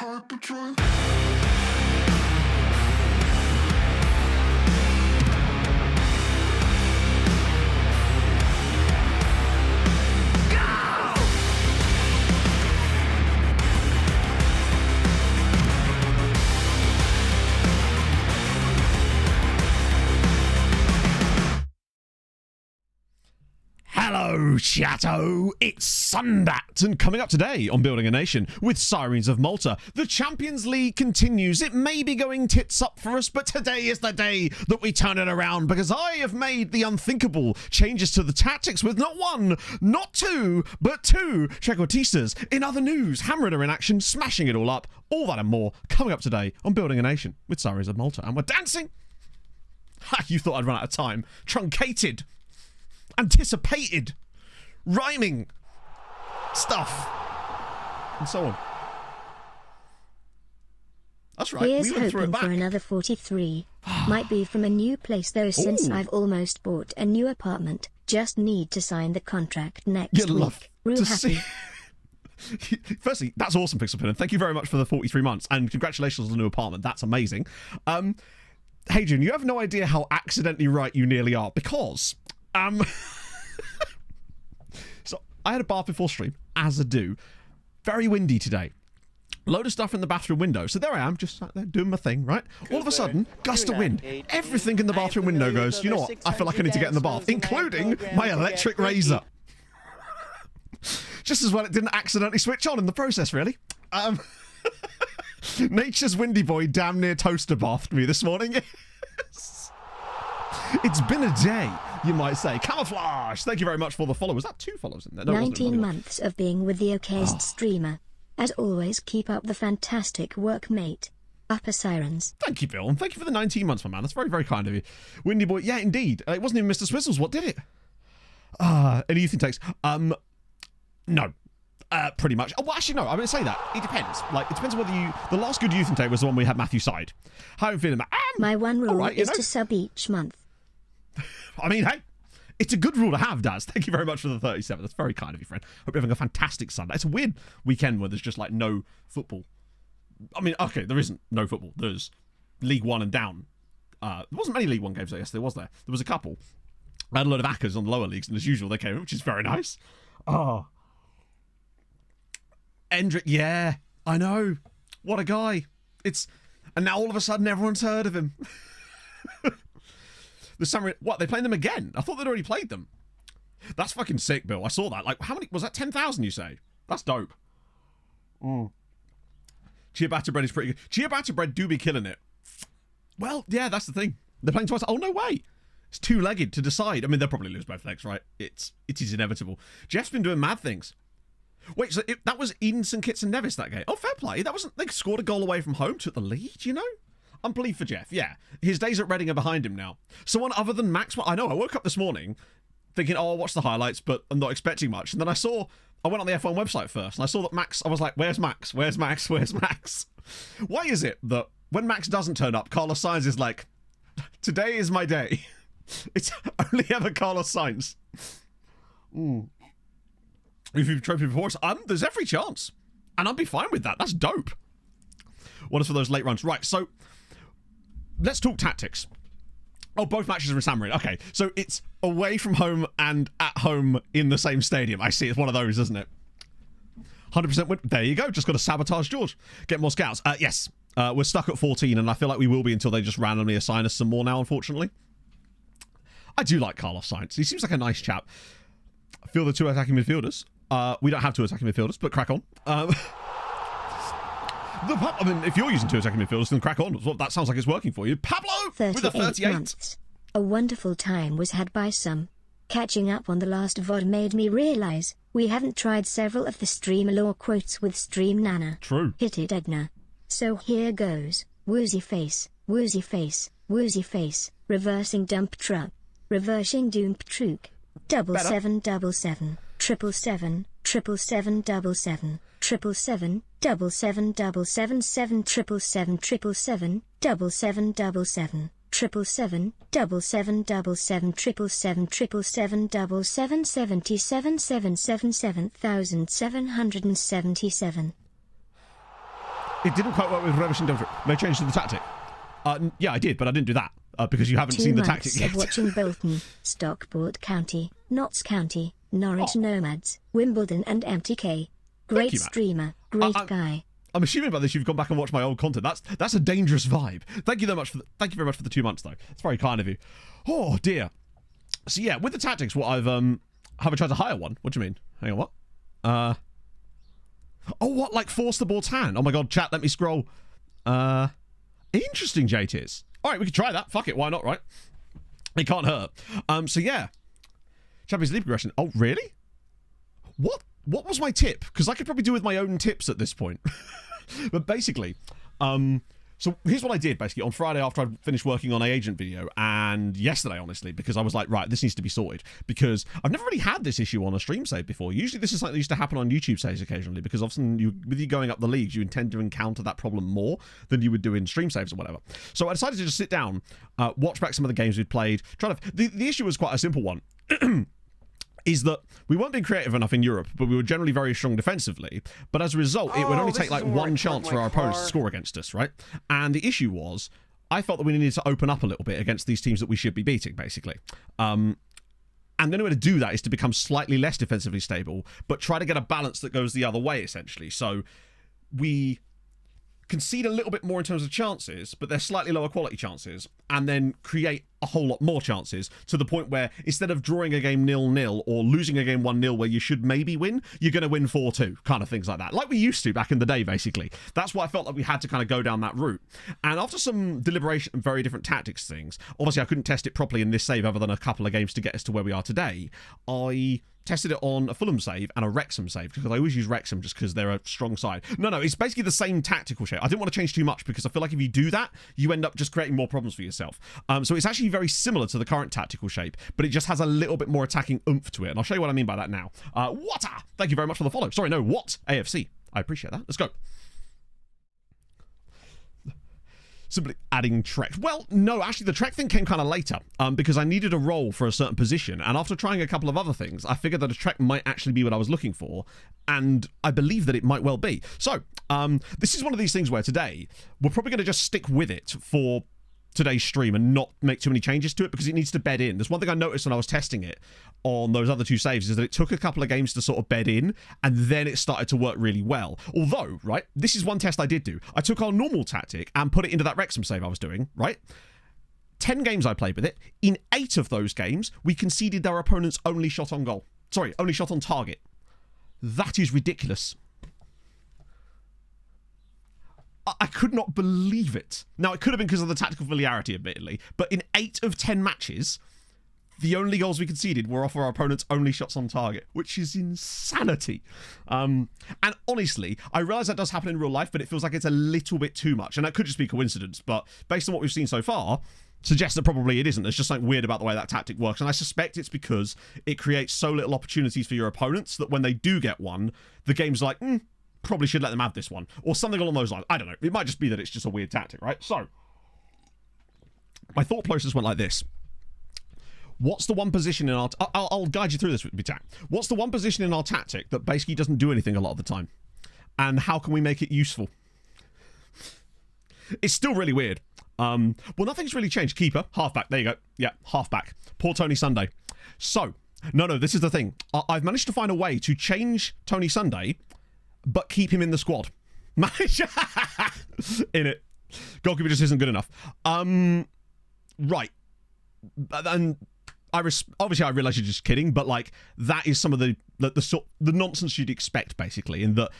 hyperdrive. Hello, Chateau! It's Sundat, and coming up today on Building a Nation with Sirens of Malta, the Champions League continues. It may be going tits up for us, but today is the day that we turn it around, because I have made the unthinkable changes to the tactics with not one, not two, but two Trequartistas. In other news, Hammer are in action, smashing it all up. All that and more coming up today on Building a Nation with Sirens of Malta. And we're dancing! Ha, you thought I'd run out of time. Truncated. Anticipated, rhyming stuff, and so on. That's right. Here's we went through it hoping back. for another 43. Might be from a new place though, since I've almost bought a new apartment. Just need to sign the contract next You'd love week. Real to happy. see. Firstly, that's awesome, Pixelpin, and thank you very much for the 43 months, and congratulations on the new apartment. That's amazing. Hadrian, you have no idea how accidentally right you nearly are, because so I had a bath before stream, as I do. Very windy today. Load of stuff in the bathroom window. So there I am, just sat there doing my thing, right? All of a sudden, gust of wind. Everything in the bathroom window goes, you know what? I feel like I need to get in the bath, including my electric razor. Just as well it didn't accidentally switch on in the process, really. Nature's windy boy damn near toaster bathed me this morning. It's been a day, you might say. Camouflage! Thank you very much for the follow. Was that 2 follows in there? No, 19 months of being with the okayest streamer. As always, keep up the fantastic work, mate. Upper Sirens. Thank you, Bill, and thank you for the 19 months, my man. That's very, very kind of you. Windy boy, yeah, indeed. It wasn't even Mr. Swizzles. What did it? Any youth intakes? No. Pretty much. Oh, well, actually, no. I'm going to say that. It depends. Like, it depends on whether you... The last good youth intake was the one we had Matthew Side. How are you feeling? My one rule right, is to sub each month. I mean, hey, it's a good rule to have, Daz. Thank you very much for the 37. That's very kind of you, friend. Hope you're having a fantastic Sunday. It's a weird weekend where there's just, like, no football. I mean, okay, there isn't no football. There's League One and down. There wasn't many League One games, I guess. There was there. There was a couple. I had a load of ACCAs on the lower leagues, and as usual, they came in, which is very nice. Oh. Endrick, yeah, I know. What a guy. And now all of a sudden everyone's heard of him. The Samurai, what, they playing them again? I thought they'd already played them. That's fucking sick, Bill. I saw that. Like, how many, was that 10,000 you say? That's dope. Ciabatta bread is pretty good. Ciabatta bread do be killing it. Well, yeah, that's the thing. They're playing twice. Oh, no way. It's two-legged to decide. I mean, they'll probably lose both legs, right? It is inevitable. Jeff's been doing mad things. Wait, so that was Eden, St Kitts and Nevis that game? Oh, fair play. That wasn't... They scored a goal away from home, took the lead, you know? I'm pleased for Jeff, yeah. His days at Reading are behind him now. Someone other than Max... I know, I woke up this morning thinking, oh, I'll watch the highlights, but I'm not expecting much. And then I went on the F1 website first, and I saw that Max... I was like, where's Max? Where's Max? Where's Max? Why is it that when Max doesn't turn up, Carlos Sainz is like, today is my day. It's only ever Carlos Sainz. If you've trophy before us, there's every chance. And I'd be fine with that. That's dope. What is for those late runs? Right, so let's talk tactics. Oh, both matches are in San Marino. Okay, so it's away from home and at home in the same stadium. I see, it's one of those, isn't it? 100% win. There you go. Just got to sabotage George. Get more scouts. Yes, we're stuck at 14, and I feel like we will be until they just randomly assign us some more now, unfortunately. I do like Carlos Sainz. He seems like a nice chap. I feel the two attacking midfielders. We don't have two attacking midfielders, but crack on. I mean, if you're using two attacking midfielders, then crack on. That sounds like it's working for you. Pablo with a 38. Months. A wonderful time was had by some. Catching up on the last VOD made me realise we haven't tried several of the streamer lore quotes with Stream Nana. True. Hit it, Edna. So here goes. Woozy face, woozy face, woozy face, reversing dump truck, reversing doom truck, 7777, 777, 777, 777, 777, 777, 777, 777, 777, 77777777777777. It didn't quite work with Ravishing Devil. No change to the tactic. Yeah, I did, but I didn't do that because you haven't seen the tactic yet. 2 months of watching Bolton, Stockport County, Notts County, Norwich Nomads, Wimbledon and MTK. Great streamer, great guy. I'm assuming by this you've gone back and watched my old content. That's a dangerous vibe. Thank you very much for the 2 months though. It's very kind of you. Oh dear. So yeah, with the tactics, what I've have I tried to hire one? What do you mean? Hang on, what? Oh, what? Like force the ball's hand? Oh my god, chat, let me scroll. Interesting, JTs. All right, we could try that. Fuck it, why not, right? It can't hurt. So yeah, Champions League progression. Oh really? What was my tip? Because I could probably do with my own tips at this point. But basically, so here's what I did basically on Friday after I finished working on a agent video, and yesterday honestly, because I was like, right, this needs to be sorted, because I've never really had this issue on a stream save before. Usually this is something that used to happen on YouTube saves occasionally, because often with you going up the leagues, you tend to encounter that problem more than you would do in stream saves or whatever. So I decided to just sit down, watch back some of the games we'd played, the issue was quite a simple one. Is that we weren't being creative enough in Europe, but we were generally very strong defensively. But as a result, it would only take like one chance for our opponents to score against us, right? And the issue was, I felt that we needed to open up a little bit against these teams that we should be beating, basically. And the only way to do that is to become slightly less defensively stable, but try to get a balance that goes the other way, essentially. So we concede a little bit more in terms of chances, but they're slightly lower quality chances, and then create a whole lot more chances to the point where instead of drawing a game 0-0 or losing a game 1-0 where you should maybe win, you're going to win 4-2, kind of things like that. Like we used to back in the day, basically. That's why I felt like we had to kind of go down that route. And after some deliberation and very different tactics things, obviously I couldn't test it properly in this save other than a couple of games to get us to where we are today. I tested it on a Fulham save and a Wrexham save, because I always use Wrexham just because they're a strong side. No, it's basically the same tactical shape. I didn't want to change too much because I feel like if you do that, you end up just creating more problems for yourself. So it's actually very similar to the current tactical shape, but it just has a little bit more attacking oomph to it. And I'll show you what I mean by that now. What? Thank you very much for the follow. Sorry, no, what? AFC. I appreciate that. Let's go. Simply adding Trek. Well, no, actually the Trek thing came kind of later because I needed a role for a certain position, and after trying a couple of other things, I figured that a Trek might actually be what I was looking for, and I believe that it might well be. So, this is one of these things where today, we're probably going to just stick with it for today's stream and not make too many changes to it because it needs to bed in. There's one thing I noticed when I was testing it on those other two saves is that it took a couple of games to sort of bed in, and then it started to work really well. Although, right, this is one test I did do. I took our normal tactic and put it into that Wrexham save I was doing, right? 10 games I played with it. In 8 of those games, we conceded our opponent's only shot on goal. Sorry, only shot on target. That is ridiculous. I could not believe it. Now, it could have been because of the tactical familiarity, admittedly, but in 8 of 10 matches, the only goals we conceded were off our opponent's only shots on target, which is insanity. And honestly, I realise that does happen in real life, but it feels like it's a little bit too much. And that could just be coincidence, but based on what we've seen so far, suggests that probably it isn't. There's just something weird about the way that tactic works, and I suspect it's because it creates so little opportunities for your opponents that when they do get one, the game's like, probably should let them have this one, or something along those lines. I don't know. It might just be that it's just a weird tactic, right? So, my thought process went like this. What's the one position in our... I'll guide you through this with me, Tack. What's the one position in our tactic that basically doesn't do anything a lot of the time? And how can we make it useful? It's still really weird. Well, nothing's really changed. Keeper, halfback. There you go. Yeah, halfback. Poor Tony Sunday. So, no, this is the thing. I've managed to find a way to change Tony Sunday, but keep him in the squad. In it. Goalkeeper just isn't good enough. Right. And obviously I realise you're just kidding, but like that is some of the nonsense you'd expect, basically, in that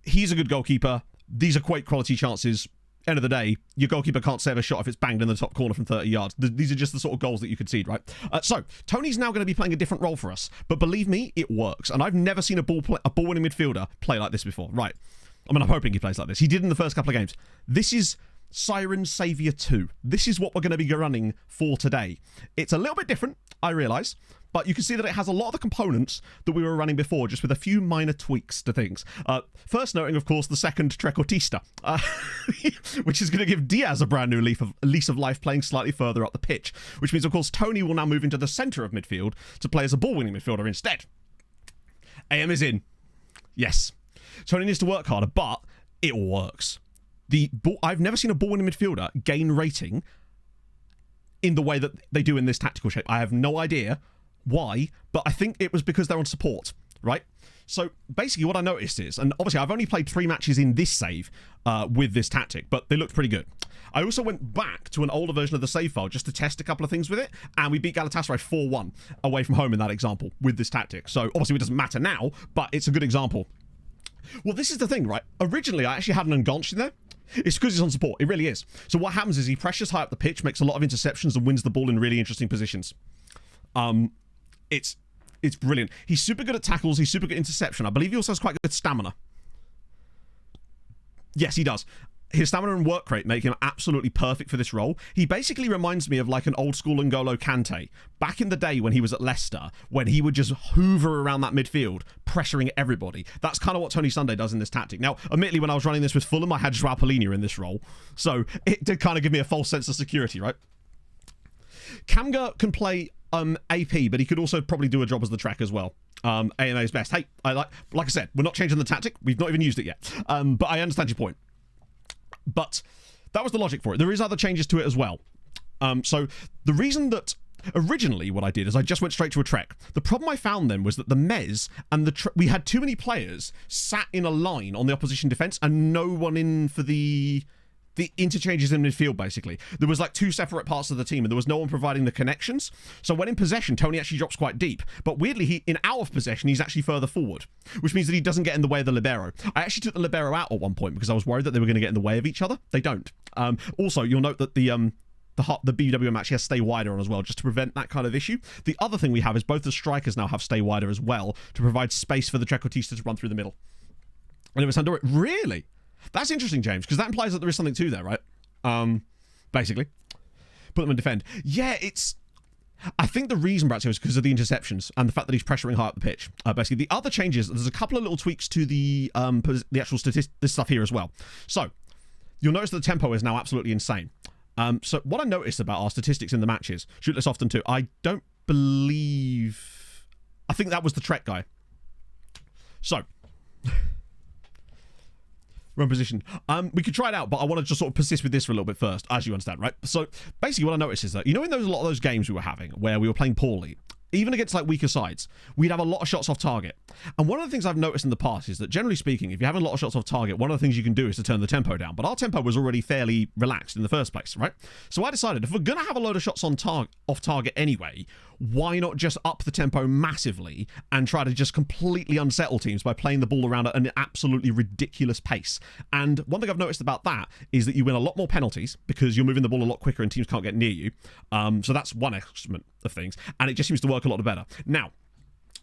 he's a good goalkeeper. These are quite quality chances. End of the day, your goalkeeper can't save a shot if it's banged in the top corner from 30 yards. These are just the sort of goals that you concede, right? So, Tony's now going to be playing a different role for us. But believe me, it works. And I've never seen a ball-winning midfielder play like this before. Right. I mean, I'm hoping he plays like this. He did in the first couple of games. This is Sirens Saviour 2. This is what we're going to be running for today. It's a little bit different, I realise. But you can see that it has a lot of the components that we were running before, just with a few minor tweaks to things. First noting, of course, the second Trequartista, which is going to give Diaz a brand new lease of life playing slightly further up the pitch, which means, of course, Tony will now move into the centre of midfield to play as a ball-winning midfielder instead. AM is in. Yes. Tony needs to work harder, but it works. I've never seen a ball-winning midfielder gain rating in the way that they do in this tactical shape. I have no idea why, but I think it was because they're on support, right? So basically what I noticed is, and obviously I've only played 3 matches in this save with this tactic, but they looked pretty good. I also went back to an older version of the save file just to test a couple of things with it, and we beat Galatasaray 4-1 away from home in that example with this tactic. So obviously it doesn't matter now, but it's a good example. Well, this is the thing, right? Originally, I actually had an Ungaunch in there. It's because he's on support. It really is. So what happens is he pressures high up the pitch, makes a lot of interceptions, and wins the ball in really interesting positions. It's brilliant. He's super good at tackles. He's super good at interception. I believe he also has quite good stamina. Yes, he does. His stamina and work rate make him absolutely perfect for this role. He basically reminds me of like an old school N'Golo Kante back in the day when he was at Leicester, when he would just hoover around that midfield, pressuring everybody. That's kind of what Tony Sunday does in this tactic. Now, admittedly, when I was running this with Fulham, I had Joao Palhinha in this role, so it did kind of give me a false sense of security, right? Kamga can play AP, but he could also probably do a job as the track as well. AMA's best. Hey, like I said, we're not changing the tactic. We've not even used it yet. But I understand your point. But that was the logic for it. There is other changes to it as well. So the reason that originally what I did is I just went straight to a trek. The problem I found then was that the Mez and we had too many players sat in a line on the opposition defence and no one in for the interchanges in midfield, basically. There was like 2 separate parts of the team and there was no one providing the connections. So when in possession, Tony actually drops quite deep. But weirdly, in out of possession, he's actually further forward, which means that he doesn't get in the way of the libero. I actually took the libero out at one point because I was worried that they were going to get in the way of each other. They don't. Also, you'll note that the BWM actually has stay wider on as well, just to prevent that kind of issue. The other thing we have is both the strikers now have stay wider as well to provide space for the trequartista to run through the middle. And it was Sandora. Really? That's interesting, James, because that implies that there is something to there, right? Basically. Put them in defend. Yeah, I think the reason, Brazio, is because of the interceptions and the fact that he's pressuring high up the pitch. Basically, the other changes, there's a couple of little tweaks to the actual this stuff here as well. So, you'll notice that the tempo is now absolutely insane. So, what I noticed about our statistics in the matches, shoot less often too, I think that was the Trek guy. So... Run position. We could try it out, but I want to just sort of persist with this for a little bit first, as you understand, right? So basically what I noticed is that, in a lot of those games we were having where we were playing poorly, even against like weaker sides, we'd have a lot of shots off target. And one of the things I've noticed in the past is that generally speaking, if you're having a lot of shots off target, one of the things you can do is to turn the tempo down. But our tempo was already fairly relaxed in the first place, right? So I decided if we're going to have a load of shots off target anyway, why not just up the tempo massively and try to just completely unsettle teams by playing the ball around at an absolutely ridiculous pace? And one thing I've noticed about that is that you win a lot more penalties because you're moving the ball a lot quicker and teams can't get near you. So that's one element of things, and it just seems to work a lot better. Now,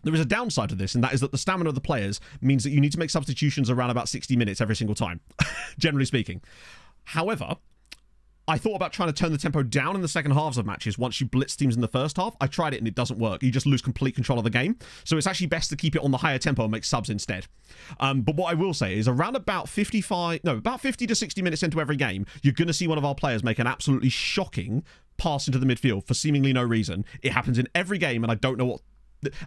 there is a downside to this, and that is that the stamina of the players means that you need to make substitutions around about 60 minutes every single time, generally speaking. However, I thought about trying to turn the tempo down in the second halves of matches once you blitz teams in the first half. I tried it and it doesn't work. You just lose complete control of the game. So it's actually best to keep it on the higher tempo and make subs instead. But what I will say is around about 50 to 60 minutes into every game, you're going to see one of our players make an absolutely shocking pass into the midfield for seemingly no reason. It happens in every game and I don't know what...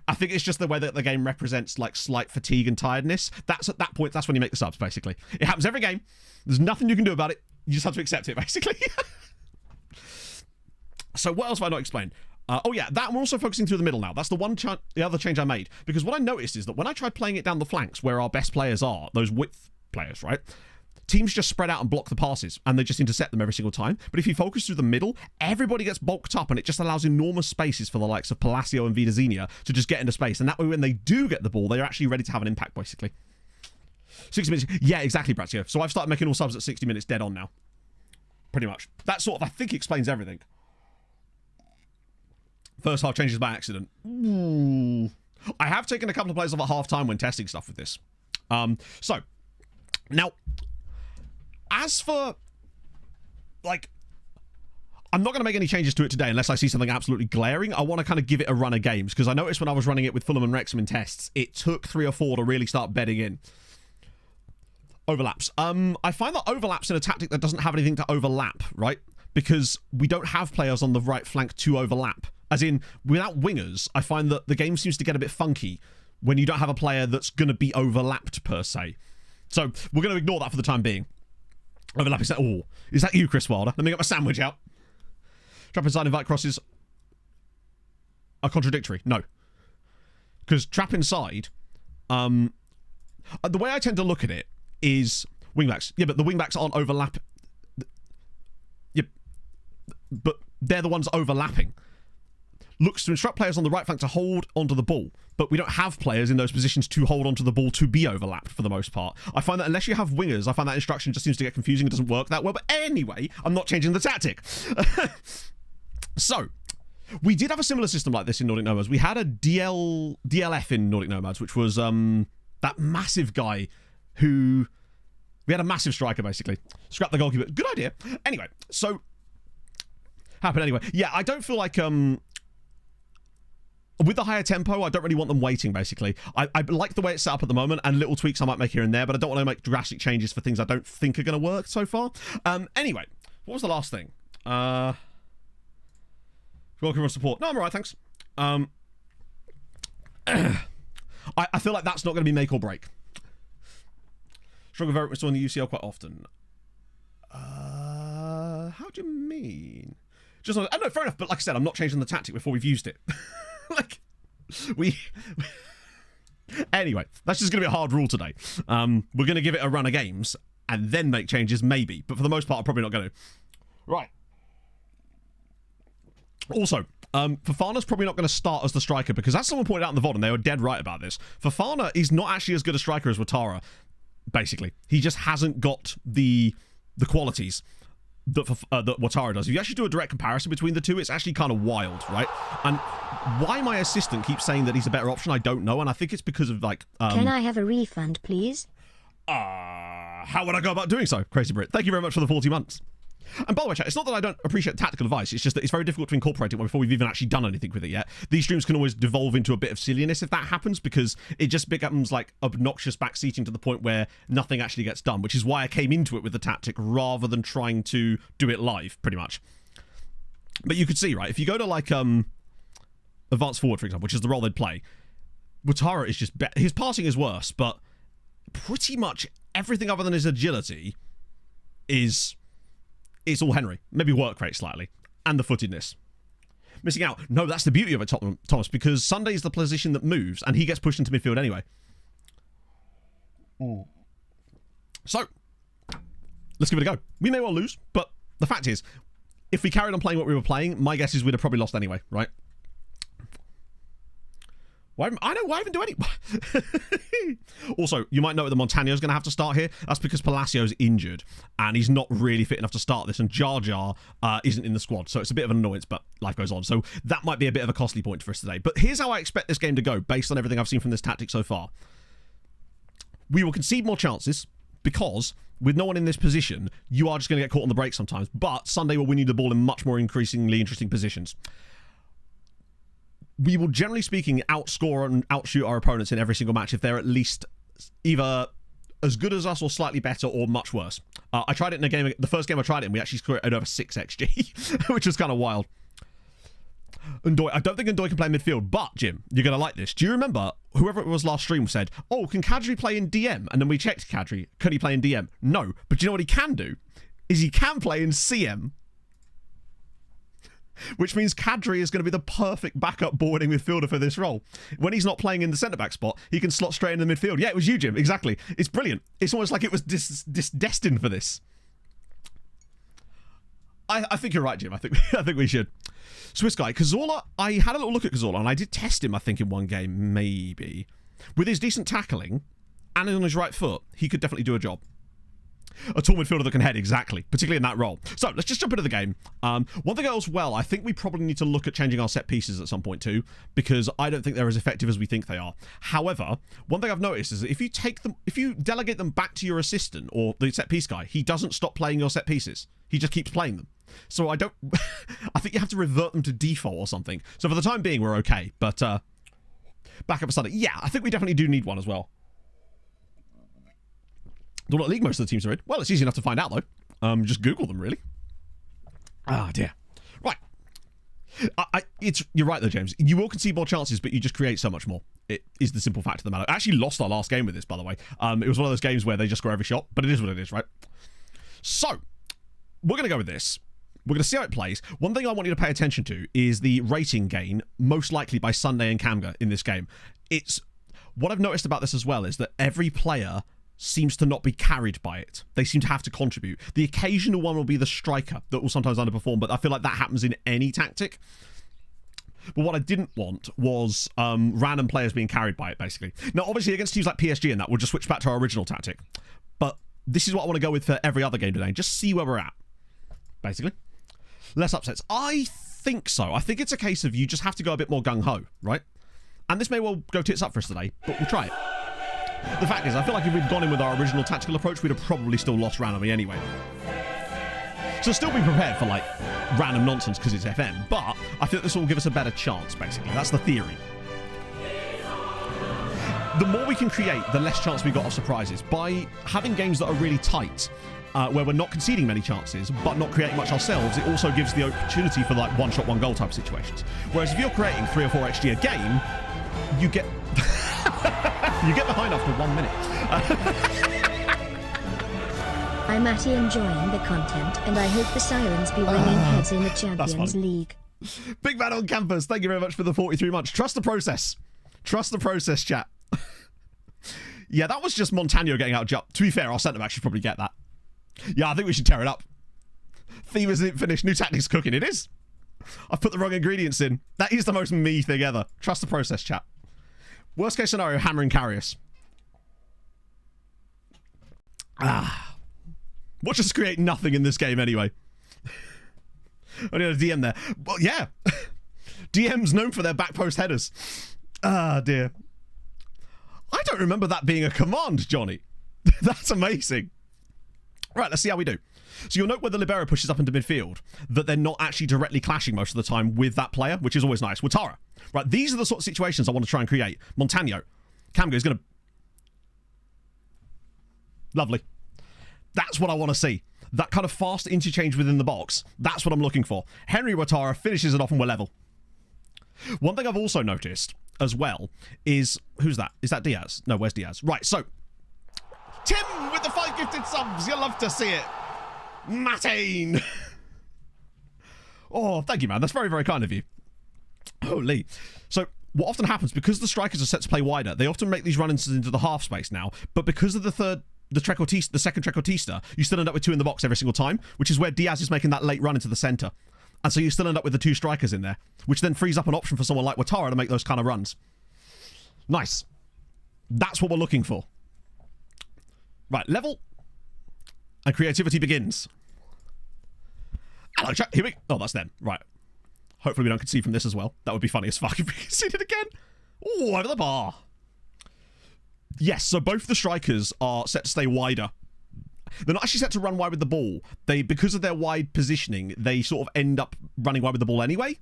I think it's just the way that the game represents like slight fatigue and tiredness. That's at that point, that's when you make the subs, basically. It happens every game. There's nothing you can do about it. You just have to accept it, basically. So what else have I not explained? Oh yeah, that we're also focusing through the middle now. That's the other change I made. Because what I noticed is that when I tried playing it down the flanks, where our best players are, those width players, right? Teams just spread out and block the passes, and they just intercept them every single time. But if you focus through the middle, everybody gets bulked up, and it just allows enormous spaces for the likes of Palacio and Vida Zinha to just get into space. And that way, when they do get the ball, they're actually ready to have an impact, basically. 60 minutes. Yeah, exactly, Brazio. So I've started making all subs at 60 minutes dead on now. Pretty much. That sort of, I think, explains everything. First half changes by accident. Ooh. I have taken a couple of players off at half time when testing stuff with this. So, now, as for, like, I'm not going to make any changes to it today unless I see something absolutely glaring. I want to kind of give it a run of games because I noticed when I was running it with Fulham and Wrexham in tests, it took 3 or 4 to really start bedding in. Overlaps. I find that overlaps in a tactic that doesn't have anything to overlap, right? Because we don't have players on the right flank to overlap. As in, without wingers, I find that the game seems to get a bit funky when you don't have a player that's going to be overlapped, per se. So, we're going to ignore that for the time being. Overlapping. Oh, is that you, Chris Wilder? Let me get my sandwich out. Trap inside invite crosses are contradictory. No. Because trap inside, the way I tend to look at it is wingbacks. Yeah, but the wingbacks aren't overlapping. Yeah, but they're the ones overlapping. Looks to instruct players on the right flank to hold onto the ball, but we don't have players in those positions to hold onto the ball to be overlapped for the most part. I find that unless you have wingers, I find that instruction just seems to get confusing. It doesn't work that well. But anyway, I'm not changing the tactic. So, we did have a similar system like this in Nordic Nomads. We had a DLF in Nordic Nomads, which was that massive guy who... We had a massive striker, basically. Scrap the goalkeeper. Good idea. Anyway, so... Happened anyway. Yeah, I don't feel like... With the higher tempo, I don't really want them waiting, basically. I like the way it's set up at the moment, and little tweaks I might make here and there, but I don't want to make drastic changes for things I don't think are going to work so far. Anyway, what was the last thing? Welcome on support. No, I'm alright, thanks. I feel like that's not going to be make or break. Struggle very much on the UCL quite often. How do you mean? Just, I know, fair enough, but like I said, I'm not changing the tactic before we've used it. Like, anyway, that's just going to be a hard rule today. We're going to give it a run of games and then make changes, maybe. But for the most part, I'm probably not going to. Right. Also, Fofana's probably not going to start as the striker because as someone pointed out in the VOD, and they were dead right about this, Fofana is not actually as good a striker as Ouattara, basically. He just hasn't got the qualities that Ouattara does. If you actually do a direct comparison between the two, it's actually kind of wild, right? And why my assistant keeps saying that he's a better option, I don't know, and I think it's because of, like... Can I have a refund, please? How would I go about doing so, Crazy Brit? Thank you very much for the 40 months. And by the way, chat, it's not that I don't appreciate tactical advice, it's just that it's very difficult to incorporate it before we've even actually done anything with it yet. These streams can always devolve into a bit of silliness if that happens, because it just becomes like obnoxious backseating to the point where nothing actually gets done, which is why I came into it with the tactic rather than trying to do it live, pretty much. But you could see, right, if you go to like advanced forward, for example, which is the role they'd play, Ouattara is just his passing is worse, but pretty much everything other than his agility is... It's all Henry. Maybe work rate slightly. And the footedness. Missing out. No, that's the beauty of it, Thomas, because Sunday's the position that moves, and he gets pushed into midfield anyway. So, let's give it a go. We may well lose, but the fact is, if we carried on playing what we were playing, my guess is we'd have probably lost anyway, right? Why haven't do any... Also, you might know that Montagno's going to have to start here. That's because Palacios injured, and he's not really fit enough to start this, and Jar Jar isn't in the squad, so it's a bit of an annoyance, but life goes on. So that might be a bit of a costly point for us today. But here's how I expect this game to go, based on everything I've seen from this tactic so far. We will concede more chances, because with no one in this position, you are just going to get caught on the break sometimes, but Sunday will win you the ball in much more increasingly interesting positions. We will, generally speaking, outscore and outshoot our opponents in every single match if they're at least either as good as us or slightly better or much worse. I tried it in a game, the first game I tried it in, we actually scored at over 6 XG, which was kind of wild. Ndoye, I don't think Ndoye can play midfield, but, Jim, you're going to like this. Do you remember, whoever it was last stream said, oh, can Kadri play in DM? And then we checked Kadri, could he play in DM? No, but you know what he can do? Is he can play in CM. Which means Kadri is going to be the perfect backup boarding midfielder for this role. When he's not playing in the centre-back spot, he can slot straight into the midfield. Yeah, it was you, Jim. Exactly. It's brilliant. It's almost like it was destined for this. I think you're right, Jim. I think we should. Swiss guy, Cazorla, I had a little look at Cazorla, and I did test him, I think, in one game, maybe. With his decent tackling, and on his right foot, he could definitely do a job. A tall midfielder that can head, exactly, particularly in that role. So, let's just jump into the game. One thing else, well, I think we probably need to look at changing our set pieces at some point too, because I don't think they're as effective as we think they are. However, one thing I've noticed is that if you delegate them back to your assistant or the set piece guy, he doesn't stop playing your set pieces. He just keeps playing them. So I think you have to revert them to default or something. So for the time being, we're okay. But back up a Sunday. Yeah, I think we definitely do need one as well. Don't know what league most of the teams are in. Well, it's easy enough to find out, though. Just Google them, really. Ah, dear. Right. You're right, though, James. You will concede more chances, but you just create so much more. It is the simple fact of the matter. I actually lost our last game with this, by the way. It was one of those games where they just score every shot, but it is what it is, right? So, we're going to go with this. We're going to see how it plays. One thing I want you to pay attention to is the rating gain, most likely by Sunday and Kamga in this game. It's what I've noticed about this as well is that every player seems to not be carried by it. They seem to have to contribute. The occasional one will be the striker that will sometimes underperform, but I feel like that happens in any tactic. But what I didn't want was random players being carried by it, basically. Now, obviously, against teams like PSG and that, we'll just switch back to our original tactic. But this is what I want to go with for every other game today. Just see where we're at, basically. Less upsets. I think so. I think it's a case of you just have to go a bit more gung-ho, right? And this may well go tits up for us today, but we'll try it. The fact is, I feel like if we'd gone in with our original tactical approach, we'd have probably still lost randomly anyway. So still be prepared for, like, random nonsense because it's FM, but I think this will give us a better chance, basically. That's the theory. The more we can create, the less chance we got of surprises. By having games that are really tight, where we're not conceding many chances, but not creating much ourselves, it also gives the opportunity for, like, one-shot, one-goal type situations. Whereas if you're creating 3 or 4 XG a game, you get... you get behind after 1 minute. I'm actually enjoying the content, and I hope the Sirens be winning heads in the Champions League. Big man on campus, thank you very much for the 43 months. Trust the process. Trust the process, chat. Yeah, that was just Montano getting out jumped. To be fair, our centre-back should probably get that. Yeah, I think we should tear it up. Theme isn't finished. New tactics cooking. It is. I've put the wrong ingredients in. That is the most me thing ever. Trust the process, chat. Worst case scenario, Hammer and Carrius. Watch us create nothing in this game anyway. Only had a DM there. Well, yeah. DM's known for their back post headers. Ah, dear. I don't remember that being a command, Johnny. That's amazing. Right, let's see how we do. So you'll note where the libero pushes up into midfield that they're not actually directly clashing most of the time with that player, which is always nice. Ouattara. Right, these are the sort of situations I want to try and create. Montano. Kamga is going to... Lovely. That's what I want to see. That kind of fast interchange within the box. That's what I'm looking for. Henry Ouattara finishes it off and we're level. One thing I've also noticed as well is... Who's that? Is that Diaz? No, where's Diaz? Right, so... Tim with the 5 gifted subs. You'll love to see it. Matane. Oh, thank you, man. That's very, very kind of you. Holy. So, what often happens, because the strikers are set to play wider, they often make these run-ins into the half space now, but because of the second trequartista, you still end up with 2 in the box every single time, which is where Diaz is making that late run into the centre. And so you still end up with the 2 strikers in there, which then frees up an option for someone like Ouattara to make those kind of runs. Nice. That's what we're looking for. Right, level. And creativity begins. Hello, chat. Here we go. Oh, that's them. Right. Hopefully we don't concede from this as well. That would be funny as fuck if we conceded again. Oh, over the bar. Yes, so both the strikers are set to stay wider. They're not actually set to run wide with the ball. They, because of their wide positioning, they sort of end up running wide with the ball anyway.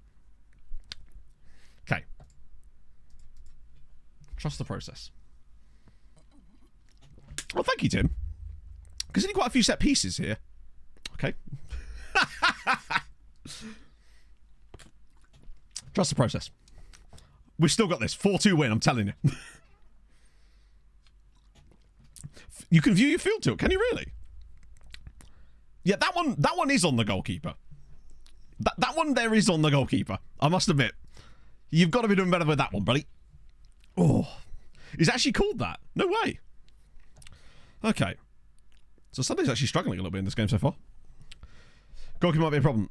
Okay. Trust the process. Well, thank you, Tim. Considering quite a few set pieces here. Okay. Trust the process. We've still got this. 4-2 win, I'm telling you. You can view your field tilt, can you really? Yeah, that one is on the goalkeeper. That one there is on the goalkeeper. I must admit. You've got to be doing better with that one, buddy. Oh. He's actually called that. No way. Okay. So Sunday's actually struggling a little bit in this game so far. Goalkeeper might be a problem.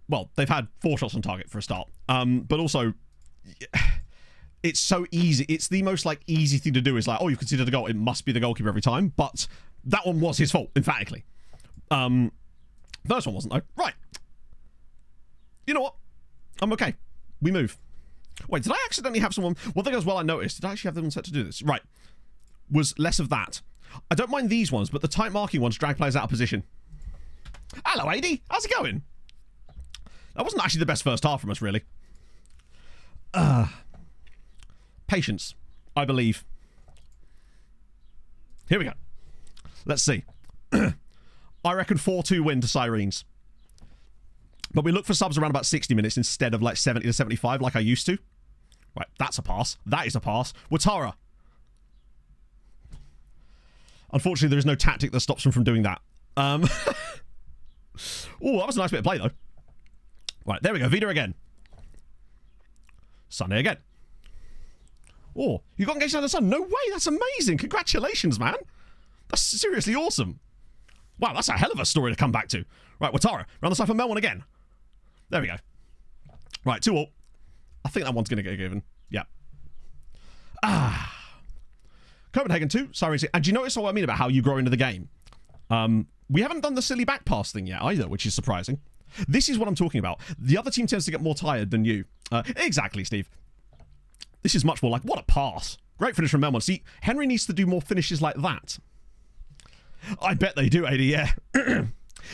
Well, they've had 4 shots on target for a start. But also, it's so easy. It's the most, like, easy thing to do is like, oh, you've conceded a goal. It must be the goalkeeper every time. But that one was his fault, emphatically. First one wasn't, though. Right. You know what? I'm okay. We move. Wait, did I accidentally have someone... One thing as well I noticed, did I actually have them set to do this? Right. Was less of that. I don't mind these ones, but the tight marking ones drag players out of position. Hello, AD. How's it going? That wasn't actually the best first half from us, really. Patience, I believe. Here we go. Let's see. I reckon 4-2 win to Sirens. But we look for subs around about 60 minutes instead of like 70 to 75 like I used to. Right, that's a pass. That is a pass. Ouattara. Unfortunately, there is no tactic that stops him from doing that. Oh, that was a nice bit of play, though. Right, there we go. Vida again. Sunday again. Oh, you got engaged on the sun. No way. That's amazing. Congratulations, man. That's seriously awesome. Wow, that's a hell of a story to come back to. Right, Watara. Round the side for Melbourne again. There we go. Right, 2-all. I think that one's going to get given. Yeah. Copenhagen 2. Sirens. And do you notice what I mean about how you grow into the game? We haven't done the silly back pass thing yet either, which is surprising. This is what I'm talking about. The other team tends to get more tired than you. Exactly, Steve. This is much more like, what a pass. Great finish from Melbourne. See, Henry needs to do more finishes like that. I bet they do, AD, yeah.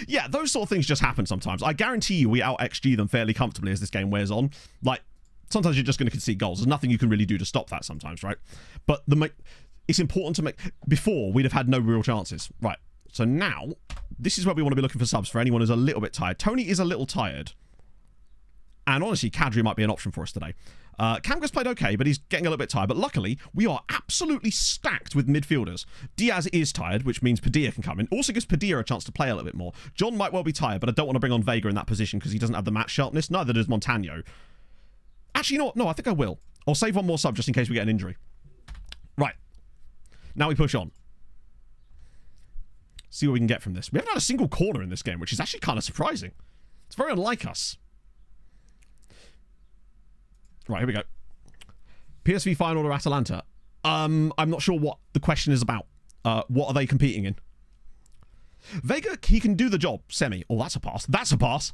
Yeah, those sort of things just happen sometimes. I guarantee you we out-XG them fairly comfortably as this game wears on. Like, sometimes you're just going to concede goals. There's nothing you can really do to stop that sometimes, right? But it's important to make... Before, we'd have had no real chances. Right, so now, this is where we want to be looking for subs for anyone who's a little bit tired. Tony is a little tired. And honestly, Kadri might be an option for us today. Kamga's played okay, but he's getting a little bit tired. But luckily, we are absolutely stacked with midfielders. Diaz is tired, which means Padilla can come in. Also gives Padilla a chance to play a little bit more. John might well be tired, but I don't want to bring on Vega in that position because he doesn't have the match sharpness. Neither does Montano. Actually, you know what? No, I think I will. I'll save one more sub just in case we get an injury. Right. Now we push on. See what we can get from this. We haven't had a single corner in this game, which is actually kind of surprising. It's very unlike us. Right, here we go. PSV final or Atalanta? I'm not sure what the question is about. What are they competing in? Vega, he can do the job. Semi. Oh, that's a pass. That's a pass.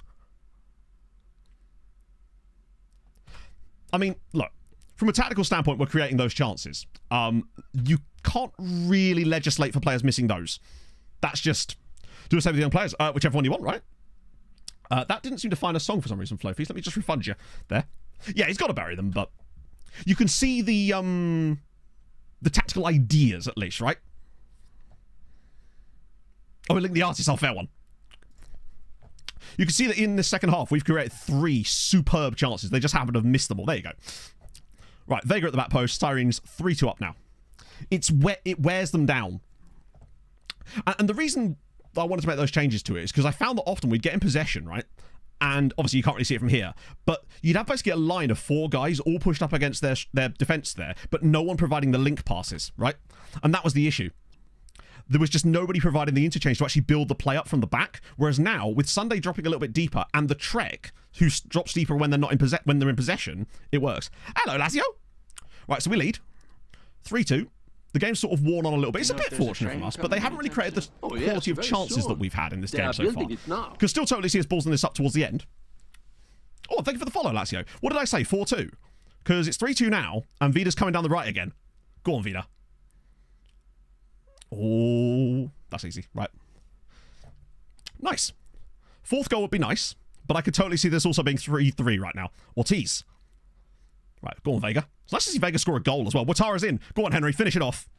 I mean, look. From a tactical standpoint, we're creating those chances. You can't really legislate for players missing those. That's just... Do the same with the young players. Whichever one you want, right? That didn't seem to find a song for some reason, Flofees. Let me just refund you. There. Yeah, he's got to bury them, but you can see the tactical ideas at least, right? Oh, we linked the artist. Oh, fair one. You can see that in the second half, we've created 3 superb chances. They just happen to have missed them all. There you go. Right, Vega at the back post. Sirens 3-2 up now. It wears them down. And the reason I wanted to make those changes to it is because I found that often we'd get in possession, right? And obviously you can't really see it from here, but you'd have basically a line of 4 guys all pushed up against their defence there, but no one providing the link passes, right? And that was the issue. There was just nobody providing the interchange to actually build the play up from the back, whereas now, with Sunday dropping a little bit deeper, and the Trek, who drops deeper when they're not when they're in possession, it works. Hello, Lazio! Right, so we lead. 3-2. The game's sort of worn on a little bit. It's a bit fortunate from us, but they haven't really created the quality of chances that we've had in this game so far. Can still totally see us ballsing this up towards the end. Oh, thank you for the follow, Lazio. What did I say? 4-2? Because it's 3-2 now, and Vida's coming down the right again. Go on, Vida. Oh, that's easy. Right. Nice. 4th goal would be nice, but I could totally see this also being 3-3 right now. Ortiz. Right, go on, Vega. It's nice to see Vega score a goal as well. Watara's in. Go on, Henry, finish it off.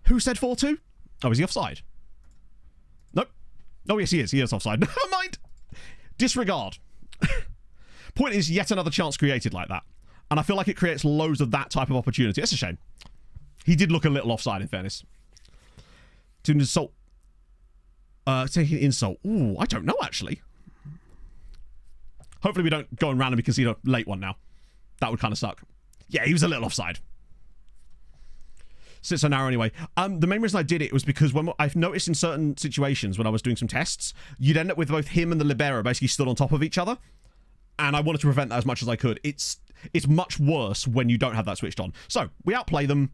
Who said 4-2? Oh, is he offside? Nope. Oh, yes, he is. He is offside. Never mind. Disregard. Point is, yet another chance created like that. And I feel like it creates loads of that type of opportunity. That's a shame. He did look a little offside, in fairness. To insult. Taking insult. Ooh, I don't know, actually. Hopefully we don't go and randomly concede a late one now. That would kind of suck. Yeah, he was a little offside. So now anyway. The main reason I did it was because when I've noticed in certain situations when I was doing some tests, you'd end up with both him and the libero basically stood on top of each other. And I wanted to prevent that as much as I could. It's much worse when you don't have that switched on. So, we outplay them.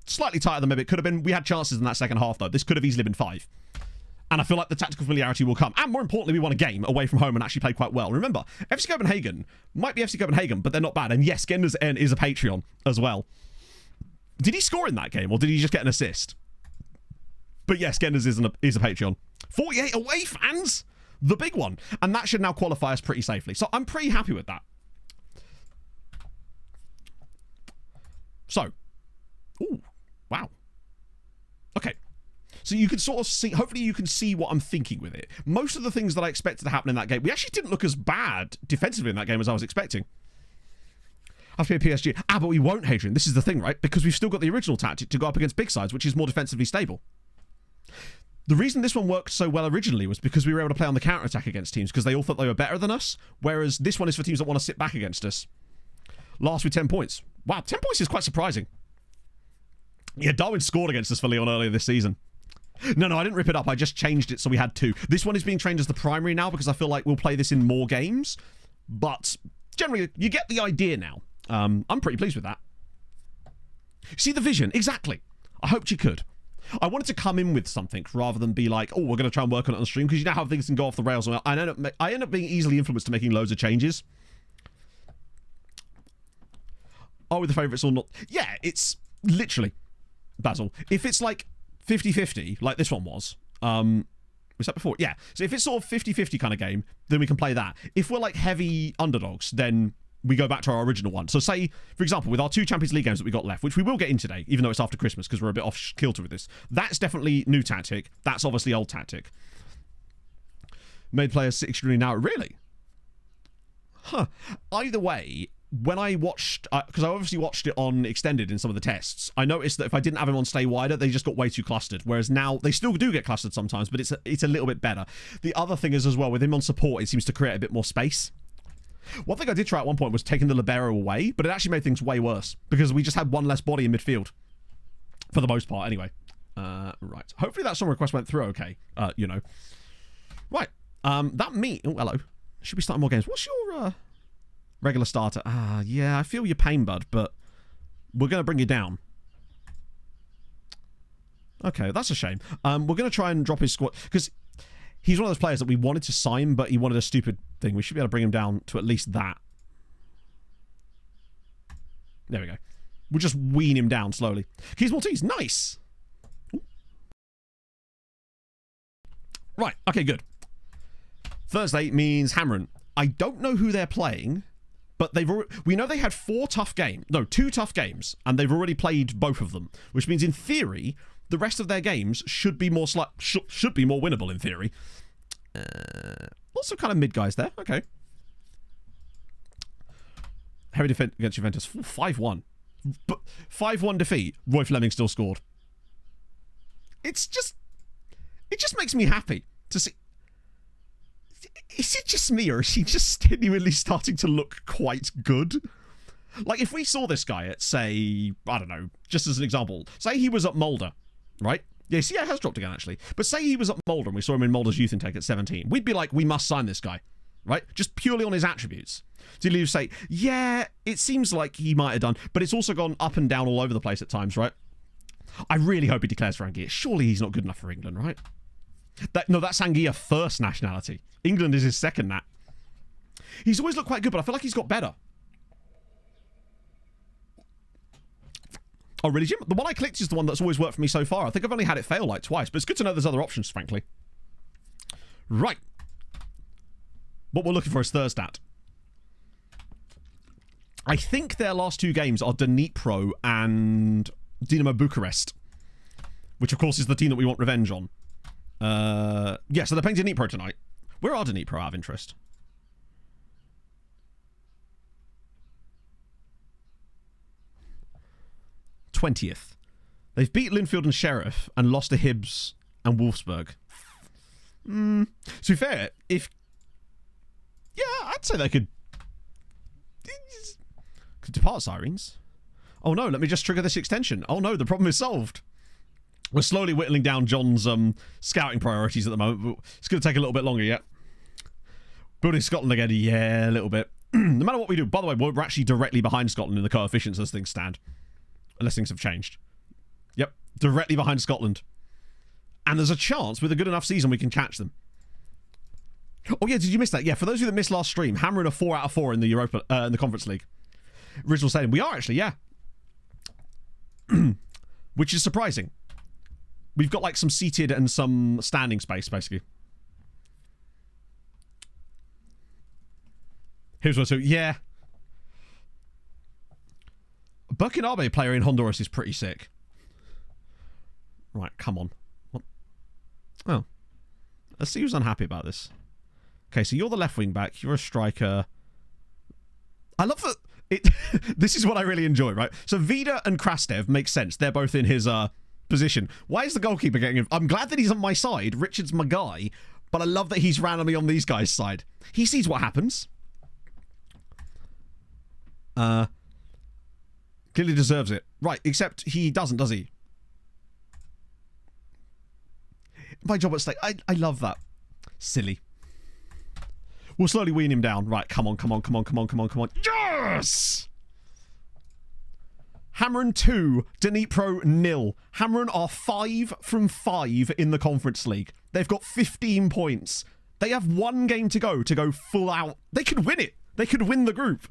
Slightly tighter than maybe it could have been. We had chances in that second half, though. This could have easily been 5. And I feel like the tactical familiarity will come. And more importantly, we won a game away from home and actually played quite well. Remember, FC Copenhagen might be FC Copenhagen, but they're not bad. And yes, Gender's N is a Patreon as well. Did he score in that game, or did he just get an assist? But yes, Gender's is a Patreon. 48 away fans! The big one. And that should now qualify us pretty safely. So I'm pretty happy with that. So. Ooh. Wow. Okay. So you can sort of see, hopefully you can see what I'm thinking with it. Most of the things that I expected to happen in that game, we actually didn't look as bad defensively in that game as I was expecting. After PSG. But we won't, Hadrian. This is the thing, right? Because we've still got the original tactic to go up against big sides, which is more defensively stable. The reason this one worked so well originally was because we were able to play on the counter-attack against teams because they all thought they were better than us, whereas this one is for teams that want to sit back against us. Last with 10 points. Wow, 10 points is quite surprising. Yeah, Darwin scored against us for Leon earlier this season. No, I didn't rip it up. I just changed it so we had 2. This one is being trained as the primary now because I feel like we'll play this in more games. But generally, you get the idea now. I'm pretty pleased with that. See the vision? Exactly. I hoped you could. I wanted to come in with something rather than be like, oh, we're going to try and work on it on the stream because you know how things can go off the rails. I end up being easily influenced to making loads of changes. Are we the favourites or not? Yeah, it's literally, Basil. If it's like 50-50, like this one was that before? Yeah. So if it's sort of 50-50 kind of game, then we can play that. If we're like heavy underdogs, then we go back to our original one. So say, for example, with our 2 Champions League games that we got left, which we will get in today, even though it's after Christmas because we're a bit off kilter with this. That's definitely new tactic. That's obviously old tactic. Made players sit extremely narrow. Really? Huh. Either way, when I watched, because I obviously watched it on extended in some of the tests, I noticed that if I didn't have him on stay wider, they just got way too clustered. Whereas now, they still do get clustered sometimes, but it's a little bit better. The other thing is as well, with him on support, it seems to create a bit more space. One thing I did try at one point was taking the libero away, but it actually made things way worse because we just had one less body in midfield. For the most part, anyway. Right. Hopefully that song request went through okay. You know. Right. That me... Oh, hello. Should be starting more games. What's your regular starter? Yeah, I feel your pain, bud, but we're going to bring you down. Okay, that's a shame. We're going to try and drop his squad because he's one of those players that we wanted to sign, but he wanted a stupid thing. We should be able to bring him down to at least that. There we go. We'll just wean him down slowly. Keys Maltese. Nice. Ooh. Right. Okay, good. Thursday means Hamron. I don't know who they're playing, but we know they had 2 tough games, and they've already played both of them, which means in theory, the rest of their games should be more should be more winnable in theory. Lots of kind of mid guys there. Okay. Heavy defense against Juventus. 5-1. But 5-1 defeat. Roy Fleming still scored. It just makes me happy to see. Is it just me, or is he just genuinely starting to look quite good? Like, if we saw this guy at, say, I don't know, just as an example, say he was at Mulder, right? Yeah, see, it has dropped again, actually. But say he was at Mulder and we saw him in Mulder's youth intake at 17. We'd be like, we must sign this guy, right? Just purely on his attributes. So you say, yeah, it seems like he might have done, but it's also gone up and down all over the place at times, right? I really hope he declares for Anguilla. Surely he's not good enough for England, right? That's Anguilla first nationality. England is his second nat. He's always looked quite good, but I feel like he's got better. Oh, really, Jim? The one I clicked is the one that's always worked for me so far. I think I've only had it fail like twice, but it's good to know there's other options, frankly. Right. What we're looking for is Thursdat. I think their last 2 games are Dnipro and Dinamo Bucharest, which, of course, is the team that we want revenge on. Yeah, so they're playing Dnipro tonight. Where are Dnipro out of interest? '20th. They've beat Linfield and Sheriff and lost to Hibs and Wolfsburg. To be fair, yeah, I'd say they could depart Sirens. Oh no, let me just trigger this extension. Oh no, the problem is solved. We're slowly whittling down John's scouting priorities at the moment, but it's going to take a little bit longer yet. Building Scotland again, yeah, a little bit. No matter what we do, by the way, we're actually directly behind Scotland in the coefficients as things stand. Unless things have changed. Yep, directly behind Scotland. And there's a chance, with a good enough season, we can catch them. Oh yeah, did you miss that? Yeah, for those of you that missed last stream, hammering a 4 out of 4 in the in the Conference League. Original Stadium. We are actually, yeah. Which is surprising. We've got like some seated and some standing space, basically. Here's what, so yeah. Burkinabe player in Honduras is pretty sick. Right, come on. What? Oh. Let's see who's unhappy about this. Okay, so you're the left wing back. You're a striker. I love that. This is what I really enjoy, right? So Vida and Krastev make sense. They're both in his position. Why is the goalkeeper getting in? I'm glad that he's on my side. Richard's my guy. But I love that he's randomly on these guys' side. He sees what happens. Clearly deserves it. Right, except he doesn't, does he? My job at stake. I love that. Silly. We'll slowly wean him down. Right, come on. Yes! Hamron 2, Dnipro 0. Hamron are 5 from 5 in the Conference League. They've got 15 points. They have one game to go full out. They could win it. They could win the group.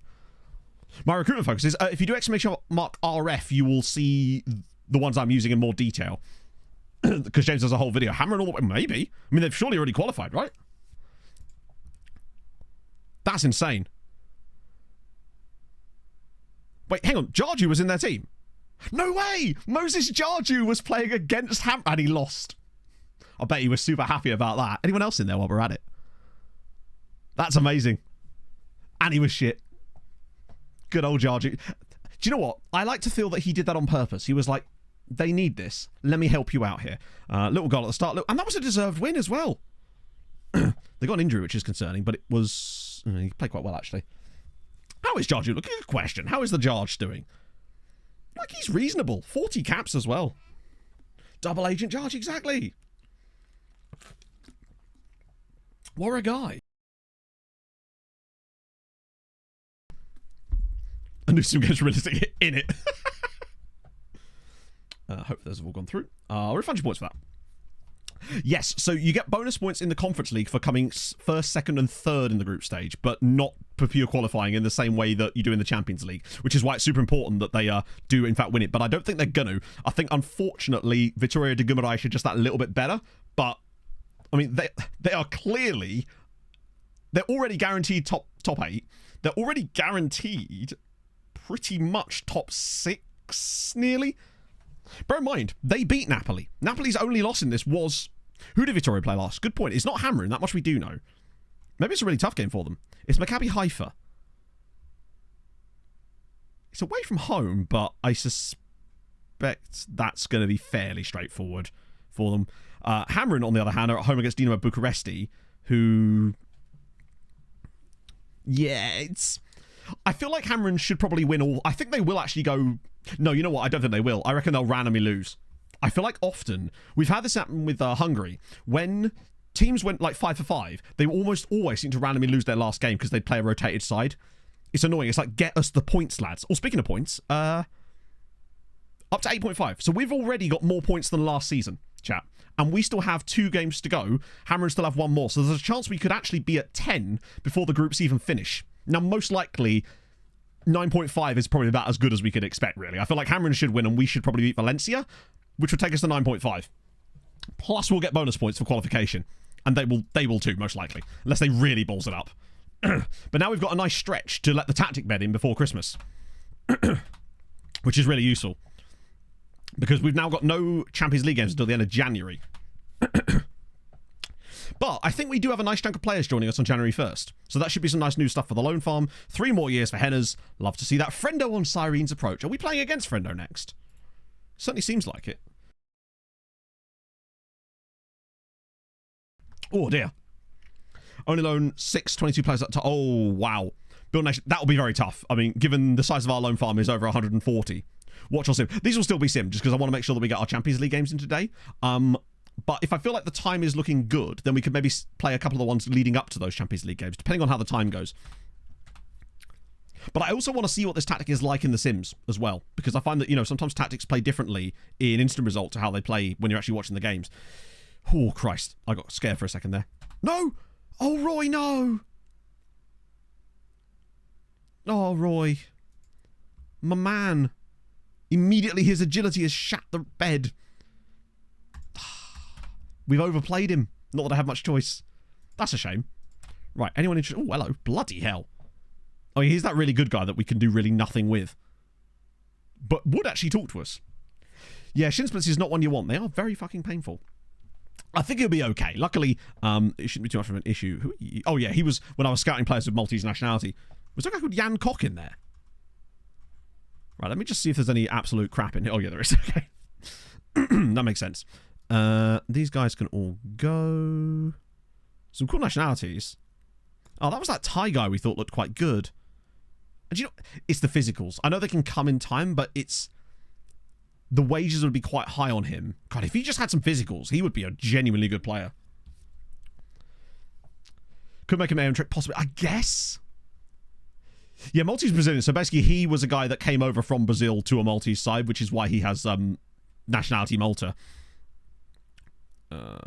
My recruitment focus is, if you do exclamation mark RF, you will see the ones I'm using in more detail. Because James does a whole video. Hamron all the way, maybe. I mean, they've surely already qualified, right? That's insane. Wait, hang on. Jarju was in their team. No way! Moses Jarju was playing against Ham... And he lost. I bet he was super happy about that. Anyone else in there while we're at it? That's amazing. And he was shit. Good old Jarju. Do you know what? I like to feel that he did that on purpose. He was like, they need this. Let me help you out here. Little goal at the start. And that was a deserved win as well. They got an injury, which is concerning, but it was... he played quite well, actually. How is Jarju? Look, good question. How is the Jarge doing? Like, he's reasonable. 40 caps as well. Double Agent Jarge, exactly. What a guy. A new sim game's realistic in it. Hope those have all gone through. I'll refund you points for that. Yes, so you get bonus points in the Conference League for coming first, second, and third in the group stage, but not for pure qualifying in the same way that you do in the Champions League, which is why it's super important that they do, in fact, win it. But I don't think they're going to. I think, unfortunately, Vitória de Guimarães are just that little bit better. But, I mean, they are clearly... They're already guaranteed top 8. They're already guaranteed pretty much top 6, nearly. Bear in mind, they beat Napoli. Napoli's only loss in this was... Who did Vitória play last? Good point. It's not Hamron, that much we do know. Maybe it's a really tough game for them. It's Maccabi Haifa. It's away from home, but I suspect that's going to be fairly straightforward for them. Hamron, on the other hand, are at home against Dinamo Bucharesti, who... Yeah, it's... I feel like Hamron should probably win all... I think they will actually go... No, you know what? I don't think they will. I reckon they'll randomly lose. I feel like often... We've had this happen with Hungary. When teams went like 5 for 5, they almost always seem to randomly lose their last game because they'd play a rotated side. It's annoying. It's like, get us the points, lads. Or speaking of points, up to 8.5. So we've already got more points than last season, chat. And we still have 2 games to go. Hamron still have 1 more. So there's a chance we could actually be at 10 before the groups even finish. Now, most likely... 9.5 is probably about as good as we could expect, really. I feel like Hamron should win and we should probably beat Valencia, which would take us to 9.5. Plus, we'll get bonus points for qualification. And they will too, most likely. Unless they really balls it up. But now we've got a nice stretch to let the tactic bed in before Christmas. Which is really useful. Because we've now got no Champions League games until the end of January. But I think we do have a nice chunk of players joining us on January 1st. So that should be some nice new stuff for the loan farm. 3 more years for Henners. Love to see that. Friendo on Sirens approach. Are we playing against Friendo next? Certainly seems like it. Oh dear. Only loan 6, 22 players up to... Oh, wow. Build Nation, that will be very tough. I mean, given the size of our loan farm is over 140. Watch or sim. These will still be sim, just because I want to make sure that we get our Champions League games in today. But if I feel like the time is looking good, then we could maybe play a couple of the ones leading up to those Champions League games, depending on how the time goes. But I also want to see what this tactic is like in The Sims as well, because I find that, you know, sometimes tactics play differently in instant result to how they play when you're actually watching the games. Oh, Christ. I got scared for a second there. No! Oh, Roy, no! Oh, Roy. My man. Immediately his agility has shat the bed. We've overplayed him. Not that I have much choice. That's a shame. Right, anyone interested? Oh, hello. Bloody hell. Oh, he's that really good guy that we can do really nothing with. But would actually talk to us. Yeah, shin splints is not one you want. They are very fucking painful. I think it'll be okay. Luckily, it shouldn't be too much of an issue. Oh, yeah, he was, when I was scouting players with Maltese nationality, was there a guy called Jan Koch in there? Right, let me just see if there's any absolute crap in here. Oh, yeah, there is. Okay. That makes sense. These guys can all go. Some cool nationalities. Oh, that was that Thai guy we thought looked quite good. And you know, it's the physicals. I know they can come in time, but it's... The wages would be quite high on him. God, if he just had some physicals, he would be a genuinely good player. Could make a own trick, possibly. I guess. Yeah, Maltese Brazilian. So basically, he was a guy that came over from Brazil to a Maltese side, which is why he has nationality Malta. I'm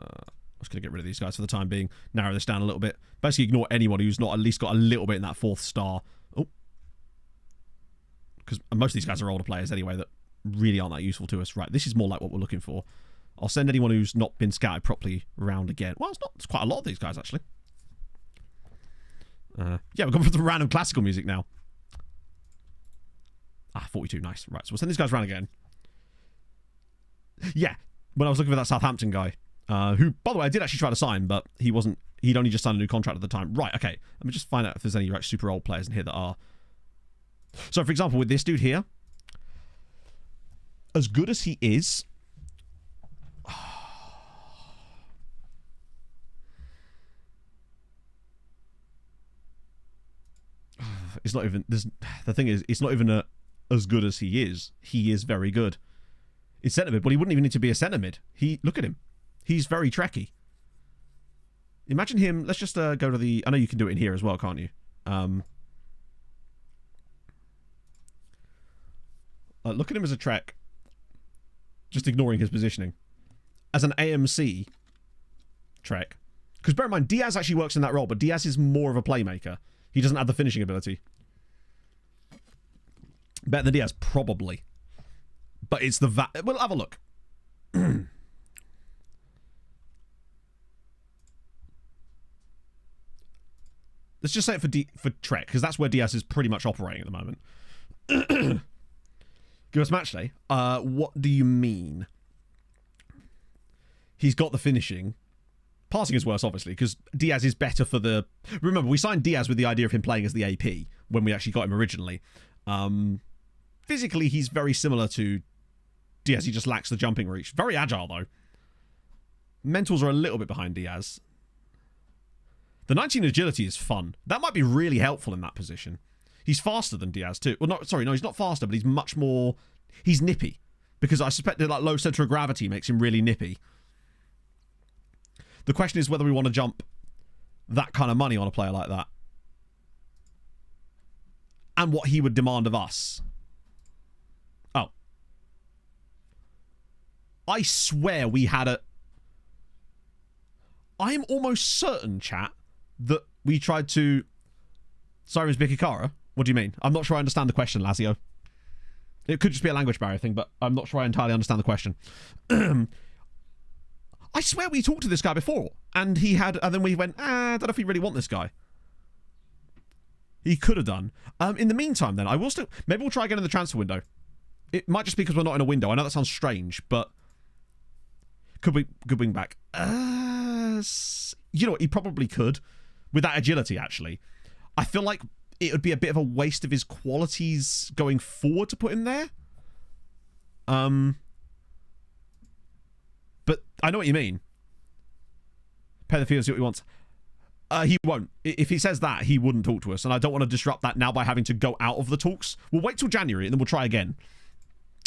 just going to get rid of these guys for the time being. Narrow this down a little bit. Basically, ignore anyone who's not at least got a little bit in that 4th star. Oh. Because most of these guys are older players anyway that really aren't that useful to us. Right, this is more like what we're looking for. I'll send anyone who's not been scouted properly around again. Well, it's not. It's quite a lot of these guys, actually. Yeah, we're going for the random classical music now. 42, nice. Right, so we'll send these guys around again. Yeah, when I was looking for that Southampton guy, who, by the way, I did actually try to sign, but he wasn't, he'd only just signed a new contract at the time. Right, okay, let me just find out if there's any super old players in here that are... So, for example, with this dude here, as good as he is... It's not even... The thing is, it's not even as good as he is. He is very good. It's centre mid, but he wouldn't even need to be a centre mid. Look at him. He's very Trekkie. Imagine him... Let's just go to the... I know you can do it in here as well, can't you? Look at him as a Trek. Just ignoring his positioning. As an AMC Trek. Because bear in mind, Diaz actually works in that role, but Diaz is more of a playmaker. He doesn't have the finishing ability. Better than Diaz, probably. But it's the... We'll have a look. Let's just say it for Trek, because that's where Diaz is pretty much operating at the moment. Give us match day. What do you mean? He's got the finishing. Passing is worse, obviously, because Diaz is better for the... Remember, we signed Diaz with the idea of him playing as the AP when we actually got him originally. Physically, he's very similar to Diaz. He just lacks the jumping reach. Very agile, though. Mentals are a little bit behind Diaz. The 19 agility is fun. That might be really helpful in that position. He's faster than Diaz, too. Well, no, he's not faster, but he's much more... He's nippy. Because I suspect that low center of gravity makes him really nippy. The question is whether we want to jump that kind of money on a player like that. And what he would demand of us. Oh. I swear we had a... I'm almost certain, chat, that we tried to... Sirens Bikikara? What do you mean? I'm not sure I understand the question, Lazio. It could just be a language barrier thing, but I'm not sure I entirely understand the question. I swear we talked to this guy before, and he had... And then we went, I don't know if we really want this guy. He could have done. In the meantime, then, I will still... Maybe we'll try again in the transfer window. It might just be because we're not in a window. I know that sounds strange, but... Could we... Good wing back. You know what? He probably could. With that agility, actually. I feel like it would be a bit of a waste of his qualities going forward to put him there. But I know what you mean. Pay the fee and see what he wants. He won't. If he says that, he wouldn't talk to us. And I don't want to disrupt that now by having to go out of the talks. We'll wait till January and then we'll try again.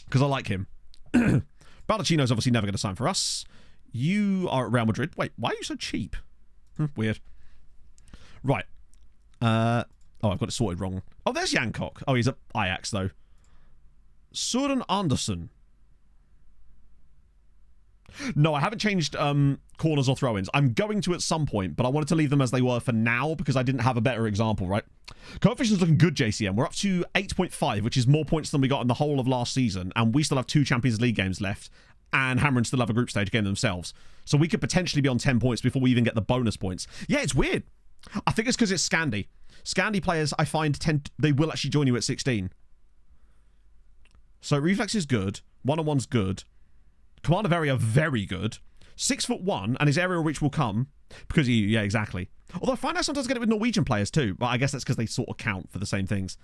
Because I like him. Baldacchino's obviously never going to sign for us. You are at Real Madrid. Wait, why are you so cheap? Weird. Right. Oh, I've got it sorted wrong. Oh, there's Yancock. Oh, he's at Ajax, though. Søren Andersen. No, I haven't changed corners or throw-ins. I'm going to at some point, but I wanted to leave them as they were for now because I didn't have a better example, right? Coefficient's looking good, JCM. We're up to 8.5, which is more points than we got in the whole of last season, and we still have 2 Champions League games left, and Hamren still have a group stage game themselves. So we could potentially be on 10 points before we even get the bonus points. Yeah, it's weird. I think it's because it's Scandi. Scandi players, I find, they will actually join you at 16. So reflex is good. One-on-one's good. Command of area, very good. 6'1", and his aerial reach will come because he... Yeah, exactly. Although I find I sometimes get it with Norwegian players too. But I guess that's because they sort of count for the same things.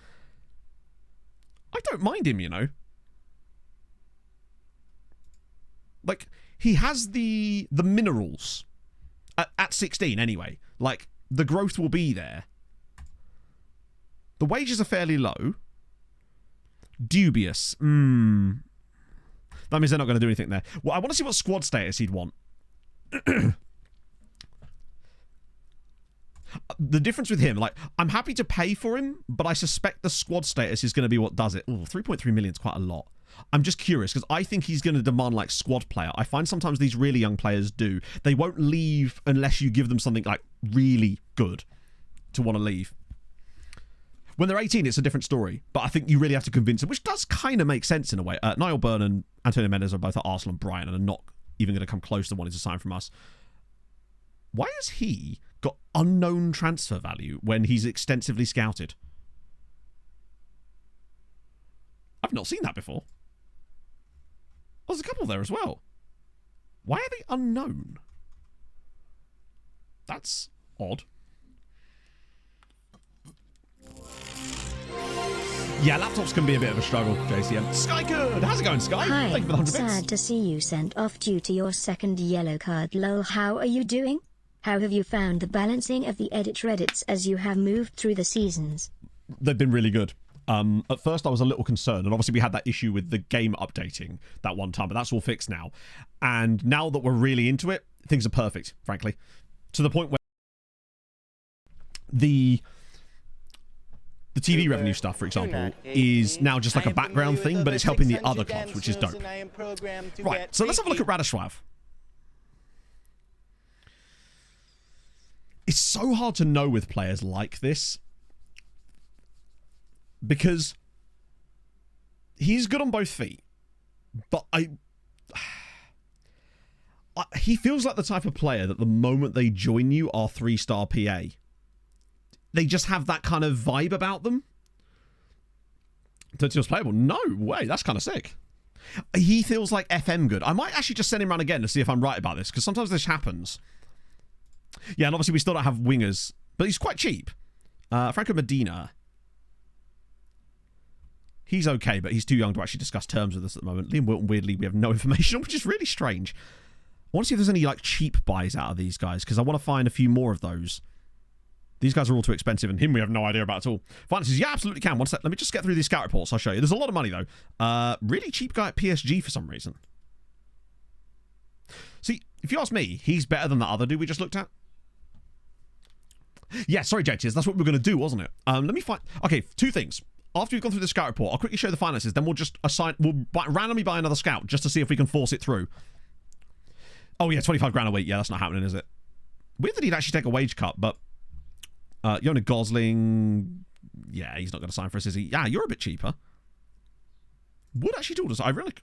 I don't mind him, you know. like, he has the minerals at 16 anyway. Like, the growth will be there. The wages are fairly low. Dubious. That means they're not going to do anything there. Well, I want to see what squad status he'd want. The difference with him, like, I'm happy to pay for him, but I suspect the squad status is going to be what does it. Ooh, 3.3 million is quite a lot. I'm just curious, because I think he's going to demand, like, squad player. I find sometimes these really young players do. They won't leave unless you give them something, like, really good to want to leave. When they're 18, it's a different story, but I think you really have to convince them, which does kind of make sense in a way. Niall Byrne and Antonio Mendes are both at Arsenal and Brighton and are not even going to come close to wanting to sign from us. Why has he got unknown transfer value when he's extensively scouted? I've not seen that before. Oh, there's a couple there as well. Why are they unknown? That's odd. Yeah, laptops can be a bit of a struggle, JCM. Sky good! How's it going, Sky? Hi, Thank you for the 100 bits. sad to see you sent off due to your second yellow card. Lol, how are you doing? How have you found the balancing of the edit Reddits as you have moved through the seasons? They've been really good. At first I was a little concerned, and obviously we had that issue with the game updating that one time, but that's all fixed now. And now that we're really into it, things are perfect, frankly. To the point where the TV revenue stuff, for example, is now just like a background thing, but it's helping the other clubs, which is dope. Right, so let's have a look at Radishwav. It's so hard to know with players like this, because he's good on both feet, but he feels like the type of player that the moment they join you are 3-star PA. They just have that kind of vibe about them. 30 was playable? No way, that's kind of sick. He feels like FM good. I might actually just send him around again to see if I'm right about this, because sometimes this happens. Yeah, and obviously we still don't have wingers, but he's quite cheap. Franco Medina. He's okay, but he's too young to actually discuss terms with us at the moment. Liam Wilton, weirdly, we have no information on, which is really strange. I want to see if there's any, like, cheap buys out of these guys, because I want to find a few more of those. These guys are all too expensive, and him we have no idea about at all. Finance says, yeah, absolutely can. One sec. Let me just get through these scout reports. I'll show you. There's a lot of money, though. Really cheap guy at PSG for some reason. See, if you ask me, he's better than that other dude we just looked at. Yeah, sorry, JTS. That's what we were going to do, wasn't it? Let me find... Okay, two things. After we've gone through the scout report, I'll quickly show you the finances. Then we'll just randomly buy another scout just to see if we can force it through. Oh, yeah, 25 grand a week. Yeah, that's not happening, is it? Weird that he'd actually take a wage cut, but... Yona Gosling, yeah, he's not going to sign for us, is he? Yeah, you're a bit cheaper. Would actually do us. I really...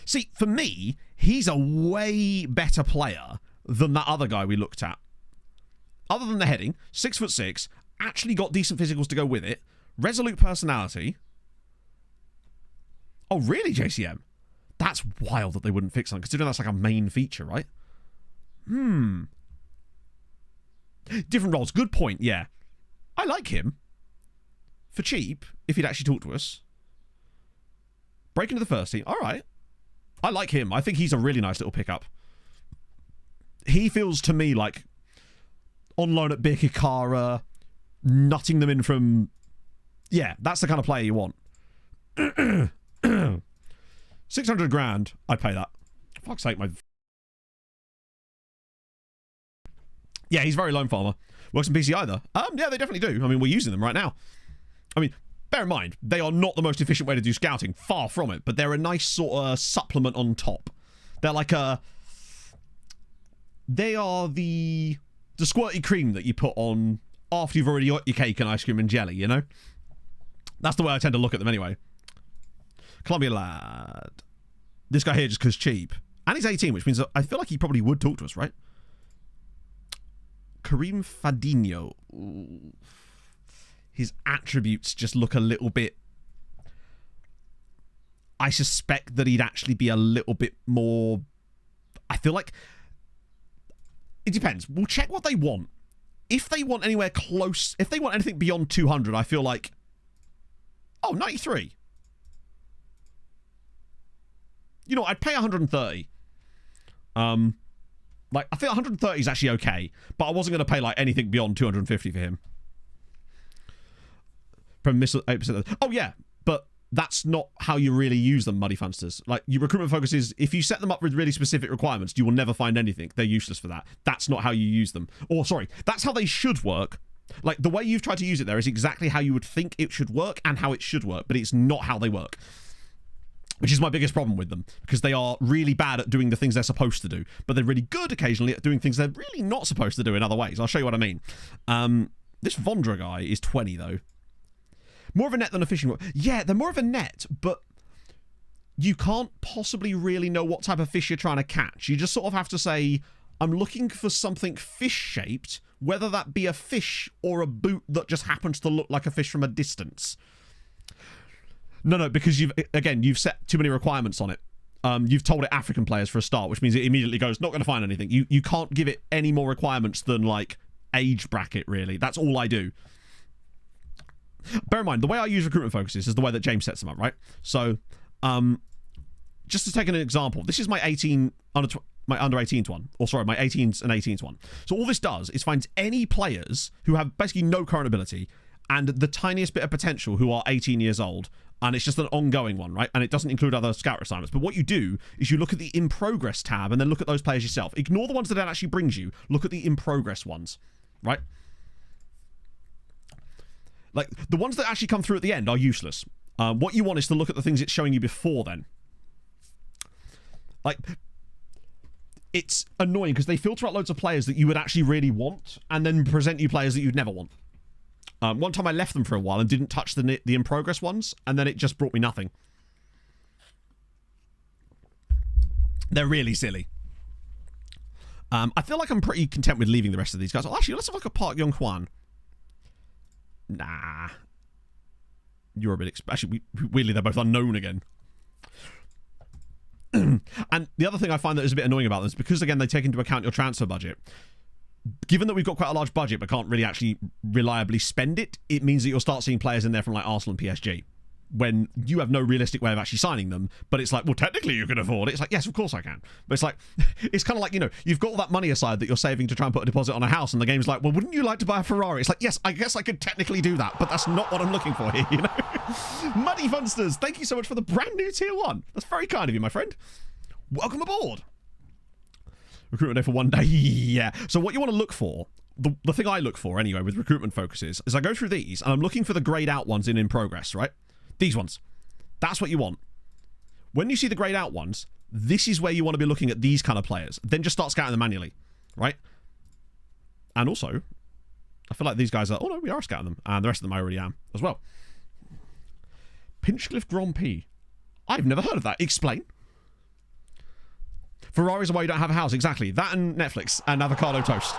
See, for me, he's a way better player than that other guy we looked at. Other than the heading, 6'6", actually got decent physicals to go with it, resolute personality. Oh, really, JCM? That's wild that they wouldn't fix on, considering that's like a main feature, right? Different roles. Good point, yeah. I like him. For cheap, if he'd actually talk to us. Break into the first team. All right. I like him. I think he's a really nice little pickup. He feels to me like on loan at Birkirkara, nutting them in from... Yeah, that's the kind of player you want. 600 grand. I'd pay that. For fuck's sake, my... Yeah, he's very loan farmer. Works in PC either. Yeah, they definitely do. I mean, we're using them right now. I mean, bear in mind, they are not the most efficient way to do scouting. Far from it. But they're a nice sort of supplement on top. They're like a... They are the squirty cream that you put on after you've already got your cake and ice cream and jelly, you know? That's the way I tend to look at them anyway. Columbia lad. This guy here just because cheap. And he's 18, which means that I feel like he probably would talk to us, right? Karim Fadinho. Ooh. His attributes just look a little bit... I suspect that he'd actually be a little bit more... I feel like... It depends. We'll check what they want. If they want anywhere close... If they want anything beyond 200, I feel like... Oh, 93. you know, I'd pay 130. Like, I think 130 is actually okay, but I wasn't going to pay, like, anything beyond 250 for him. From 8%. Oh, yeah, but that's not how you really use them, Muddy Funsters. Like, your recruitment focus is, if you set them up with really specific requirements, you will never find anything. They're useless for that. That's not how you use them. Or, sorry, that's how they should work. Like, the way you've tried to use it there is exactly how you would think it should work and how it should work, but it's not how they work. Which is my biggest problem with them, because they are really bad at doing the things they're supposed to do, but they're really good occasionally at doing things they're really not supposed to do in other ways. I'll show you what I mean. This Vondra guy is 20, though. More of a net than a fishing rod. Yeah, they're more of a net, but you can't possibly really know what type of fish you're trying to catch. You just sort of have to say, I'm looking for something fish-shaped, whether that be a fish or a boot that just happens to look like a fish from a distance. No, because you've set too many requirements on it. You've told it African players for a start, which means it immediately goes, not going to find anything. You can't give it any more requirements than, like, age bracket, really. That's all I do. Bear in mind, the way I use recruitment focuses is the way that James sets them up, right? So, just to take an example, this is my my under 18s one. Or, sorry, my 18s and 18s one. So all this does is finds any players who have basically no current ability and the tiniest bit of potential who are 18 years old. And it's just an ongoing one, right? And it doesn't include other scout assignments. But what you do is you look at the in progress tab and then look at those players yourself. Ignore the ones that it actually brings you. Look at the in progress ones, right? Like, the ones that actually come through at the end are useless. What you want is to look at the things it's showing you before then. Like, it's annoying because they filter out loads of players that you would actually really want and then present you players that you'd never want. One time I left them for a while and didn't touch the in-progress ones, and then it just brought me nothing. They're really silly. I feel like I'm pretty content with leaving the rest of these guys. Well, actually, let's have a look at Park Young-Hwan. Nah. You're a bit... Actually, weirdly, they're both unknown again. And the other thing I find that is a bit annoying about them is because, again, they take into account your transfer budget. Given that we've got quite a large budget but can't really actually reliably spend it, it means that you'll start seeing players in there from like Arsenal and PSG when you have no realistic way of actually signing them, but it's like, well, technically you can afford it. It's like, yes, of course I can. But it's like, it's kind of like, you know, you've got all that money aside that you're saving to try and put a deposit on a house, and the game's like, well, wouldn't you like to buy a Ferrari? It's like, yes, I guess I could technically do that, but that's not what I'm looking for here, you know? Muddy Funsters, thank you so much for the brand new tier 1. That's very kind of you, my friend. Welcome aboard. Recruitment day for 1 day. Yeah. So what you want to look for, the thing I look for anyway with recruitment focuses, is I go through these and I'm looking for the grayed out ones in progress, right? These ones. That's what you want. When you see the grayed out ones, this is where you want to be looking at these kind of players. Then just start scouting them manually, right? And also, I feel like these guys are, oh no, we are scouting them. And the rest of them I already am as well. Pinchcliffe Grand Prix. I've never heard of that. Explain. Ferraris are why you don't have a house. Exactly. That and Netflix and avocado toast.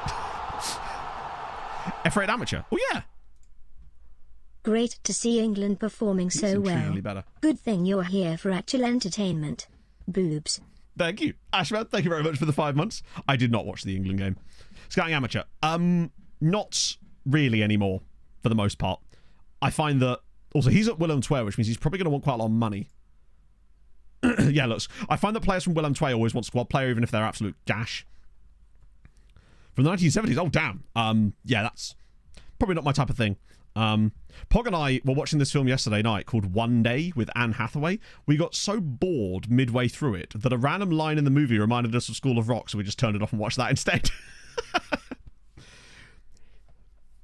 F-rated amateur. Oh, yeah. Great to see England performing so well. Better. Good thing you're here for actual entertainment. Boobs. Thank you. Ashman, thank you very much for the 5 months. I did not watch the England game. Scouting amateur. Not really anymore, for the most part. I find that... Also, he's at Willem Twee, which means he's probably going to want quite a lot of money. Yeah, look, I find that players from Willem Twee always want squad player, even if they're absolute gash. From the 1970s, oh damn. Yeah, that's probably not my type of thing. Pog and I were watching this film yesterday night called One Day with Anne Hathaway. We got so bored midway through it that a random line in the movie reminded us of School of Rock, so we just turned it off and watched that instead.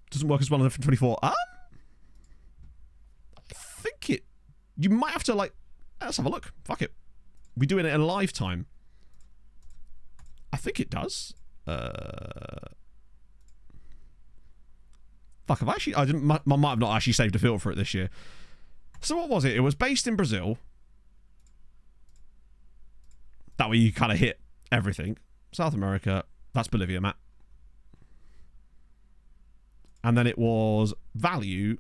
Doesn't work as well on F24. I think it... You might have to, like... Let's have a look. Fuck it. We do it in a lifetime. I think it does. Fuck, have I actually... I might have not actually saved a field for it this year. So what was it? It was based in Brazil. That way you kind of hit everything. South America. That's Bolivia, Matt. And then it was value...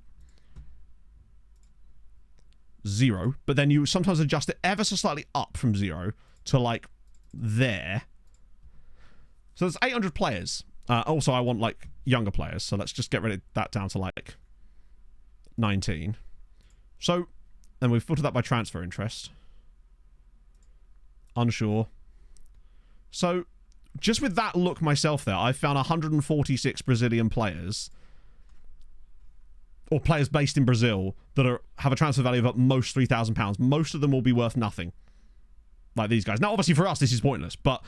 0, but then you sometimes adjust it ever so slightly up from 0 to like there. So there's 800 players. Also, I want like younger players, so let's just get rid of that down to like 19. So then we've filtered that by transfer interest. Unsure. So, just with that look myself there, I found 146 Brazilian players, or players based in Brazil, that have a transfer value of at most £3,000. Most of them will be worth nothing, like these guys. Now, obviously for us, this is pointless, but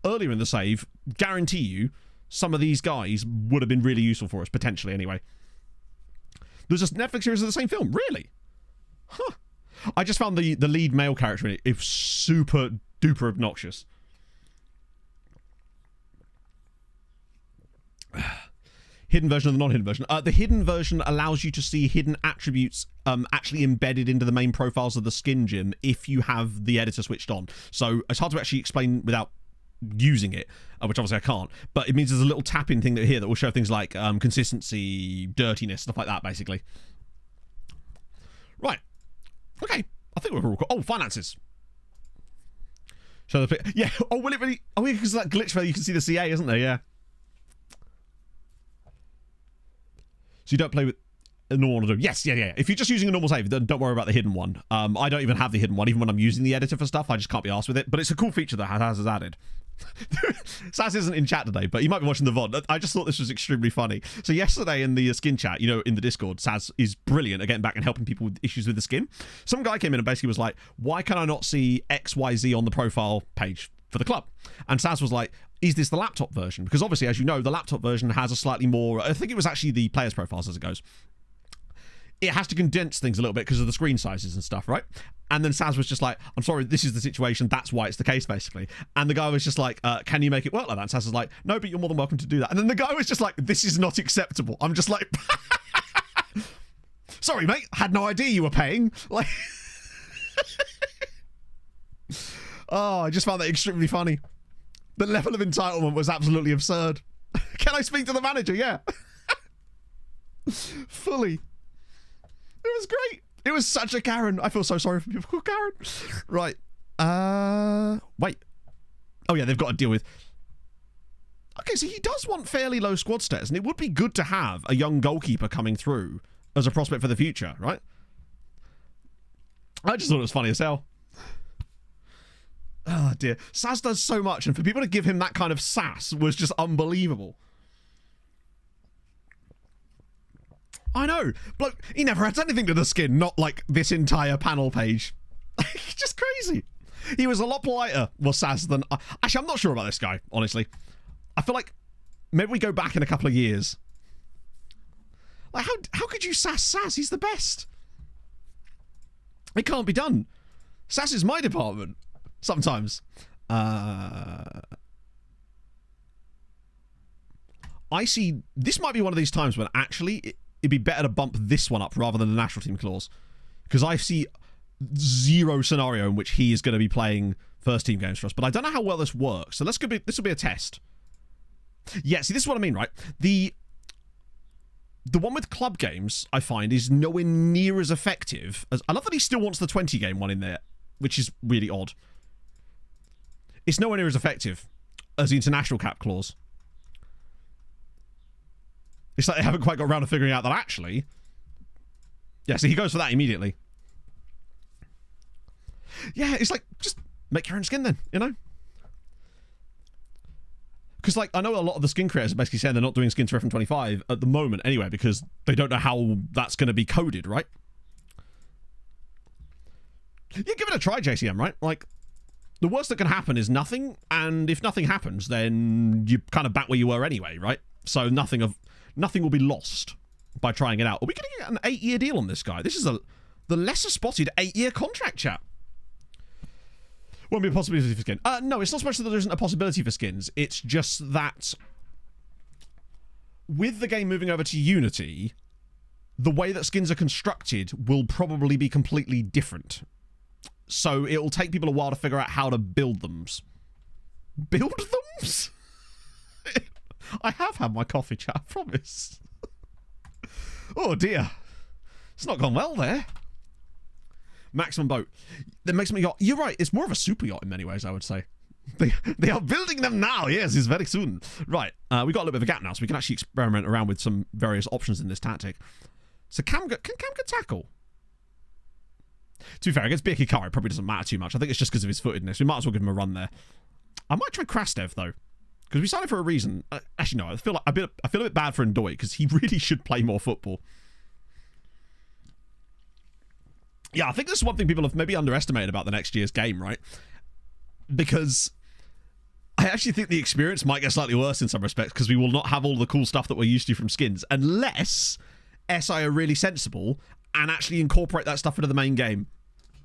earlier in the save, guarantee you, some of these guys would have been really useful for us, potentially anyway. There's a Netflix series of the same film, really? Huh. I just found the lead male character in it is super duper obnoxious. Hidden version of the non-hidden version. The hidden version allows you to see hidden attributes actually embedded into the main profiles of the skin gym if you have the editor switched on. So it's hard to actually explain without using it, which obviously I can't, but it means there's a little tap-in thing here that will show things like consistency, dirtiness, stuff like that, basically. Right. Okay. I think we're all cool. Oh, finances. Show the pic. Yeah. Oh, will it really? Oh, yeah, because of that glitch where you can see the CA, isn't there? Yeah. So you don't play with a normal one. Yes, yeah. If you're just using a normal save, then don't worry about the hidden one. I don't even have the hidden one, even when I'm using the editor for stuff. I just can't be arsed with it. But it's a cool feature that Saz has added. Saz isn't in chat today, but he might be watching the VOD. I just thought this was extremely funny. So yesterday in the skin chat, you know, in the Discord, Saz is brilliant at getting back and helping people with issues with the skin. Some guy came in and basically was like, why can I not see XYZ on the profile page for the club? And Saz was like, is this the laptop version? Because obviously, as you know, the laptop version has a slightly more, I think it was actually the players' profiles as it goes. It has to condense things a little bit because of the screen sizes and stuff, right? And then Saz was just like, I'm sorry, this is the situation. That's why it's the case, basically. And the guy was just like, can you make it work like that? And Saz was like, no, but you're more than welcome to do that. And then the guy was just like, this is not acceptable. I'm just like, sorry, mate. Had no idea you were paying. Like, oh, I just found that extremely funny. The level of entitlement was absolutely absurd. Can I speak to the manager? Yeah. Fully. It was great. It was such a Karen. I feel so sorry for people called Karen. Right. Wait. Oh, yeah, they've got to deal with... Okay, so he does want fairly low squad stats, and it would be good to have a young goalkeeper coming through as a prospect for the future, right? I just thought it was funny as hell. Oh, dear. Saz does so much, and for people to give him that kind of sass was just unbelievable. I know. Bloke, he never adds anything to the skin, not like this entire panel page. Just crazy. He was a lot politer, was Saz, than... Actually, I'm not sure about this guy, honestly. I feel like maybe we go back in a couple of years. Like, how could you sass Saz? He's the best. It can't be done. Sass is my department. Sometimes. I see... This might be one of these times when actually... It'd be better to bump this one up rather than the national team clause, because I see zero scenario in which he is going to be playing first team games for us. But I don't know how well this works, so this will be a test. Yeah, see, this is what I mean, right? The one with club games, I find, is nowhere near as effective as... I love that he still wants the 20 game one in there, which is really odd. It's nowhere near as effective as the international cap clause. It's like they haven't quite got around to figuring out that actually... Yeah, so he goes for that immediately. Yeah, it's like, just make your own skin then, you know? Because, like, I know a lot of the skin creators are basically saying they're not doing skins for FM25 at the moment anyway, because they don't know how that's going to be coded, right? Yeah, give it a try, JCM, right? Like, the worst that can happen is nothing, and if nothing happens, then you kind of back where you were anyway, right? So nothing will be lost by trying it out. Are we going to get an 8-year deal on this guy? This is the lesser spotted 8-year contract, chat. Won't be a possibility for skin. No, it's not so much that there isn't a possibility for skins. It's just that with the game moving over to Unity, the way that skins are constructed will probably be completely different. So it'll take people a while to figure out how to build them. Build them? I have had my coffee, chat, I promise. Oh dear. It's not gone well there. Maximum boat. The maximum yacht. You're right, it's more of a super yacht in many ways, I would say. They are building them now. Yes, it's very soon. Right, we got a little bit of a gap now, so we can actually experiment around with some various options in this tactic. So can Cam get tackle? To be fair, against Birkikar, it probably doesn't matter too much. I think it's just because of his footedness. We might as well give him a run there. I might try Krastev, though. Because we signed him for a reason. Actually, no, I feel a bit bad for Ndoye, because he really should play more football. Yeah, I think this is one thing people have maybe underestimated about the next year's game, right? Because I actually think the experience might get slightly worse in some respects, because we will not have all the cool stuff that we're used to from skins, unless SI are really sensible and actually incorporate that stuff into the main game.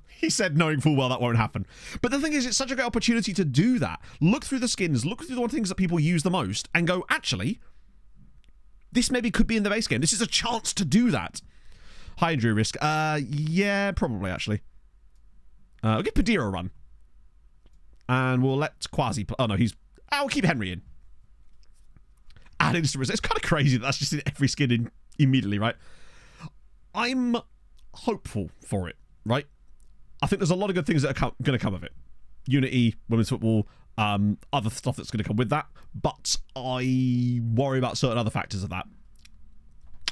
He said, knowing full well that won't happen. But the thing is, it's such a great opportunity to do that. Look through the skins, look through the things that people use the most, and go, actually, this maybe could be in the base game. This is a chance to do that. High injury risk. Yeah, probably, actually. We'll give Padilla a run. And we'll let Quasi... Oh, no, we'll keep Henry in. Add instant risk. It's kind of crazy that that's just in every skin immediately, right? I'm hopeful for it, right? I think there's a lot of good things that are going to come of it. Unity, women's football, other stuff that's going to come with that. But I worry about certain other factors of that.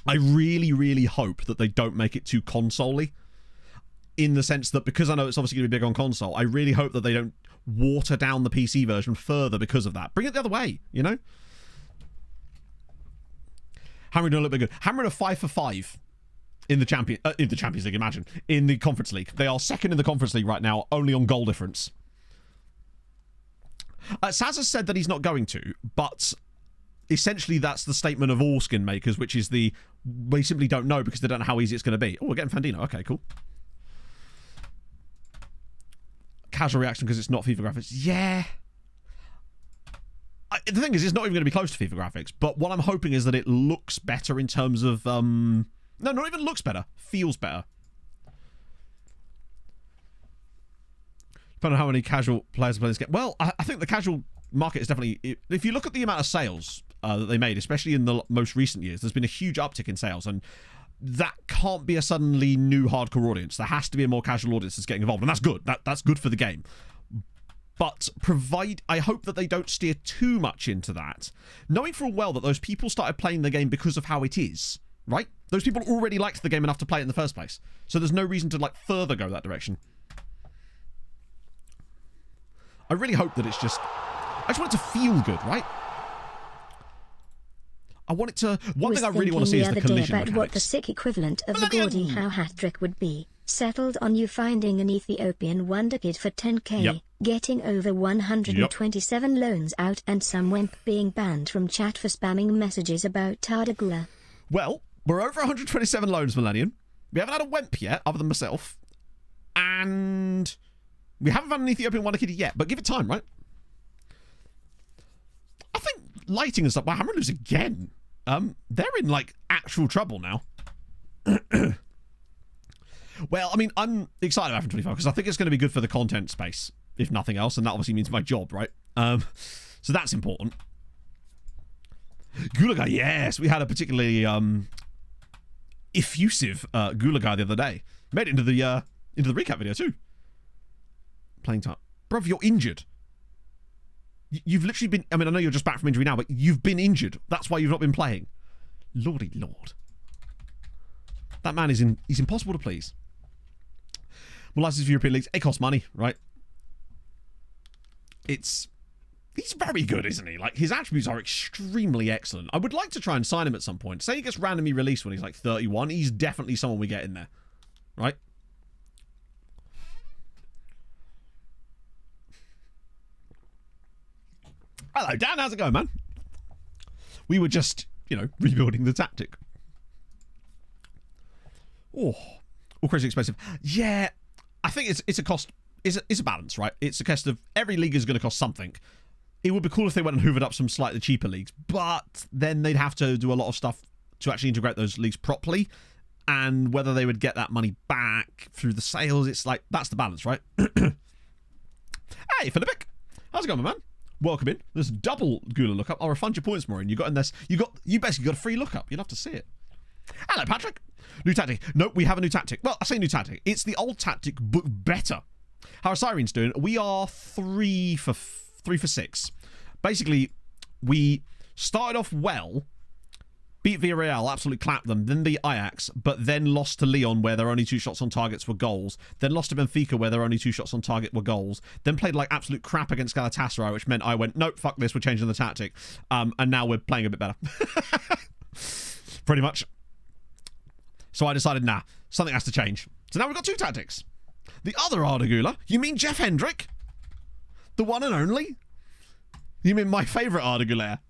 I really, really hope that they don't make it too console-y. In the sense that, because I know it's obviously going to be big on console, I really hope that they don't water down the PC version further because of that. Bring it the other way, you know? Hammer doing a little bit good. Hammer are 5 for 5. In the Champions League, imagine. In the Conference League. They are second in the Conference League right now, only on goal difference. Saz has said that he's not going to, but essentially that's the statement of all skin makers, which is we simply don't know because they don't know how easy it's going to be. Oh, we're getting Fandino. Okay, cool. Casual reaction because it's not FIFA graphics. Yeah. The thing is, it's not even going to be close to FIFA graphics, but what I'm hoping is that it looks better in terms of... No, not even looks better. Feels better. Depending on how many casual players play this game. Well, I think the casual market is definitely... If you look at the amount of sales that they made, especially in the most recent years, there's been a huge uptick in sales, and that can't be a suddenly new hardcore audience. There has to be a more casual audience that's getting involved, and that's good. That's good for the game. But I hope that they don't steer too much into that, knowing full well that those people started playing the game because of how it is. Right? Those people already liked the game enough to play it in the first place. So there's no reason to further go that direction. I really hope that it's just... I just want it to feel good, right? I want it to... One thing I really want to see is the collision mechanics. What the sick equivalent of the Gordie Howe hat-trick would be. Settled on you finding an Ethiopian wonder kid for 10k, yep. Getting over 127 loans out, and some wimp being banned from chat for spamming messages about Tardagula. Well... We're over 127 loans, Millennium. We haven't had a Wemp yet, other than myself. And we haven't had an Ethiopian Wonder Kid yet, but give it time, right? I think lighting and stuff... Wow, Hammer lose again. They're in, actual trouble now. Well, I mean, I'm excited about F25 because I think it's going to be good for the content space, if nothing else, and that obviously means my job, right? So that's important. Gulaga, yes. We had a particularly... effusive Gulaga the other day. Made it into the recap video too. Playing time. Bruv, you're injured. You've literally been... I mean, I know you're just back from injury now, but you've been injured. That's why you've not been playing. Lordy Lord. That man is he's impossible to please. Well, license for European leagues, it costs money, right? He's very good, isn't he? His attributes are extremely excellent. I would like to try and sign him at some point. Say he gets randomly released when he's 31. He's definitely someone we get in there. Right? Hello, Dan. How's it going, man? We were just, rebuilding the tactic. Oh, all crazy expensive. Yeah, I think it's a cost. It's a balance, right? It's a cost of every league is going to cost something. It would be cool if they went and hoovered up some slightly cheaper leagues, but then they'd have to do a lot of stuff to actually integrate those leagues properly, and whether they would get that money back through the sales, it's that's the balance, right? Hey, Philippic, how's it going, my man? Welcome in. There's double Gula lookup. I'll refund your points, Maureen. You basically got a free lookup. You'll have to see it. Hello, Patrick. New tactic. Nope, we have a new tactic. Well, I say new tactic. It's the old tactic, but better. How are Sirens doing? We are 3 for 6. Basically, we started off well, Beat Villarreal, absolutely clapped them. Then beat Ajax, but then lost to Lyon, where their only 2 shots on targets were goals. Then lost to Benfica, where their only 2 shots on target were goals. Then played like absolute crap against Galatasaray, which meant I went, nope, fuck this, we're changing the tactic. And now we're playing a bit better. Pretty much. So I decided, nah, something has to change. So now we've got 2 tactics. The other Ardagula, you mean Jeff Hendrick? The one and only? You mean my favourite Ardagulaire?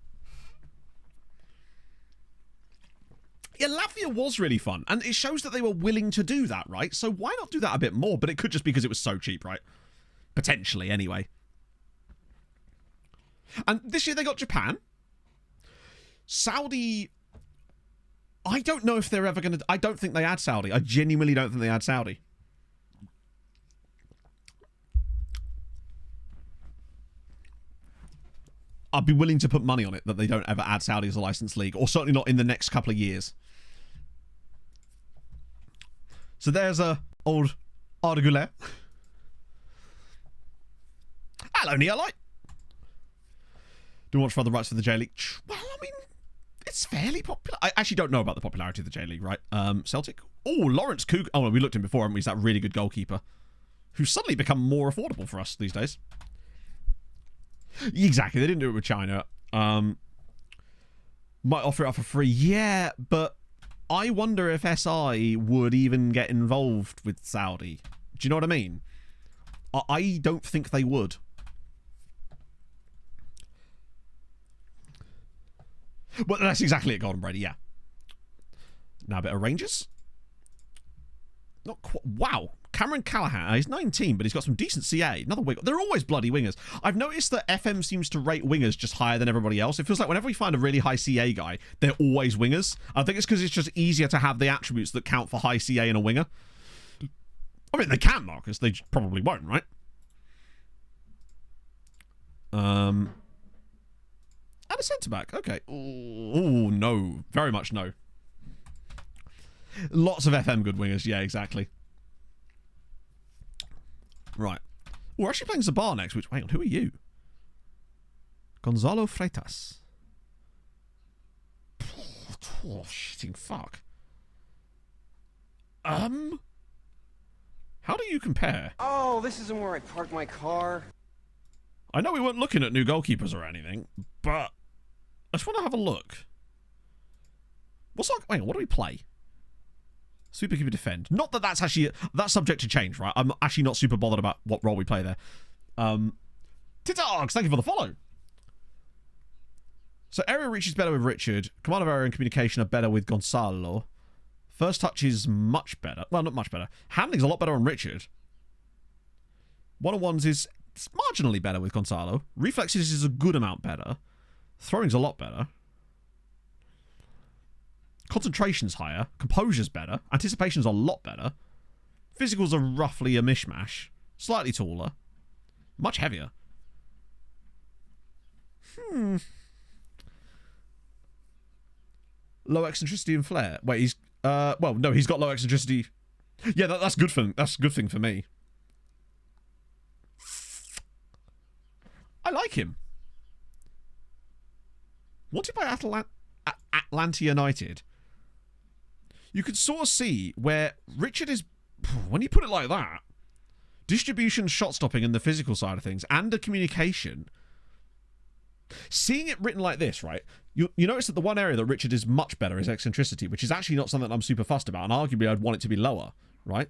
Yeah, Latvia was really fun, and it shows that they were willing to do that, right? So why not do that a bit more? But it could just be because it was so cheap, right? Potentially, anyway. And this year they got Japan. Saudi... I don't know if they're ever going to... I don't think they add Saudi. I genuinely don't think they add Saudi. I'd be willing to put money on it that they don't ever add Saudi as a licensed league, or certainly not in the next couple of years. So there's a old Ardagulaire. Hello, Neolite. Do you want further rights for the J League? Well, I mean, it's fairly popular. I actually don't know about the popularity of the J League, right? Celtic. Oh, Lawrence Cook. Oh, no, we looked at him before, haven't we? He's that really good goalkeeper who's suddenly become more affordable for us these days. Exactly. They didn't do it with China. Might offer it up for free. Yeah, but I wonder if SI would even get involved with Saudi. Do you know what I mean? I don't think they would. Well, that's exactly it, Golden Brady, yeah. Now a bit of Rangers. Not quite. Wow. Cameron Callahan, he's 19, but he's got some decent CA. Another winger. They're always bloody wingers. I've noticed that FM seems to rate wingers just higher than everybody else. It feels like whenever we find a really high CA guy, they're always wingers. I think it's because it's just easier to have the attributes that count for high CA in a winger. I mean, they can, Marcus. They probably won't, right? And a centre-back. Okay. Oh, no. Very much no. Lots of FM good wingers. Yeah, exactly. Right. We're actually playing Zabar next, which... Hang on, who are you? Gonzalo Freitas. Oh, shitting fuck. How do you compare? Oh, this isn't where I parked my car. I know we weren't looking at new goalkeepers or anything, but I just want to have a look. What's like... Hang on, what do we play? Superkeeper defend. Not that that's actually... That's subject to change, right? I'm actually not super bothered about what role we play there. Titargs, thank you for the follow. So area reach is better with Richard. Command of area and communication are better with Gonzalo. First touch is much better. Well, not much better. Handling's a lot better on Richard. One-on-ones is marginally better with Gonzalo. Reflexes is a good amount better. Throwing's a lot better. Concentration's higher. Composure's better. Anticipation's a lot better. Physicals are roughly a mishmash. Slightly taller. Much heavier. Low eccentricity and flair. Wait, he's... well, no, he's got low eccentricity. Yeah, that's good for... That's a good thing for me. I like him. Wanted by Atlanta United. You can sort of see where Richard is... When you put it like that, distribution, shot stopping, and the physical side of things, and the communication... Seeing it written like this, right? You notice that the one area that Richard is much better is eccentricity, which is actually not something that I'm super fussed about, and arguably I'd want it to be lower, right?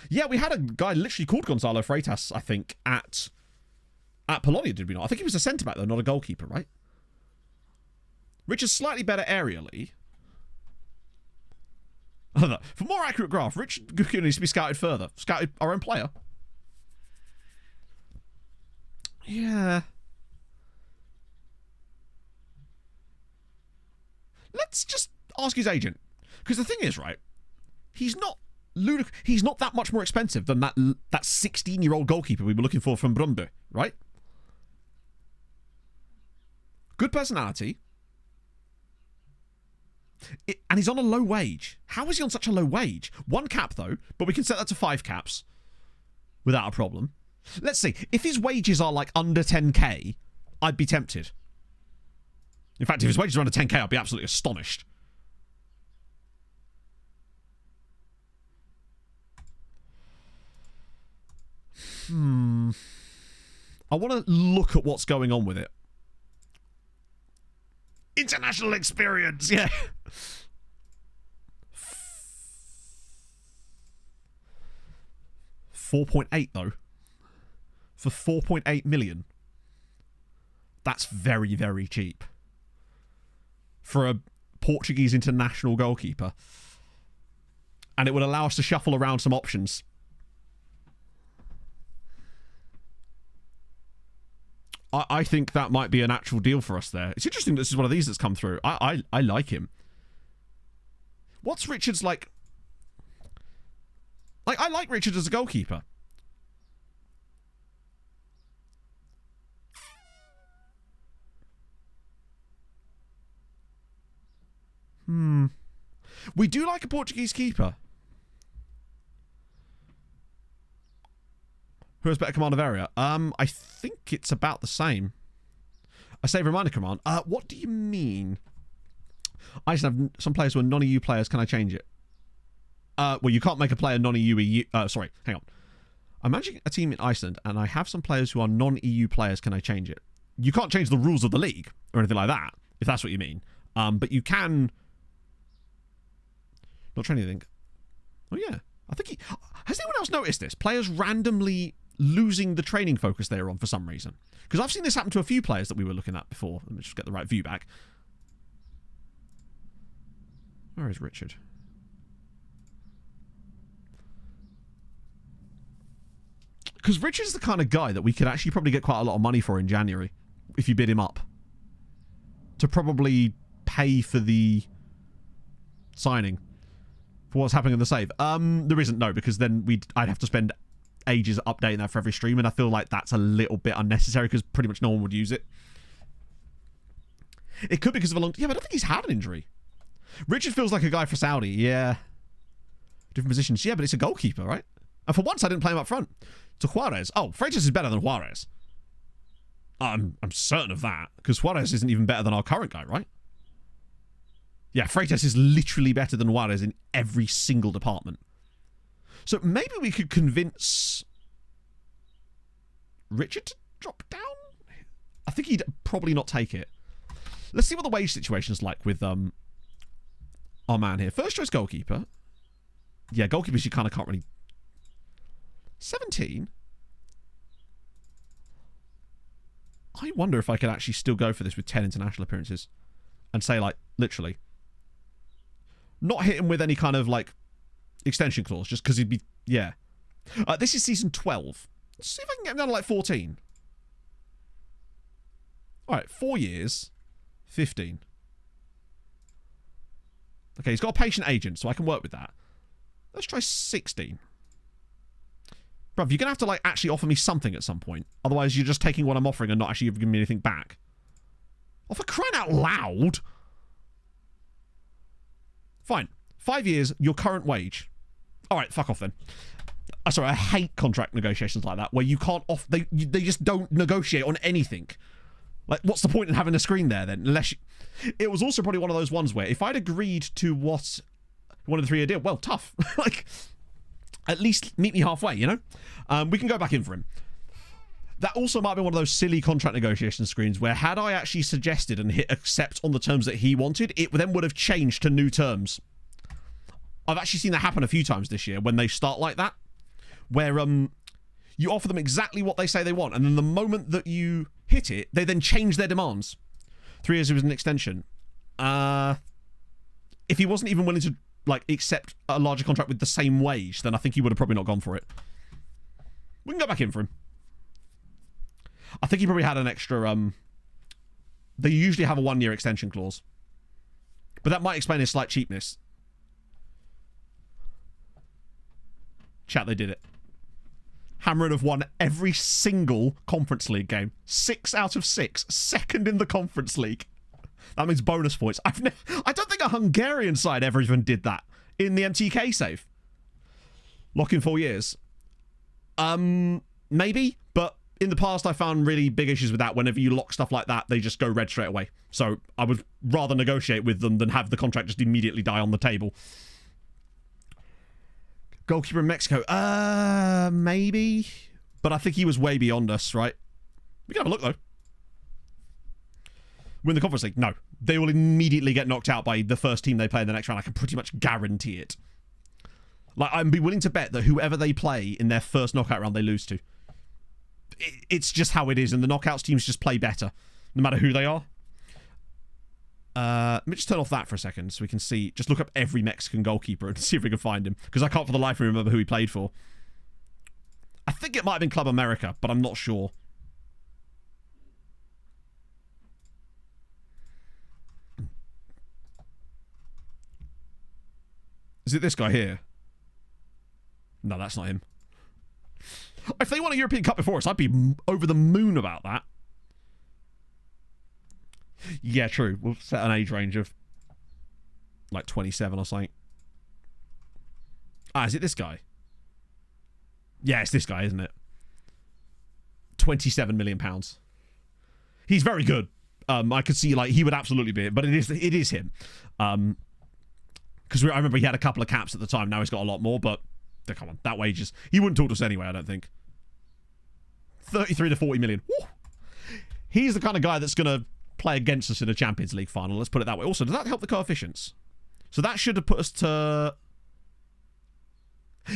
Yeah, we had a guy literally called Gonzalo Freitas, I think, at Polonia, did we not? I think he was a centre-back, though, not a goalkeeper, right? Richard's slightly better aerially. For more accurate graph, Richard needs to be scouted further. Scouted our own player. Yeah. Let's just ask his agent. Because the thing is, right, he's not that much more expensive than that 16-year-old goalkeeper we were looking for from Brøndby, right? Good personality. And he's on a low wage. How is he on such a low wage? 1 cap, though, but we can set that to 5 caps without a problem. Let's see. If his wages are like under 10k, I'd be tempted. In fact, if his wages are under 10k, I'd be absolutely astonished. I want to look at what's going on with it. International experience, yeah. 4.8 though. For 4.8 million. That's very, very cheap. For a Portuguese international goalkeeper. And it would allow us to shuffle around some options. I think that might be an actual deal for us there. It's interesting that this is one of these that's come through. I like him. What's Richard's like? I like Richard as a goalkeeper. We do like a Portuguese keeper. Who has better command of area? I think it's about the same. I save reminder command. What do you mean? I just have some players who are non-EU players. Can I change it? Well, you can't make a player non-EU. Sorry, hang on. I'm managing a team in Iceland, and I have some players who are non-EU players. Can I change it? You can't change the rules of the league or anything like that, if that's what you mean. But you can. Not trying to think. Oh yeah, I think has anyone else noticed this? Players randomly losing the training focus they are on for some reason. Because I've seen this happen to a few players that we were looking at before. Let me just get the right view back. Where is Richard? Because Richard's the kind of guy that we could actually probably get quite a lot of money for in January if you bid him up. To probably pay for the signing. For what's happening in the save. There isn't, no, because then I'd have to spend ages updating that for every stream, and I feel like that's a little bit unnecessary because pretty much no one would use it. It could be because of a long... Yeah, but I don't think he's had an injury. Richard feels like a guy for Saudi. Yeah. Different positions. Yeah, but it's a goalkeeper, right? And for once, I didn't play him up front. To Juarez. Oh, Freitas is better than Juarez. I'm certain of that, because Juarez isn't even better than our current guy, right? Yeah, Freitas is literally better than Juarez in every single department. So maybe we could convince Richard to drop down? I think he'd probably not take it. Let's see what the wage situation is like with our man here. First choice goalkeeper. Yeah, goalkeepers you kind of can't really... 17? I wonder if I could actually still go for this with 10 international appearances. And say, like, literally... Not hit him with any kind of, like, extension clause, just because he'd be... Yeah. This is season 12. Let's see if I can get him down to, like, 14. Alright, 4 years. 15. Okay, he's got a patient agent, so I can work with that. Let's try 16. Bruv, you're going to have to, like, actually offer me something at some point. Otherwise, you're just taking what I'm offering and not actually giving me anything back. Oh, for crying out loud! Fine. 5 years, your current wage. Alright, fuck off then. Sorry, I hate contract negotiations like that, where you can't off... They just don't negotiate on anything. Like, what's the point in having a screen there, then? Unless you... It was also probably one of those ones where if I'd agreed to what... One of the 3-year deal, well, tough. Like, at least meet me halfway, you know? We can go back in for him. That also might be one of those silly contract negotiation screens where had I actually suggested and hit accept on the terms that he wanted, it then would have changed to new terms. I've actually seen that happen a few times this year when they start like that. Where you offer them exactly what they say they want, and then the moment that you hit it, they then change their demands. 3 years was an extension. If he wasn't even willing to like accept a larger contract with the same wage, then I think he would have probably not gone for it. We can go back in for him. I think he probably had an extra... They usually have a 1-year extension clause. But that might explain his slight cheapness. Chat, they did it. Hammerin have won every single Conference League game. 6 out of 6. Second in the Conference League. That means bonus points. I don't think a Hungarian side ever even did that in the MTK save. Lock in 4 years. Maybe, but in the past I found really big issues with that. Whenever you lock stuff like that, they just go red straight away. So I would rather negotiate with them than have the contract just immediately die on the table. Goalkeeper in Mexico. Maybe. But I think he was way beyond us, right? We can have a look, though. Win the Conference League? No. They will immediately get knocked out by the first team they play in the next round. I can pretty much guarantee it. Like, I'd be willing to bet that whoever they play in their first knockout round, they lose to. It's just how it is, and the knockouts teams just play better, no matter who they are. Let me just turn off that for a second so we can see. Just look up every Mexican goalkeeper and see if we can find him, because I can't for the life of me remember who he played for. I think it might have been Club America, but I'm not sure. Is it this guy here? No, that's not him. If they won a European Cup before us, I'd be over the moon about that. Yeah, true. We'll set an age range of like 27 or something. Ah, is it this guy? Yeah, it's this guy, isn't it? £27 million. He's very good. I could see like he would absolutely be it, but it is him. Because I remember he had a couple of caps at the time. Now he's got a lot more, but come on, that wages. He wouldn't talk to us anyway, I don't think. 33 to 40 million. Woo! He's the kind of guy that's going to play against us in a Champions League final. Let's put it that way. Also, does that help the coefficients? So that should have put us to...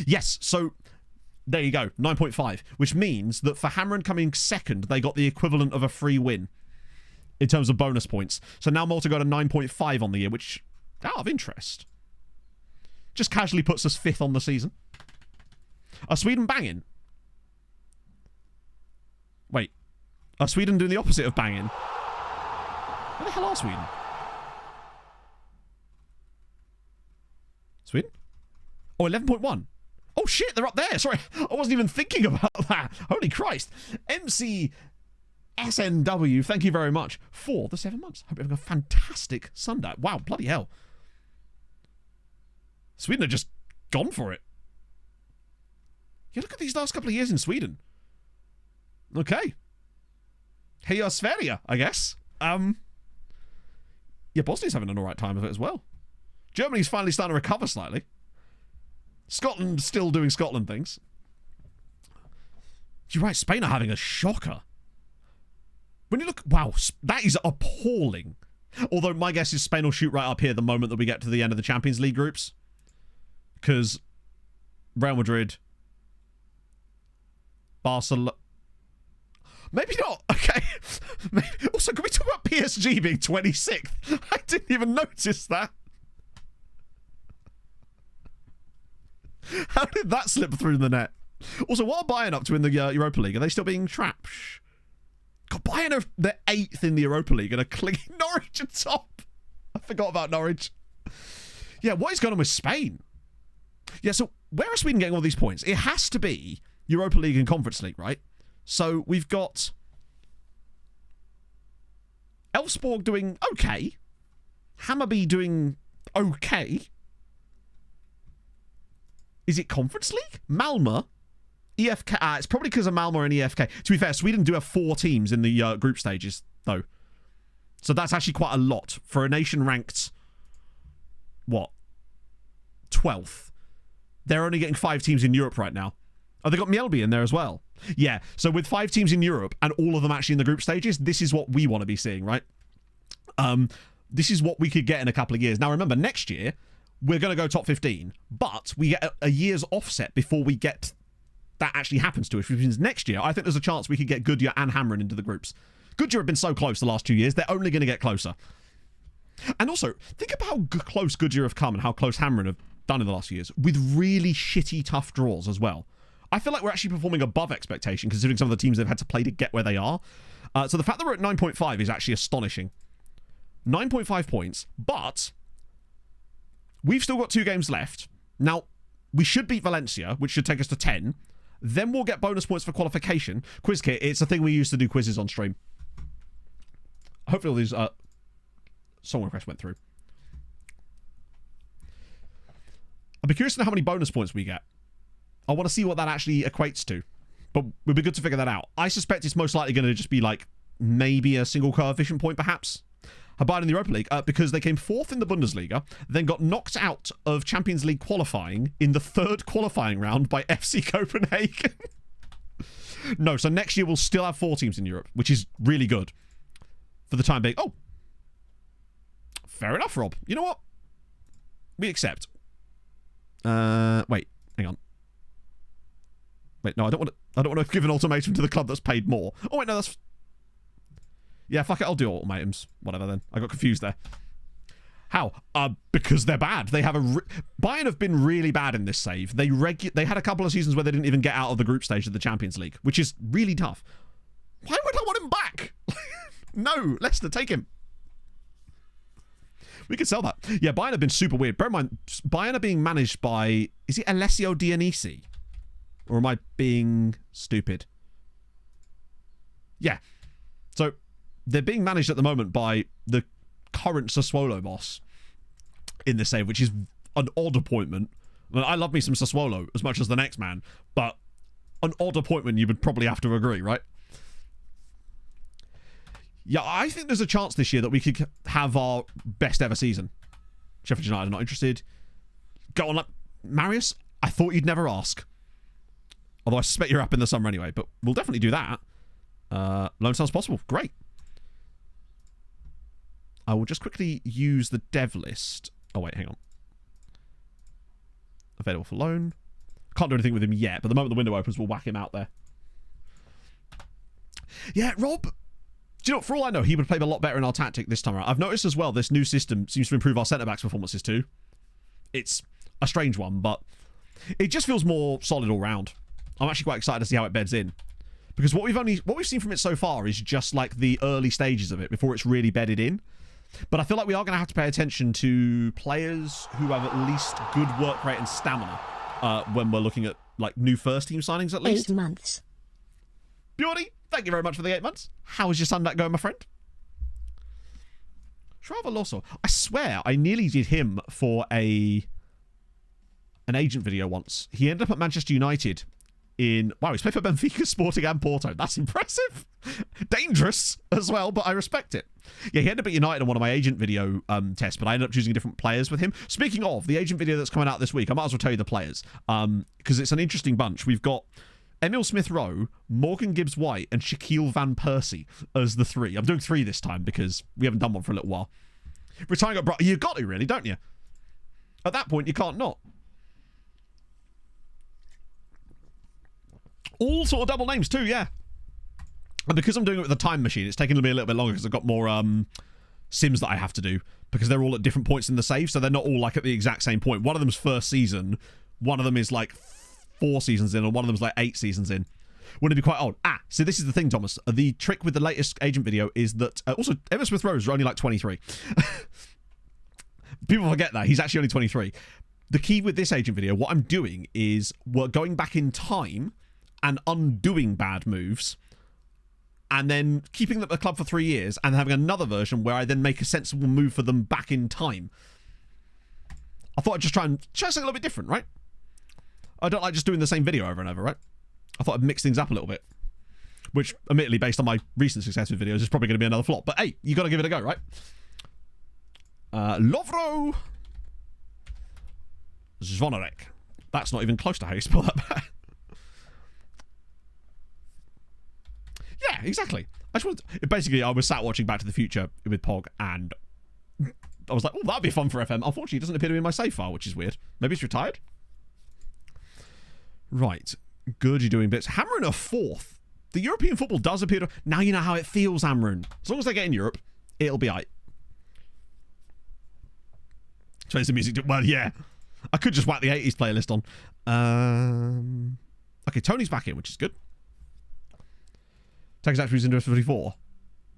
Yes, so there you go, 9.5, which means that for Hamren coming second, they got the equivalent of a free win in terms of bonus points. So now Malta got a 9.5 on the year, which, out of interest, just casually puts us 5th on the season. Are Sweden banging? Wait. Are Sweden doing the opposite of banging? Where the hell are Sweden? Sweden? Oh, 11.1. Oh, shit, they're up there. Sorry, I wasn't even thinking about that. Holy Christ. MC SNW, thank you very much for the 7 months. Hope you're having a fantastic Sunday. Wow, bloody hell. Sweden have just gone for it. Yeah, look at these last couple of years in Sweden. Okay. Heja Sverige, I guess. Yeah, Bosnia's having an alright time of it as well. Germany's finally starting to recover slightly. Scotland still doing Scotland things. You're right, Spain are having a shocker. When you look... Wow, that is appalling. Although my guess is Spain will shoot right up here the moment that we get to the end of the Champions League groups. Because Real Madrid... Barcelona... Maybe not. Okay. Maybe. Also, can we talk about PSG being 26th? I didn't even notice that. How did that slip through the net? Also, what are Bayern up to in the Europa League? Are they still being trapped? God, Bayern are the 8th in the Europa League and are clinging Norwich at top. I forgot about Norwich. Yeah, what is going on with Spain? Yeah, so where are Sweden getting all these points? It has to be Europa League and Conference League, right? So we've got Elfsborg doing okay. Hammarby doing okay. Is it Conference League? Malmö? EFK? It's probably because of Malmö and EFK. To be fair, Sweden do have 4 teams in the group stages, though. So that's actually quite a lot. For a nation ranked, what? 12th. They're only getting 5 teams in Europe right now. Oh, they got Mjällby in there as well. Yeah, so with 5 teams in Europe and all of them actually in the group stages, this is what we want to be seeing, right? This is what we could get in a couple of years. Now, remember, next year, we're going to go top 15, but we get a year's offset before we get that actually happens to us, which means next year, I think there's a chance we could get Goodyear and Hamren into the groups. Goodyear have been so close the last 2 years, they're only going to get closer. And also, think about how close Goodyear have come and how close Hamren have done in the last few years, with really shitty, tough draws as well. I feel like we're actually performing above expectation, considering some of the teams they've had to play to get where they are. So the fact that we're at 9.5 is actually astonishing. 9.5 points, but we've still got 2 games left. Now, we should beat Valencia, which should take us to 10. Then we'll get bonus points for qualification. Quiz kit, it's a thing we used to do quizzes on stream. Hopefully all these song requests went through. I'd be curious to know how many bonus points we get. I want to see what that actually equates to. But it would be good to figure that out. I suspect it's most likely going to just be like maybe a single coefficient point, perhaps. Bayern in the Europa League, because they came 4th in the Bundesliga, then got knocked out of Champions League qualifying in the 3rd qualifying round by FC Copenhagen. No, so next year we'll still have 4 teams in Europe, which is really good for the time being. Oh, fair enough, Rob. You know what? We accept. Wait, hang on. Wait, no, I don't want to give an ultimatum to the club that's paid more. Oh wait, no, that's... Yeah, fuck it, I'll do ultimatums. Whatever then. I got confused there. How? Because they're bad. They have Bayern have been really bad in this save. They had a couple of seasons where they didn't even get out of the group stage of the Champions League, which is really tough. Why would I want him back? No, Leicester, take him. We could sell that. Yeah, Bayern have been super weird. Bear in mind, Bayern are being managed by... Is it Alessio Dionisi? Or am I being stupid? Yeah. So, they're being managed at the moment by the current Sassuolo boss in the save, which is an odd appointment. I mean, I love me some Sassuolo as much as the next man, but an odd appointment you would probably have to agree, right? Yeah, I think there's a chance this year that we could have our best ever season. Sheffield United are not interested. Go on, like, Marius, I thought you'd never ask. Although I suspect you're up in the summer anyway, but we'll definitely do that. Loan sounds possible. Great. I will just quickly use the dev list. Oh, wait, hang on. Available for loan. Can't do anything with him yet, but the moment the window opens, we'll whack him out there. Yeah, Rob... Do you know, for all I know, he would play a lot better in our tactic this time around. I've noticed as well, this new system seems to improve our centre-backs' performances too. It's a strange one, but it just feels more solid all round. I'm actually quite excited to see how it beds in. Because what we've seen from it so far is just like the early stages of it before it's really bedded in. But I feel like we are going to have to pay attention to players who have at least good work rate and stamina when we're looking at like new first team signings at least. 8 months. Beauty, thank you very much for the 8 months. How is your son going, my friend? Trava Losso. I swear I nearly did him for an agent video once. He ended up at Manchester United in... Wow, he's played for Benfica, Sporting and Porto. That's impressive. Dangerous as well, but I respect it. Yeah, he ended up at United on one of my agent video tests, but I ended up choosing different players with him. Speaking of, the agent video that's coming out this week, I might as well tell you the players, because it's an interesting bunch. We've got Emil Smith-Rowe, Morgan Gibbs-White, and Shaquille Van Persie as the 3. I'm doing 3 this time because we haven't done one for a little while. Retiring at you got to, really, don't you? At that point, you can't not. All sort of double names too, yeah. And because I'm doing it with a time machine, it's taking me a little bit longer because I've got more sims that I have to do because they're all at different points in the save, so they're not all like at the exact same point. One of them's first season, one of them is like 4 seasons in, and one of them's like 8 seasons in. Wouldn't it be quite old? So this is the thing, Thomas. The trick with the latest agent video is that also Emma Smith-Rowe are only like 23. People forget that he's actually only 23. The key with this agent video, what I'm doing is we're going back in time and undoing bad moves, and then keeping them at the club for 3 years, and having another version where I then make a sensible move for them back in time. I thought I'd just try something a little bit different, right? I don't like just doing the same video over and over, right? I thought I'd mix things up a little bit. Which, admittedly, based on my recent success with videos, is probably going to be another flop. But hey, you got to give it a go, right? Lovro Zvonarek. That's not even close to how you spell that back. Yeah, exactly. Basically, I was sat watching Back to the Future with Pog, and I was like, oh, that'd be fun for FM. Unfortunately, it doesn't appear to be in my save file, which is weird. Maybe it's retired? Right. Good, you're doing bits. Hamrun are 4th. The European football does appear to... Now you know how it feels, Hamrun. As long as they get in Europe, it'll be aight. Change the music. Well, yeah. I could just whack the 80s playlist on. Okay, Tony's back in, which is good. Takes attributes into 54.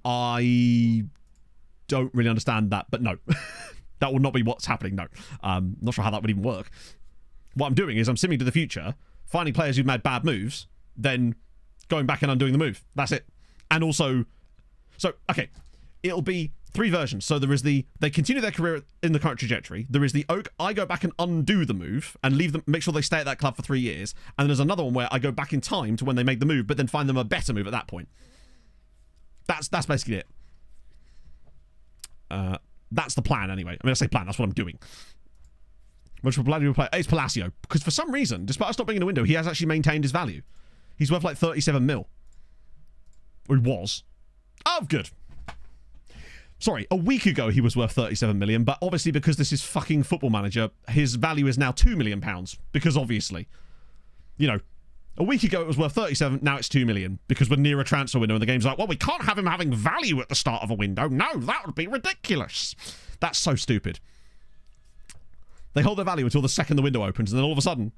I don't really understand that, but no. That will not be what's happening, no. Not sure how that would even work. What I'm doing is I'm simming to the future, finding players who've made bad moves, then going back and undoing the move. That's it. And also... So, okay. It'll be 3 versions. So there is the... They continue their career in the current trajectory. There is the... I go back and undo the move and leave them... Make sure they stay at that club for 3 years. And then there's another one where I go back in time to when they make the move, but then find them a better move at that point. That's basically it. That's the plan, anyway. I mean, I say plan. That's what I'm doing. Which Palacio play? It's Palacio. Because for some reason, despite us not being in the window, he has actually maintained his value. He's worth like 37 mil. Or he was. Oh, good. Sorry, a week ago he was worth 37 million, but obviously because this is fucking Football Manager, his value is now £2 million. Because obviously, you know, a week ago it was worth 37, now it's 2 million. Because we're near a transfer window and the game's like, well, we can't have him having value at the start of a window. No, that would be ridiculous. That's so stupid. They hold their value until the second the window opens, and then all of a sudden,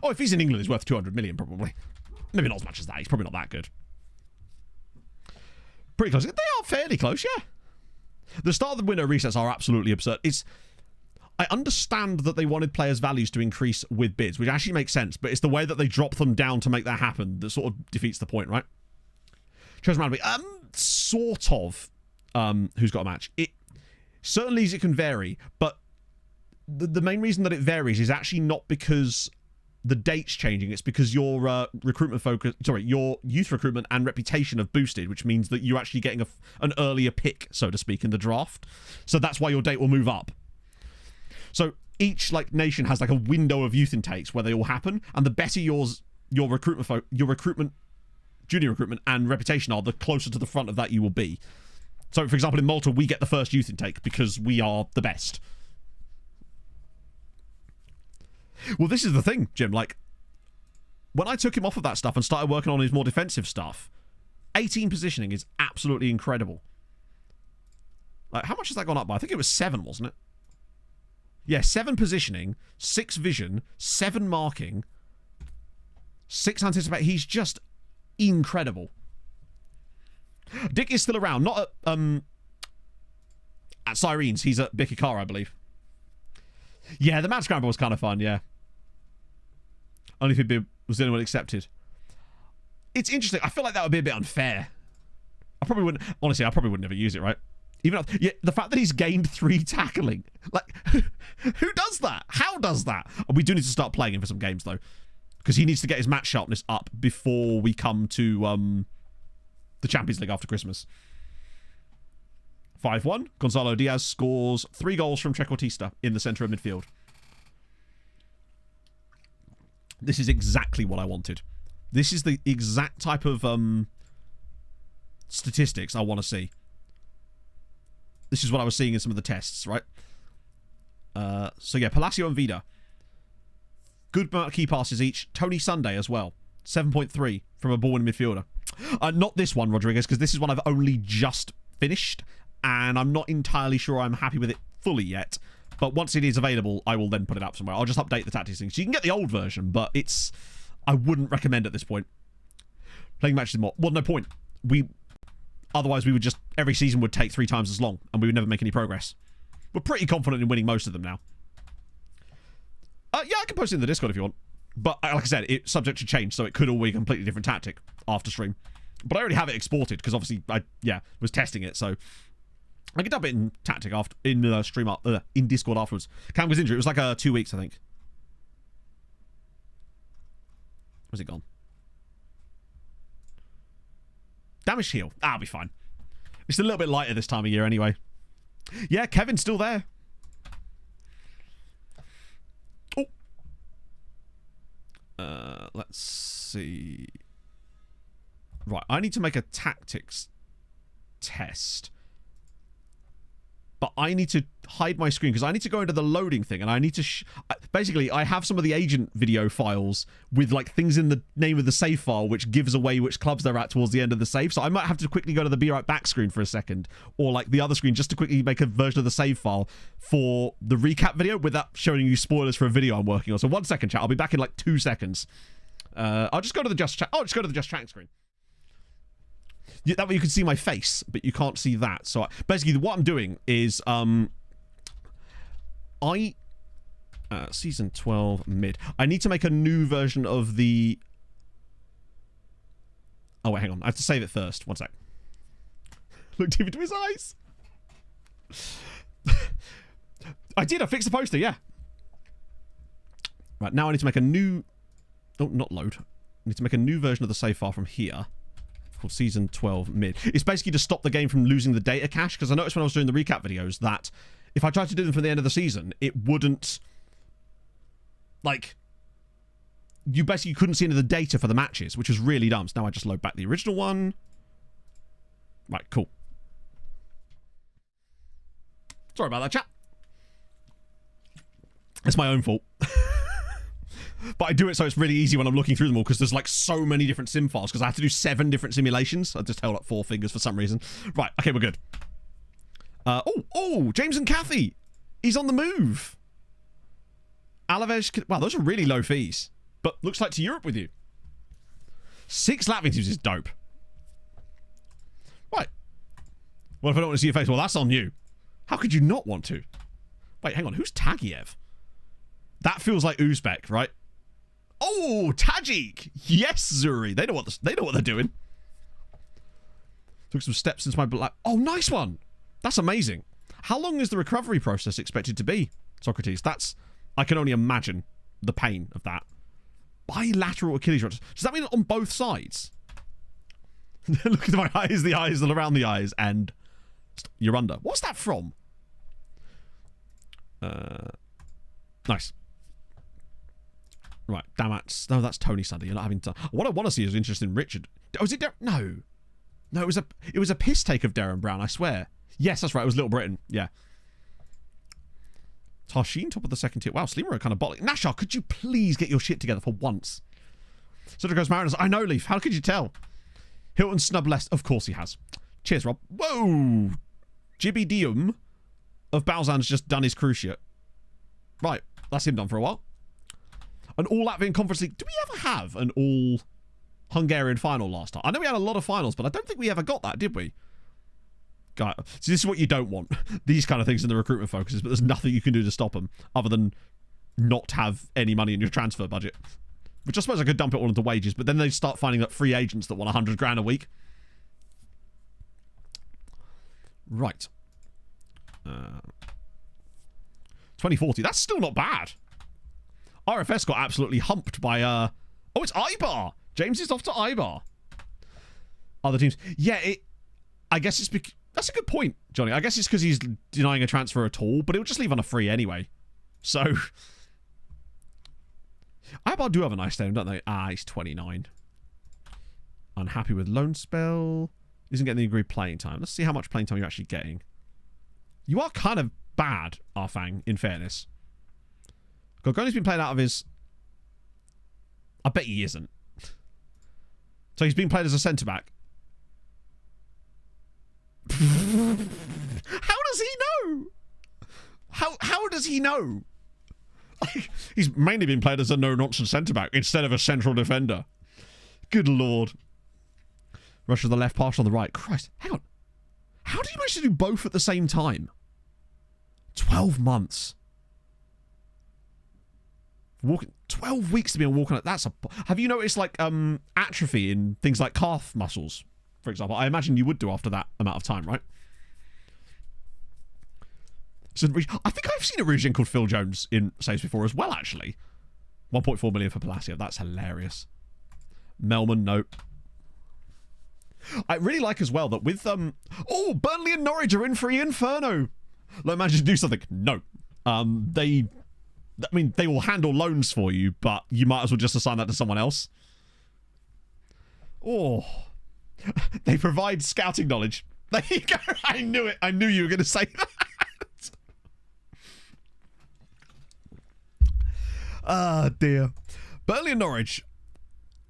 oh, if he's in England, he's worth 200 million probably. Maybe not as much as that. He's probably not that good. Pretty close. They are fairly close, yeah. The start of the window resets are absolutely absurd. I understand that they wanted players' values to increase with bids, which actually makes sense, but it's the way that they drop them down to make that happen that sort of defeats the point, right? Chosen randomly. Sort of. Who's got a match? It certainly it can vary, but the main reason that it varies is actually not because the date's changing. It's because your your youth recruitment and reputation have boosted, which means that you're actually getting an earlier pick, so to speak, in the draft. So that's why your date will move up. So each nation has a window of youth intakes where they all happen, and the better your recruitment, junior recruitment, and reputation are, the closer to the front of that you will be. So, for example, in Malta, we get the first youth intake because we are the best. Well, this is the thing, Jim. When I took him off of that stuff and started working on his more defensive stuff, 18 positioning is absolutely incredible. How much has that gone up by? I think it was 7, wasn't it? Yeah, 7 positioning, 6 vision, 7 marking, 6 anticipate. He's just incredible. Dick is still around, not at Sirens. He's at Bikikara, I believe. Yeah, the match scramble was kind of fun, yeah. Only if it was anyone accepted. It's interesting. I feel like that would be a bit unfair. I probably wouldn't ever use it, right? Even the fact that he's gained 3 tackling. Who does that? How does that? We do need to start playing him for some games, though. Because he needs to get his match sharpness up before we come to the Champions League after Christmas. 5-1. Gonzalo Diaz scores 3 goals from Trequartista in the centre of midfield. This is exactly what I wanted. This is the exact type of statistics I want to see. This is what I was seeing in some of the tests, right? So yeah, Palacio and Vida. Good amount of key passes each. Tony Sunday as well. 7.3 from a ball-winning midfielder. Not this one, Rodriguez, because this is one I've only just finished, and I'm not entirely sure I'm happy with it fully yet. But once it is available, I will then put it up somewhere. I'll just update the tactics thing. So you can get the old version, but I wouldn't recommend at this point. Playing matches more. Well, no point. Otherwise, we would just... Every season would take 3 times as long, and we would never make any progress. We're pretty confident in winning most of them now. Yeah, I can post it in the Discord if you want. But, like I said, it's subject to change, so it could all be a completely different tactic after stream. But I already have it exported, because obviously I was testing it, so... I can dub it in tactic after in Discord afterwards. Cam was injured. It was like 2 weeks, I think. Where's it gone? Damage heal. I'll be fine. It's a little bit lighter this time of year anyway. Yeah, Kevin's still there. Oh. Let's see. Right, I need to make a tactics test. But I need to hide my screen because I need to go into the loading thing and I need to... basically, I have some of the agent video files with things in the name of the save file which gives away which clubs they're at towards the end of the save. So I might have to quickly go to the Be Right Back screen for a second, or the other screen, just to quickly make a version of the save file for the recap video without showing you spoilers for a video I'm working on. So 1 second, chat. I'll be back in 2 seconds. I'll just go to the Just Chat. I'll just go to the Just Chat screen. Yeah, that way you can see my face, but you can't see that. So basically what I'm doing is season 12 mid. I need to make a new version of the... Oh, wait, hang on. I have to save it first. 1 sec. Look deep into his eyes. I did. I fixed the poster, yeah. Right, now I need to make a new... Oh, not load. I need to make a new version of the save file from here. Called season 12 mid. It's basically to stop the game from losing the data cache, because I noticed when I was doing the recap videos that if I tried to do them from the end of the season, it wouldn't you basically couldn't see any of the data for the matches, which was really dumb. So now I just load back the original one. Right, cool. Sorry about that, chat. It's my own fault. But I do it so it's really easy when I'm looking through them all, because there's like so many different sim files, because I have to do 7 different simulations. I just held up 4 fingers for some reason. Right, okay, we're good. James and Kathy. He's on the move. Alaves, wow, those are really low fees. But looks like to Europe with you. 6 Latvian teams is dope. Right. Well, if I don't want to see your face, well, that's on you. How could you not want to? Wait, hang on. Who's Tagiev? That feels like Uzbek, right? Oh, Tajik. Yes, Zuri. They know what they're doing. Took some steps since my black. Oh, nice one. That's amazing. How long is the recovery process expected to be, Socrates? I can only imagine the pain of that. Bilateral Achilles ruptures. Does that mean on both sides? Look at my eyes, the eyes, and around the eyes, and you're under. What's that from? Nice. Right, damn it. No, that's Tony Sunday. You're not having to. What I want to see is interest in Richard. Oh, is it No. No, it was a piss take of Darren Brown, I swear. Yes, that's right. It was Little Britain. Yeah. Tarshin, top of the second tier. Wow, Sleemer are kind of bottling. Nashar, could you please get your shit together for once? So there goes Mariners. I know, Leaf. How could you tell? Hilton snub less. Of course he has. Cheers, Rob. Whoa. Jibby Dium of Balzan's just done his cruciate. Right. That's him done for a while. An all Latvian Conference League. Did we ever have an all Hungarian final last time? I know we had a lot of finals, but I don't think we ever got that, did we? Guy, so this is what you don't want. These kind of things in the recruitment focuses, but there's nothing you can do to stop them other than not have any money in your transfer budget. Which I suppose I could dump it all into wages, but then they start finding that free agents that want 100 grand a week. Right. 2040. That's still not bad. RFS got absolutely humped by, oh, it's Ibar. James is off to Ibar. Other teams. Yeah, I guess it's because... That's a good point, Johnny. I guess it's because he's denying a transfer at all, but he'll just leave on a free anyway. So... Ibar do have a nice stadium, don't they? Ah, he's 29. Unhappy with loan spell. Isn't getting the agreed playing time. Let's see how much playing time you're actually getting. You are kind of bad, Arfang, in fairness. Gorgoni's been played out of his... I bet he isn't. So he's been played as a centre-back. How does he know? How does he know? Like, he's mainly been played as a no-nonsense centre-back instead of a central defender. Good lord. Rush to the left, pass on the right. Christ, hang on. How did you manage to do both at the same time? 12 months. Walking 12 weeks to be on walking. That's a. Have you noticed like atrophy in things like calf muscles, for example? I imagine you would do after that amount of time, right? So I think I've seen a region called Phil Jones in saves before as well, actually. 1.4 million for Palacio. That's hilarious. Melman, nope. I really like as well that with oh, Burnley and Norwich are in for Inferno. Loan managers to do something. No. They will handle loans for you, but you might as well just assign that to someone else. Oh. They provide scouting knowledge. There you go. I knew it. I knew you were going to say that. Ah, dear. Burnley and Norwich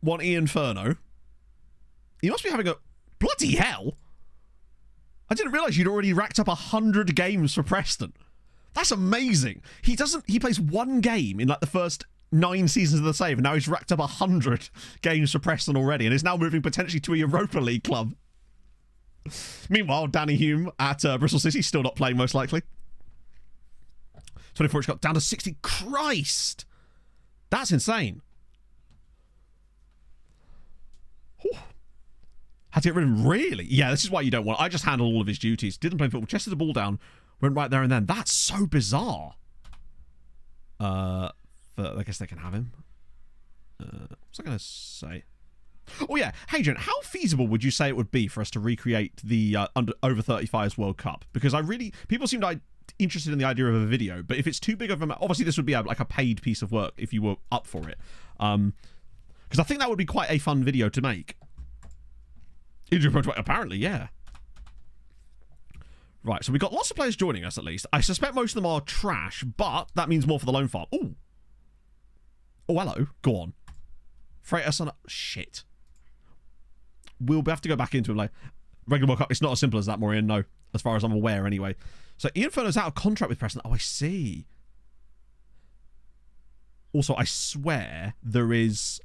want Inferno. You must be having a... Bloody hell. I didn't realise you'd already racked up 100 games for Preston. That's amazing. He plays one game in like the first 9 seasons of the save, and now he's racked up 100 games for Preston already, and is now moving potentially to a Europa League club. Meanwhile, Danny Hume at Bristol City, still not playing most likely. 24 got down to 60. Christ! That's insane. Whew. Had to get rid of him, really? Yeah, this is why you don't want... I just handled all of his duties. Didn't play football, chested the ball down, went right there and then. That's so bizarre. I guess they can have him. What's I going to say? Oh, yeah. Hadrian, how feasible would you say it would be for us to recreate the over 35s World Cup? Because people seem to interested in the idea of a video, but if it's too big of a... Obviously, this would be like a paid piece of work if you were up for it. Because I think that would be quite a fun video to make. Injury Prone, apparently, yeah. Right, so we've got lots of players joining us, at least. I suspect most of them are trash, but that means more for the loan farm. Ooh. Oh, hello. Go on. Freight us on... Shit. We'll have to go back into it, like... Regular World Cup, it's not as simple as that, Maureen, no. As far as I'm aware, anyway. So, Ian Furner's out of contract with Preston. Oh, I see. Also, I swear there is...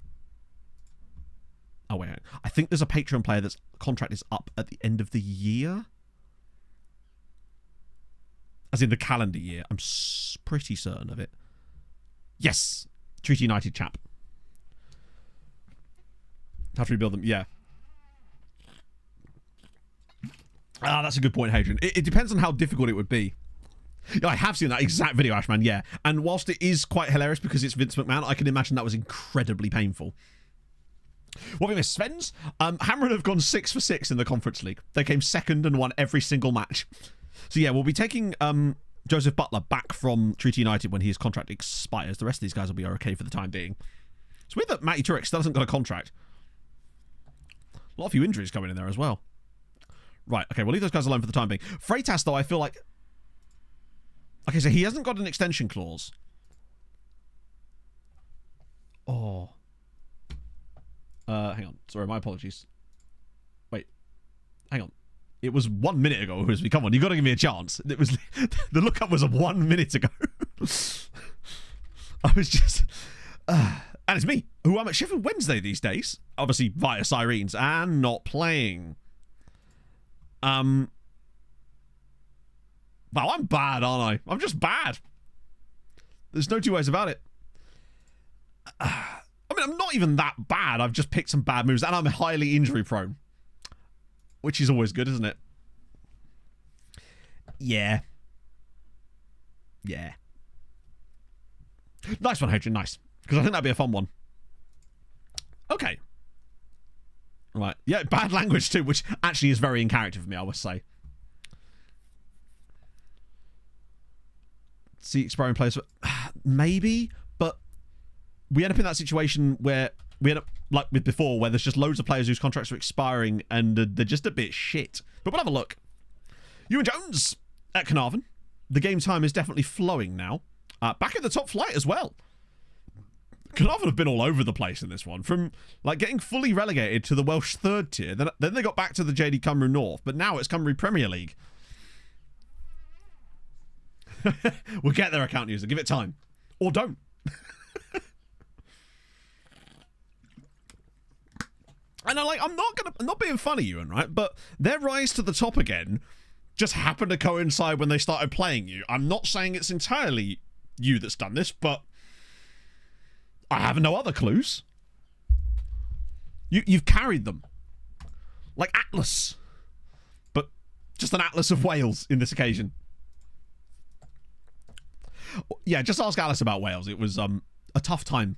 Oh, wait. I think there's a Patreon player that's contract is up at the end of the year. As in the calendar year. I'm pretty certain of it. Yes. Treaty United chap. How to rebuild them? Yeah. Ah, that's a good point, Hadrian. It depends on how difficult it would be. I have seen that exact video, Ashman, yeah. And whilst it is quite hilarious because it's Vince McMahon, I can imagine that was incredibly painful. What have we missed? Sven's? Hammerin have gone 6 for 6 in the Conference League. They came second and won every single match. So yeah, we'll be taking Joseph Butler back from Treaty United when his contract expires. The rest of these guys will be okay for the time being. It's weird that Matty Turek still hasn't got a contract. A lot of few injuries coming in there as well. Right, okay, we'll leave those guys alone for the time being. Freitas, though, I feel like... Okay, so he hasn't got an extension clause. Oh. Hang on. Sorry, my apologies. Wait. Hang on. It was 1 minute ago. Come on, you got to give me a chance. It was the lookup was 1 minute ago. I was just... and it's me, who I'm at Sheffield Wednesday these days. Obviously, via Sirens, and not playing. Well, I'm bad, aren't I? I'm just bad. There's no two ways about it. I mean, I'm not even that bad. I've just picked some bad moves, and I'm highly injury prone. Which is always good, isn't it? Yeah. Yeah. Nice one, Hadrian. Nice. Because I think that'd be a fun one. Okay. Right. Yeah, bad language too, which actually is very in character for me, I must say. See expiring players. Maybe, but we end up in that situation where we end up, like with before, where there's just loads of players whose contracts are expiring and they're just a bit shit. But we'll have a look. Ewan Jones at Carnarvon. The game time is definitely flowing now. Back in the top flight as well. Carnarvon have been all over the place in this one. From like getting fully relegated to the Welsh third tier. Then they got back to the JD Cymru North. But now it's Cymru Premier League. We'll get there, account user. Give it time. Or don't. And I'm not being funny, Ewan, right? But their rise to the top again just happened to coincide when they started playing you. I'm not saying it's entirely you that's done this, but I have no other clues. You've carried them. Like Atlas. But just an Atlas of Wales in this occasion. Yeah, just ask Alice about Wales. It was a tough time.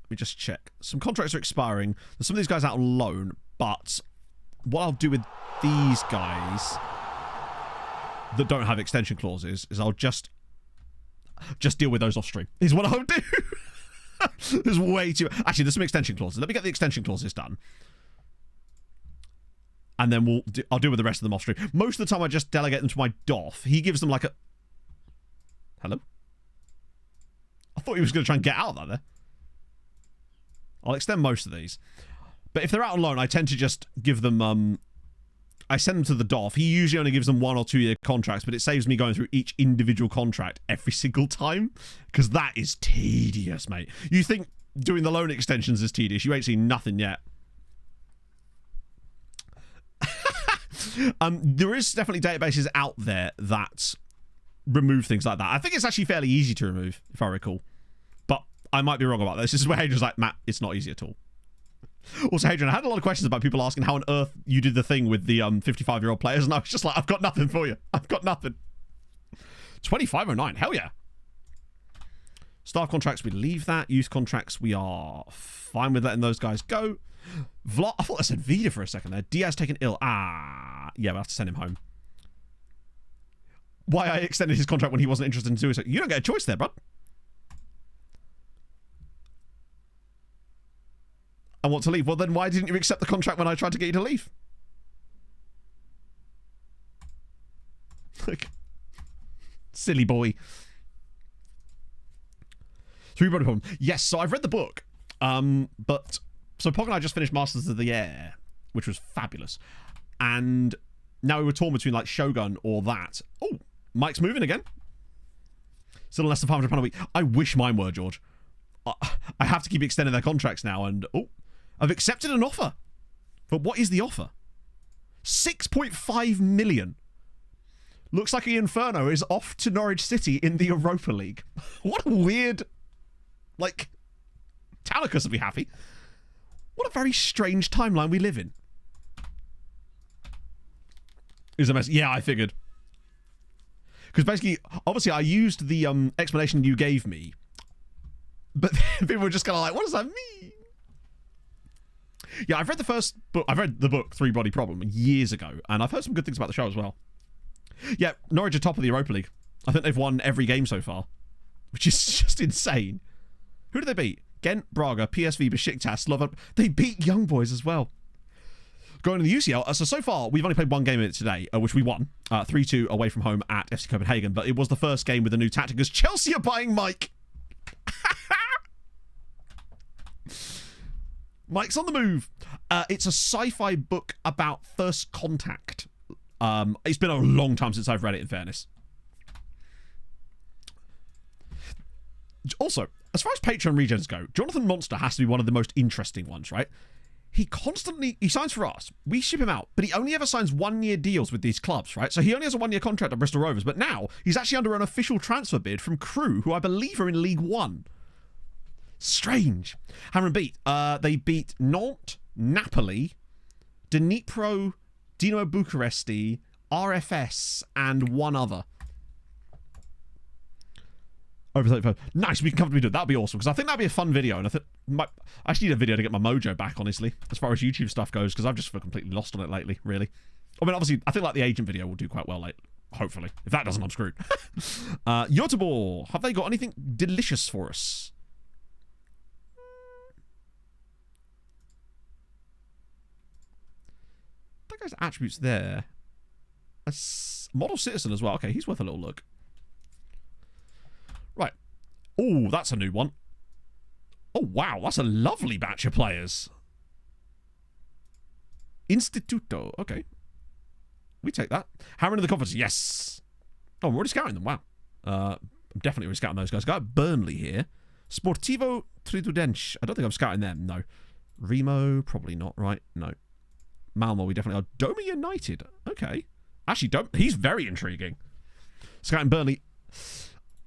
Let me just check. Some contracts are expiring. There's some of these guys out on loan, but what I'll do with these guys that don't have extension clauses is I'll just deal with those off stream. Is what I'll do. There's way too... Actually, there's some extension clauses. Let me get the extension clauses done. And then I'll deal with the rest of them off stream. Most of the time, I just delegate them to my Doff. He gives them like a... Hello? I thought he was going to try and get out of that there. I'll extend most of these. But if they're out on loan, I tend to just give them... I send them to the Doff. He usually only gives them 1 or 2 year contracts, but it saves me going through each individual contract every single time. Because that is tedious, mate. You think doing the loan extensions is tedious. You ain't seen nothing yet. There is definitely databases out there that remove things like that. I think it's actually fairly easy to remove, if I recall. But I might be wrong about this. This is where Hadrian's like, Matt, it's not easy at all. Also, Hadrian, I had a lot of questions about people asking how on earth you did the thing with the 55-year-old players, and I was just like, I've got nothing for you. I've got nothing. 2509, hell yeah. Staff contracts, we leave that. Youth contracts, we are fine with letting those guys go. I thought I said Vida for a second there. Diaz taken ill. Yeah, we'll have to send him home. why I extended his contract when he wasn't interested in doing so. You don't get a choice there, bud. I want to leave. Well, then why didn't you accept the contract when I tried to get you to leave? Like, silly boy. Three-body problem. Yes, so I've read the book. But so Pog and I just finished Masters of the Air, which was fabulous. And now we were torn between like Shogun or that. Oh, Mike's moving again. Still less than £500 a week. I wish mine were, George. I have to keep extending their contracts now, and I've accepted an offer. But what is the offer? 6.5 million. Looks like the Inferno is off to Norwich City in the Europa League. What a weird... Like, Talicus will be happy. What a very strange timeline we live in. Is a mess. Yeah, I figured. Because basically, obviously, I used the explanation you gave me. But people were just kind of like, what does that mean? Yeah, I've read the first book. I've read the book, Three Body Problem, years ago. And I've heard some good things about the show as well. Yeah, Norwich are top of the Europa League. I think they've won every game so far, which is just insane. Who did they beat? Ghent, Braga, PSV, Besiktas, Slovan. They beat Young Boys as well. Going to the UCL, so far, we've only played one game in it today, which we won. 3-2 away from home at FC Copenhagen, but it was the first game with a new tactic because Chelsea are buying Mike. Mike's on the move. It's a sci-fi book about first contact. It's been a long time since I've read it, in fairness. Also, as far as Patreon regens go, Jonathan Monster has to be one of the most interesting ones, right? He signs for us. We ship him out, but he only ever signs 1-year deals with these clubs, right? So he only has a 1-year contract at Bristol Rovers, but now he's actually under an official transfer bid from Crewe, who I believe are in League One. Strange. Hammer beat. They beat Nantes, Napoli, Dnipro, Dino Bucuresti, RFS, and one other. Over 35. Nice, we can comfortably do it. That'd be awesome, because I think that'd be a fun video, and I actually need a video to get my mojo back, honestly, as far as YouTube stuff goes, because I've just feel completely lost on it lately, really. I mean, obviously, I think like the agent video will do quite well, like, hopefully. If that doesn't, I'm screwed. Yotobor, have they got anything delicious for us? That guy's attributes there. A model citizen as well. Okay, he's worth a little look. Right. Oh, that's a new one. Oh, wow. That's a lovely batch of players. Instituto. Okay. We take that. Hammer into the conference. Yes. Oh, we're already scouting them. Wow. I'm definitely already scouting those guys. Got Burnley here. Sportivo Tridudench. I don't think I'm scouting them. No. Remo. Probably not. Right. No. Malmo. We definitely are. Doma United. Okay. Actually, he's very intriguing. Scouting Burnley.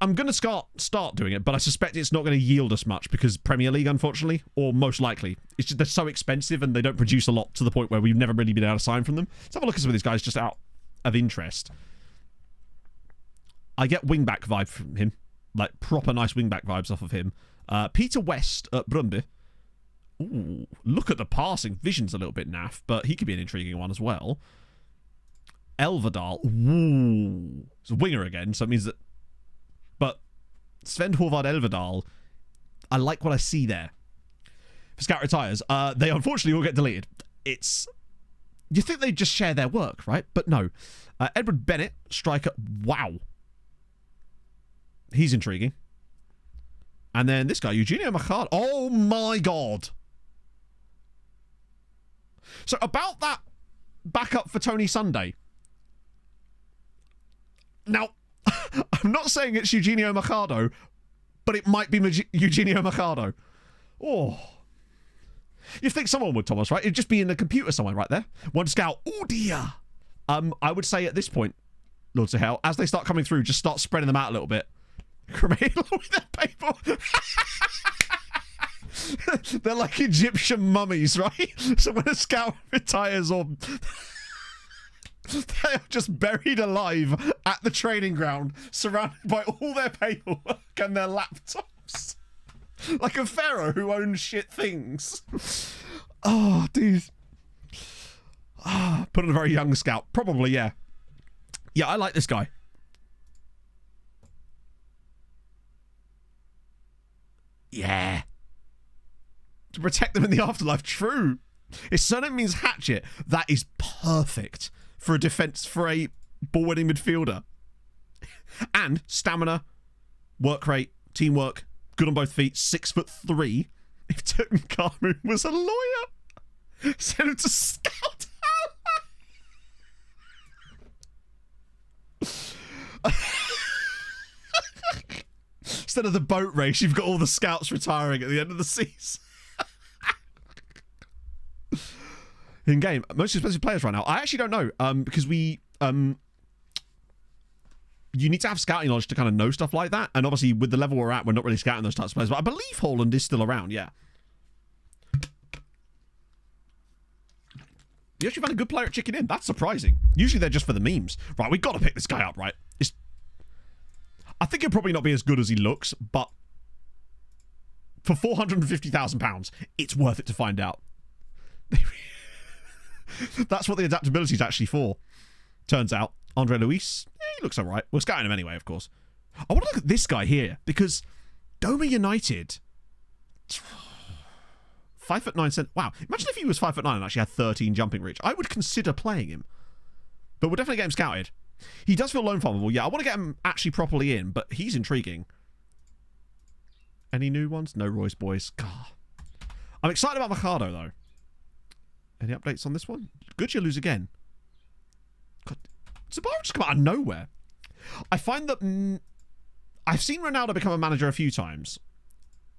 I'm going to start doing it, but I suspect it's not going to yield us much because Premier League, unfortunately, or most likely, it's just they're so expensive and they don't produce a lot to the point where we've never really been able to sign from them. Let's have a look at some of these guys just out of interest. I get wingback vibe from him, like proper nice wingback vibes off of him. Peter West at Brøndby. Ooh, look at the passing. Vision's a little bit naff, but he could be an intriguing one as well. Elvedal. Ooh, it's a winger again, so it means that. But Sven Horvath Elvedal, I like what I see there. If Scout retires, they unfortunately all get deleted. You think they just share their work, right? But no. Edward Bennett, striker. Wow. He's intriguing. And then this guy, Eugenio Machado. Oh my God. So about that backup for Tony Sunday. Now, I'm not saying it's Eugenio Machado, but it might be Eugenio Machado. Oh. You'd think someone would, Thomas, right? It'd just be in the computer somewhere right there. One scout. Oh, dear. I would say at this point, Lords of Hell, as they start coming through, just start spreading them out a little bit. Cremated with their paper. They're like Egyptian mummies, right? So when a scout retires or... They are just buried alive at the training ground, surrounded by all their paperwork and their laptops. Like a pharaoh who owns shit things. Oh, dude. Put on a very young scout. Probably, yeah. Yeah, I like this guy. Yeah. To protect them in the afterlife. True. His surname means hatchet. That is perfect for a defense, for a ball-winning midfielder. And stamina, work rate, teamwork, good on both feet, 6'3". If Tutankhamun was a lawyer, send him to scout. Instead of the boat race, you've got all the scouts retiring at the end of the season. In game, most expensive players right now. I actually don't know, because we you need to have scouting knowledge to kind of know stuff like that. And obviously, with the level we're at, we're not really scouting those types of players. But I believe Haaland is still around. Yeah. You actually found a good player at Chicken Inn. That's surprising. Usually they're just for the memes. Right, we've got to pick this guy up, right? I think he'll probably not be as good as he looks, but for £450,000, it's worth it to find out. That's what the adaptability is actually for. Turns out, Andre Luis, he looks all right. We're scouting him anyway, of course. I want to look at this guy here, because Doma United... 5'9". Wow, imagine if he was 5'9" and actually had 13 jumping reach. I would consider playing him. But we'll definitely get him scouted. He does feel loan farmable. Yeah, I want to get him actually properly in, but he's intriguing. Any new ones? No Royce boys. God. I'm excited about Mercado, though. Any updates on this one? Good, you lose again. God, Zabarra just come out of nowhere. I find that... I've seen Ronaldo become a manager a few times.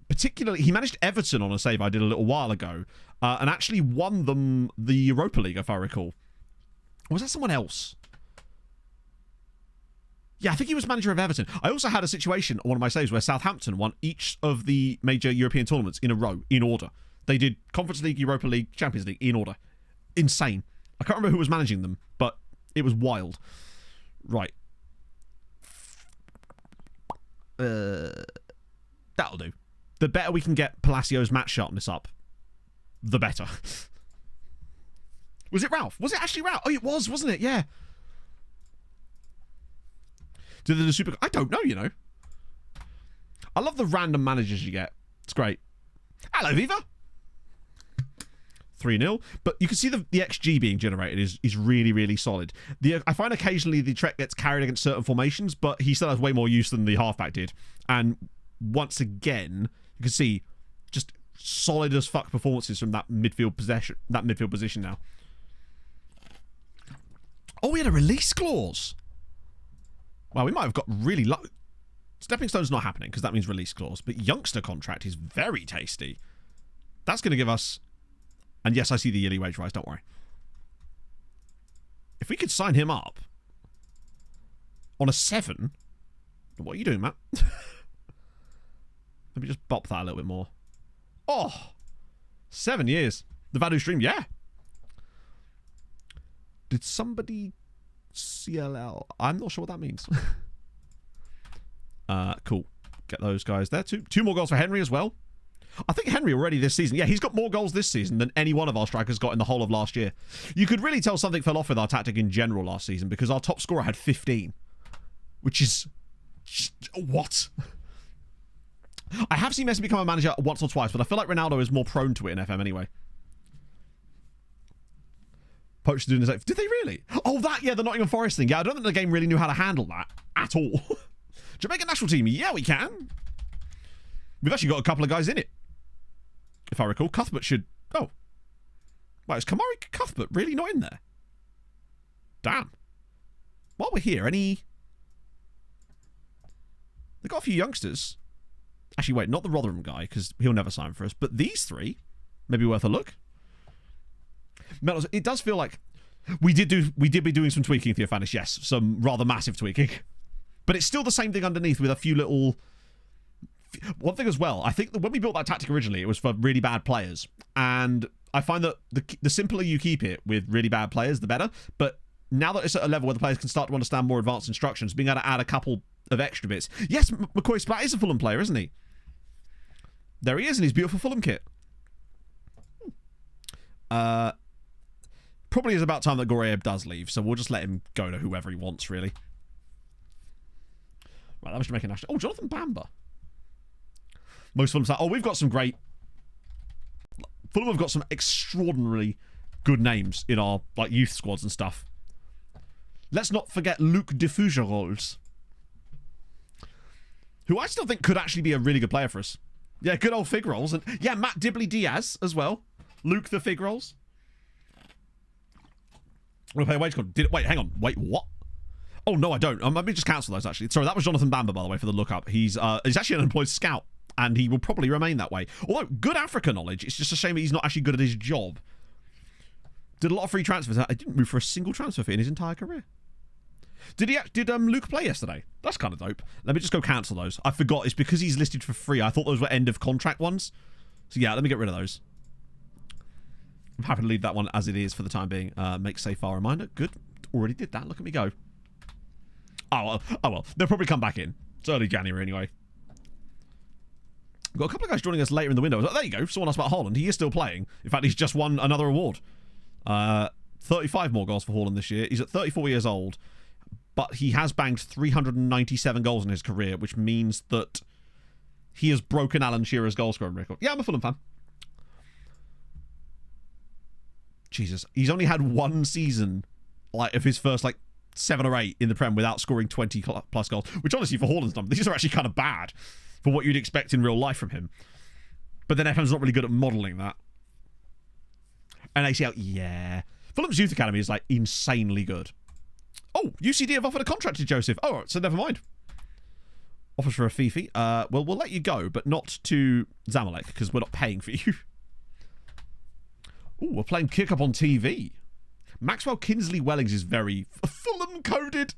Particularly, he managed Everton on a save I did a little while ago, and actually won them the Europa League, if I recall. Or was that someone else? Yeah, I think he was manager of Everton. I also had a situation on one of my saves where Southampton won each of the major European tournaments in a row, in order. They did Conference League, Europa League, Champions League, in order. Insane. I can't remember who was managing them, but it was wild. Right. That'll do. The better we can get Palacio's match sharpness up, the better. Was it Ralph? Was it actually Ralph? Oh, it was, wasn't it? Yeah. Did the super... I don't know, you know. I love the random managers you get. It's great. Hello, Viva. 3-0. But you can see the XG being generated is really, really solid. I find occasionally the Trek gets carried against certain formations, but he still has way more use than the halfback did. And once again, you can see just solid as fuck performances from that midfield position now. Oh, we had a release clause. Well, we might have got really lucky. Stepping Stone's not happening because that means release clause. But youngster contract is very tasty. That's going to give us... And yes, I see the yearly wage rise, don't worry. If we could sign him up on a 7... What are you doing, Matt? Let me just bop that a little bit more. Oh! 7 years. The value stream, yeah. Did somebody... CLL. I'm not sure what that means. Cool. Get those guys there. Two more goals for Henry as well. I think Henry already this season. Yeah, he's got more goals this season than any one of our strikers got in the whole of last year. You could really tell something fell off with our tactic in general last season because our top scorer had 15. Which is... What? I have seen Messi become a manager once or twice, but I feel like Ronaldo is more prone to it in FM anyway. Poachers doing this. Did they really? Oh, that, yeah, the Nottingham Forest thing. Yeah, I don't think the game really knew how to handle that at all. Jamaican national team. Yeah, we can. We've actually got a couple of guys in it. If I recall, Cuthbert should... Oh. Wow, is Kamari Cuthbert really not in there? Damn. While we're here, any... They've got a few youngsters. Actually, wait, not the Rotherham guy, because he'll never sign for us. But these three, maybe worth a look. It does feel like we did be doing some tweaking, Theophanis, yes. Some rather massive tweaking. But it's still the same thing underneath with a few little... One thing as well, I think that when we built that tactic originally, it was for really bad players. And I find that the simpler you keep it with really bad players, the better. But now that it's at a level where the players can start to understand more advanced instructions, being able to add a couple of extra bits. Yes, McCoy Splat is a Fulham player, isn't he? There he is in his beautiful Fulham kit. Probably is about time that Goreeb does leave, so we'll just let him go to whoever he wants, really. Right, that was Jamaican national. Oh, Jonathan Bamba. Most Fulham stats. Oh, we've got some great... Fulham have got some extraordinarily good names in our like youth squads and stuff. Let's not forget Luc de Fougerolles, who I still think could actually be a really good player for us. Yeah, good old Fig Rolls. And yeah, Matt Dibley Diaz as well. Luke the Fig Rolls. We'll play a wage code. Wait, hang on. Wait, what? Oh, no, I don't. Let me just cancel those, actually. Sorry, that was Jonathan Bamber, by the way, for the lookup. He's actually an unemployed scout, and he will probably remain that way. Although, good Africa knowledge. It's just a shame that he's not actually good at his job. Did a lot of free transfers. I didn't move for a single transfer fee in his entire career. Did Luke play yesterday? That's kind of dope. Let me just go cancel those. I forgot. It's because he's listed for free. I thought those were end of contract ones. So yeah, let me get rid of those. I'm happy to leave that one as it is for the time being. Make save file reminder. Good. Already did that. Look at me go. Oh well. They'll probably come back in. It's early January anyway. We've got a couple of guys joining us later in the window. There you go. Someone asked about Haaland. He is still playing. In fact, he's just won another award. 35 more goals for Haaland this year. He's at 34 years old. But he has banged 397 goals in his career, which means that he has broken Alan Shearer's goal scoring record. Yeah, I'm a Fulham fan. Jesus. He's only had one season of his first 7 or 8 in the Prem without scoring 20 plus goals, which honestly for Haaland's number, these are actually kind of bad for what you'd expect in real life from him. But then FM's not really good at modelling that. And ACL, yeah. Fulham's Youth Academy is insanely good. Oh, UCD have offered a contract to Joseph. Oh, so never mind. Offers for a Fifi. Well, we'll let you go, but not to Zamalek, because we're not paying for you. Oh, we're playing Kick Up on TV. Maxwell Kinsley Wellings is very Fulham-coded.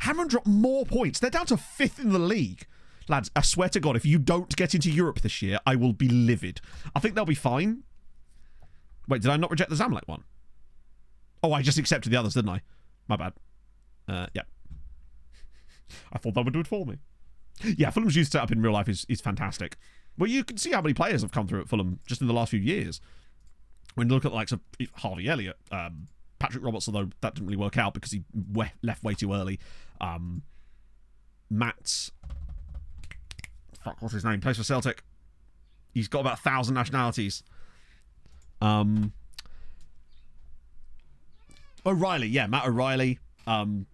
Hammond dropped more points. They're down to 5th in the league. Lads, I swear to God, if you don't get into Europe this year, I will be livid. I think they'll be fine. Wait, did I not reject the Zamalek one? Oh, I just accepted the others, didn't I? My bad. Yeah. I thought that would do it for me. Yeah, Fulham's youth setup in real life is fantastic. Well, you can see how many players have come through at Fulham just in the last few years. When you look at the likes of Harvey Elliott, Patrick Roberts, although that didn't really work out because he left way too early. Matt... Fuck, what's his name? Plays for Celtic. He's got about 1,000 nationalities. O'Reilly, yeah, Matt O'Reilly. Ryan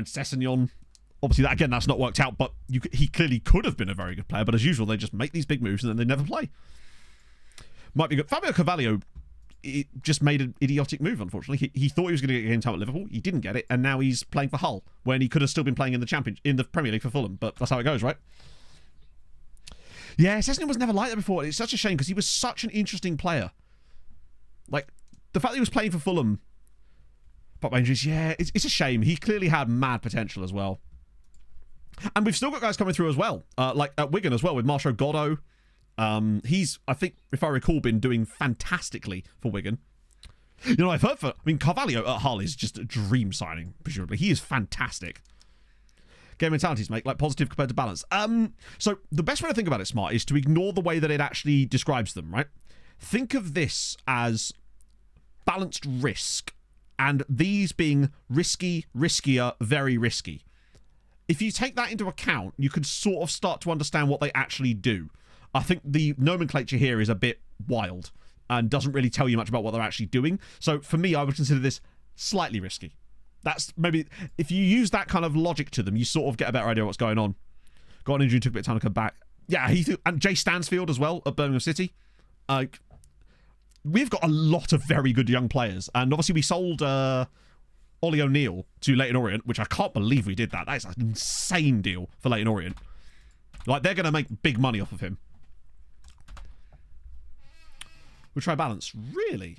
Sessegnon. Obviously, that's not worked out, but he clearly could have been a very good player, but as usual, they just make these big moves and then they never play. Might be good. Fabio Carvalho just made an idiotic move, unfortunately. He thought he was going to get game time at Liverpool. He didn't get it, and now he's playing for Hull, when he could have still been playing in the Premier League for Fulham, but that's how it goes, right? Yeah, Sessegnon was never like that before. It's such a shame, because he was such an interesting player. The fact that he was playing for Fulham, but by injuries, yeah, it's a shame. He clearly had mad potential as well. And we've still got guys coming through as well, like at Wigan as well, with Marshall Goddo. He's, I think, if I recall, been doing fantastically for Wigan. You know, Carvalho at Hull is just a dream signing, presumably. He is fantastic. Game mentalities, mate, positive compared to balance. So the best way to think about it, Smart, is to ignore the way that it actually describes them, right? Think of this as balanced risk, and these being risky, riskier, very risky. If you take that into account, you can sort of start to understand what they actually do. I think the nomenclature here is a bit wild and doesn't really tell you much about what they're actually doing. So for me, I would consider this slightly risky. That's maybe, if you use that kind of logic to them, you sort of get a better idea of what's going on. Got an injury, took a bit of time to come back. Yeah, and Jay Stansfield as well at Birmingham City. We've got a lot of very good young players. And obviously we sold Ollie O'Neill to Leyton Orient, which I can't believe we did that. That is an insane deal for Leyton Orient. They're going to make big money off of him. We'll try balance. Really?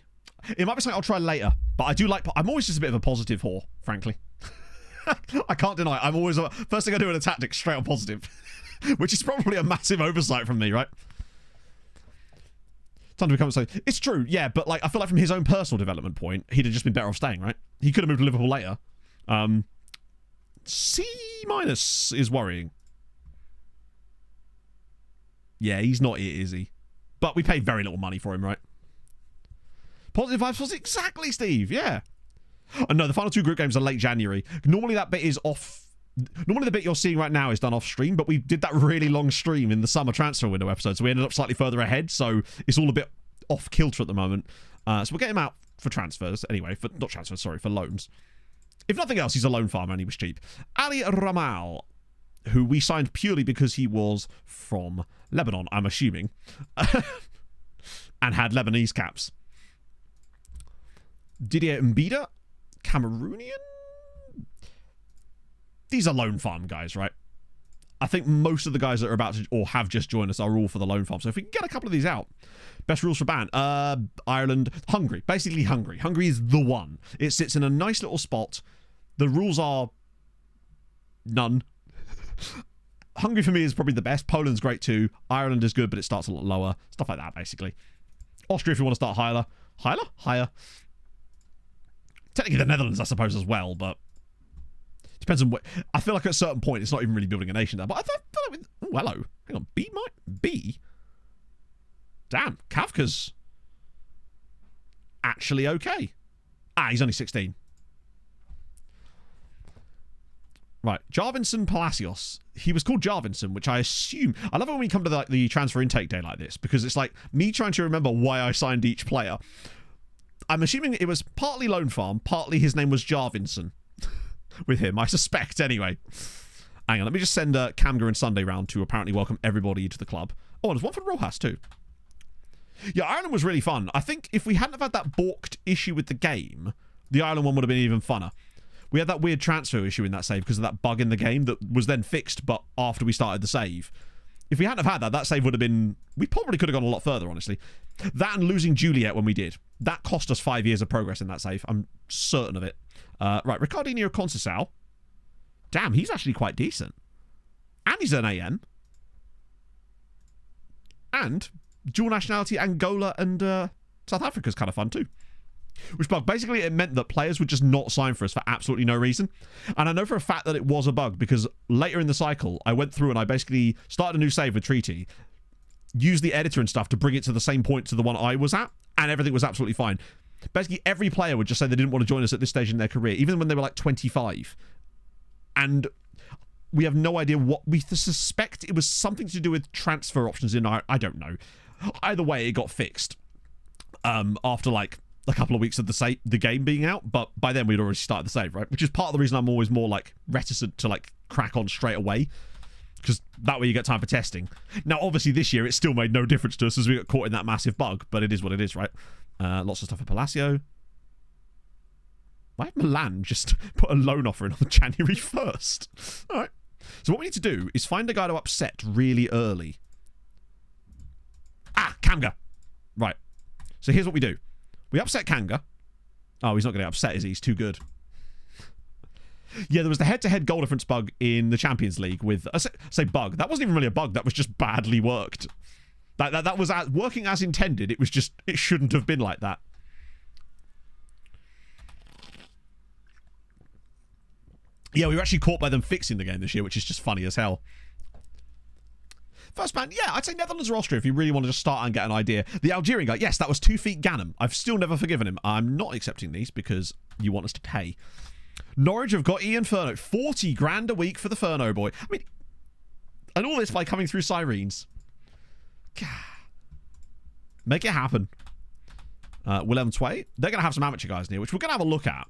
It might be something I'll try later. But I do I'm always just a bit of a positive whore, frankly. I can't deny it. I'm always... First thing I do in a tactic, straight on positive. Which is probably a massive oversight from me, right? Time to become so... It's true, yeah, but I feel like from his own personal development point, he'd have just been better off staying, right? He could have moved to Liverpool later. C- is worrying. Yeah, he's not it, is he? But we paid very little money for him, right? Positive vibes was exactly, Steve, yeah. Oh, no, the final 2 group games are late January. Normally that bit is off Normally the bit you're seeing right now is done off stream, but we did that really long stream in the summer transfer window episode, so we ended up slightly further ahead, so it's all a bit off kilter at the moment. So we'll get him out for transfers anyway, for loans. If nothing else, he's a loan farmer and he was cheap. Ali Ramal, who we signed purely because he was from Lebanon, I'm assuming, and had Lebanese caps. Didier Mbida, Cameroonian? These are loan farm guys, right? I think most of the guys that are about to or have just joined us are all for the loan farm. So if we can get a couple of these out. Best rules for ban. Ireland. Hungary. Basically Hungary. Hungary is the one. It sits in a nice little spot. The rules are none. Hungary for me is probably the best. Poland's great too. Ireland is good, but it starts a lot lower. Stuff like that, basically. Austria if you want to start higher. Higher? Technically the Netherlands, I suppose, as well, but depends on what. I feel like at a certain point it's not even really building a nation there. But I thought like hello. Hang on. B? Damn. Kafka's actually okay. He's only 16. Right. Jarvinson Palacios. He was called Jarvinson, which I assume. I love it when we come to the transfer intake day like this, because it's like me trying to remember why I signed each player. I'm assuming it was partly loan farm, partly his name was Jarvinson. With him, I suspect, anyway. Hang on, let me just send Camga and Sunday round to apparently welcome everybody to the club. Oh, and there's one for Rojas, too. Yeah, Ireland was really fun. I think if we hadn't have had that balked issue with the game, the Ireland one would have been even funner. We had that weird transfer issue in that save because of that bug in the game that was then fixed, but after we started the save. If we hadn't have had that save would have been... We probably could have gone a lot further, honestly. That and losing Juliet when we did. That cost us 5 years of progress in that save. I'm certain of it. Right, Ricardinho Conceição. Damn, he's actually quite decent. And he's an AN. And dual nationality Angola and South Africa's kind of fun too. Which bug? Basically, it meant that players would just not sign for us for absolutely no reason. And I know for a fact that it was a bug because later in the cycle, I went through and I basically started a new save with Treaty, used the editor and stuff to bring it to the same point to the one I was at, and everything was absolutely fine. Basically, every player would just say they didn't want to join us at this stage in their career, even when they were like 25. And we have no idea what... We suspect it was something to do with transfer options in our... I don't know. Either way, it got fixed after like a couple of weeks of the game being out, but by then we'd already started the save, right? Which is part of the reason I'm always more like reticent to like crack on straight away, because that way you get time for testing. Now, obviously this year it still made no difference to us as we got caught in that massive bug, but it is what it is, right? Lots of stuff for Palacio. Why have Milan just put a loan offer in on January 1st? All right. So what we need to do is find a guy to upset really early. Kamga. Right. So here's what we do. We upset Kanga. Oh, he's not going to get upset, is he? He's too good. Yeah, there was the head-to-head goal difference bug in the Champions League with... say bug. That wasn't even really a bug. That was just badly worked. That was working as intended. It was just... It shouldn't have been like that. Yeah, we were actually caught by them fixing the game this year, which is just funny as hell. First man, yeah, I'd say Netherlands or Austria if you really want to just start and get an idea. The Algerian guy, yes, that was 2 feet Ganem. I've still never forgiven him. I'm not accepting these because you want us to pay. Norwich have got Ian Furno. 40 grand a week for the Furno boy. I mean, and all this by coming through Sirens. Make it happen. Willem Tway. They're going to have some amateur guys near, which we're going to have a look at.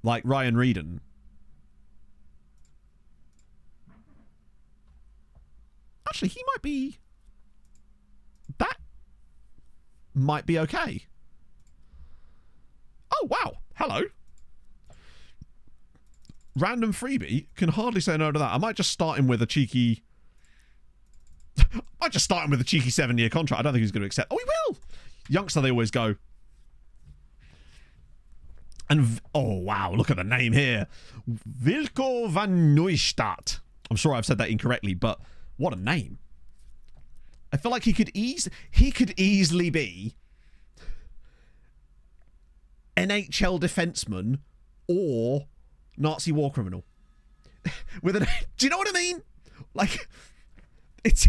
Like Ryan Reedon. Actually, he might be... That might be okay. Oh, wow. Hello. Random freebie. Can hardly say no to that. I might just start him with a cheeky... I might just start him with a cheeky 7-year contract. I don't think he's going to accept... Oh, he will! Youngster, they always go. And... Oh, wow. Look at the name here. Wilco van Neustadt. I'm sure I've said that incorrectly, but... What a name. I feel like he could easily be NHL defenseman or Nazi war criminal. With an, do you know what I mean? Like, it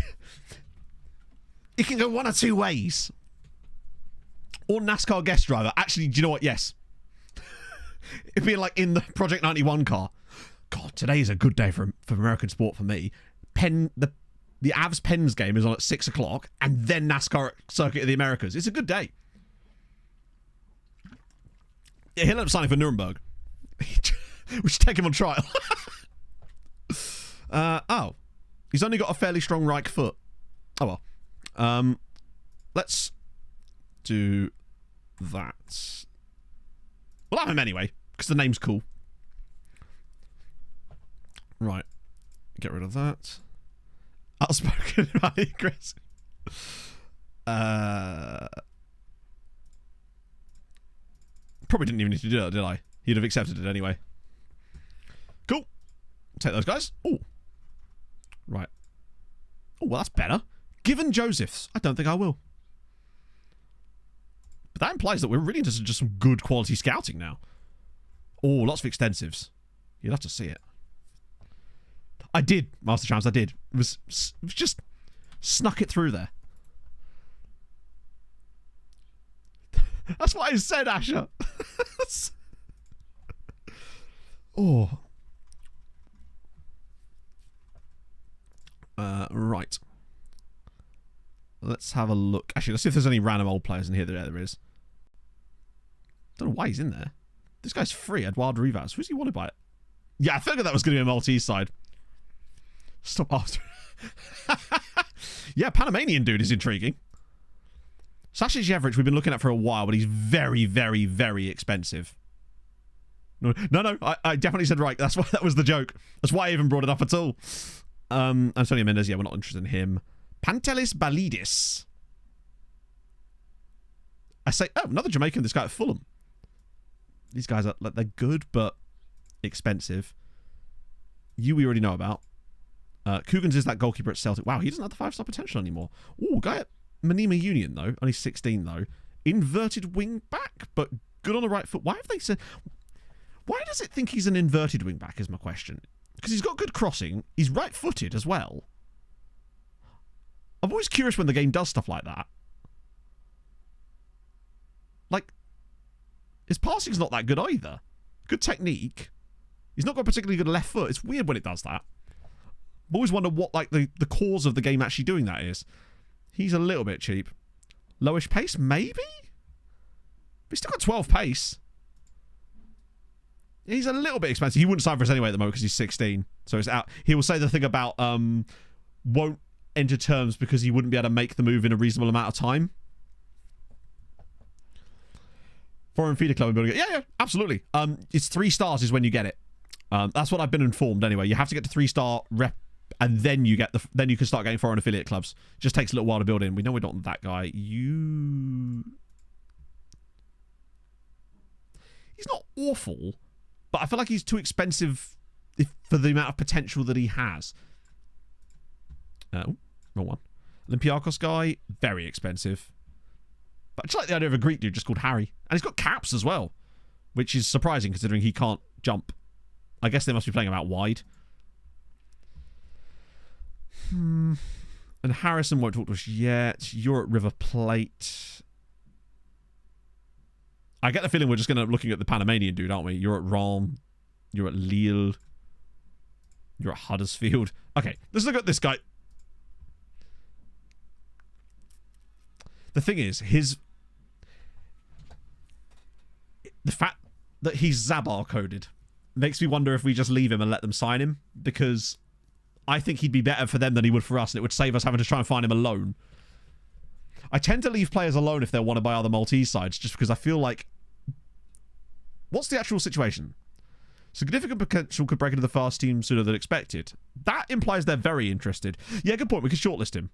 can go one or two ways. Or NASCAR guest driver. Actually, do you know what? Yes. It'd be like in the Project 91 car. God, today is a good day for American sport for me. The Avs Pens game is on at 6 o'clock, and then NASCAR Circuit of the Americas. It's a good day. Yeah, he'll end up signing for Nuremberg. We should take him on trial. Oh. He's only got a fairly strong right foot. Oh well. Let's do that. We'll have him anyway, because the name's cool. Right. Get rid of that. Outspoken, highly aggressive. Probably didn't even need to do that, did I? He'd have accepted it anyway. Cool. Take those guys. Oh. Right. Oh, well, that's better. Given Joseph's, I don't think I will. But that implies that we're really into just some good quality scouting now. Oh, lots of extensives. You'd have to see it. I did, Master Champs, I did. It was just snuck it through there. That's what I said, Asher. Oh. Right. Let's have a look. Actually, let's see if there's any random old players in here. There is. Don't know why he's in there. This guy's free. Eduardo Rivas. Who's he wanted by it? Yeah, I figured that was going to be a Maltese side. Stop after. Yeah, Panamanian dude is intriguing. Sasha Jevrich we've been looking at for a while, but he's very, very, very expensive. No, I definitely said right. That's why that was the joke. That's why I even brought it up at all. Antonio Mendes, yeah, we're not interested in him. Pantelis Balidis. I say, oh, another Jamaican, this guy at Fulham. These guys are, they're good, but expensive. You we already know about. Coogan's is that goalkeeper at Celtic. Wow, he doesn't have the 5-star potential anymore. Ooh, guy at Manima Union, though. Only 16, though. Inverted wing back, but good on the right foot. Why have they said... Why does it think he's an inverted wing back is my question. Because he's got good crossing. He's right-footed as well. I'm always curious when the game does stuff like that. Like, his passing's not that good either. Good technique. He's not got a particularly good left foot. It's weird when it does that. I've always wondered what like the cause of the game actually doing that is. He's a little bit cheap. Lowish pace, maybe? But he's still got 12 pace. He's a little bit expensive. He wouldn't sign for us anyway at the moment because he's 16. So it's out. He will say the thing about won't enter terms because he wouldn't be able to make the move in a reasonable amount of time. Foreign feeder club building it. Yeah, absolutely. It's 3 stars is when you get it. That's what I've been informed anyway. You have to get to 3-star rep and then you get then you can start getting foreign affiliate clubs. Just takes a little while to build in. We know we're not that guy. He's not awful, but I feel like he's too expensive for the amount of potential that he has. Oh, wrong one. Olympiakos guy, very expensive. But I just like the idea of a Greek dude just called Harry. And he's got caps as well, which is surprising considering he can't jump. I guess they must be playing him out wide. And Harrison won't talk to us yet. You're at River Plate. I get the feeling we're just going to looking at the Panamanian dude, aren't we? You're at Rome. You're at Lille. You're at Huddersfield. Okay, let's look at this guy. The thing is, the fact that he's Zabar coded makes me wonder if we just leave him and let them sign him, because I think he'd be better for them than he would for us, and it would save us having to try and find him alone. I tend to leave players alone if they're wanted by other Maltese sides, just because I feel like... What's the actual situation? Significant potential could break into the fast team sooner than expected. That implies they're very interested. Yeah, good point. We could shortlist him.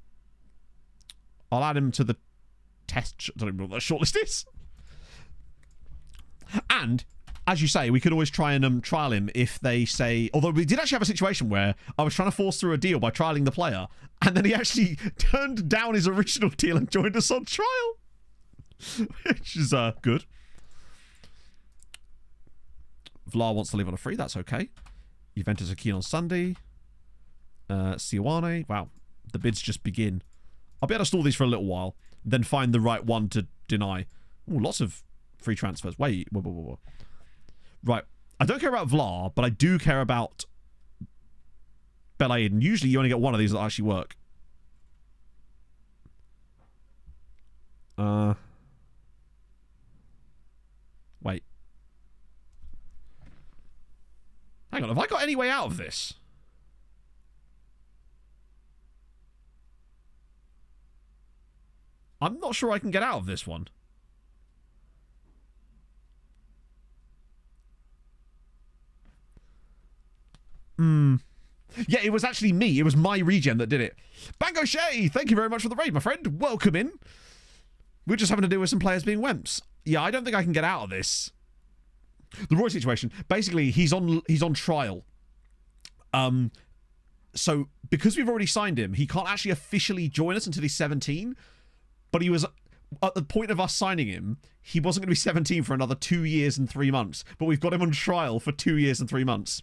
I'll add him to the test... I don't even know what that shortlist is. And, as you say, we could always try and trial him if they say... Although we did actually have a situation where I was trying to force through a deal by trialing the player, and then he actually turned down his original deal and joined us on trial. Which is good. Vlar wants to leave on a free. That's okay. Juventus are keen on Sunday. Sioane. Wow. The bids just begin. I'll be able to stall these for a little while, then find the right one to deny. Ooh, lots of free transfers. Wait. Whoa. Right. I don't care about Vlar, but I do care about Belaid. And usually you only get one of these that actually work. Wait. Hang on, have I got any way out of this? I'm not sure I can get out of this one. Yeah, it was actually me. It was my regen that did it. Bango Shay, thank you very much for the raid, my friend. Welcome in. We're just having to deal with some players being wimps. Yeah, I don't think I can get out of this. The Roy situation, basically, he's on trial. So because we've already signed him, he can't actually officially join us until he's 17. But he was at the point of us signing him, he wasn't going to be 17 for another 2 years and 3 months. But we've got him on trial for 2 years and 3 months.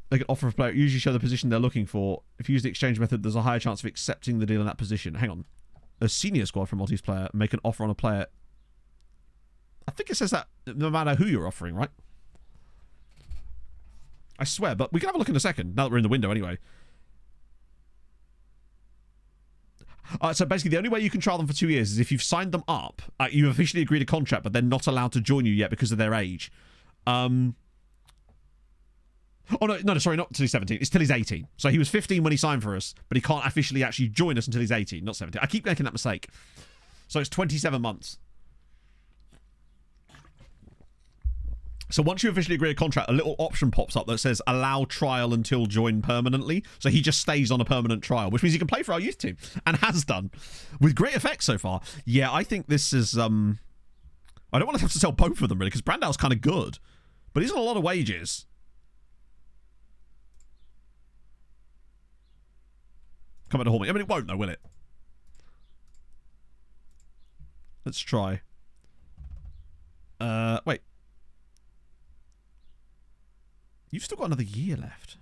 They can offer a player, usually show the position they're looking for. If you use the exchange method, there's a higher chance of accepting the deal in that position. Hang on. A senior squad from Maltese player make an offer on a player. I think it says that no matter who you're offering, right? I swear, but we can have a look in a second, now that we're in the window anyway. So basically, the only way you can trial them for 2 years is if you've signed them up, you've officially agreed a contract, but they're not allowed to join you yet because of their age. Oh, no, sorry, not till he's 17. It's till he's 18. So he was 15 when he signed for us, but he can't officially actually join us until he's 18, not 17. I keep making that mistake. So it's 27 months. So once you officially agree a contract, a little option pops up that says allow trial until join permanently. So he just stays on a permanent trial, which means he can play for our youth team, and has done with great effect so far. Yeah, I think this is I don't want to have to sell both of them really, because Brandau's kind of good, but he's on a lot of wages. Come back to hold me. I mean, it won't though, will it? Let's try. Wait. You've still got another year left.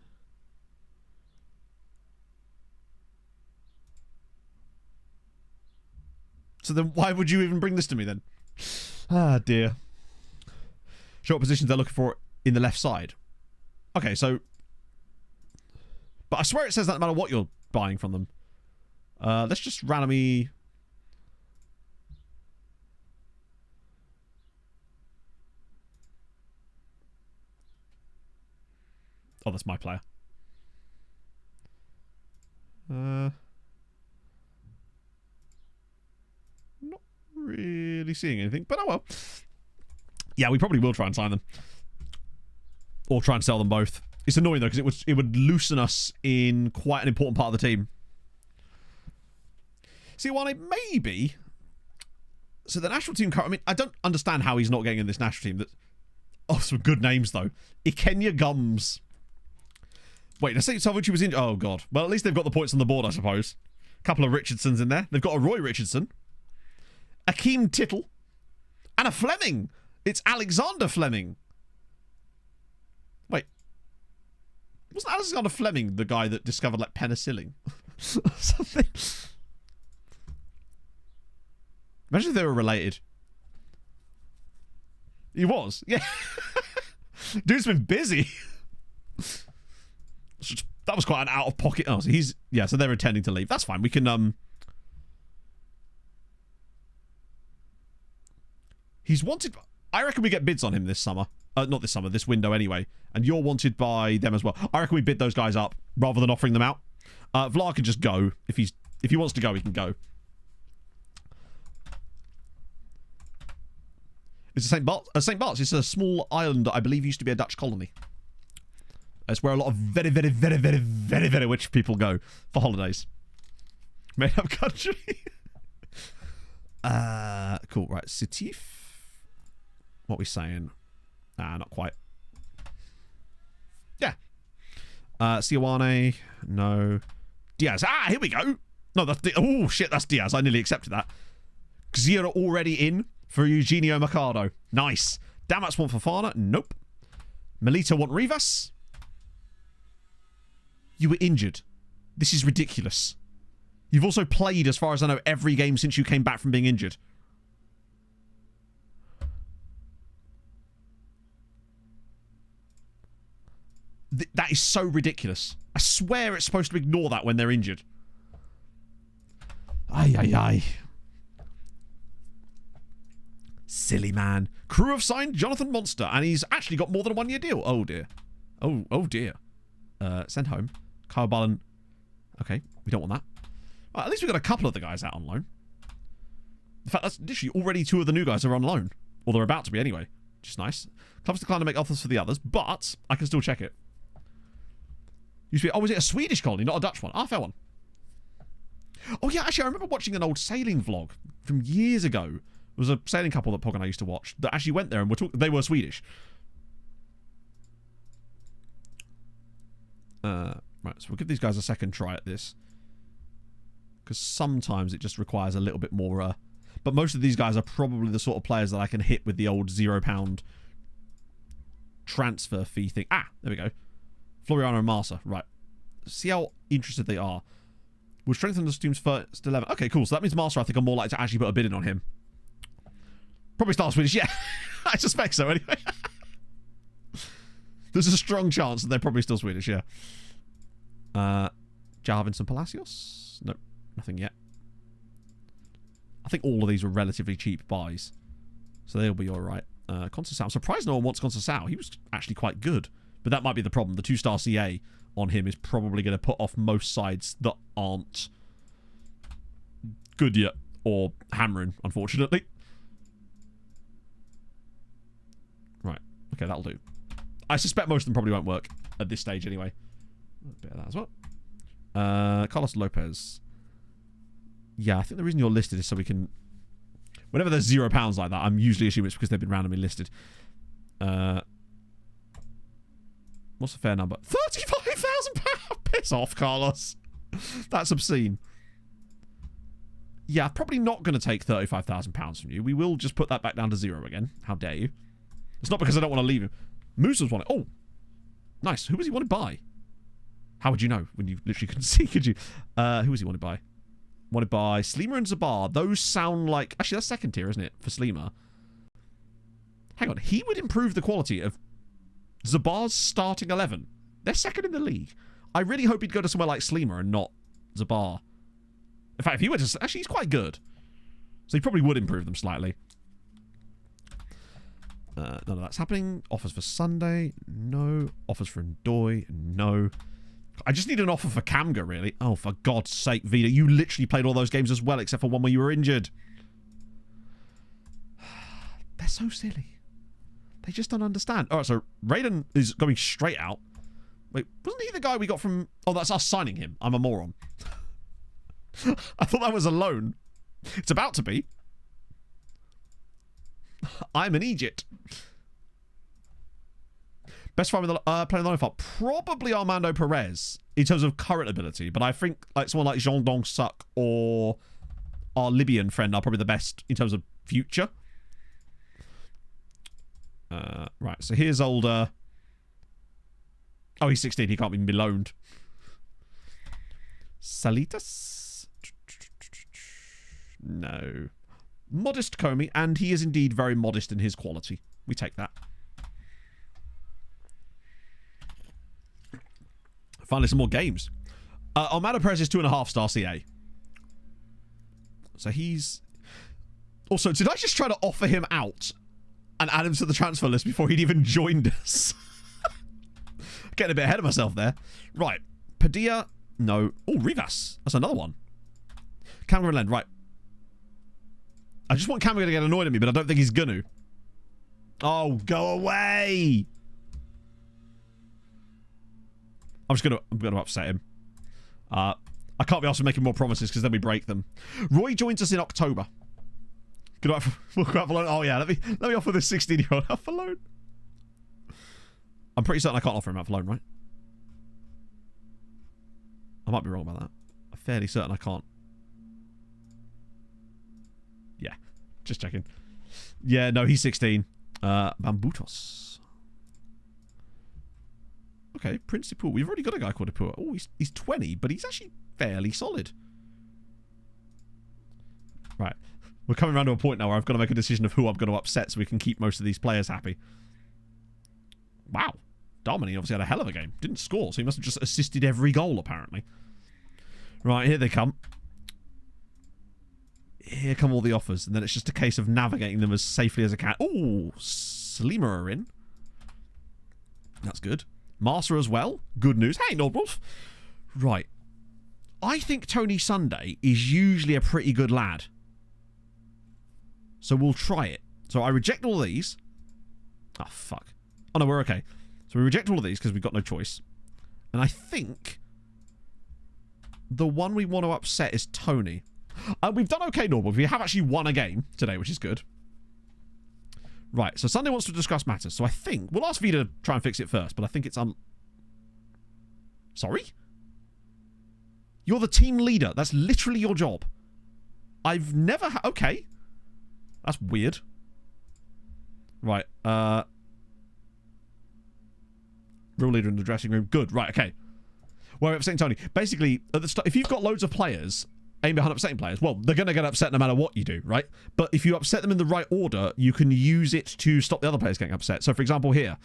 So then why would you even bring this to me then? Ah, dear. Show what positions they're looking for in the left side. Okay, so... But I swear it says that no matter what you're buying from them. Let's just randomly... Oh, that's my player. Not really seeing anything, but oh well. Yeah, we probably will try and sign them. Or try and sell them both. It's annoying though, because it would loosen us in quite an important part of the team. See, while it may be... So the national team... I mean, I don't understand how he's not getting in this national team. Oh, some good names though. Ikenya Gums. Wait, I think Salvucci was in... Oh, God. Well, at least they've got the points on the board, I suppose. A couple of Richardsons in there. They've got a Roy Richardson. Akeem Tittle. And a Fleming. It's Alexander Fleming. Wait. Wasn't Alexander Fleming the guy that discovered, like, penicillin? Something. Imagine if they were related. He was. Yeah. Dude's been busy. That was quite an out-of-pocket... Oh, so he's... Yeah, so they're intending to leave. That's fine. We can... He's wanted... I reckon we get bids on him this summer. Not this summer, this window anyway. And you're wanted by them as well. I reckon we bid those guys up rather than offering them out. Vlar can just go. If he wants to go, he can go. It's St. Bart's. St. Bart's is a small island that I believe used to be a Dutch colony. It's where a lot of very, very, very, very, very, very rich people go for holidays. Made up country. Cool. Right. Sitif. What are we saying? Not quite. Yeah. Sioane. No. Diaz. Here we go. No, that's... Oh, shit, that's Diaz. I nearly accepted that. Xira already in for Eugenio Mercado. Nice. Damats want Fofana. Nope. Melita want Rivas. You were injured. This is ridiculous. You've also played, as far as I know, every game since you came back from being injured. That is so ridiculous. I swear it's supposed to ignore that when they're injured. Ay, ay, ay. Silly man. Crew have signed Jonathan Monster, and he's actually got more than a 1 year deal. Oh, dear. Oh, dear. Send home. Kyle Ballen. Okay, we don't want that. At least we got a couple of the guys out on loan. In fact, that's literally already 2 of the new guys are on loan. Or they're about to be anyway. Which is nice. Clubs decline to make offers for the others, but I can still check it. Used to be, oh, was it a Swedish colony, not a Dutch one? Ah, fair one. Oh, yeah, actually, I remember watching an old sailing vlog from years ago. It was a sailing couple that Pog and I used to watch that actually went there and they were Swedish. Right, so we'll give these guys a second try at this. Because sometimes it just requires a little bit more... but most of these guys are probably the sort of players that I can hit with the old £0 transfer fee thing. Ah, there we go. Floriano and Marsa. Right. See how interested they are. We'll strengthen the team's first 11. Okay, cool. So that means Marsa, I think, I'm more likely to actually put a bid in on him. Probably start Swedish. Yeah. I suspect so, anyway. There's a strong chance that they're probably still Swedish, yeah. Jarvins and Palacios? Nope. Nothing yet. I think all of these were relatively cheap buys. So they'll be alright. Conceição. I'm surprised no one wants Conceição. He was actually quite good. But that might be the problem. The 2-star CA on him is probably going to put off most sides that aren't good yet. Or hammering, unfortunately. Right. Okay, that'll do. I suspect most of them probably won't work at this stage anyway. A bit of that as well. Carlos Lopez. Yeah, I think the reason you're listed is so we can... Whenever there's £0 like that, I'm usually assuming it's because they've been randomly listed. What's the fair number? £35,000! Piss off, Carlos. That's obscene. Yeah, probably not going to take £35,000 from you. We will just put that back down to 0 again. How dare you? It's not because I don't want to leave him. Musa's wanted... Oh! Nice. Who was he wanted by? How would you know when you literally couldn't see, could you? Who was he wanted by? Wanted by Sleema and Zabar. Those sound like... Actually, that's second tier, isn't it? For Sleema. Hang on. He would improve the quality of Zabar's starting 11. They're second in the league. I really hope he'd go to somewhere like Sleema and not Zabar. In fact, if he went to... Actually, he's quite good. So he probably would improve them slightly. None of that's happening. Offers for Sunday. No. Offers for Ndoye. No. I just need an offer for Kamga, really. Oh, for God's sake, Vida. You literally played all those games as well, except for one where you were injured. They're so silly. They just don't understand. All right, so Raiden is going straight out. Wait, wasn't he the guy we got from... Oh, that's us signing him. I'm a moron. I thought that was a loan. It's about to be. I'm an Egypt. Best friend with the playing the line for probably Armando Perez in terms of current ability, but I think like someone like Jean Dong Suk or our Libyan friend are probably the best in terms of future. Right, so here's older. Oh, he's 16. He can't even be loaned. Salitas? No. Modest Comey, and he is indeed very modest in his quality. We take that. Finally, some more games. Armando Perez is 2.5-star CA. So he's... Also, did I just try to offer him out and add him to the transfer list before he'd even joined us? Getting a bit ahead of myself there. Right. Padilla. No. Oh, Rivas. That's another one. Cameron Land. Right. I just want Cameron to get annoyed at me, but I don't think he's gonna. Oh, go away! I'm gonna upset him. I can't be asked for making more promises because then we break them. Roy joins us in October. We'll go out for loan. Oh yeah, let me offer this 16-year-old out for loan. I'm pretty certain I can't offer him out for loan, right? I might be wrong about that. I'm fairly certain I can't. Yeah, just checking. Yeah, no, he's 16. Bambutos. Okay, Prince Ipua. We've already got a guy called Ipua. Oh, he's 20, but he's actually fairly solid. Right. We're coming around to a point now where I've got to make a decision of who I'm going to upset so we can keep most of these players happy. Wow. Darmany obviously had a hell of a game. Didn't score, so he must have just assisted every goal, apparently. Right, here they come. Here come all the offers, and then it's just a case of navigating them as safely as I can. Ooh, Slima are in. That's good. Marsa as well. Good news. Hey, Nordwolf. Right. I think Tony Sunday is usually a pretty good lad. So we'll try it. So I reject all these. Oh, fuck. Oh, no, we're okay. So we reject all of these because we've got no choice. And I think the one we want to upset is Tony. We've done okay, Normal. We have actually won a game today, which is good. Right, so Sunday wants to discuss matters. So I think we'll ask Vida to try and fix it first, but I think it's Sorry? You're the team leader. That's literally your job. I've never okay. That's weird. Right, real leader in the dressing room. Good, right, okay. Well, upsetting Tony. Basically, at the start, if you've got loads of players aim behind upsetting players, well, they're going to get upset no matter what you do, right? But if you upset them in the right order, you can use it to stop the other players getting upset. So, for example, here,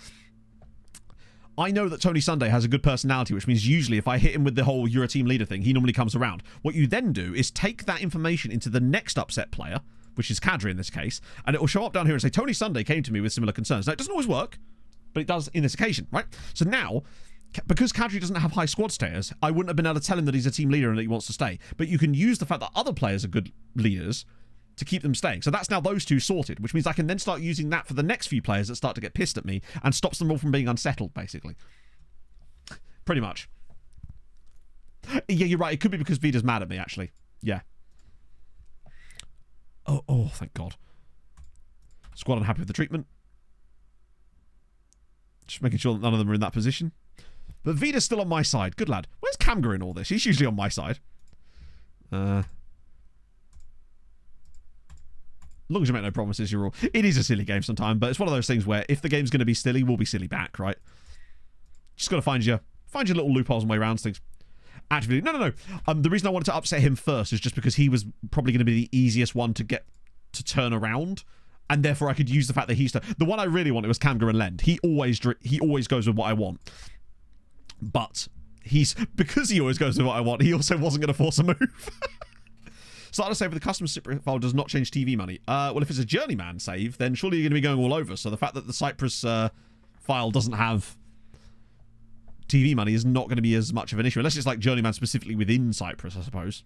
I know that Tony Sunday has a good personality, which means usually if I hit him with the whole you're a team leader thing, he normally comes around. What you then do is take that information into the next upset player, which is Kadri in this case, and it will show up down here and say, Tony Sunday came to me with similar concerns. Now, it doesn't always work, but it does in this occasion, right? So now, because Kadri doesn't have high squad stayers, I wouldn't have been able to tell him that he's a team leader and that he wants to stay. But you can use the fact that other players are good leaders to keep them staying. So that's now those two sorted, which means I can then start using that for the next few players that start to get pissed at me and stops them all from being unsettled, basically. Pretty much. Yeah, you're right. It could be because Vida's mad at me, actually. Yeah. Oh, thank God. Squad unhappy with the treatment. Just making sure that none of them are in that position. But Vida's still on my side. Good lad. Where's Kamga in all this? He's usually on my side. As long as you make no promises, you're all... It is a silly game sometimes, but it's one of those things where if the game's going to be silly, we'll be silly back, right? Just got to find your little loopholes and way around things. Actually, no. The reason I wanted to upset him first is just because he was probably going to be the easiest one to get to turn around. And therefore, I could use the fact that he's... The one I really wanted was Kamga and Lend. He always goes with what I want. But because he always goes with what I want, he also wasn't going to force a move. Start to save with the custom Cyprus file does not change TV money. Well, if it's a journeyman save, then surely you're going to be going all over. So the fact that the Cyprus file doesn't have TV money is not going to be as much of an issue. Unless it's like journeyman specifically within Cyprus, I suppose.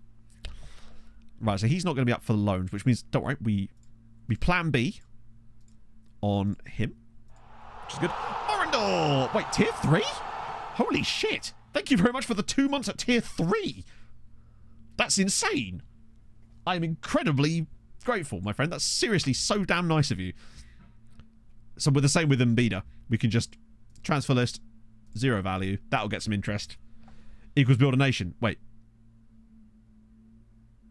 Right, so he's not going to be up for the loans, which means, don't worry, we plan B on him. Which is good. Orindor! Wait, tier 3? Holy shit. Thank you very much for the 2 months at tier 3. That's insane. I am incredibly grateful, my friend. That's seriously so damn nice of you. So we're the same with Mbida. We can just transfer list, 0 value. That'll get some interest. Equals build a nation. Wait.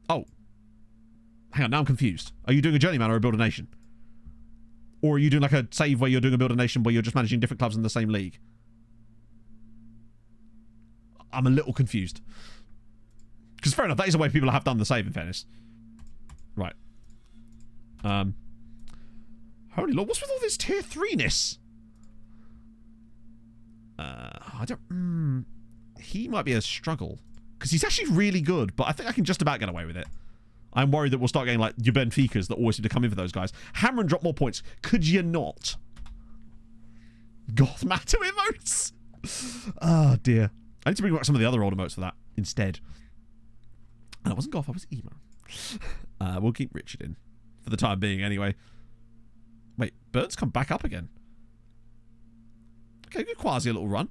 Oh. Hang on, now I'm confused. Are you doing a journeyman or a build a nation? Or are you doing like a save where you're doing a build a nation where you're just managing different clubs in the same league? I'm a little confused. Because fair enough, that is a way people have done the save, in fairness. Right. Holy Lord, what's with all this tier 3-ness? I don't... he might be a struggle. Because he's actually really good, but I think I can just about get away with it. I'm worried that we'll start getting like your Benficas that always seem to come in for those guys. Hammer and drop more points. Could you not? Goth Matter emotes? Oh, dear. I need to bring back some of the other old emotes for that instead. And it wasn't Goth, I was emo. We'll keep Richard in. For the time being, anyway. Wait, Burns come back up again. Okay, good Quasi a little run.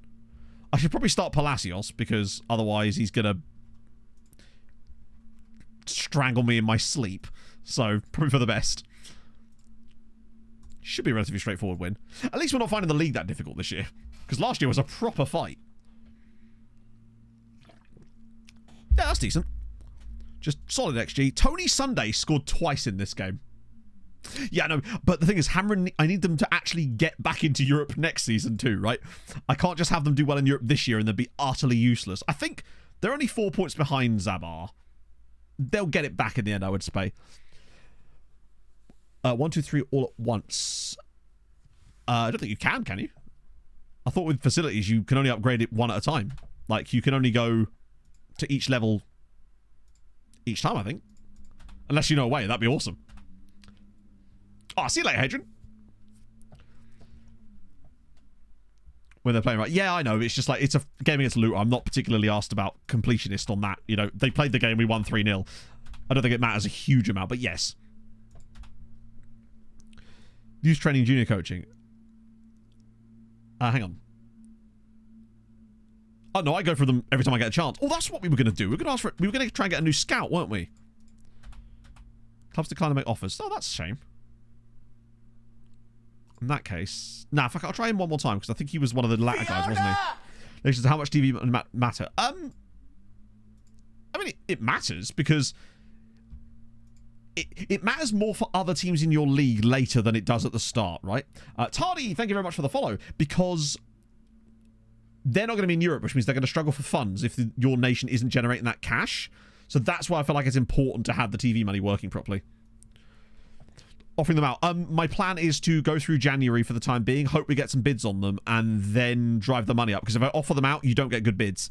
I should probably start Palacios, because otherwise he's going to strangle me in my sleep. So, probably for the best. Should be a relatively straightforward win. At least we're not finding the league that difficult this year. Because last year was a proper fight. Yeah, that's decent. Just solid XG. Tony Sunday scored twice in this game. Yeah, no, but the thing is, I need them to actually get back into Europe next season too, right? I can't just have them do well in Europe this year and then be utterly useless. I think they're only 4 points behind Zabar. They'll get it back in the end, I would say. 1, 2, 3 all at once. I don't think you can you? I thought with facilities, you can only upgrade it one at a time. Like, you can only go to each level each time, I think. Unless you know a way. That'd be awesome. Oh, see you later, Hadrian. When they're playing right. Yeah, I know. It's just like, it's a game against Luton. I'm not particularly asked about completionist on that. You know, they played the game, we won 3-0. I don't think it matters a huge amount, but yes. Youth training, junior coaching. Hang on. Oh, no, I go for them every time I get a chance. Oh, that's what we were going to do. We were going to ask for it. We were going to try and get a new scout, weren't we? Clubs decline to make offers. Oh, that's a shame. In that case... Nah, fuck it. I'll try him one more time, because I think he was one of the latter guys, wasn't he? Relations to how much TV matter. I mean, it matters, because... It matters more for other teams in your league later than it does at the start, right? Tardy, thank you very much for the follow, because... they're not going to be in Europe, which means they're going to struggle for funds if your nation isn't generating that cash. So that's why I feel like it's important to have the TV money working properly. Offering them out. My plan is to go through January for the time being, hope we get some bids on them, and then drive the money up. Because if I offer them out, you don't get good bids.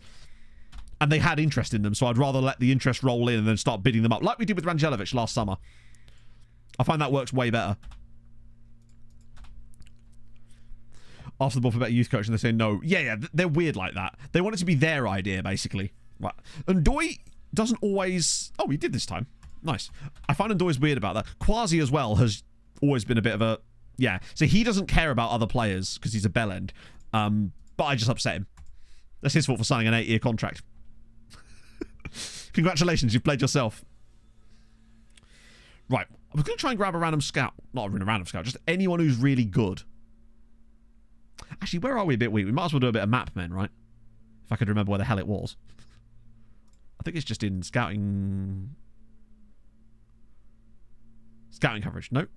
And they had interest in them, so I'd rather let the interest roll in and then start bidding them up, like we did with Rangelovic last summer. I find that works way better. After the ball for better youth coach, and they say no. Yeah, they're weird like that. They want it to be their idea, basically. Right. And Doi doesn't always... Oh, he did this time. Nice. I find Ndoi's weird about that. Quasi as well has always been a bit of a... Yeah. So he doesn't care about other players because he's a bellend. But I just upset him. That's his fault for signing an 8-year contract. Congratulations, you've played yourself. Right. I was going to try and grab a random scout. Not a random scout, just anyone who's really good. Actually, where are we a bit weak? We might as well do a bit of map men, right? If I could remember where the hell it was. I think it's just in scouting... Scouting coverage. Nope.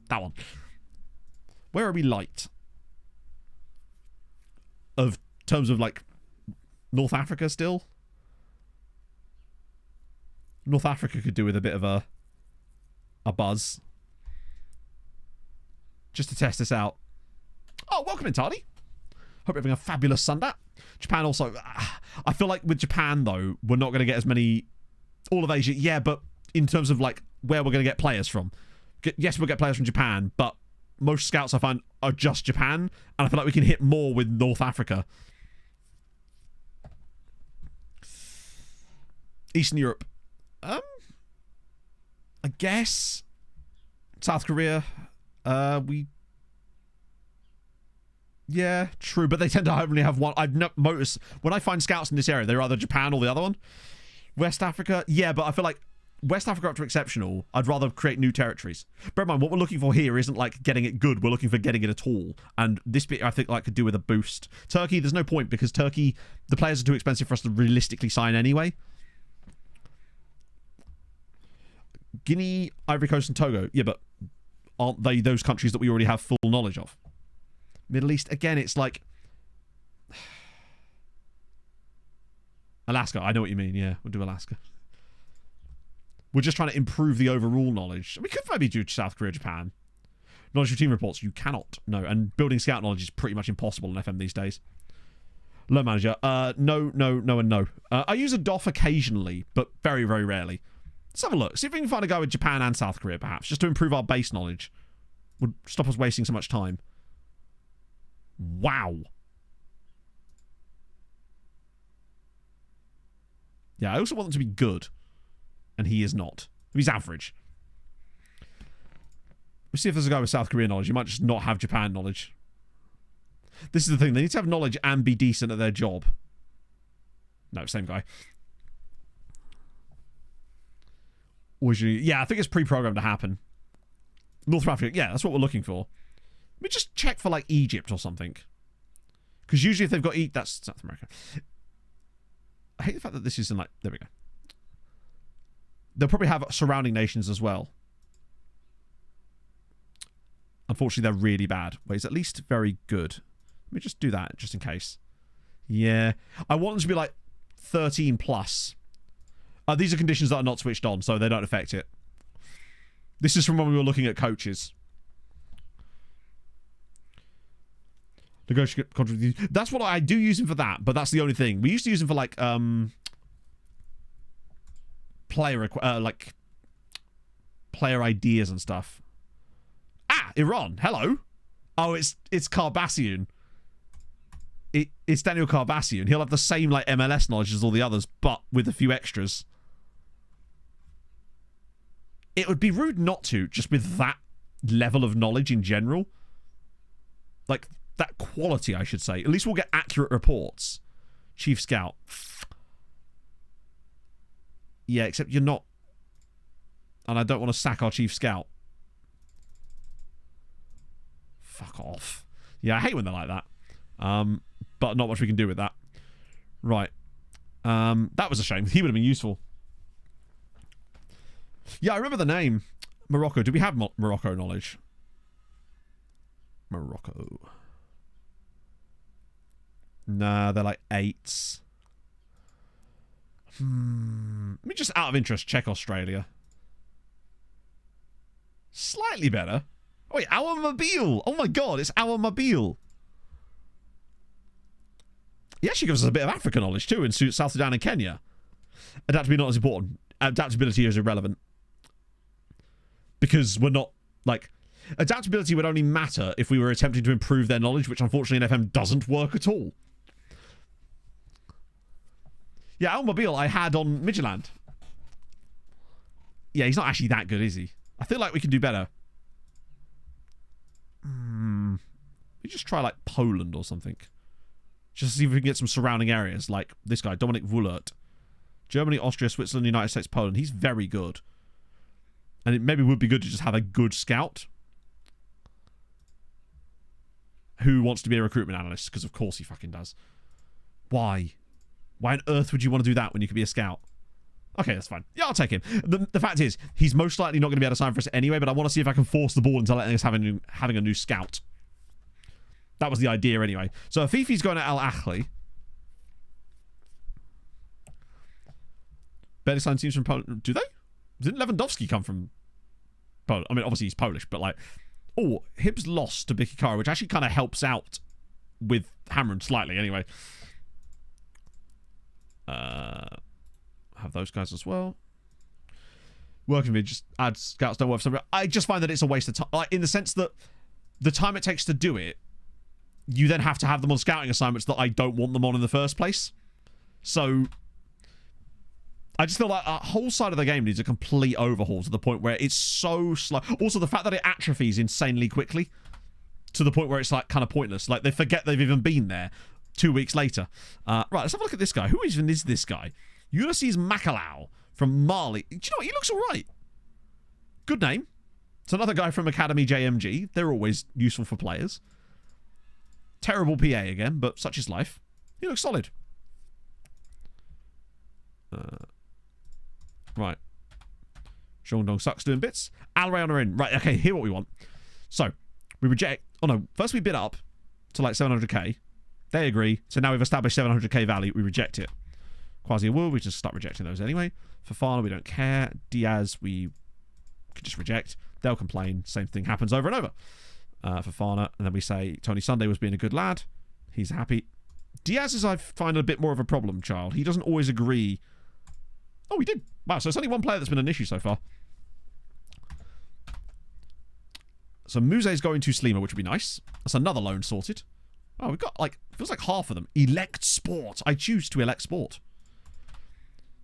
That one. Where are we light? Of terms of, like, North Africa still? North Africa could do with a bit of a buzz. Just to test this out. Oh, welcome in, Tardy. Hope you're having a fabulous Sunday. Japan also... I feel like with Japan, though, we're not going to get as many... All of Asia, yeah, but in terms of, like, where we're going to get players from. Yes, we'll get players from Japan, but most scouts I find are just Japan, and I feel like we can hit more with North Africa. Eastern Europe. I guess... South Korea... Yeah, true, but they tend to only have one. I've noticed when I find scouts in this area, they're either Japan or the other one. West Africa, yeah, but I feel like West Africa up to exceptional. I'd rather create new territories. Bear in mind, what we're looking for here isn't like getting it good. We're looking for getting it at all. And this bit, I think, like could do with a boost. Turkey, there's no point because Turkey, the players are too expensive for us to realistically sign anyway. Guinea, Ivory Coast, and Togo, yeah, but aren't they those countries that we already have full knowledge of? Middle East, again, it's like... Alaska, I know what you mean, yeah. We'll do Alaska. We're just trying to improve the overall knowledge. We could maybe do South Korea, Japan. Knowledge of team reports, you cannot. No, and building scout knowledge is pretty much impossible in FM these days. Low manager, no, and no. I use a DOF occasionally, but very, very rarely. Let's have a look. See if we can find a guy with Japan and South Korea, perhaps, just to improve our base knowledge. Would stop us wasting so much time. Wow. Yeah, I also want them to be good. And he is not. He's average. Let's see if there's a guy with South Korea knowledge. You might just not have Japan knowledge. This is the thing. They need to have knowledge and be decent at their job. No, same guy. Yeah, I think it's pre-programmed to happen. North Africa, yeah, that's what we're looking for. Let me just check for, like, Egypt or something. Because usually if they've got... That's South America. I hate the fact that this isn't, like... There we go. They'll probably have surrounding nations as well. Unfortunately, they're really bad. But he's at least very good. Let me just do that, just in case. Yeah. I want them to be, like, 13 plus. These are conditions that are not switched on, so they don't affect it. This is from when we were looking at coaches. Negotiate contract. That's what I do use him for that, but that's the only thing. We used to use him for like player ideas and stuff. Ah, Iran. Hello. Oh, it's Carbassian. It's Daniel Carbassian. He'll have the same like MLS knowledge as all the others, but with a few extras. It would be rude not to, just with that level of knowledge in general. Like, that quality, I should say. At least we'll get accurate reports. Chief Scout. Yeah, except you're not. And I don't want to sack our Chief Scout. Fuck off. Yeah, I hate when they're like that. But not much we can do with that. Right. That was a shame. He would have been useful. Yeah, I remember the name. Morocco. Do we have Morocco knowledge? Morocco. Nah, they're like 8s. Let me just, out of interest, check Australia. Slightly better. Oh, wait, our Mobile. Oh my god, it's our Mobile. He actually gives us a bit of African knowledge too in South Sudan and Kenya. Adaptability not as important. Adaptability is irrelevant. Because we're not, like... Adaptability would only matter if we were attempting to improve their knowledge, which unfortunately in FM doesn't work at all. Yeah, Al Mobile I had on Midtjylland. Yeah, he's not actually that good, is he? I feel like we can do better. We just try, like, Poland or something. Just to see if we can get some surrounding areas, like this guy, Dominic Wullert. Germany, Austria, Switzerland, United States, Poland. He's very good. And it maybe would be good to just have a good scout who wants to be a recruitment analyst, because of course he fucking does. Why? Why on earth would you want to do that when you could be a scout? Okay, that's fine. Yeah, I'll take him. The fact is, he's most likely not going to be able to sign for us anyway, but I want to see if I can force the ball into letting us having a new scout. That was the idea anyway. So Afifi's going to Al Ahly. Better signed teams from Poland. Do they? Didn't Lewandowski come from Poland? I mean, obviously he's Polish, but like... Oh, Hibs lost to Bikikara, which actually kind of helps out with Hamron slightly anyway. Have those guys as well. Working with just add scouts don't work for somebody. I just find that it's a waste of time. Like, in the sense that the time it takes to do it, you then have to have them on scouting assignments that I don't want them on in the first place. So I just feel like a whole side of the game needs a complete overhaul to the point where it's so slow. Also, the fact that it atrophies insanely quickly to the point where it's like kind of pointless. Like they forget they've even been there 2 weeks later. Right, let's have a look at this guy. Who even is this guy? Ulysses Makalau from Mali. Do you know what? He looks all right. Good name. It's another guy from Academy JMG. They're always useful for players. Terrible PA again, but such is life. He looks solid. Right. Zhongdong sucks doing bits. Al Rayon are in. Right, okay, here's what we want. So, we reject... Oh no, first we bid up to like 700k. They agree. So now we've established 700k value. We reject it. Quasi Wool, we just start rejecting those anyway. Fofana, we don't care. Diaz, we can just reject. They'll complain. Same thing happens over and over. Fofana, and then we say Tony Sunday was being a good lad. He's happy. Diaz is, I find, a bit more of a problem child. He doesn't always agree. Oh, we did. Wow, so it's only one player that's been an issue so far. So Muse's going to Slima, which would be nice. That's another loan sorted. Oh, we've got, like, feels like half of them. Elect Sport. I choose to elect Sport.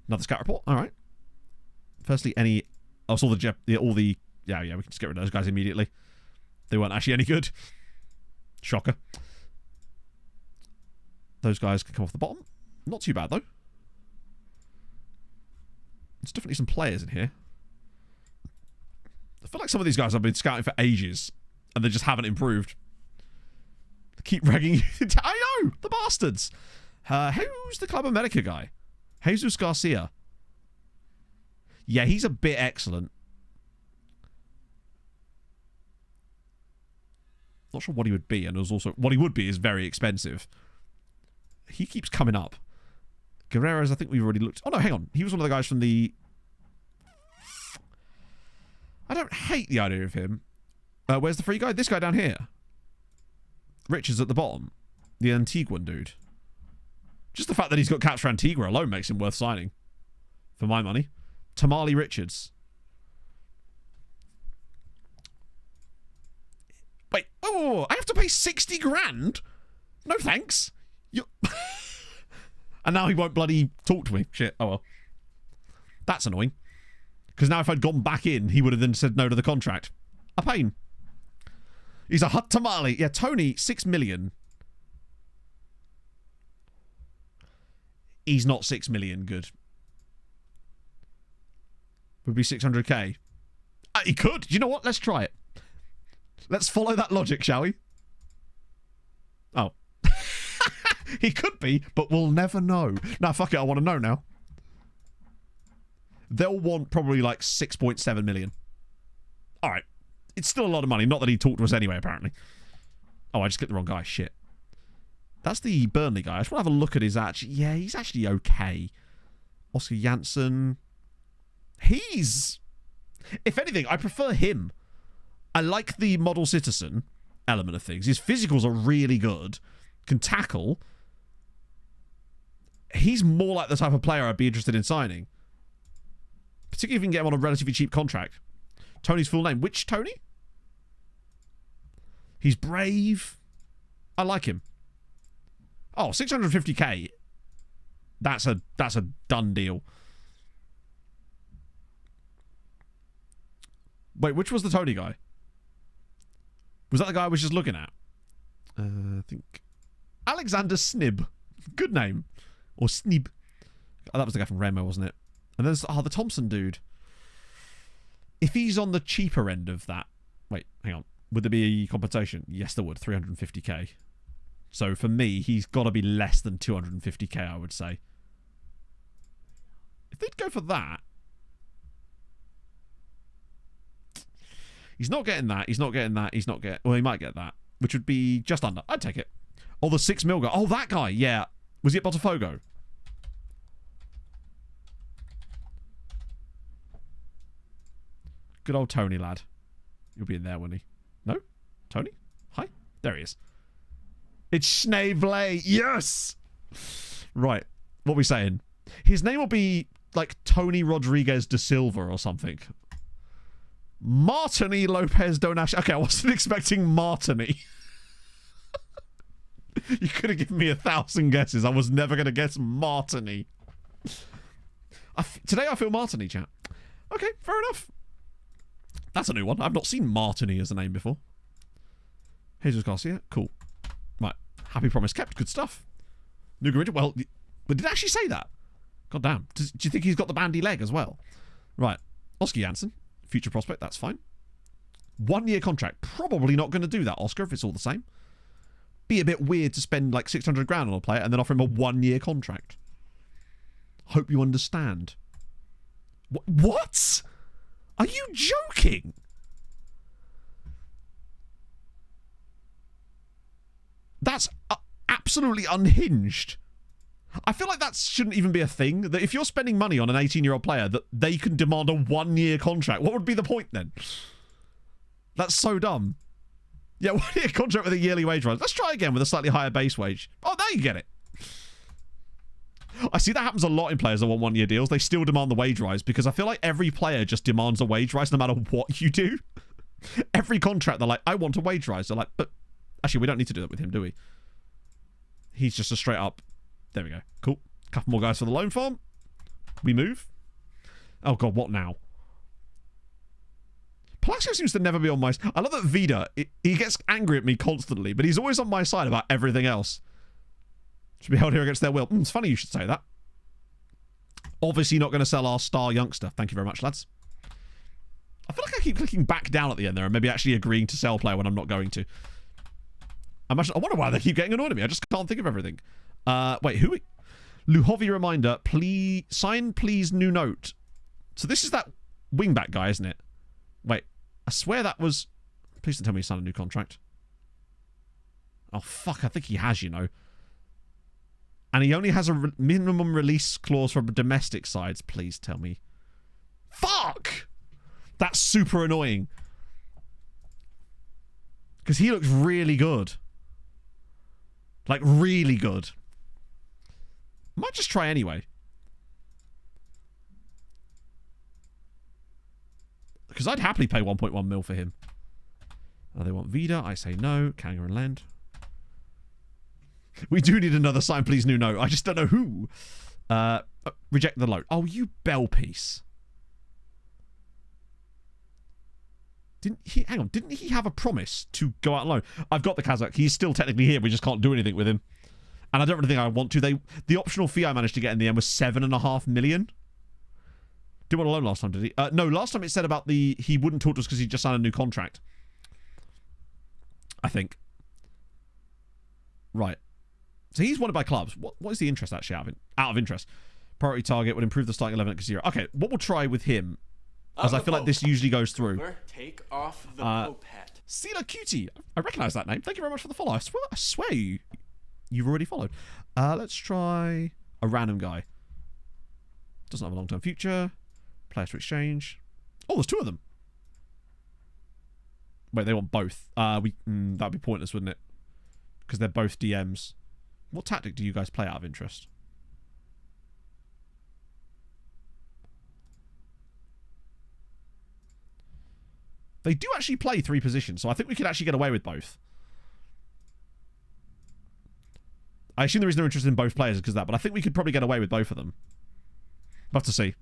Another scout report. All right. Firstly, any... Oh, so yeah, we can just get rid of those guys immediately. They weren't actually any good. Shocker. Those guys can come off the bottom. Not too bad, though. There's definitely some players in here. I feel like some of these guys I've been scouting for ages, and they just haven't improved. They keep ragging you. I know! The bastards! Who's the Club America guy? Jesus Garcia. Yeah, he's a bit excellent. Not sure what he would be, and there's also... What he would be is very expensive. He keeps coming up. Guerrero's, I think we've already looked... Oh, no, hang on. He was one of the guys from the... I don't hate the idea of him. Where's the free guy? This guy down here. Richards at the bottom. The Antiguan dude. Just the fact that he's got caps for Antigua alone makes him worth signing. For my money. Tamale Richards. Wait, oh, I have to pay 60 grand? No thanks. And now he won't bloody talk to me. Shit, oh well. That's annoying. Because now if I'd gone back in, he would have then said no to the contract. A pain. He's a hot tamale. Yeah, Tony, 6 million. He's not 6 million good. Would be 600k. He could. You know what? Let's try it. Let's follow that logic, shall we? Oh. He could be, but we'll never know. Nah, fuck it. I want to know now. They'll want probably like 6.7 million. All right. It's still a lot of money. Not that he talked to us anyway, apparently. Oh, I just clicked the wrong guy. Shit. That's the Burnley guy. I just want to have a look at his actually. Yeah, he's actually okay. Oscar Janssen. He's... If anything, I prefer him. I like the model citizen element of things. His physicals are really good. Can tackle. He's more like the type of player I'd be interested in signing. Particularly if you can get him on a relatively cheap contract. Tony's full name. Which Tony? He's brave. I like him. Oh, 650k. That's a done deal. Wait, which was the Tony guy? Was that the guy I was just looking at? I think Alexander Snib. Good name. Or Snib. Oh, that was the guy from Remo, wasn't it? And there's the Thompson dude. If he's on the cheaper end of that... Wait, hang on. Would there be compensation? Yes, there would. 350k. So for me, he's got to be less than 250k, I would say. If they'd go for that... He's not getting that. He's not getting that. He's not getting... Well, he might get that. Which would be just under. I'd take it. Oh, the 6 mil guy. Oh, that guy. Yeah. Was he at Botafogo? Good old Tony, lad. You'll be in there, won't he? No? Tony? Hi? There he is. It's Schneebley. Yes! Right. What are we saying? His name will be like Tony Rodriguez da Silva or something. Martini Lopez Donash. Okay, I wasn't expecting Martini. You could have given me 1,000 guesses. I was never going to guess Martini. Today I feel Martini, chat. Okay, fair enough. That's a new one. I've not seen Martini as a name before. Jesus Garcia. Cool. Right. Happy promise kept. Good stuff. Nuga. Well, but did it actually say that? God damn. Do you think he's got the bandy leg as well? Right. Oscar Janssen. Future prospect. That's fine. 1 year contract. Probably not going to do that, Oscar, if it's all the same. Be a bit weird to spend like 600 grand on a player and then offer him a 1 year contract. Hope you understand. What? Are you joking? That's absolutely unhinged. I feel like that shouldn't even be a thing. That if you're spending money on an 18-year-old player, that they can demand a 1 year contract. What would be the point then? That's so dumb. Yeah, 1 year contract with a yearly wage rise. Let's try again with a slightly higher base wage. Oh, there you get it. I see that happens a lot in players that want 1 year deals. They still demand the wage rise because I feel like every player just demands a wage rise no matter what you do. Every contract, they're like, I want a wage rise. They're like, but actually, we don't need to do that with him, do we? He's just a straight up. There we go. Cool. Couple more guys for the loan farm. We move. Oh, God, what now? Palacio seems to never be on my side. I love that Vida, he gets angry at me constantly, but he's always on my side about everything else. Should be held here against their will. It's funny you should say that. Obviously not going to sell our star youngster. Thank you very much, lads. I feel like I keep clicking back down at the end there and maybe actually agreeing to sell player when I'm not going to. I wonder why they keep getting annoyed at me. I just can't think of everything. Wait, who? Luhovi reminder. Please sign, please. New note. So this is that wingback guy, isn't it? Wait, I swear that was. Please don't tell me he signed a new contract. Oh fuck! I think he has. You know. And he only has a minimum release clause for domestic sides. Please tell me. Fuck! That's super annoying. Because he looks really good. Like, really good. Might just try anyway. Because I'd happily pay 1.1 mil for him. They want Vida. I say no. Kanga and Lend. We do need another sign, please, new note. I just don't know who. Reject the loan. Oh, you bell piece. Hang on, didn't he have a promise to go out on loan? I've got the Kazakh. He's still technically here. We just can't do anything with him. And I don't really think I want to. The optional fee I managed to get in the end was 7.5 million. Didn't want a loan last time, did he? No, last time it said about he wouldn't talk to us because he just signed a new contract. I think. Right. So he's wanted by clubs. What is the interest actually out of interest? Priority target would improve the starting 11 at Casiro. Okay, what we'll try with him, as I feel like this usually goes through. Take off the popet. Sila Cutie. I recognise that name. Thank you very much for the follow. I swear you've already followed. Let's try a random guy. Doesn't have a long-term future. Players to exchange. Oh, there's two of them. Wait, they want both. That'd be pointless, wouldn't it? Because they're both DMs. What tactic do you guys play out of interest? They do actually play 3 positions, so I think we could actually get away with both. I assume the reason they're interested in both players is because of that, but I think we could probably get away with both of them. We'll have to see.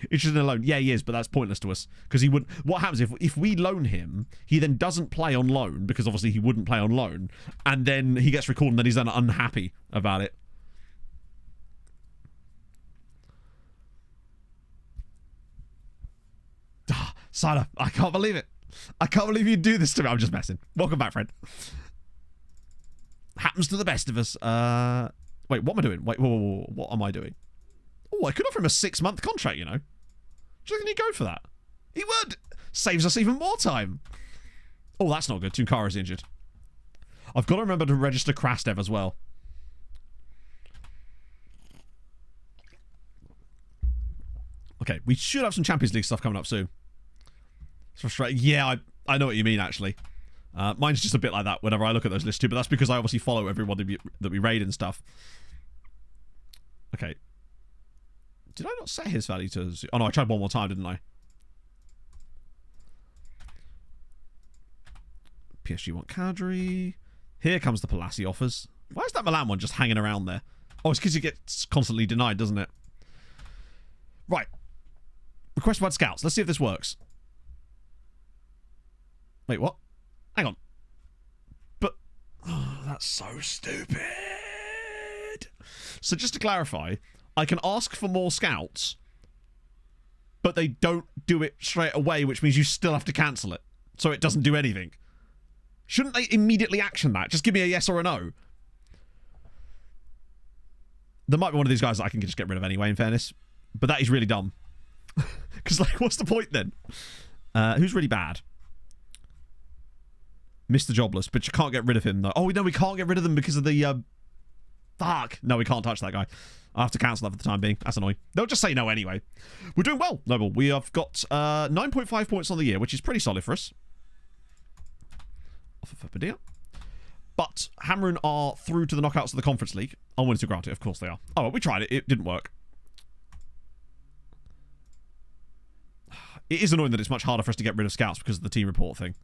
Interested in a loan? Yeah, he is, but that's pointless to us. Because he would... What happens if we loan him, he then doesn't play on loan, because obviously he wouldn't play on loan, and then he gets recalled, and then he's then unhappy about it. Sada, I can't believe it. I can't believe you'd do this to me. I'm just messing. Welcome back, friend. Happens to the best of us. Wait, what am I doing? Wait, whoa, what am I doing? Oh, I could offer him a 6-month contract, you know. Do you think he'd go for that? He would. Saves us even more time. Oh, that's not good. Tunkara's injured. I've got to remember to register Krastev as well. Okay, we should have some Champions League stuff coming up soon. It's frustrating. Yeah, I know what you mean, actually. Mine's just a bit like that whenever I look at those lists too, but that's because I obviously follow everyone that we raid and stuff. Okay. Did I not set his value to... Oh, no, I tried one more time, didn't I? PSG want Kadri. Here comes the Palazzi offers. Why is that Milan one just hanging around there? Oh, it's because it gets constantly denied, doesn't it? Right. Request about scouts. Let's see if this works. Wait, what? Hang on. But... Oh, that's so stupid. So just to clarify, I can ask for more scouts, but they don't do it straight away, which means you still have to cancel it. So it doesn't do anything. Shouldn't they immediately action that? Just give me a yes or a no. There might be one of these guys that I can just get rid of anyway, in fairness. But that is really dumb. Because, like, what's the point then? Who's really bad? Mr. Jobless, but you can't get rid of him, though. Oh, no, we can't get rid of them because of the... Fuck. No, we can't touch that guy. I'll have to cancel that for the time being. That's annoying. They'll just say no anyway. We're doing well, Noble. We have got 9.5 points on the year, which is pretty solid for us. Offer for Padilla. But Hamrun are through to the knockouts of the Conference League. I'm willing to grant it. Of course they are. Oh, well, we tried it. It didn't work. It is annoying that it's much harder for us to get rid of scouts because of the team report thing.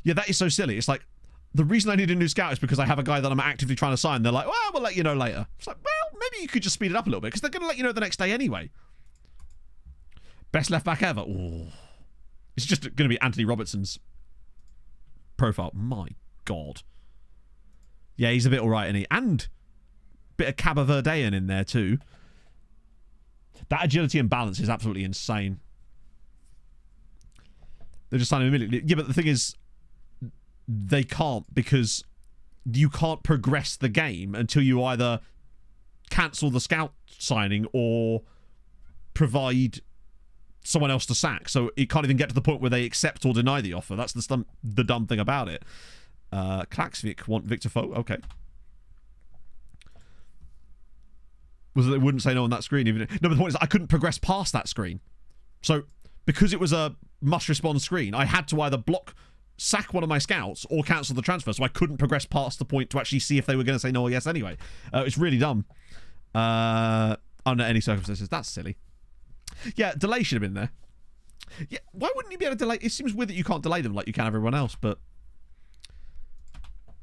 Yeah, that is so silly. It's like, the reason I need a new scout is because I have a guy that I'm actively trying to sign. They're like, well, we'll let you know later. It's like, well, maybe you could just speed it up a little bit because they're going to let you know the next day anyway. Best left back ever. Ooh. It's just going to be Anthony Robertson's profile. My God. Yeah, he's a bit alright, isn't he? And a bit of Cabo Verdean in there too. That agility and balance is absolutely insane. They're just signing immediately. Yeah, but the thing is, they can't because you can't progress the game until you either cancel the scout signing or provide someone else to sack. So it can't even get to the point where they accept or deny the offer. That's the dumb thing about it. Klaxvik want Victor Foe. Okay. Was that they wouldn't say no on that screen? Even no, but the point is I couldn't progress past that screen. So because it was a must respond screen, I had to either block sack one of my scouts or cancel the transfer, so I couldn't progress past the point to actually see if they were going to say no or yes anyway. It's really dumb. Under any circumstances. That's silly. Yeah, delay should have been there. Yeah, why wouldn't you be able to delay? It seems weird that you can't delay them like you can everyone else, but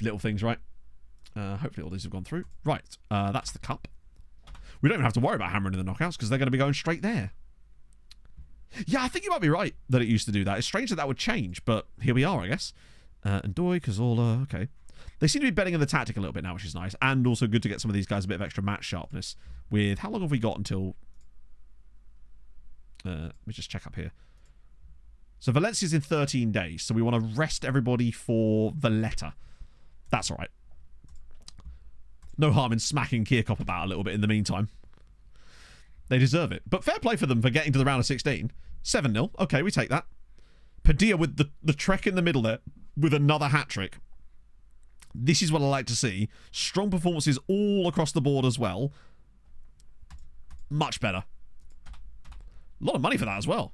little things, right? Hopefully all these have gone through. Right, that's the cup. We don't even have to worry about hammering in the knockouts because they're going to be going straight there. Yeah, I think you might be right that it used to do that. It's strange that that would change, but here we are, I guess. And Doi, Cazorla, okay. They seem to be betting on the tactic a little bit now, which is nice. And also good to get some of these guys a bit of extra match sharpness. With, how long have we got until... let me just check up here. So Valencia's in 13 days, so we want to rest everybody for Valletta. That's all right. No harm in smacking Kirkop about a little bit in the meantime. They deserve it. But fair play for them for getting to the round of 16. 7-0. Okay, we take that. Padilla with the trek in the middle there with another hat-trick. This is what I like to see. Strong performances all across the board as well. Much better. A lot of money for that as well.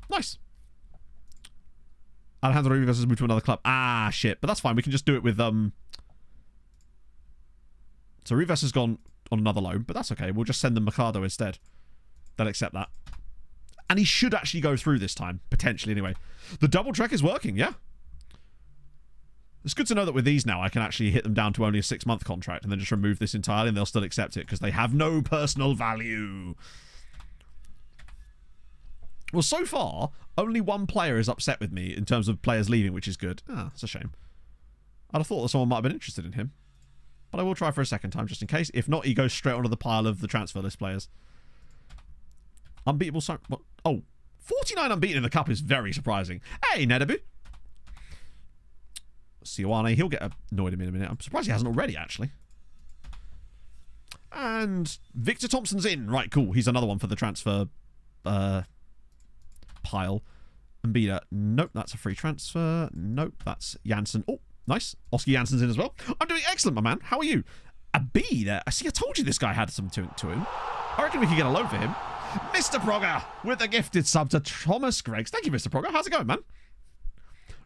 Nice. Alejandro Rivas has moved to another club. Ah, shit. But that's fine. We can just do it with... So Rivas has gone on another loan, but that's okay. We'll just send them Mercado instead. They'll accept that. And he should actually go through this time. Potentially, anyway. The double trek is working, yeah. It's good to know that with these now, I can actually hit them down to only a 6-month contract and then just remove this entirely and they'll still accept it because they have no personal value. Well, so far, only one player is upset with me in terms of players leaving, which is good. Ah, it's a shame. I'd have thought that someone might have been interested in him. But I will try for a second time, just in case. If not, he goes straight onto the pile of the transfer list players. Unbeatable... What? Oh, 49 unbeaten in the cup is very surprising. Hey, Nedabu. Sioane, he'll get annoyed in a minute. I'm surprised he hasn't already, actually. And Victor Thompson's in. Right, cool. He's another one for the transfer pile. Mbida, nope, that's a free transfer. Nope, that's Janssen. Oh, nice. Oscar Janssen's in as well. I'm doing excellent, my man. How are you? A B there. I see, I told you this guy had some to him. I reckon we could get a loan for him. Mr. Progger with a gifted sub to Thomas Greggs. Thank you, Mr. Progger. How's it going, man?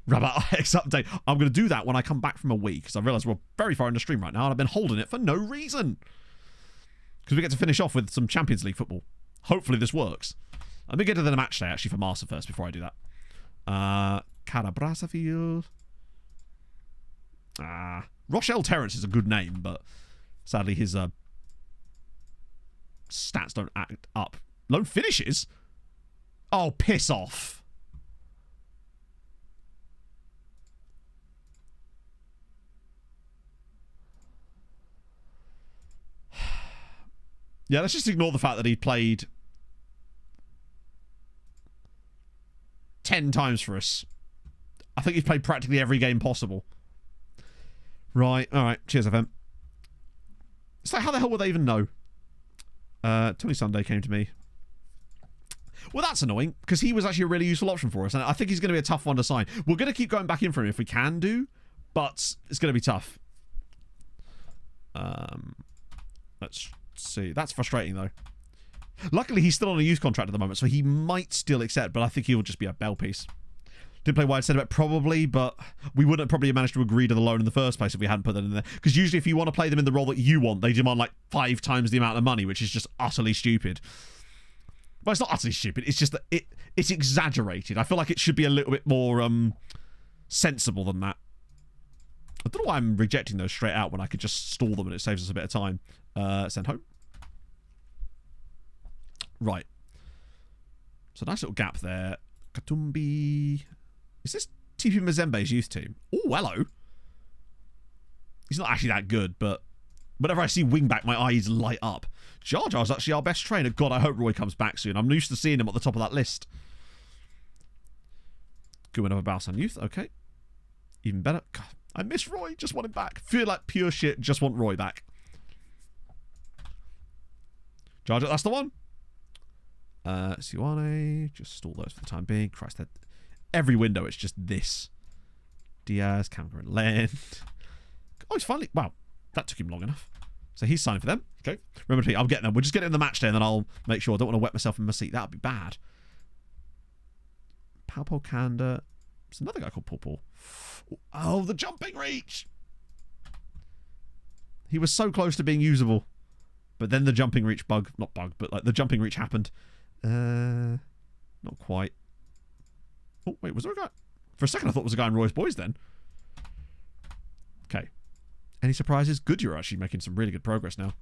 Rabbit IX update. I'm going to do that when I come back from a week because I realise we're very far in the stream right now and I've been holding it for no reason. Because we get to finish off with some Champions League football. Hopefully this works. Let me get to the match day actually for Marsa first before I do that. Carabrasafield. Rochelle Terrence is a good name, but sadly his stats don't act up. Loan finishes? Oh, piss off. Yeah, let's just ignore the fact that he played 10 times for us. I think he's played practically every game possible. Right, alright. Cheers, FM. It's like, how the hell would they even know? Tony Sunday came to me. Well, that's annoying, because he was actually a really useful option for us, and I think he's going to be a tough one to sign. We're going to keep going back in for him if we can do, but it's going to be tough. Let's see. That's frustrating, though. Luckily, he's still on a youth contract at the moment, so he might still accept, but I think he'll just be a bell piece. Did play wide centre back? Probably, but we wouldn't probably have managed to agree to the loan in the first place if we hadn't put that in there. Because usually if you want to play them in the role that you want, they demand like 5 times the amount of money, which is just utterly stupid. Well, it's not utterly stupid. It's just that it's exaggerated. I feel like it should be a little bit more sensible than that. I don't know why I'm rejecting those straight out when I could just stall them and it saves us a bit of time. Send home. Right. So nice little gap there. Katumbi. Is this TP Mazembe's youth team? Oh, hello. He's not actually that good, but whenever I see wingback, my eyes light up. Jar Jar's actually our best trainer. God, I hope Roy comes back soon. I'm used to seeing him at the top of that list. Good win over Balsan Youth. Okay. Even better. God, I miss Roy. Just want him back. Feel like pure shit. Just want Roy back. Jar Jar, that's the one. Siwane. Just stall those for the time being. Christ, that... Every window, it's just this. Diaz, Cameron, Land. Oh, he's finally... Wow, that took him long enough. So he's signing for them. Okay. Remember, I'm getting them. We'll just get it in the match day, and then I'll make sure I don't want to wet myself in my seat. That would be bad. Palpol Kanda. There's another guy called Pulpul. Oh, the jumping reach! He was so close to being usable. But then the jumping reach bug, not bug, but like the jumping reach happened. Not quite. Oh, wait, was there a guy? For a second I thought it was a guy in Roy's Boys then. Okay. Any surprises? Good, you're actually making some really good progress now.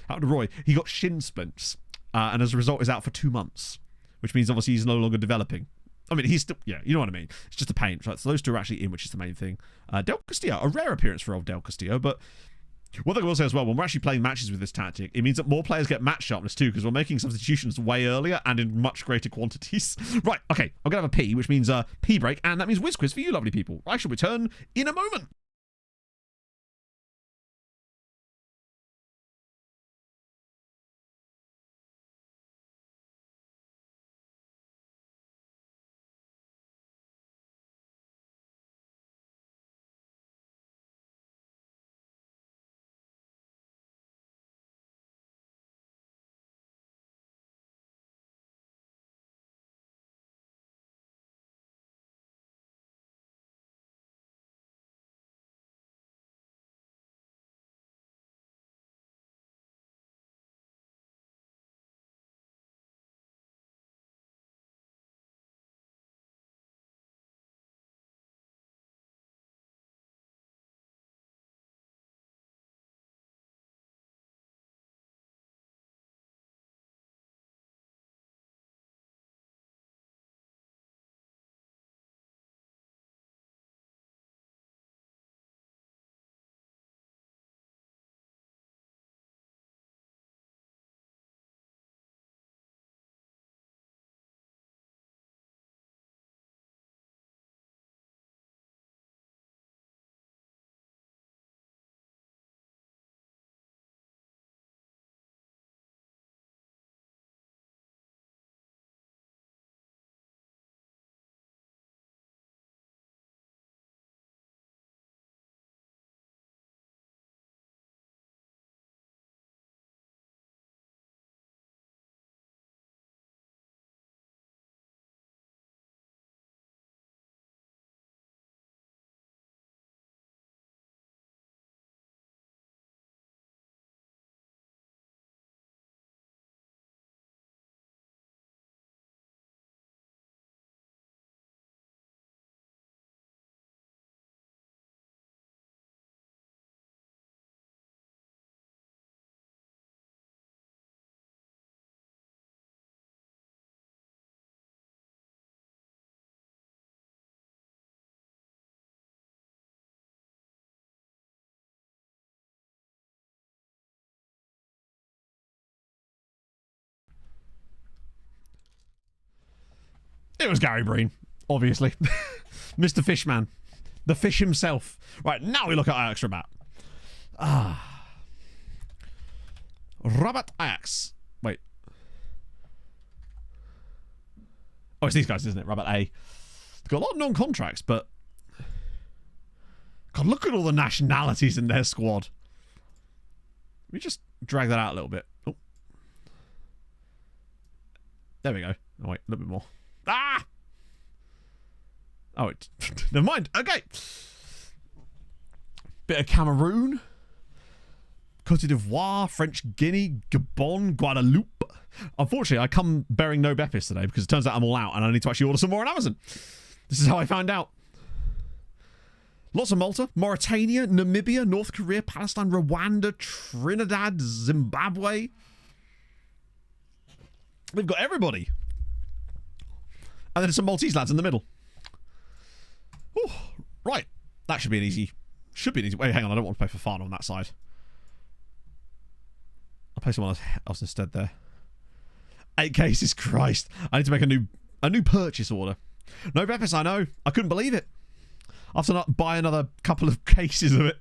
Out to Roy, he got shin splints. And as a result is out for 2 months. Which means obviously he's no longer developing. I mean, he's still, yeah, you know what I mean. It's just a pain. Right? So those two are actually in, which is the main thing. Del Castillo, a rare appearance for old Del Castillo, but one thing I will say as well, when we're actually playing matches with this tactic, it means that more players get match sharpness too, because we're making substitutions way earlier and in much greater quantities. Right, okay, I'm going to have a pee, which means pee break, and that means whiz quiz for you lovely people. I shall return in a moment. It was Gary Breen, obviously. Mr. Fishman. The fish himself. Right, now we look at Ajax Rabat. Rabat Ajax. Wait. Oh, it's these guys, isn't it? Rabat A. They've got a lot of non-contracts, but... God, look at all the nationalities in their squad. Let me just drag that out a little bit. Oh. There we go. Oh, wait, a little bit more. Ah! Oh, it. Never mind. Okay. Bit of Cameroon. Cote d'Ivoire, French Guinea, Gabon, Guadeloupe. Unfortunately, I come bearing no Beppis today because it turns out I'm all out and I need to actually order some more on Amazon. This is how I found out. Lots of Malta, Mauritania, Namibia, North Korea, Palestine, Rwanda, Trinidad, Zimbabwe. We've got everybody. And then some Maltese lads in the middle. Ooh, right. That should be an easy... Should be an easy... Wait, hang on. I don't want to play for Fana on that side. I'll play someone else instead there. 8 cases, Christ. I need to make a new purchase order. No Beppis, I know. I couldn't believe it. I have to not buy another couple of cases of it.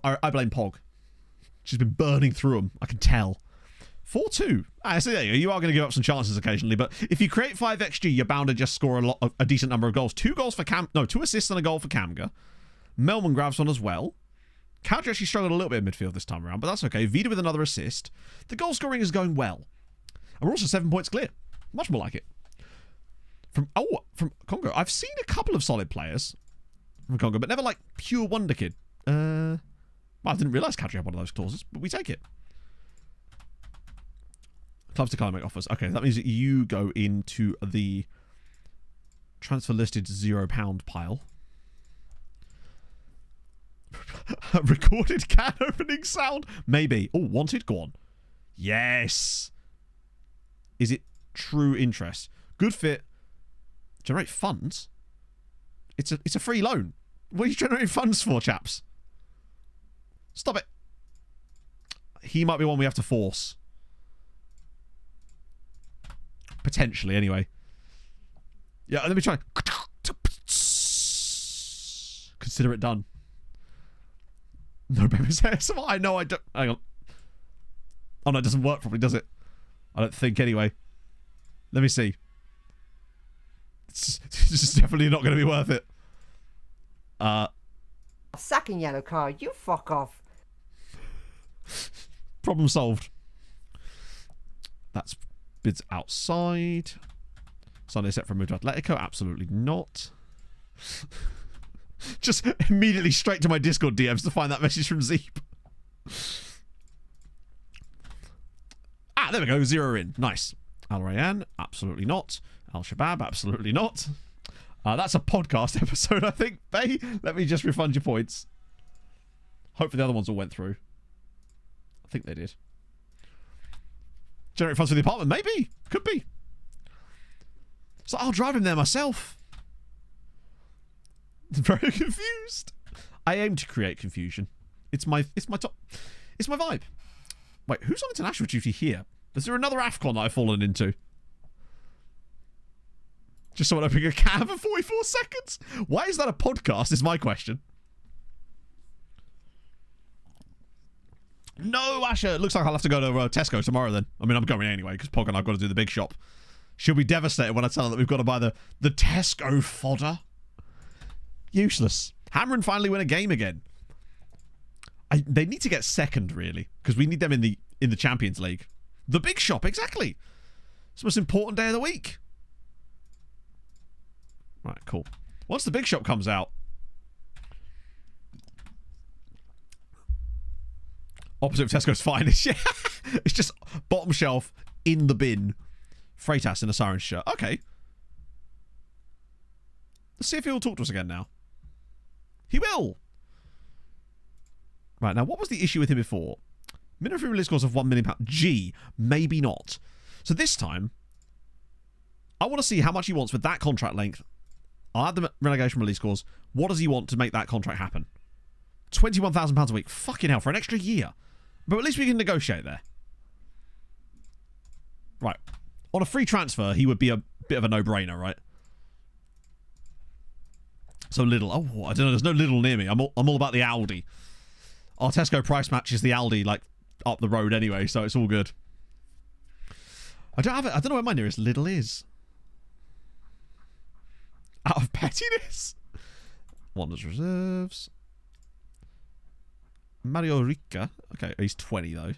I blame Pog. She's been burning through them. I can tell. 4-2. So there you go. You are going to give up some chances occasionally, but if you create 5 XG, you're bound to just score a decent number of goals. 2 goals for 2 assists and a goal for Kamga. Melman grabs one as well. Couch actually struggled a little bit in midfield this time around, but that's okay. Vida with another assist. The goal scoring is going well. And we're also 7 points clear. Much more like it. From Congo. I've seen a couple of solid players from Congo, but never like pure wonder kid. Well, I didn't realise Kadri had one of those clauses, but we take it. Clubs decline make offers. Okay, that means that you go into the transfer listed £0 pile. Recorded can opening sound? Maybe. Oh, wanted? Go on. Yes. Is it true interest? Good fit. Generate funds? It's a free loan. What are you generating funds for, chaps? Stop it. He might be one we have to force. Potentially, anyway. Yeah, let me try. Consider it done. No baby's hair. I know I don't. Hang on. Oh, no, it doesn't work properly, does it? I don't think, anyway. Let me see. It's just definitely not going to be worth it. SecondYellowCard, you fuck off. Problem solved. That's bids outside. Sunday set for a move to Atletico. Absolutely not. Just immediately straight to my Discord DMs to find that message from Zeep. Ah, there we go. 0 in. Nice. Al Rayyan. Absolutely not. Al Shabab. Absolutely not. That's a podcast episode, I think, Bay. Let me just refund your points. Hopefully the other ones all went through. I think they did. Generate funds for the apartment? Maybe. Could be. So I'll drive him there myself. Very confused. I aim to create confusion. It's my vibe. Wait, who's on international duty here? Is there another AFCON that I've fallen into? Just someone opening a can for 44 seconds? Why is that a podcast, is my question. No, Asher. It looks like I'll have to go to Tesco tomorrow then. I mean, I'm going anyway, because Pog and I've got to do the big shop. She'll be devastated when I tell her that we've got to buy the Tesco fodder. Useless. Hamron finally win a game again. They need to get second, really, because we need them in the Champions League. The big shop, exactly. It's the most important day of the week. Right, cool. Once the big shop comes out, opposite of Tesco's finest. Yeah. It's just bottom shelf in the bin. Freitas in a Sirens shirt. Okay. Let's see if he'll talk to us again now. He will. Right, now what was the issue with him before? Minimum release scores of £1 million. G, maybe not. So this time, I want to see how much he wants with that contract length. I'll add the relegation release scores. What does he want to make that contract happen? £21,000 a week. Fucking hell, for an extra year. But at least we can negotiate there. Right. On a free transfer, he would be a bit of a no-brainer, right? So Lidl. Oh, I don't know. There's no Lidl near me. I'm all about the Aldi. Our Tesco price match is the Aldi, like, up the road anyway, so it's all good. I don't know where my nearest Lidl is. Out of pettiness. Wanderers reserves. Mario Rica. Okay, he's 20 though.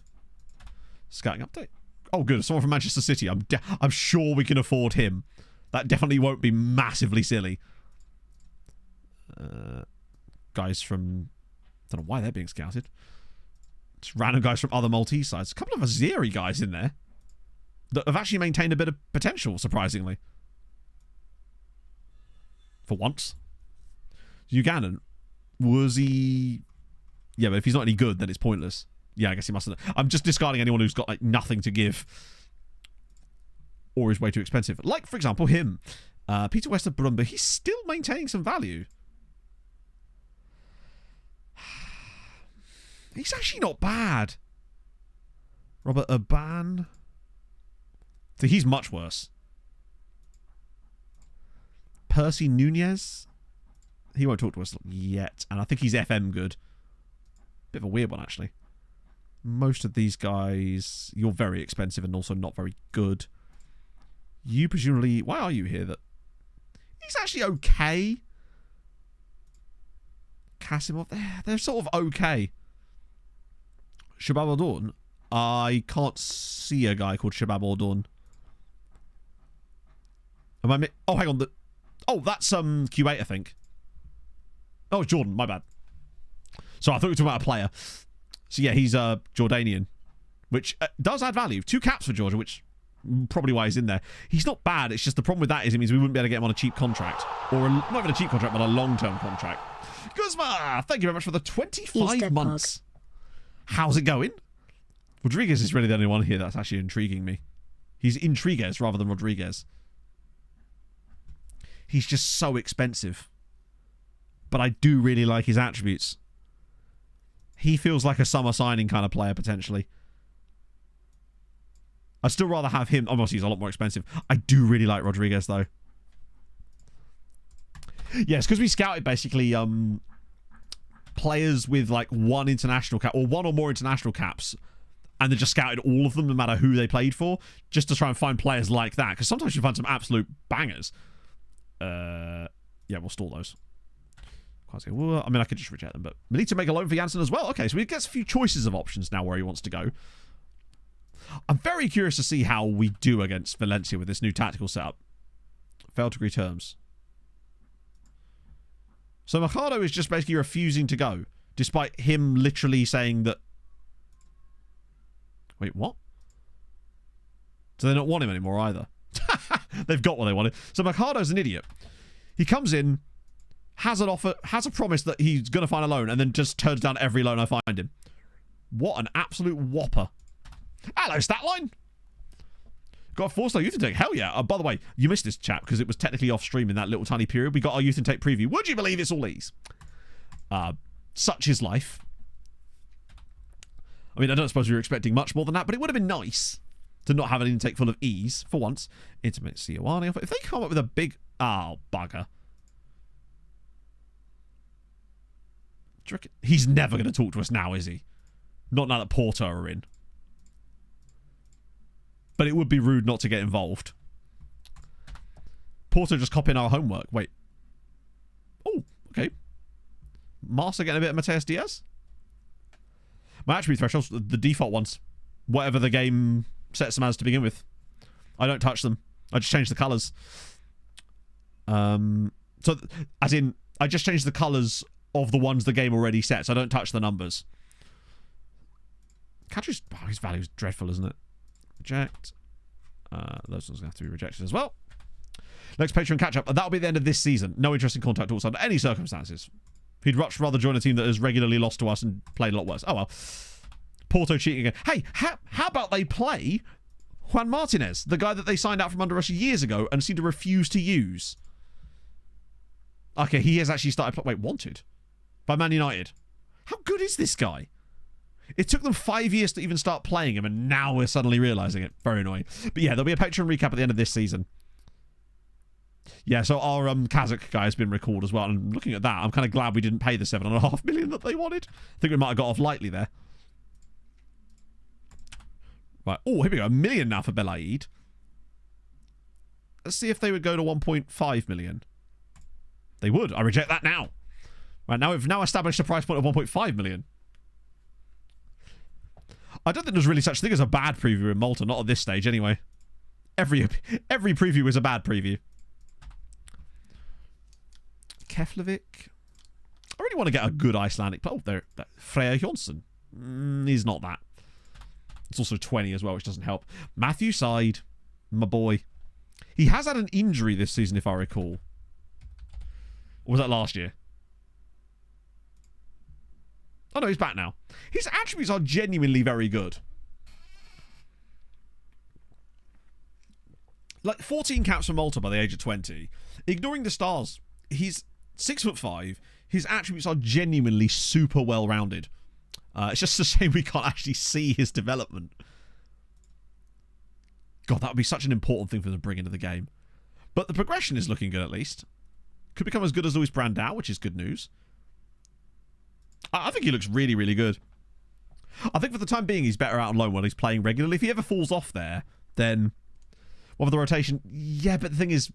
Scouting update. Oh, good. Someone from Manchester City. I'm sure we can afford him. That definitely won't be massively silly. Guys from... I don't know why they're being scouted. Just random guys from other Maltese sides. A couple of Azeri guys in there that have actually maintained a bit of potential, surprisingly. For once. Ugandan. Was he... Yeah, but if he's not any good, then it's pointless. Yeah, I guess he mustn't. I'm just discarding anyone who's got like nothing to give. Or is way too expensive. Like, for example, him. Peter West of Brumba. He's still maintaining some value. He's actually not bad. Robert Urban. So he's much worse. Percy Nunez. He won't talk to us yet. And I think he's FM good. Bit of a weird one, actually. Most of these guys, you're very expensive and also not very good. You presumably... Why are you here? That he's actually okay. Kasimov, they're sort of okay. Shabab Ordon. I can't see a guy called Shabab Ordon. Oh, hang on. That's Q8, I think. Oh, it's Jordan. My bad. So I thought we were talking about a player. So yeah, he's Jordanian, which does add value. 2 caps for Georgia, which probably why he's in there. He's not bad. It's just the problem with that is it means we wouldn't be able to get him on a cheap contract. Or not even a cheap contract, but a long-term contract. Guzma, thank you very much for the 25 months. How's it going? Rodriguez is really the only one here that's actually intriguing me. He's Intriguez rather than Rodriguez. He's just so expensive. But I do really like his attributes. He feels like a summer signing kind of player, potentially. I'd still rather have him. Obviously, he's a lot more expensive. I do really like Rodriguez, though. Yes, because we scouted, basically, players with, like, 1 international cap, or 1 or more international caps, and then just scouted all of them, no matter who they played for, just to try and find players like that. Because sometimes you find some absolute bangers. Yeah, we'll stall those. I mean, I could just reject them, but we need to make a loan for Janssen as well. Okay, so he gets a few choices of options now where he wants to go. I'm very curious to see how we do against Valencia with this new tactical setup. Failed to agree terms. So Mercado is just basically refusing to go, despite him literally saying that... Wait, what? So they don't want him anymore either. They've got what they wanted. So Mercado's an idiot. He comes in, has an offer, has a promise that he's going to find a loan, and then just turns down every loan I find him. What an absolute whopper. Hello, Statline. Got a 4-star youth intake. Hell yeah. By the way, you missed this chat because it was technically off stream in that little tiny period. We got our youth intake preview. Would you believe it's all E's? Such is life. I mean, I don't suppose we were expecting much more than that, but it would have been nice to not have an intake full of E's for once. Intimate Sioane. If they come up with a big... Oh, bugger. He's never going to talk to us now, is he? Not now that Porto are in. But it would be rude not to get involved. Porto just copying our homework. Wait. Oh, okay. Marsa getting a bit of Mateus Diaz. My attribute thresholds, the default ones. Whatever the game sets them as to begin with. I don't touch them. I just change the colours. So, as in, I just change the colours of the ones the game already sets. I don't touch the numbers. Kadri's, oh, his value is dreadful, isn't it? Reject. Those ones have to be rejected as well. Next Patreon catch-up. That'll be the end of this season. No interest in contact also under any circumstances. He'd much rather join a team that has regularly lost to us and played a lot worse. Oh, well. Porto cheating again. Hey, how about they play Juan Martinez, the guy that they signed out from under us years ago and seemed to refuse to use? Okay, he has actually started... Wait, wanted? By Man United. How good is this guy? It took them 5 years to even start playing him, and now we're suddenly realising it. Very annoying. But yeah, there'll be a Patreon recap at the end of this season. Yeah, so our Kazakh guy has been recalled as well, and looking at that, I'm kind of glad we didn't pay the $7.5 million that they wanted. I think we might have got off lightly there. Right, oh, here we go. $1 million now for Belaid. Let's see if they would go to 1.5 million. They would. I reject that now. Right, now we've now established a price point of 1.5 million. I don't think there's really such thing as a bad preview in Malta, not at this stage anyway. Every preview is a bad preview. Keflavik. I really want to get a good Icelandic player. Oh, there. Freyr Jonsson. He's not that. It's also 20 as well, which doesn't help. Matthew Side. My boy. He has had an injury this season, if I recall. Or was that last year? Oh no, he's back now. His attributes are genuinely very good. Like 14 caps for Malta by the age of 20. Ignoring the stars, he's 6'5". His attributes are genuinely super well rounded. It's just a shame we can't actually see his development. God, that would be such an important thing for them to bring into the game. But the progression is looking good at least. Could become as good as Luis Brandao, which is good news. I think he looks really, really good. I think for the time being, he's better out on loan while he's playing regularly. If he ever falls off there, then... Well, with the rotation... Yeah, but the thing is,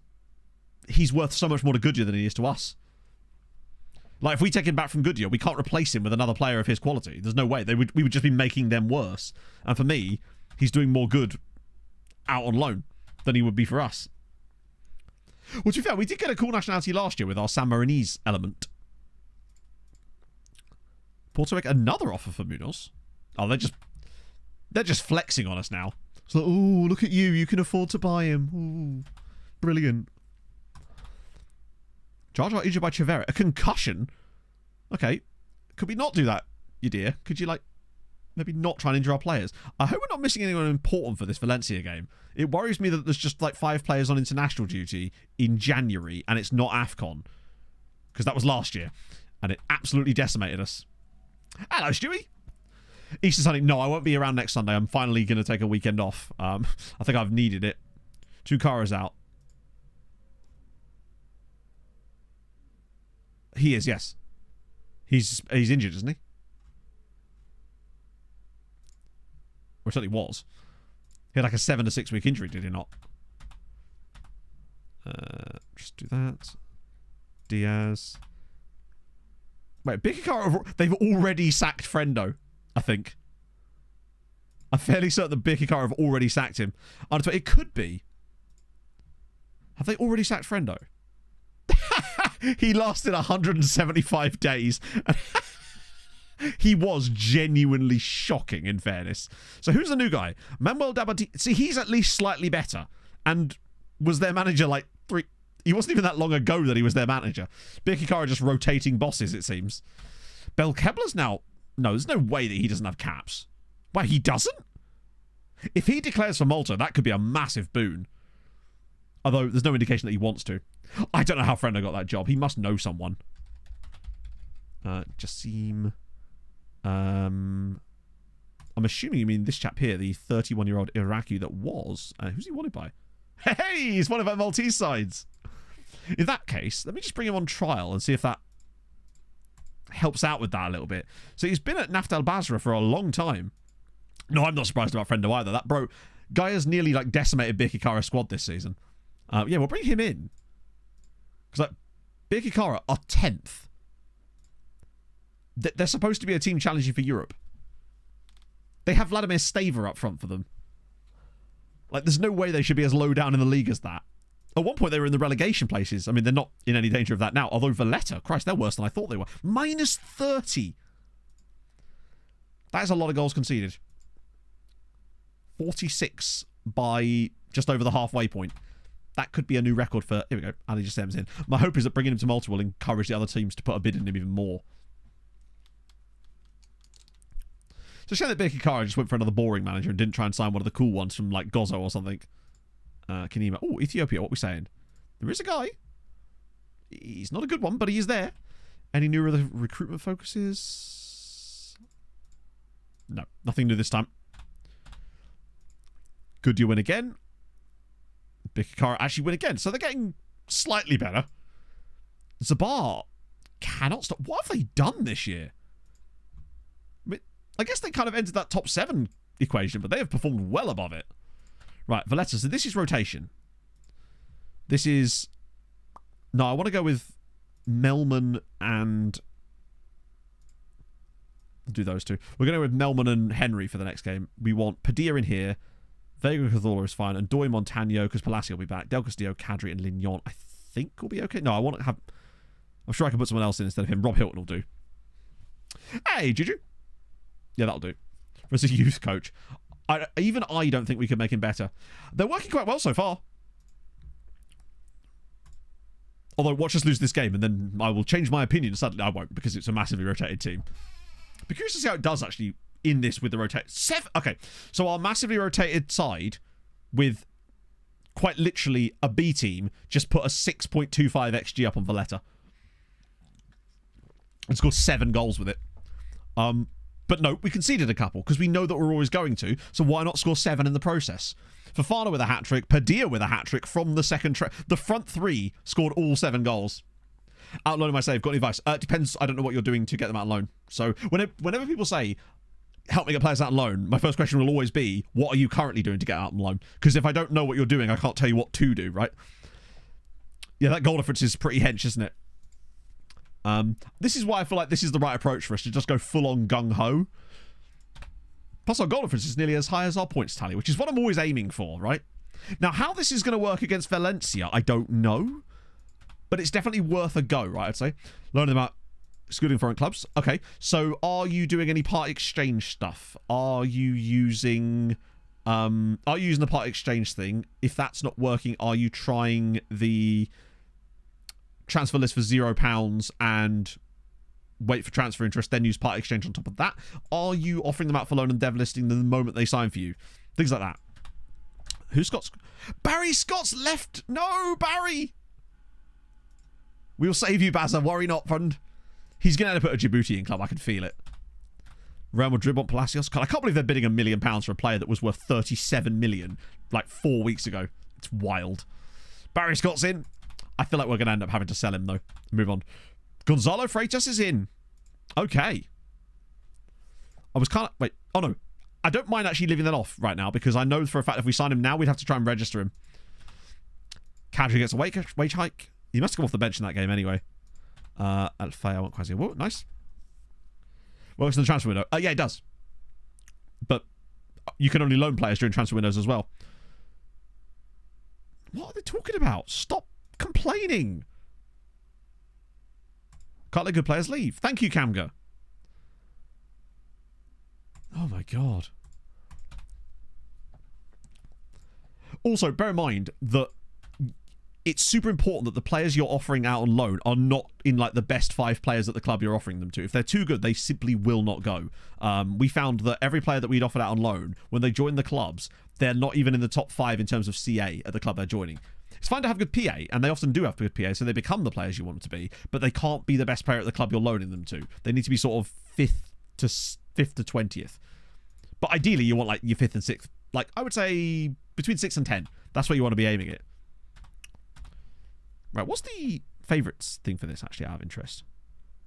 he's worth so much more to Goodyear than he is to us. Like, if we take him back from Goodyear, we can't replace him with another player of his quality. There's no way. We would just be making them worse. And for me, he's doing more good out on loan than he would be for us. Well, to be fair, we did get a cool nationality last year with our San Marinese element. Puerto Rico, another offer for Munoz. Oh, they're just flexing on us now. It's like, oh, look at you can afford to buy him. Ooh, brilliant. Jar Jar injured by Chivera. A concussion? Okay. Could we not do that, you dear? Could you, like, maybe not try and injure our players? I hope we're not missing anyone important for this Valencia game. It worries me that there's just, like, 5 players on international duty in January, and it's not AFCON. Because that was last year. And it absolutely decimated us. Hello, Stewie. Easter Sunday. No, I won't be around next Sunday. I'm finally going to take a weekend off. I think I've needed it. Tukara's out. He is, yes. He's injured, isn't he? Or certainly was. He had like a 7 to 6 week injury, did he not? Just do that. Diaz. Wait, Bikikara, they've already sacked Frendo, I think. I'm fairly certain that Bikikara have already sacked him. It could be. Have they already sacked Frendo? He lasted 175 days. He was genuinely shocking, in fairness. So who's the new guy? Manuel Dabati. See, he's at least slightly better. And was their manager like 3... He wasn't even that long ago that he was their manager. Bikikara just rotating bosses, it seems. Belkebla's now... No, there's no way that he doesn't have caps. Why, he doesn't? If he declares for Malta, that could be a massive boon. Although, there's no indication that he wants to. I don't know how Frendo got that job. He must know someone. Jassim. I'm assuming you mean this chap here, the 31-year-old Iraqi that was... who's he wanted by? Hey, he's one of our Maltese sides. In that case, let me just bring him on trial and see if that helps out with that a little bit. So he's been at Naft Al Basra for a long time. No, I'm not surprised about Frendo either. That guy has nearly like decimated Bikikara's squad this season. Yeah, we'll bring him in. Because like Bikikara are 10th. They're supposed to be a team challenging for Europe. They have Vladimir Stava up front for them. Like, there's no way they should be as low down in the league as that. At one point, they were in the relegation places. I mean, they're not in any danger of that now. Although Valletta, Christ, they're worse than I thought they were. Minus 30. That is a lot of goals conceded. 46 by just over the halfway point. That could be a new record for... Here we go. Ali just sends in. My hope is that bringing him to Malta will encourage the other teams to put a bid in him even more. So shame that Bikikara just went for another boring manager and didn't try and sign one of the cool ones from like Gozo or something. Kinema. Oh, Ethiopia, what are we saying? There is a guy. He's not a good one, but he is there. Any new recruitment focuses? No, nothing new this time. Goodyear win again. Bikikara actually win again. So they're getting slightly better. Zabar cannot stop. What have they done this year? I guess they kind of entered that top 7 equation, but they have performed well above it. Right, Valletta. So this is rotation. This is... No, I want to go with Melman and... We'll do those two. We're going to go with Melman and Henry for the next game. We want Padilla in here. Vega Cazorla is fine. And Doi Montano, because Palacio will be back. Del Castillo, Kadri, and Lignon, I think will be okay. No, I want to have... I'm sure I can put someone else in instead of him. Rob Hilton will do. Hey, Juju. Yeah, that'll do. As a youth coach. Even I don't think we could make him better. They're working quite well so far. Although, watch us lose this game, and then I will change my opinion. Suddenly, I won't, because it's a massively rotated team. Be curious to see how it does, actually, in this with the rotate. Okay, so our massively rotated side, with quite literally a B team, just put a 6.25 XG up on Valletta. And scored 7 goals with it. But no, we conceded a couple because we know that we're always going to. So why not score 7 in the process? Fofana with a hat-trick. Padilla with a hat-trick from the second... The front 3 scored all 7 goals. Outloaning my save. Got any advice? It depends. I don't know what you're doing to get them out on loan. So whenever people say, help me get players out on loan, my first question will always be, what are you currently doing to get out on loan? Because if I don't know what you're doing, I can't tell you what to do, right? Yeah, that goal difference is pretty hench, isn't it? This is why I feel like this is the right approach for us, to just go full-on gung-ho. Plus, our goal difference is nearly as high as our points tally, which is what I'm always aiming for, right? Now, how this is going to work against Valencia, I don't know. But it's definitely worth a go, right, I'd say. Learning about scooting foreign clubs. Okay, so are you doing any part exchange stuff? Are you using the part exchange thing? If that's not working, are you trying the transfer list for £0 and wait for transfer interest, then use part exchange on top of that? Are you offering them out for loan and dev listing the moment they sign for you? Things like that. Who's Scott's? Barry Scott's left. No, Barry. We'll save you, Bazza. Worry not, friend. He's going to end up at a Djiboutian club. I can feel it. Real Madrid want Palacios. God, I can't believe they're bidding £1 million for a player that was worth 37 million like 4 weeks ago. It's wild. Barry Scott's in. I feel like we're going to end up having to sell him, though. Move on. Gonzalo Freitas is in. Okay. I was kind of... Wait. Oh, no. I don't mind actually leaving that off right now because I know for a fact if we sign him now, we'd have to try and register him. Kadri gets a wage hike. He must have come off the bench in that game anyway. Alfei, I want Quasi. Whoa, nice. Works in the transfer window. Yeah, it does. But you can only loan players during transfer windows as well. What are they talking about? Stop complaining. Can't let good players leave. Thank you, Kamga. Oh my god. Also, bear in mind that it's super important that the players you're offering out on loan are not in like the best 5 players at the club you're offering them to. If they're too good, they simply will not go. We found that every player that we'd offered out on loan, when they join the clubs, they're not even in the top 5 in terms of CA at the club they're joining. It's fine to have good PA, and they often do have good PA, so they become the players you want them to be, but they can't be the best player at the club you're loaning them to. They need to be sort of 5th to 20th. But ideally, you want like your 5th and 6th. Like, I would say between 6 and 10. That's where you want to be aiming it. Right, what's the favourites thing for this, actually, out of interest?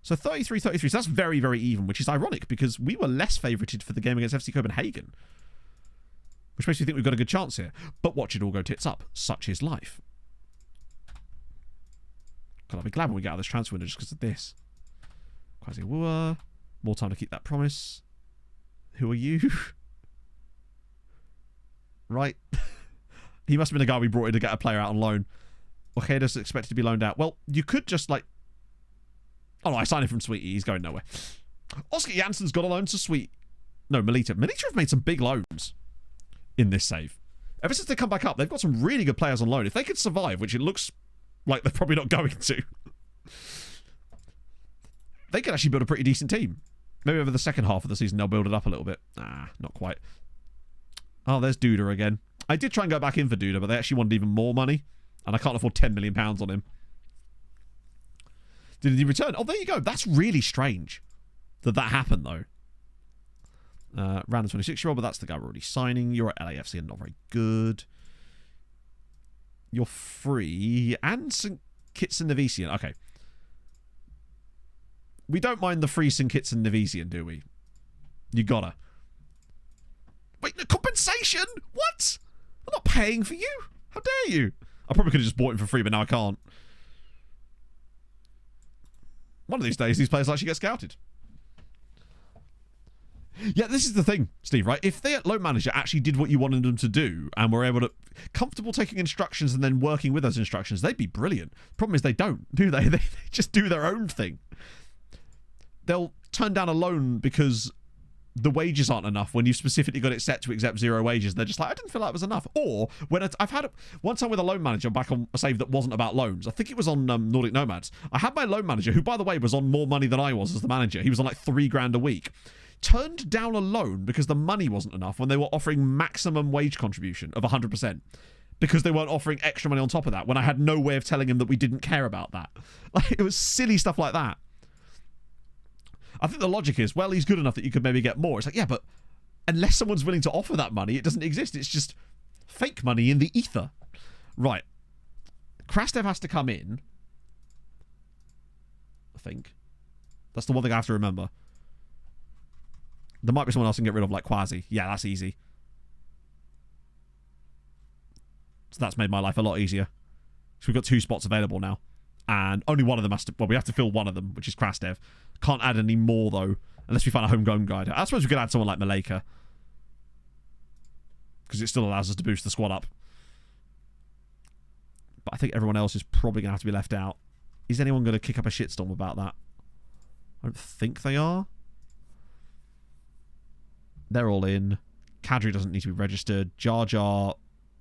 So 33-33, so that's very, very even, which is ironic, because we were less favourited for the game against FC Copenhagen. Which makes me think we've got a good chance here. But watch it all go tits up. Such is life. God, I'll be glad when we get out of this transfer window just because of this. Quasi Wua. More time to keep that promise. Who are you? Right. He must have been the guy we brought in to get a player out on loan. Ojeda's expected to be loaned out. Well, you could just like... Oh no, I signed him from Sweetie. He's going nowhere. Oscar Jansen's got a loan to Sweet. No, Melita. Melita have made some big loans in this save. Ever since they come back up, they've got some really good players on loan. If they could survive, which it looks like they're probably not going to, they could actually build a pretty decent team. Maybe over the second half of the season, they'll build it up a little bit. Nah, not quite. Oh, there's Duda again. I did try and go back in for Duda, but they actually wanted even more money. And I can't afford £10 million on him. Did he return? Oh, there you go. That's really strange that happened, though. Random 26-year-old, but that's the guy we're already signing. You're at LAFC and not very good. You're free. And St. Kitts and Nevision. Okay. We don't mind the free St. Kitts and Nevision, do we? You gotta. Wait, no, compensation? What? I'm not paying for you. How dare you? I probably could have just bought him for free, but now I can't. One of these days, these players actually get scouted. Yeah, this is the thing, Steve, right? If the loan manager actually did what you wanted them to do and were able to... comfortable taking instructions and then working with those instructions, they'd be brilliant. Problem is they don't, do they? They just do their own thing. They'll turn down a loan because the wages aren't enough when you've specifically got it set to accept 0 wages. They're just like, I didn't feel like it was enough. Or when I've had one time with a loan manager back on a save that wasn't about loans. I think it was on Nordic Nomads. I had my loan manager, who by the way was on more money than I was as the manager. He was on like $3,000 a week. Turned down a loan because the money wasn't enough when they were offering maximum wage contribution of 100%. Because they weren't offering extra money on top of that when I had no way of telling him that we didn't care about that. Like, it was silly stuff like that. I think the logic is, well, he's good enough that you could maybe get more. It's like, yeah, but unless someone's willing to offer that money, it doesn't exist. It's just fake money in the ether. Right. Krastev has to come in. I think. That's the one thing I have to remember. There might be someone else I can get rid of, like Quasi. Yeah, that's easy. So that's made my life a lot easier. So we've got 2 spots available now. And only one of them has to... Well, we have to fill one of them, which is Krastev. Can't add any more, though, unless we find a homegrown guy. I suppose we could add someone like Maleka. Because it still allows us to boost the squad up. But I think everyone else is probably going to have to be left out. Is anyone going to kick up a shitstorm about that? I don't think they are. They're all in. Kadri doesn't need to be registered. Jar Jar...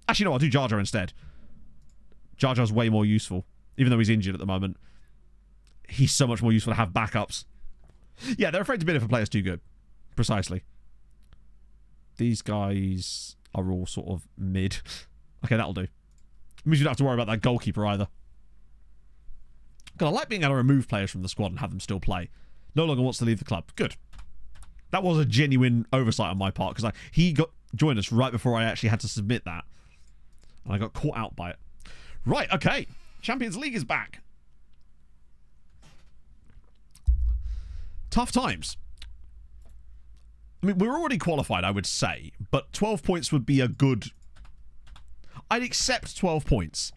Actually, no, I'll do Jar Jar instead. Jar Jar's way more useful. Even though he's injured at the moment. He's so much more useful to have backups. Yeah, they're afraid to bid if a player's too good. Precisely. These guys are all sort of mid. Okay, that'll do. It means you don't have to worry about that goalkeeper either. God, I like being able to remove players from the squad and have them still play. No longer wants to leave the club. Good. That was a genuine oversight on my part, because he joined us right before I actually had to submit that. And I got caught out by it. Right, okay. Champions League is back. Tough times. I mean, we're already qualified, I would say, but 12 points would be a good... I'd accept 12 points.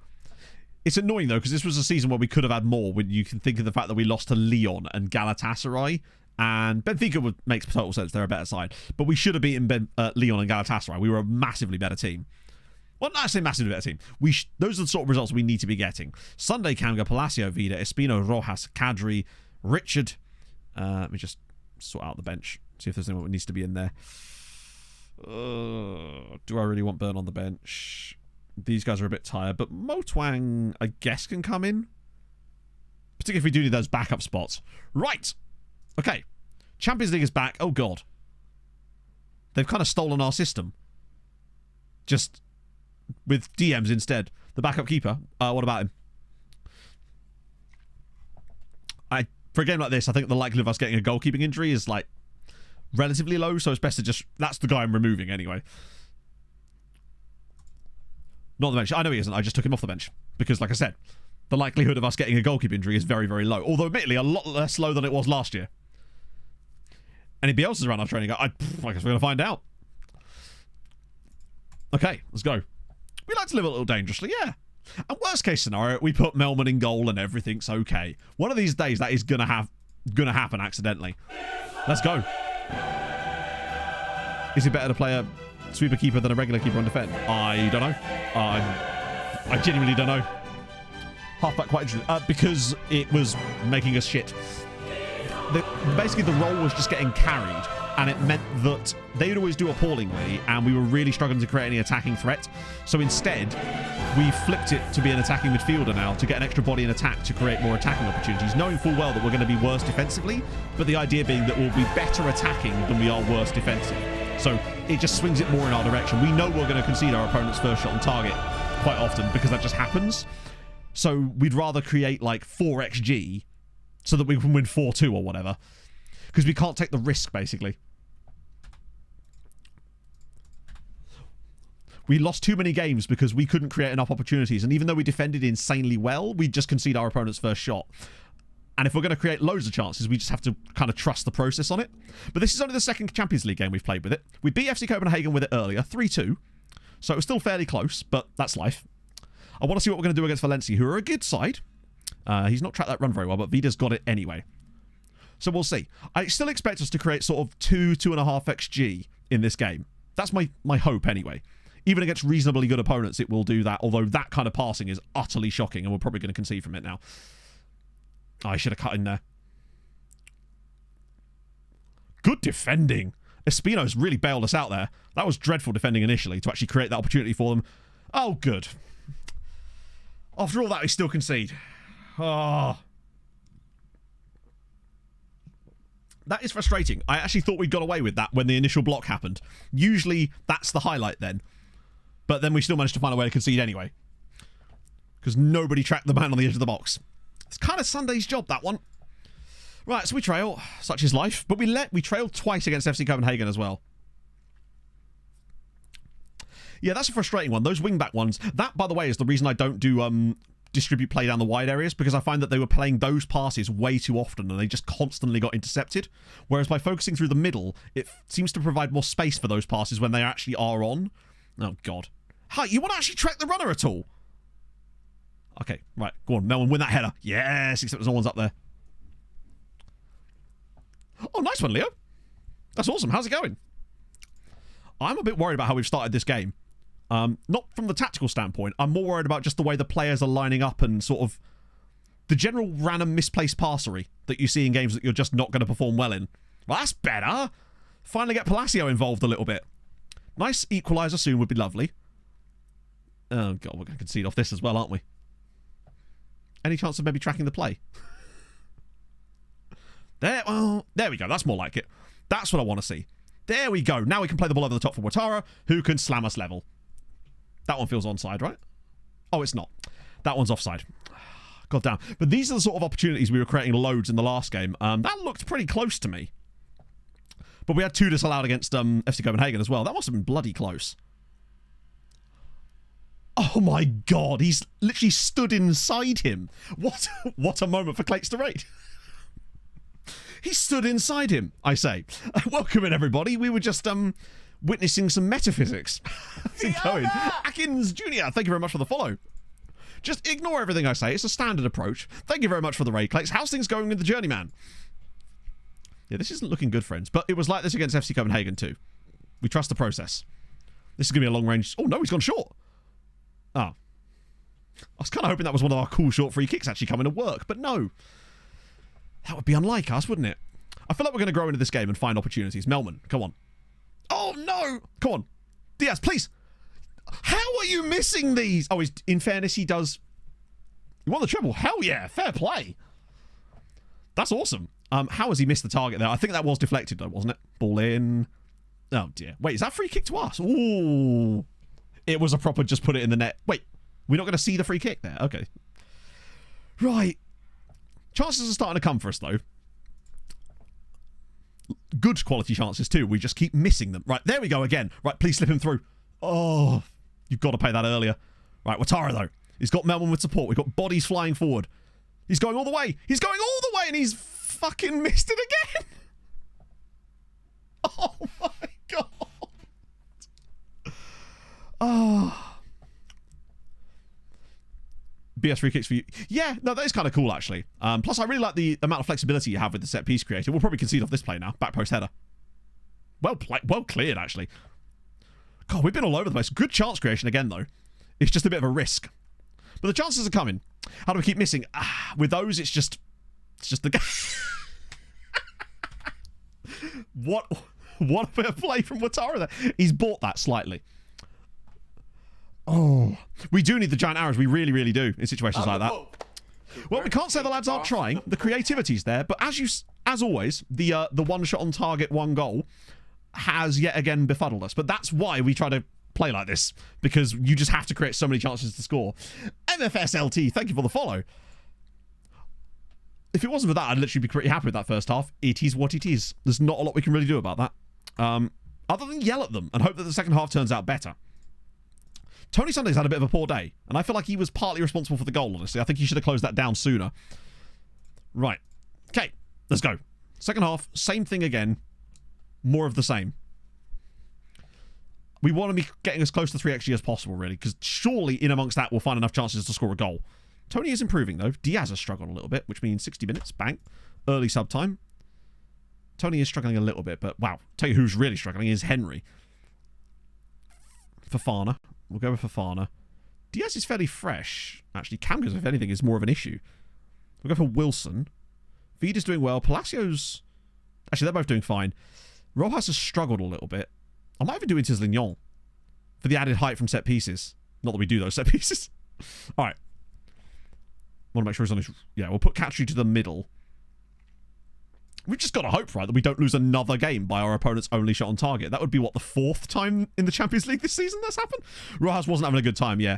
It's annoying, though, because this was a season where we could have had more, when you can think of the fact that we lost to Lyon and Galatasaray, and Benfica makes total sense. They're a better side. But we should have beaten Lyon and Galatasaray. We were a massively better team. Well, not say massively better team. Those are the sort of results we need to be getting. Sunday, Kanga, Palacio, Vida, Espino, Rojas, Kadri, Richard. Let me just sort out the bench. See if there's anyone that needs to be in there. Do I really want Burn on the bench? These guys are a bit tired, but Motwang, I guess, can come in. Particularly if we do need those backup spots. Right. Okay. Champions League is back. Oh, God. They've kind of stolen our system. Just with DMs instead. The backup keeper. What about him? For a game like this, I think the likelihood of us getting a goalkeeping injury is, like, relatively low, so it's best to just... That's the guy I'm removing, anyway. Not the bench. I know he isn't. I just took him off the bench. Because, like I said, the likelihood of us getting a goalkeeping injury is very, very low. Although, admittedly, a lot less low than it was last year. Anybody else is around our training? I guess we're going to find out. Okay, let's go. We like to live a little dangerously, yeah. And worst case scenario, we put Melman in goal and everything's okay. One of these days, that is gonna happen accidentally. Let's go. Is it better to play a sweeper keeper than a regular keeper on defend? I don't know. I genuinely don't know. Halfback quite interesting. Because it was making us shit. Basically, the role was just getting carried, and it meant that they would always do appallingly, and we were really struggling to create any attacking threat. So instead, we flipped it to be an attacking midfielder now to get an extra body in attack to create more attacking opportunities, knowing full well that we're going to be worse defensively, but the idea being that we'll be better attacking than we are worse defensive. So it just swings it more in our direction. We know we're going to concede our opponent's first shot on target quite often because that just happens. So we'd rather create like 4xg so that we can win 4-2 or whatever, because we can't take the risk, basically. We lost too many games because we couldn't create enough opportunities, and even though we defended insanely well, we just concede our opponent's first shot. And if we're going to create loads of chances, we just have to kind of trust the process on it. But this is only the second Champions League game we've played with it. We beat FC Copenhagen with it earlier, 3-2. So it was still fairly close, but that's life. I want to see what we're going to do against Valencia, who are a good side. He's not tracked that run very well, but Vida's got it anyway. So we'll see. I still expect us to create sort of 2.5 XG in this game. That's my hope anyway. Even against reasonably good opponents, it will do that, although that kind of passing is utterly shocking, and we're probably going to concede from it now. I should have cut in there. Good defending. Espino's really bailed us out there. That was dreadful defending initially to actually create that opportunity for them. Oh, good. After all that, we still concede. Oh. That is frustrating. I actually thought we'd got away with that when the initial block happened. Usually, that's the highlight then. But then we still managed to find a way to concede anyway. Because nobody tracked the man on the edge of the box. It's kind of Sunday's job, that one. Right, so we trail. Such is life. But we trailed twice against FC Copenhagen as well. Yeah, that's a frustrating one. Those wing-back ones. That, by the way, is the reason I don't do distribute play down the wide areas, because I find that they were playing those passes way too often and they just constantly got intercepted. Whereas by focusing through the middle, it seems to provide more space for those passes when they actually are on. Oh, God. Hi, you want to actually track the runner at all? Okay, right. Go on, Melvin, win that header. Yes, except there's no one's up there. Oh, nice one, Leo. That's awesome. How's it going? I'm a bit worried about how we've started this game. Not from the tactical standpoint. I'm more worried about just the way the players are lining up and sort of the general random misplaced passery that you see in games that you're just not going to perform well in. Well, that's better. Finally get Palacio involved a little bit. Nice equaliser soon would be lovely. Oh, God, we're going to concede off this as well, aren't we? Any chance of maybe tracking the play? There we go. That's more like it. That's what I want to see. There we go. Now we can play the ball over the top for Ouattara, who can slam us level. That one feels onside, right? Oh, it's not. That one's offside. God damn. But these are the sort of opportunities we were creating loads in the last game. That looked pretty close to me. But we had 2 disallowed against FC Copenhagen as well. That must have been bloody close. Oh my God. He's literally stood inside him. What a moment for Clates to rate. He stood inside him, I say. Welcome in, everybody. We were just witnessing some metaphysics. How's it going? Atkins Jr., thank you very much for the follow. Just ignore everything I say. It's a standard approach. Thank you very much for the raid, Clates. How's things going with the Journeyman? Yeah, this isn't looking good, friends. But it was like this against FC Copenhagen too. We trust the process. This is going to be a long range. Oh, no, he's gone short. Oh. I was kind of hoping that was one of our cool short free kicks actually coming to work. But no. That would be unlike us, wouldn't it? I feel like we're going to grow into this game and find opportunities. Melman, come on. Oh, no. Come on. Diaz, please. How are you missing these? Oh, in fairness, he does. He won the treble. Hell yeah. Fair play. That's awesome. How has he missed the target there? I think that was deflected, though, wasn't it? Ball in. Oh, dear. Wait, is that free kick to us? Ooh. It was a proper just put it in the net. Wait, we're not going to see the free kick there? Okay. Right. Chances are starting to come for us, though. Good quality chances, too. We just keep missing them. Right, there we go again. Right, please slip him through. Oh, you've got to pay that earlier. Right, Ouattara, though. He's got Melman with support. We've got bodies flying forward. He's going all the way. He's going all the way, and he's fucking missed it again. Oh, my God. Oh. BS free kicks for you. Yeah, no, that is kind of cool, actually. Plus, I really like the amount of flexibility you have with the set piece creator. We'll probably concede off this play now. Back post header. Well cleared, actually. God, we've been all over the place. Good chance creation again, though. It's just a bit of a risk. But the chances are coming. How do we keep missing? With those, it's just the game. What a bit of play from Ouattara there. He's bought that slightly. Oh, we do need the giant arrows. We really, really do in situations like that. Well, we can't say the lads aren't trying. The creativity's there, but as always, the one shot on target, one goal has yet again befuddled us. But that's why we try to play like this, because you just have to create so many chances to score. MFSLT, thank you for the follow. If it wasn't for that, I'd literally be pretty happy with that first half. It is what it is. There's not a lot we can really do about that, other than yell at them and hope that the second half turns out better. Tony Sunday's had a bit of a poor day, and I feel like he was partly responsible for the goal, honestly. I think he should have closed that down sooner. Right. Okay, let's go. Second half, same thing again. More of the same. We want to be getting as close to 3xG as possible, really, because surely in amongst that we'll find enough chances to score a goal. Tony is improving, though. Diaz has struggled a little bit, which means 60 minutes, bang. Early sub time. Tony is struggling a little bit, but wow. Tell you who's really struggling is Henry. Fofana. We'll go with Fofana. Diaz is fairly fresh. Actually, Camgas, if anything, is more of an issue. We'll go for Wilson. Vida's doing well. Palacios... Actually, they're both doing fine. Rojas has struggled a little bit. I might even do Inter Lignon for the added height from set pieces. Not that we do those set pieces. All right. Want to make sure he's on his... Yeah, we'll put Katri to the middle. We've just got to hope, right, that we don't lose another game by our opponent's only shot on target. That would be, what, the 4th time in the Champions League this season that's happened? Rojas wasn't having a good time, yeah.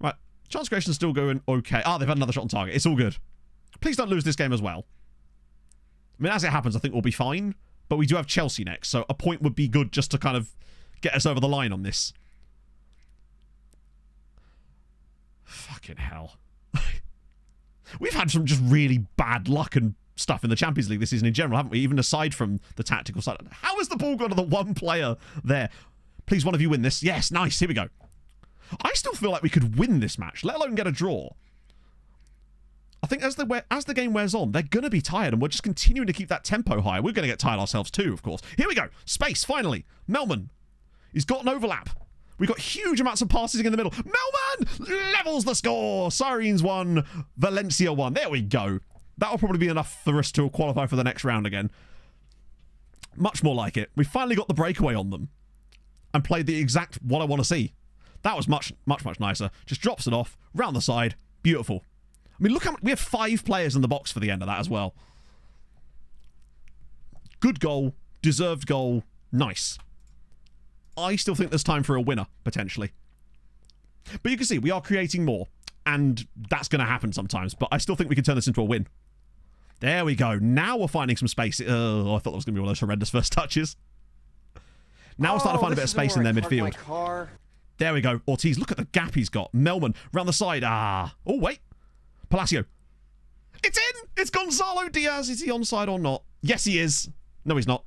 Right. Chance creation's still going okay. They've had another shot on target. It's all good. Please don't lose this game as well. I mean, as it happens, I think we'll be fine. But we do have Chelsea next, so a point would be good just to kind of get us over the line on this. Fucking hell. We've had some just really bad luck and stuff in the Champions League this season in general, haven't we? Even aside from the tactical side. How has the ball gone to the one player there? Please, one of you win this. Yes, nice. Here we go. I still feel like we could win this match, let alone get a draw. I think as the game wears on, they're going to be tired, and we're just continuing to keep that tempo high. We're going to get tired ourselves too, of course. Here we go. Space, finally. Melman. He's got an overlap. We got huge amounts of passes in the middle. Melman levels the score. Sirens 1, Valencia 1. There we go. That'll probably be enough for us to qualify for the next round again. Much more like it. We finally got the breakaway on them and played the exact what I want to see. That was much nicer. Just drops it off, round the side. Beautiful. I mean, look how we have 5 players in the box for the end of that as well. Good goal. Deserved goal. Nice. I still think there's time for a winner, potentially. But you can see, we are creating more. And that's going to happen sometimes. But I still think we can turn this into a win. There we go. Now we're finding some space. Oh, I thought that was going to be one of those horrendous first touches. Now we're starting to find a bit of space in their midfield. There we go. Ortiz, look at the gap he's got. Melman, round the side. Oh, wait. Palacio. It's in! It's Gonzalo Diaz. Is he onside or not? Yes, he is. No, he's not.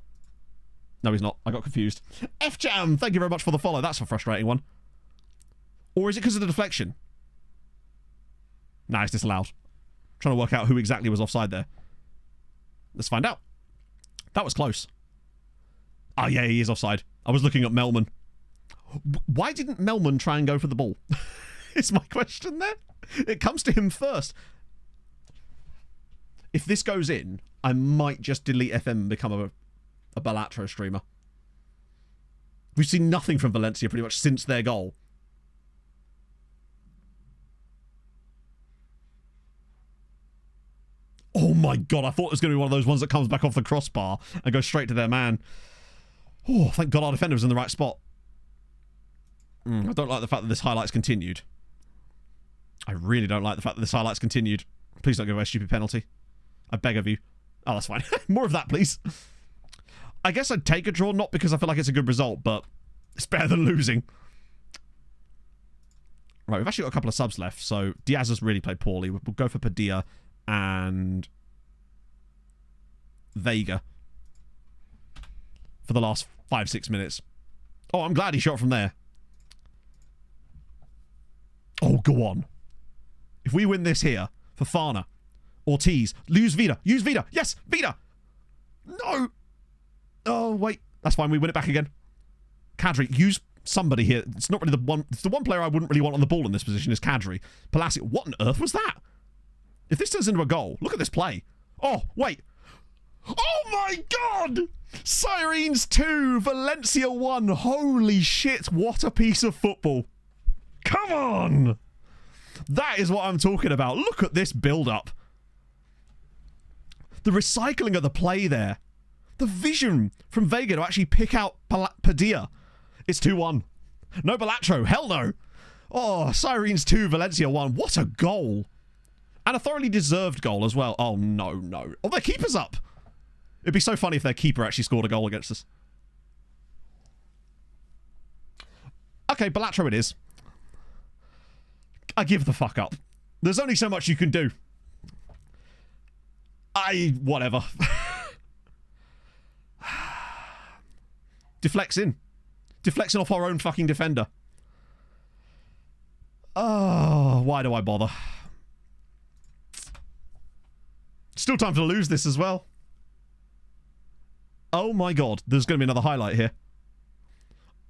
No, he's not. I got confused. F-Jam, thank you very much for the follow. That's a frustrating one. Or is it because of the deflection? Nah, it's disallowed. Trying to work out who exactly was offside there. Let's find out. That was close. Ah, yeah, he is offside. I was looking at Melman. Why didn't Melman try and go for the ball? It's my question there. It comes to him first. If this goes in, I might just delete FM and become a Balatro streamer. We've seen nothing from Valencia pretty much since their goal. Oh my god, I thought it was going to be one of those ones that comes back off the crossbar and goes straight to their man. Oh, thank god our defender was in the right spot. I don't like the fact that this highlights continued. I really don't like the fact that this highlights continued. Please don't give away a stupid penalty. I beg of you. Oh, that's fine. More of that, please. I guess I'd take a draw, not because I feel like it's a good result, but it's better than losing. Right, we've actually got a couple of subs left, so Diaz has really played poorly. We'll go for Padilla and Vega for the last 5-6 minutes. Oh, I'm glad he shot from there. Oh, go on. If we win this here, Fofana, Ortiz, use Vida. Use Vida. Yes, Vida. No. Oh, wait. That's fine. We win it back again. Kadri, use somebody here. It's not really the one. It's the one player I wouldn't really want on the ball in this position is Kadri. Palacio. What on earth was that? If this turns into a goal, look at this play. Oh, wait. Oh my god! Sirens 2, Valencia 1. Holy shit, what a piece of football. Come on! That is what I'm talking about. Look at this build-up. The recycling of the play there. The vision from Vega to actually pick out Padilla. It's 2-1. No Balatro. Hell no. Oh, Sirens 2, Valencia 1. What a goal. And a thoroughly deserved goal as well. Oh, no, no. Oh, their keeper's up. It'd be so funny if their keeper actually scored a goal against us. Okay, Balatro it is. I give the fuck up. There's only so much you can do. Whatever. Deflects in. Deflecting off our own fucking defender. Oh, why do I bother? Still time to lose this as well. Oh my god, there's going to be another highlight here.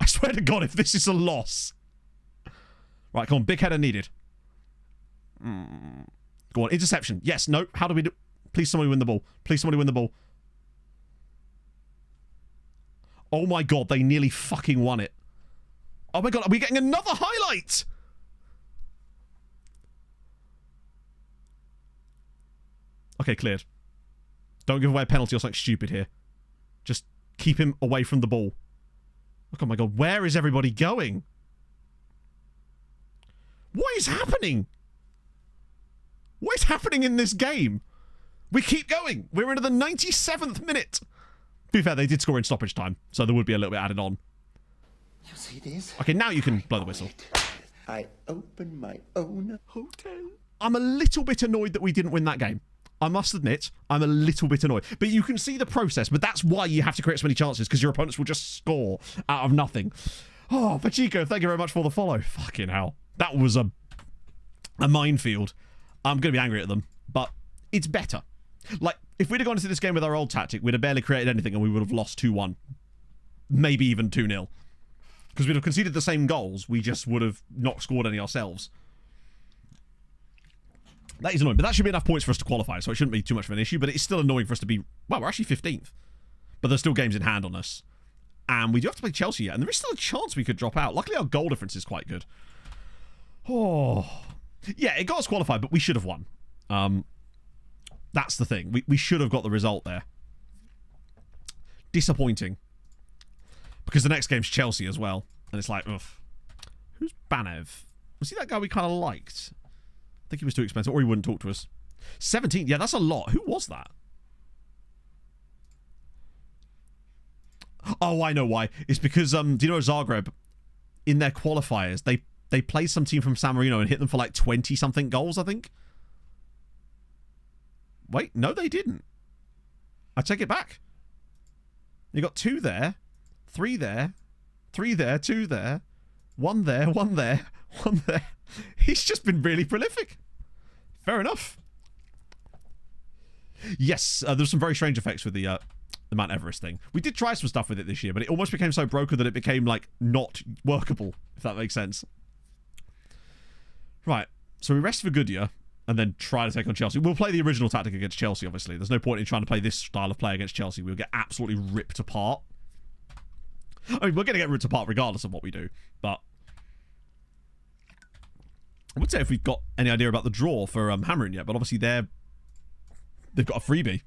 I swear to god, if this is a loss. Right, come on, big header needed. Go on, interception. Yes, no, how do we do... Please somebody win the ball. Please somebody win the ball. Oh my god, they nearly fucking won it. Oh my god, are we getting another highlight? Okay, cleared. Don't give away a penalty or something stupid here. Just keep him away from the ball. Oh my god, where is everybody going? What is happening? What is happening in this game? We keep going. We're into the 97th minute. To be fair, they did score in stoppage time, so there would be a little bit added on. You see this? Okay, now you can blow the whistle. I open my own hotel. I'm a little bit annoyed that we didn't win that game. I must admit, I'm a little bit annoyed. But you can see the process, but that's why you have to create so many chances, because your opponents will just score out of nothing. Oh, Pachico, thank you very much for the follow. Fucking hell. That was a minefield. I'm going to be angry at them, but it's better. Like, if we'd have gone into this game with our old tactic, we'd have barely created anything and we would have lost 2-1. Maybe even 2-0. Because we'd have conceded the same goals, we just would have not scored any ourselves. That is annoying, but that should be enough points for us to qualify, so it shouldn't be too much of an issue, but it's still annoying for us to be... Well, we're actually 15th. But there's still games in hand on us. And we do have to play Chelsea yet, and there is still a chance we could drop out. Luckily, our goal difference is quite good. Oh... Yeah, it got us qualified, but we should have won. That's the thing. We should have got the result there. Disappointing. Because the next game's Chelsea as well. And it's like, ugh. Who's Banev? Was he that guy we kind of liked? I think he was too expensive, or he wouldn't talk to us. 17. Yeah, that's a lot. Who was that? Oh, I know why. It's because, do you know Zagreb, in their qualifiers, they played some team from San Marino and hit them for like 20-something goals, I think. Wait, no, they didn't. I take it back. You got 2 there, 3 there, 3 there, 2 there, 1 there, 1 there, 1 there. He's just been really prolific. Fair enough. Yes, there's some very strange effects with the Mount Everest thing. We did try some stuff with it this year, but it almost became so broken that it became, like, not workable, if that makes sense. Right, so we rest for Goodyear and then try to take on Chelsea. We'll play the original tactic against Chelsea, obviously. There's no point in trying to play this style of play against Chelsea. We'll get absolutely ripped apart. I mean, we're going to get ripped apart regardless of what we do, but I would say if we've got any idea about the draw for Hammering yet, but obviously they've got a freebie.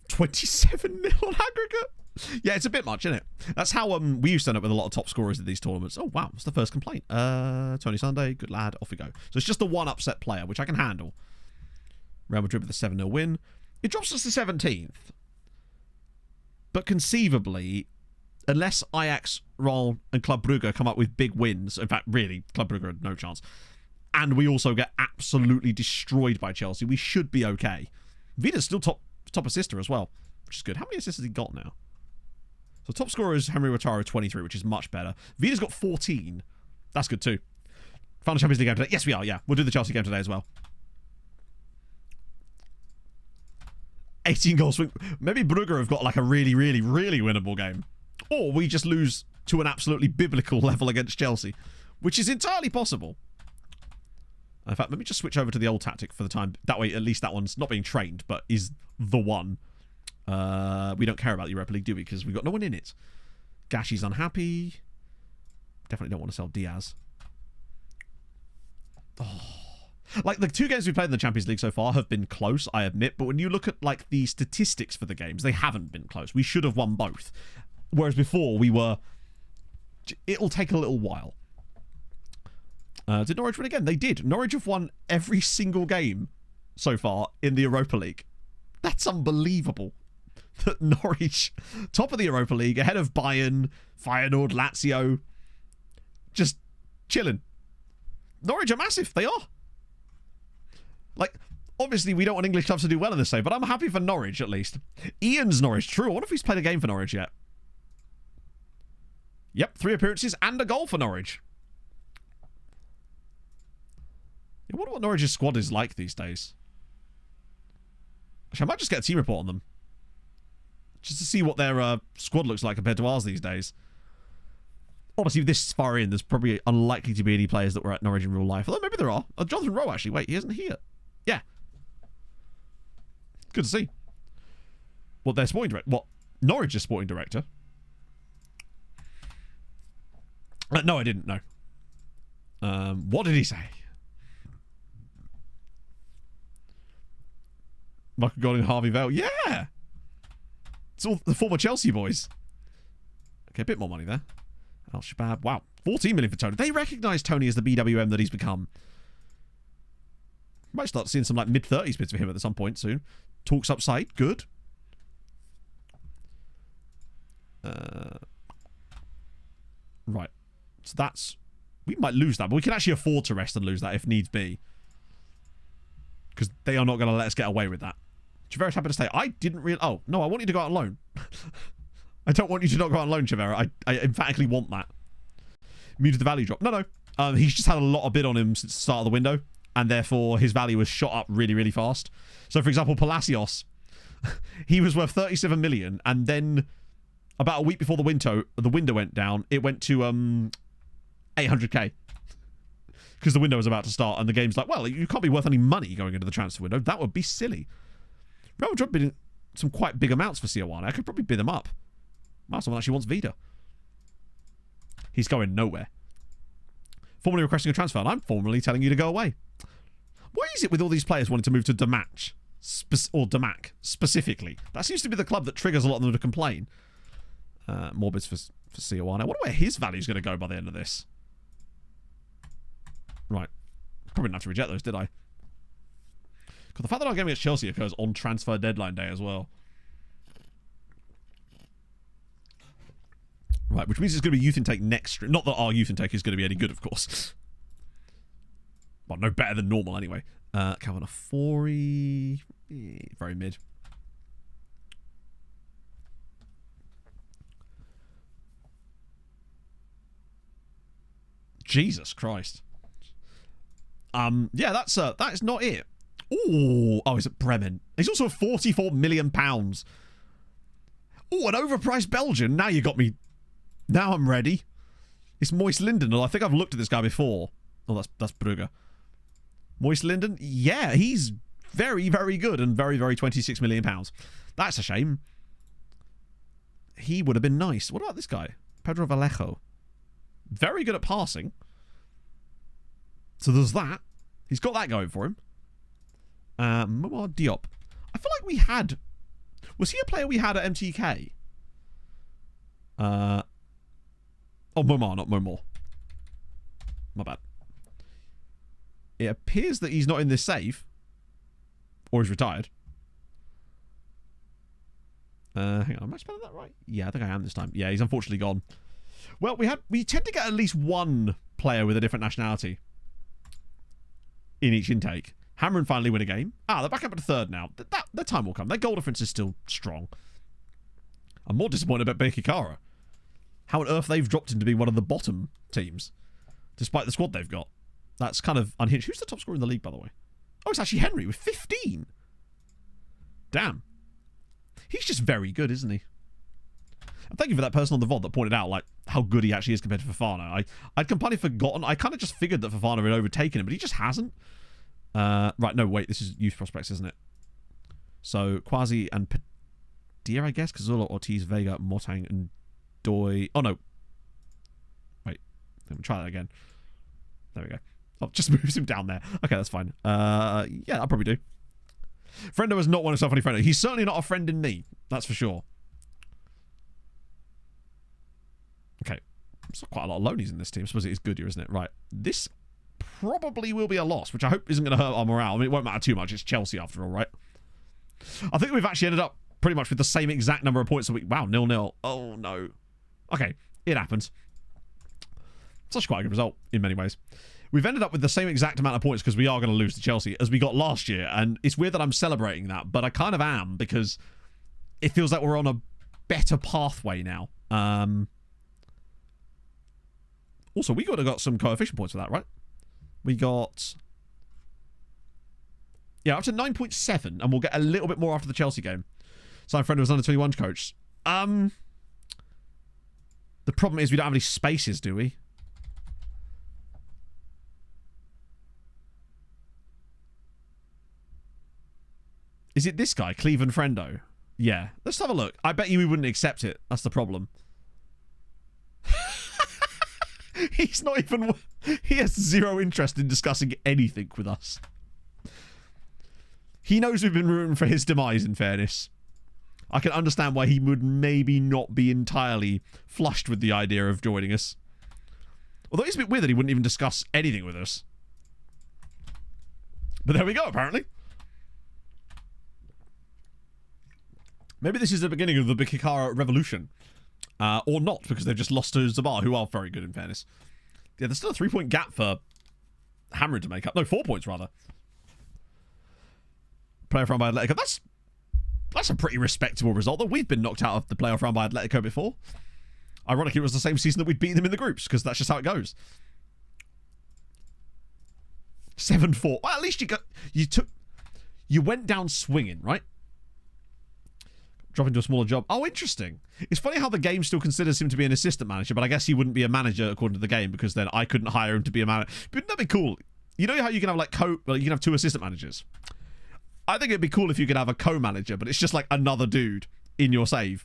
27-0 on aggregate. Yeah, it's a bit much, isn't it? That's how we used to end up with a lot of top scorers in these tournaments. Oh, wow. That's the first complaint. Tony Sunday, good lad. Off we go. So it's just the one upset player, which I can handle. Real Madrid with a 7-0 win. It drops us to 17th. But conceivably, unless Ajax, Roll, and Club Brugge come up with big wins, in fact, really, Club Brugge had no chance, and we also get absolutely destroyed by Chelsea, we should be okay. Vida's still top assister as well, which is good. How many assists has he got now? So top scorer is Henry Watara, 23, which is much better. Vida's got 14. That's good too. Final Champions League game today. Yes, we are, yeah. We'll do the Chelsea game today as well. 18 goal swing. Maybe Brugge have got like a really, really, really winnable game. Or we just lose to an absolutely biblical level against Chelsea, which is entirely possible. In fact, let me just switch over to the old tactic for the time. That way, at least that one's not being trained, but is the one. We don't care about the Europa League, do we? Because we've got no one in it. Gashi's unhappy. Definitely don't want to sell Diaz. Oh. Like, the 2 games we've played in the Champions League so far have been close, I admit. But when you look at, like, the statistics for the games, they haven't been close. We should have won both. Whereas before, we were... It'll take a little while. Did Norwich win again? They did. Norwich have won every single game so far in the Europa League. That's unbelievable. That Norwich, top of the Europa League, ahead of Bayern, Feyenoord, Lazio, just chilling. Norwich are massive. They are. Like, obviously, we don't want English clubs to do well in this save, but I'm happy for Norwich, at least. Ian's Norwich. True. I wonder if he's played a game for Norwich yet. Yep, 3 appearances and a goal for Norwich. I wonder what Norwich's squad is like these days. Actually, I might just get a team report on them. Just to see what their squad looks like compared to ours these days. Obviously, this far in, there's probably unlikely to be any players that were at Norwich in real life. Although maybe there are. Jonathan Rowe, actually. Wait, he isn't here. Yeah. Good to see. What their sporting director... What? Norwich's sporting director? No, I didn't. No. What did he say? Michael Golding, Harvey Vale. Yeah! It's all the former Chelsea boys. Okay, a bit more money there. Al Shabab. Wow. 14 million for Tony. They recognise Tony as the BWM that he's become. Might start seeing some like mid-30s bids for him at some point soon. Talks upside. Good. Right. So that's... We might lose that, but we can actually afford to rest and lose that if needs be. Because they are not going to let us get away with that. Chavera's happy to stay. I didn't really... Oh, no, I want you to go out on loan. I don't want you to not go out on loan, Chavera. I emphatically want that. Muted the value drop. No. He's just had a lot of bid on him since the start of the window, and therefore his value has shot up really, really fast. So, for example, Palacios, he was worth 37 million, and then about a week before the window went down, it went to 800k. Because the window was about to start, and the game's like, well, you can't be worth any money going into the transfer window. That would be silly. Real Madrid bidding some quite big amounts for Sioane. I could probably bid them up. Wow, someone actually wants Vida. He's going nowhere. Formally requesting a transfer, and I'm formally telling you to go away. What is it with all these players wanting to move to Damac? Or Damac, specifically? That seems to be the club that triggers a lot of them to complain. More bids for Sioane. I wonder where his value's going to go by the end of this. Right. Probably didn't have to reject those, did I? Because the fact that our game against Chelsea occurs on transfer deadline day as well. Right, which means it's going to be youth intake next stream. Not that our youth intake is going to be any good, of course. Well, no better than normal anyway. Calvin Afori. Very mid. Jesus Christ. Yeah, that is not it. Ooh, oh, he's at Bremen. He's also £44 million. Ooh, an overpriced Belgian. Now you got me. Now I'm ready. It's Moise Linden. I think I've looked at this guy before. Oh, that's Brugge. Moise Linden? Yeah, he's very, very good and very, very £26 million. That's a shame. He would have been nice. What about this guy? Pedro Vallejo. Very good at passing. So there's that. He's got that going for him. Momar Diop. I feel like we had... Was he a player we had at MTK? Oh, Momar, not Momor. My bad. It appears that he's not in this save. Or he's retired. Hang on, am I spelling that right? Yeah, I think I am this time. Yeah, he's unfortunately gone. Well, we tend to get at least one player with a different nationality in each intake. Hamren finally win a game. They're back up at third now. Their time will come. Their goal difference is still strong. I'm more disappointed about Bekikara. How on earth they've dropped him to be one of the bottom teams, despite the squad they've got. That's kind of unhinged. Who's the top scorer in the league, by the way? Oh, it's actually Henry with 15. Damn. He's just very good, isn't he? And thank you for that person on the VOD that pointed out like how good he actually is compared to Fofana. I'd completely forgotten. I kind of just figured that Fofana had overtaken him, but he just hasn't. Right, no, wait. This is youth prospects, isn't it? So, Quasi and Padilla, I guess. Cazorla, Ortiz, Vega, Motang, and Doi. Oh, no. Wait. Let me try that again. There we go. Oh, just moves him down there. Okay, that's fine. Yeah, I'll probably do. Frendo has not won himself any friend. He's certainly not a friend in me. That's for sure. Okay. There's quite a lot of loanies in this team. I suppose it is Goodyear, isn't it? Right. This probably will be a loss, which I hope isn't going to hurt our morale. I mean, it won't matter too much. It's Chelsea after all, right? I think we've actually ended up pretty much with the same exact number of points that we... Wow, 0-0. Oh, no. Okay, it happens. Such quite a good result in many ways. We've ended up with the same exact amount of points because we are going to lose to Chelsea as we got last year. And it's weird that I'm celebrating that, but I kind of am because it feels like we're on a better pathway now. Also, we got some coefficient points for that, right? We got... Yeah, up to 9.7, and we'll get a little bit more after the Chelsea game. So my friend was under 21 coach. The problem is we don't have any spaces, do we? Is it this guy, Cleveland Friendo? Yeah. Let's have a look. I bet you we wouldn't accept it. That's the problem. He's not even... He has zero interest in discussing anything with us. He knows we've been rooting for his demise, in fairness. I can understand why he would maybe not be entirely flushed with the idea of joining us. Although it's a bit weird that he wouldn't even discuss anything with us. But there we go, apparently. Maybe this is the beginning of the Bekikara revolution. Or not, because they've just lost to Zabar, who are very good in fairness. Yeah, there's still a 3-point gap for Hammered to make up. No, 4 points, rather. Playoff round by Atletico. That's a pretty respectable result. That we've been knocked out of the playoff round by Atletico before. Ironically, it was the same season that we'd beaten them in the groups, because that's just how it goes. 7-4. Well, at least you went down swinging, right? Drop into a smaller job. Oh, interesting. It's funny how the game still considers him to be an assistant manager, but I guess he wouldn't be a manager according to the game because then I couldn't hire him to be a manager. But wouldn't that be cool? You know how you can have like you can have 2 assistant managers? I think it'd be cool if you could have a co-manager, but it's just like another dude in your save.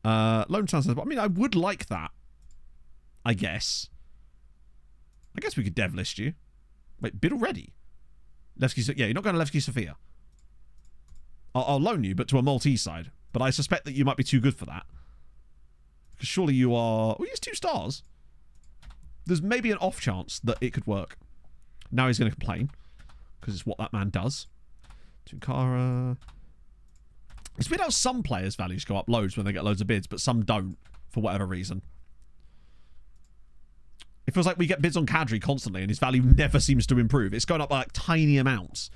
Loan transfer. I mean, I would like that. I guess we could dev list you. Wait, bid already? Levski, yeah, you're not going to Levski Sofia. I'll loan you, but to a Maltese side. But I suspect that you might be too good for that. Because surely you are... Well, he has 2 stars. There's maybe an off chance that it could work. Now he's going to complain. Because it's what that man does. Tunkara... It's weird how some players' values go up loads when they get loads of bids, but some don't, for whatever reason. It feels like we get bids on Kadri constantly, and his value never seems to improve. It's going up by like tiny amounts.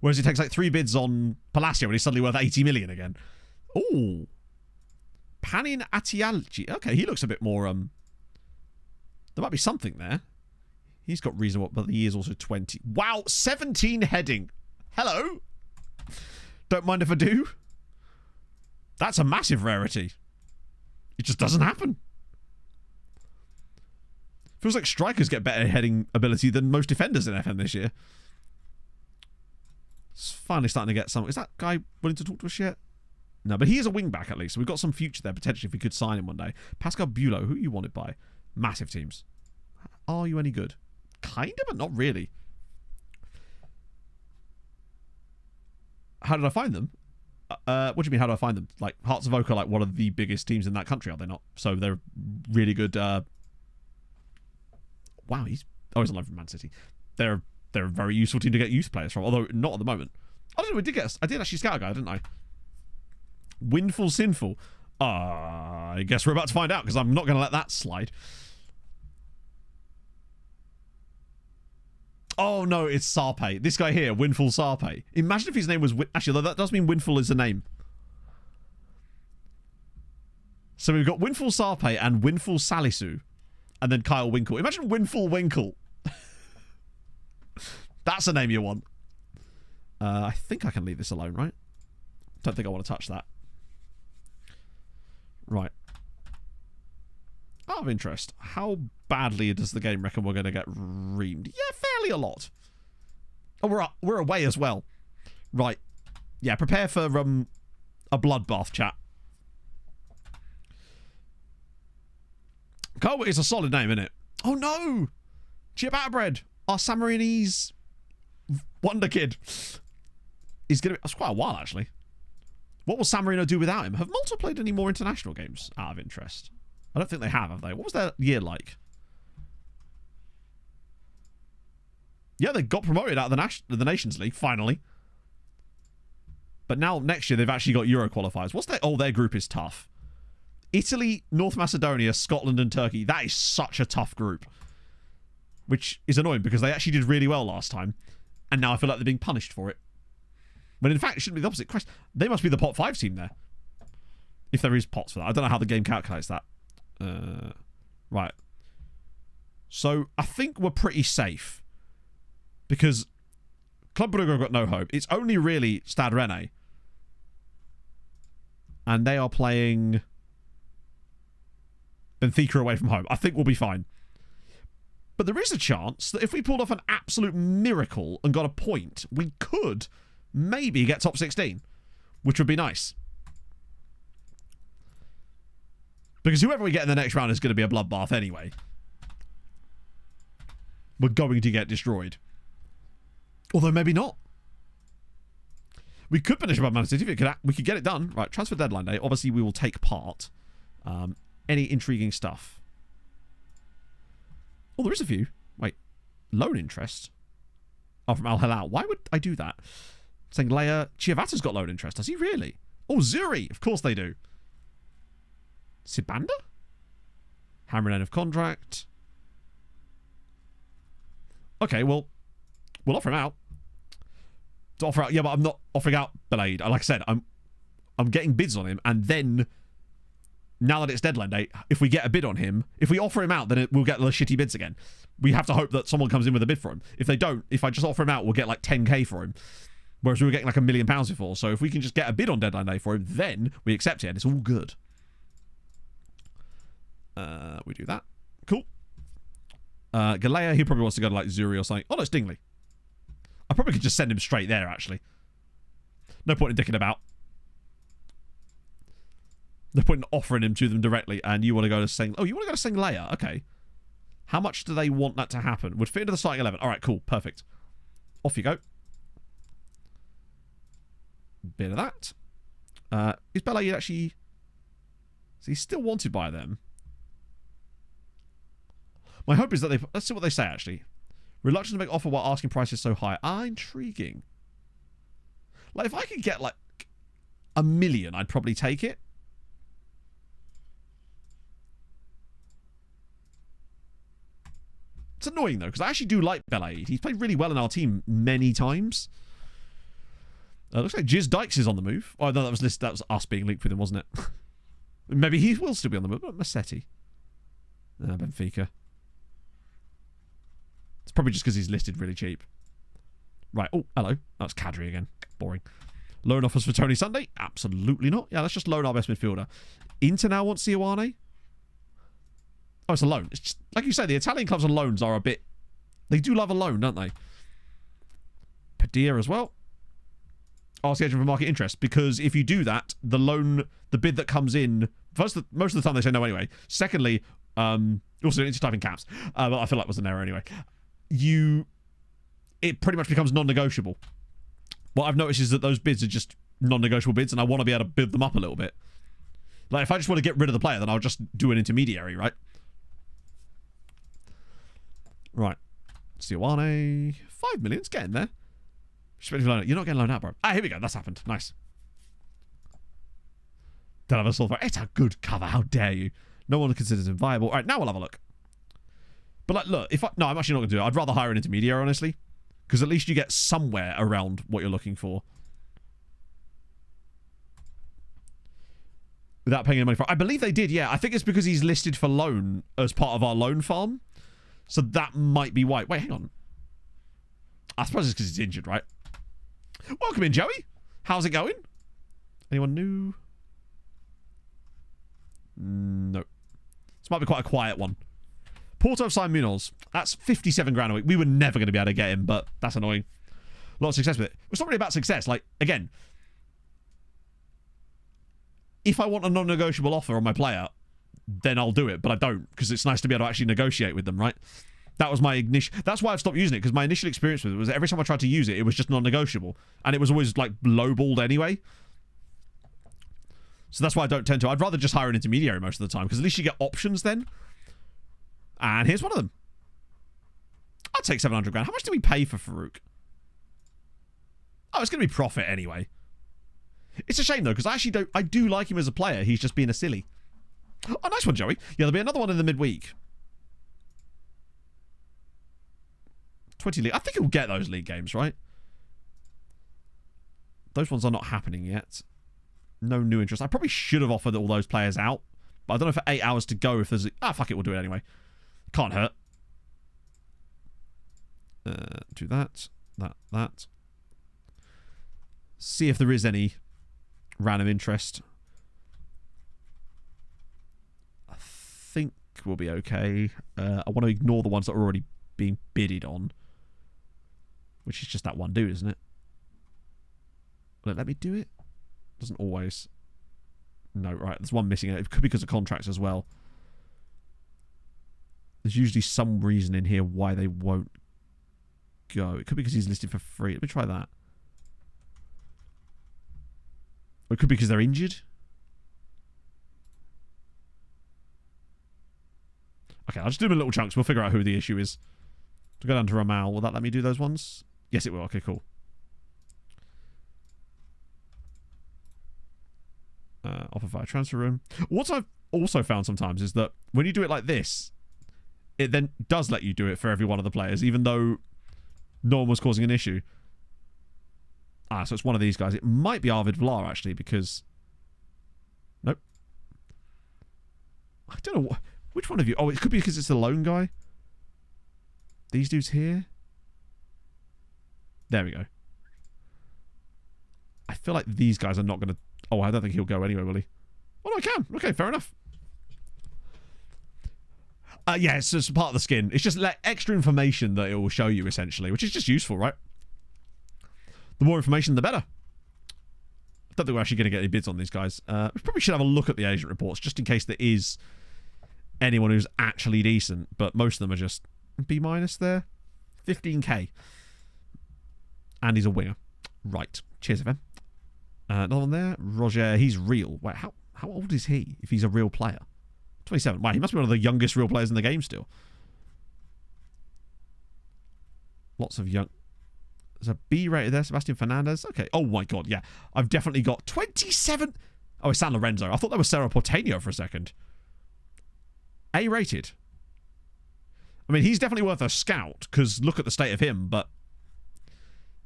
Whereas it takes like 3 bids on Palacio, and he's suddenly worth 80 million again. Ooh. Panin Atialci. Okay, he looks a bit more, there might be something there. He's got reasonable, but he is also 20. Wow, 17 heading. Hello. Don't mind if I do. That's a massive rarity. It just doesn't happen. Feels like strikers get better heading ability than most defenders in FM this year. It's finally starting to get some... Is that guy willing to talk to us yet? No, but he is a wing-back at least, so we've got some future there, potentially, if we could sign him one day. Pascal Bulow, who you wanted by? Massive teams. Are you any good? Kind of, but not really. How did I find them? What do you mean, how do I find them? Like, Hearts of Oak are like one of the biggest teams in that country, are they not? So they're really good... Wow, he's on loan from Man City. They're a very useful team to get youth players from, although not at the moment. I don't know, I did actually scout a guy, didn't I? Windful Sinful. I guess we're about to find out, because I'm not going to let that slide. Oh, no, it's Sarpe. This guy here, Windful Sarpe. Imagine if his name was... Actually, though, that does mean Windful is a name. So we've got Windful Sarpe and Windful Salisu. And then Kyle Winkle. Imagine Windful Winkle. That's a name you want. I think I can leave this alone, right? Don't think I want to touch that. Right. Out of interest, how badly does the game reckon we're going to get reamed? Yeah, fairly a lot. Oh, we're away as well. Right. Yeah, prepare for a bloodbath, chat. Carl is a solid name, isn't it? Oh no! Chip Bread, our Samarinese wonder kid. He's gonna be... That's quite a while, actually. What will San Marino do without him? Have Malta played any more international games out of interest? I don't think they have they? What was their year like? Yeah, they got promoted out of the Nations League, finally. But now, next year, they've actually got Euro qualifiers. What's their... Oh, their group is tough. Italy, North Macedonia, Scotland, and Turkey. That is such a tough group. Which is annoying, because they actually did really well last time. And now I feel like they're being punished for it. When in fact, it shouldn't be the opposite. Christ, they must be the pot 5 team there. If there is pots for that. I don't know how the game calculates that. Right. So, I think we're pretty safe. Because Club Brugge have got no hope. It's only really Stade Rennais. And they are playing Benfica away from home. I think we'll be fine. But there is a chance that if we pulled off an absolute miracle and got a point, we could maybe get top 16. Which would be nice. Because whoever we get in the next round is going to be a bloodbath anyway. We're going to get destroyed. Although maybe not. We could finish above Man City if we could get it done. Right, transfer deadline day. Obviously, we will take part. Any intriguing stuff? Oh, there is a few. Wait. Loan interest? Oh, from Al Hilal. Why would I do that? Saying Leia. Chiavata's got loan interest. Does he really? Oh, Zuri. Of course they do. Sibanda? Hammer end of contract. Okay, well, we'll offer him out. To offer out, yeah, but I'm not offering out Blade. Like I said, I'm getting bids on him, and then now that it's deadline day, if we get a bid on him, if we offer him out, then we'll get the shitty bids again. We have to hope that someone comes in with a bid for him. If they don't, if I just offer him out, we'll get like 10k for him, Whereas we were getting like £1 million before. So if we can just get a bid on deadline day for him, then we accept it and it's all good. We do that. Cool. Galea, he probably wants to go to like Zuri or something. Oh, no, it's Dingley. I probably could just send him straight there, actually. No point in dicking about. No point in offering him to them directly. And you want to go to Sing... Oh, you want to go to Sing Leia? Okay. How much do they want that to happen? Would fit into the starting 11. All right, cool. Perfect. Off you go. Bit of that. Is Belaid actually... So he's still wanted by them. My hope is that they... Let's see what they say, actually. Reluctant to make offer while asking prices so high. Intriguing. Like, if I could get, like, $1 million, I'd probably take it. It's annoying, though, because I actually do like Belaid. He's played really well in our team many times. Looks like Jizz Dykes is on the move. Oh, no, that was us being linked with him, wasn't it? Maybe he will still be on the move. Massetti. Benfica. It's probably just because he's listed really cheap. Right. Oh, hello. That's Kadri again. Boring. Loan offers for Tony Sunday? Absolutely not. Yeah, let's just loan our best midfielder. Inter now wants Ioane? Oh, it's a loan. It's just, like you say, the Italian clubs on loans are a bit... They do love a loan, don't they? Padilla as well. Ask the agent for market interest, because if you do that, the loan, the bid that comes in... First, most of the time they say no anyway. Secondly, also need to type in caps. But I feel like it was an error anyway. It pretty much becomes non-negotiable. What I've noticed is that those bids are just non-negotiable bids, and I want to be able to build them up a little bit. Like, if I just want to get rid of the player, then I'll just do an intermediary, right? Right. Sioane. 5 million. It's getting there. You're not getting loaned out, bro. Ah, here we go. That's happened. Nice. Don't have a soul for it. It's a good cover. How dare you? No one considers him viable. All right, now we'll have a look. But, like, look. No, I'm actually not going to do it. I'd rather hire an intermediary, honestly. Because at least you get somewhere around what you're looking for. Without paying any money for it. I believe they did, yeah. I think it's because he's listed for loan as part of our loan farm. So that might be why. Wait, hang on. I suppose it's because he's injured, right? Welcome in, Joey. How's it going? Anyone new? No. This might be quite a quiet one. Porto signed Munoz. That's 57 grand a week. We were never going to be able to get him, but that's annoying. A lot of success with it. It's not really about success. Like, again, if I want a non-negotiable offer on my player, then I'll do it, but I don't, because it's nice to be able to actually negotiate with them, right? That was my initial... That's why I've stopped using it, because my initial experience with it was every time I tried to use it, it was just non-negotiable. And it was always, like, lowballed anyway. So that's why I don't tend to. I'd rather just hire an intermediary most of the time, because at least you get options then. And here's one of them. I'd take 700 grand. How much do we pay for Farouk? Oh, it's going to be profit anyway. It's a shame, though, because I do like him as a player. He's just being a silly. Oh, nice one, Joey. Yeah, there'll be another one in the midweek. 20 league. I think he'll get those league games, right? Those ones are not happening yet. No new interest. I probably should have offered all those players out. But I don't know for 8 hours to go if there's... fuck it, we'll do it anyway. Can't hurt. Do that. That. See if there is any random interest. I think we'll be okay. I want to ignore the ones that are already being bidded on. Which is just that one dude, isn't it? Will it let me do it? Doesn't always. No, right. There's one missing. It could be because of contracts as well. There's usually some reason in here why they won't go. It could be because he's listed for free. Let me try that. Or it could be because they're injured. Okay, I'll just do them in little chunks. We'll figure out who the issue is. To go down to Ramal, will that let me do those ones? Yes, it will. Okay, cool. Offer via transfer room. What I've also found sometimes is that when you do it like this, it then does let you do it for every one of the players, even though no one was causing an issue. So it's one of these guys. It might be Arvid Vlar, actually, because... Nope. I don't know. Which one of you? Oh, it could be because it's the lone guy. These dudes here. There we go. feel like these guys are not going to... Oh, I don't think he'll go anyway, will he? Oh, no, I can. Okay, fair enough. Yeah, it's just part of the skin. It's just like extra information that it will show you, essentially, which is just useful, right? The more information, the better. I don't think we're actually going to get any bids on these guys. We probably should have a look at the agent reports, just in case there is anyone who's actually decent, but most of them are just B- there. 15k. And he's a winger. Right. Cheers, FM. Another one there. Roger, he's real. Wait, how old is he if he's a real player? 27. Wow, he must be one of the youngest real players in the game still. Lots of young... There's a B rated there. Sebastian Fernandez. Okay. Oh my god, yeah. I've definitely got 27... Oh, it's San Lorenzo. I thought that was Cerro Porteño for a second. A rated. I mean, he's definitely worth a scout, because look at the state of him, but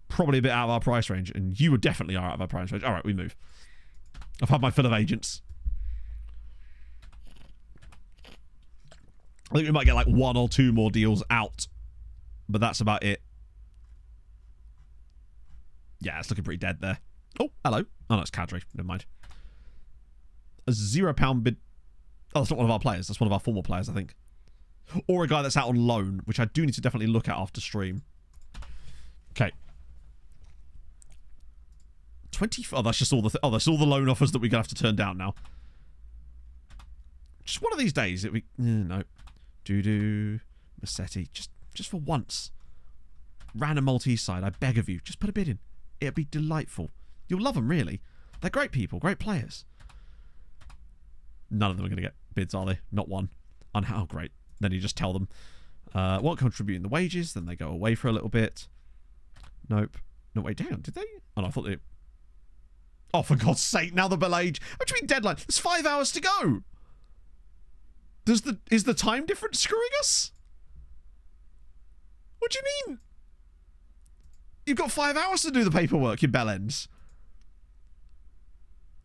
probably a bit out of our price range, and you definitely are out of our price range. All right, we move. I've had my fill of agents. I think we might get like 1 or 2 more deals out, but that's about it. Yeah, it's looking pretty dead there. Oh, hello. Oh, no, it's Kadri. Never mind. A £0 bid. Oh, that's not one of our players. That's one of our former players, I think. Or a guy that's out on loan, which I do need to definitely look at after stream. Okay. 20... Oh, that's just all the... that's all the loan offers that we're going to have to turn down now. Just one of these days. No. Doo-doo. Massetti. Just for once. Random Maltese side. I beg of you. Just put a bid in. It'd be delightful. You'll love them, really. They're great people. Great players. None of them are going to get bids, are they? Not one. On how great. Then you just tell them. Won't contribute in the wages. Then they go away for a little bit. Nope. No, wait, hang on. Did they? Oh, no, I thought they... Oh, for God's sake. Now the bell age. What do you mean deadline? There's 5 hours to go. Is the time difference screwing us? What do you mean? You've got 5 hours to do the paperwork, your bell ends.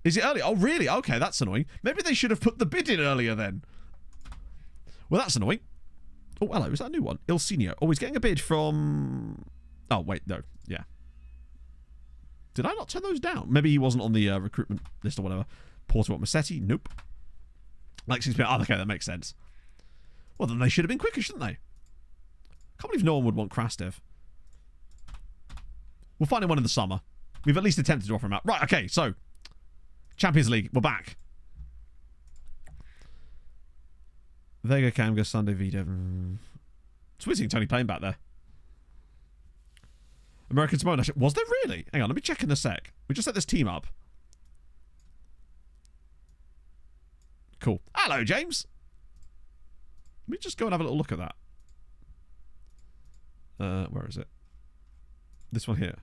Is it early? Oh, really? Okay, that's annoying. Maybe they should have put the bid in earlier then. Well, that's annoying. Oh, hello. Is that a new one? Il Signo. Oh, he's getting a bid from... Oh, wait. No. Yeah. Did I not turn those down? Maybe he wasn't on the recruitment list or whatever. Porter Massetti? Nope. Lexing's been... Oh, okay, that makes sense. Well, then they should have been quicker, shouldn't they? Can't believe no one would want Krastev. We'll find him one in the summer. We've at least attempted to offer him out. Right, okay, so... Champions League, we're back. Vega, Kamga, Sunday, Vida. It's weird seeing Tony playing back there. American Samoa. Was there really? Hang on, let me check in a sec. We just set this team up. Cool. Hello, James. Let me just go and have a little look at that. Where is it? This one here.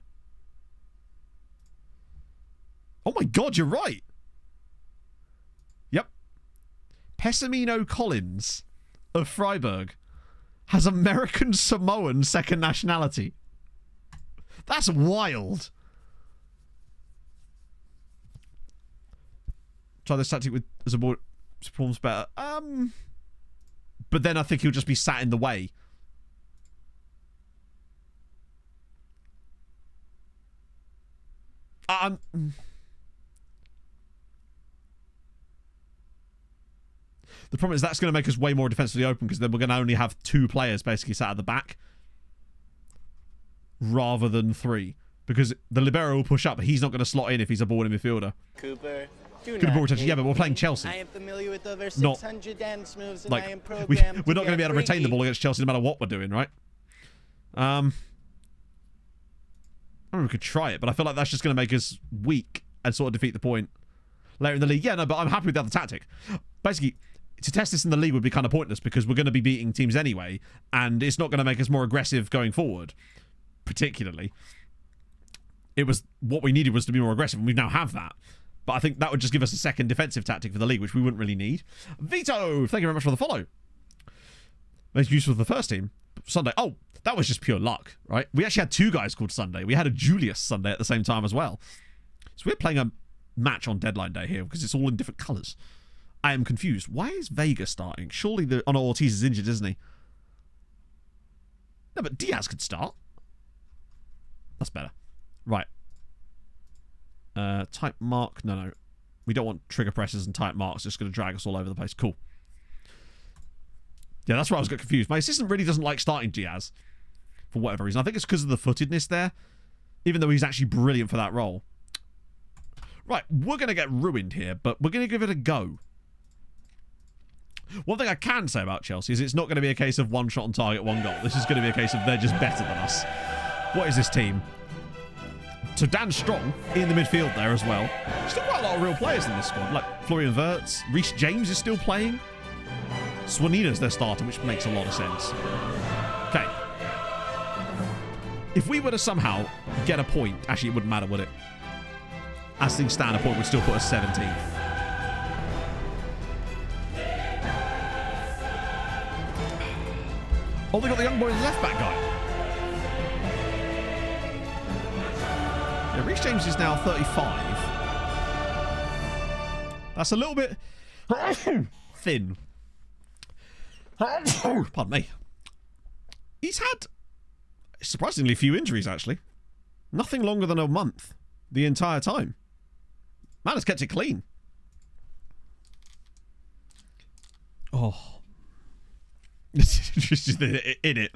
Oh my god, you're right. Yep. Pessamino Collins of Freiburg has American Samoan second nationality. That's wild. Try this tactic with as a board performs better. But then I think he'll just be sat in the way. The problem is that's going to make us way more defensively open because then we're going to only have 2 players basically sat at the back rather than 3 because the libero will push up but he's not going to slot in if he's a ball in midfielder. Cooper, good ball retention. Yeah, but we're playing Chelsea. I am familiar with over 600 dance moves and like, I am we're programmed not going to be able to retain the ball against Chelsea no matter what we're doing, right? I mean, we could try it, but I feel like that's just going to make us weak and sort of defeat the point later in the league. Yeah, no, but I'm happy with the other tactic. Basically, to test this in the league would be kind of pointless because we're going to be beating teams anyway, and it's not going to make us more aggressive going forward, particularly. It was what we needed was to be more aggressive, and we now have that. But I think that would just give us a second defensive tactic for the league, which we wouldn't really need. Vito, thank you very much for the follow. Most useful for the first team. Sunday. Oh, that was just pure luck, right? We actually had 2 guys called Sunday. We had a Julius Sunday at the same time as well. So we're playing a match on deadline day here because it's all in different colours. I am confused. Why is Vega starting? Surely the... Oh, no, Ortiz is injured, isn't he? No, but Diaz could start. That's better. Right. Type mark. No. We don't want trigger presses and type marks. It's just going to drag us all over the place. Cool. Yeah, that's where I was getting confused. My assistant really doesn't like starting Diaz for whatever reason. I think it's because of the footedness there, even though he's actually brilliant for that role. Right, we're going to get ruined here, but we're going to give it a go. One thing I can say about Chelsea is it's not going to be a case of one shot on target, one goal. This is going to be a case of they're just better than us. What is this team? So Dan Strong in the midfield there as well. Still quite a lot of real players in this squad, like Florian Wirtz. Reece James is still playing. Swanina's their starter, which makes a lot of sense. Okay. If we were to somehow get a point, actually it wouldn't matter, would it? As things stand, a point would still put us 17th. Oh, they got the young boy left-back guy. Yeah, Reece James is now 35. That's a little bit thin. Pardon me. He's had surprisingly few injuries, actually. Nothing longer than a month the entire time. Man has kept it clean. Oh. In it.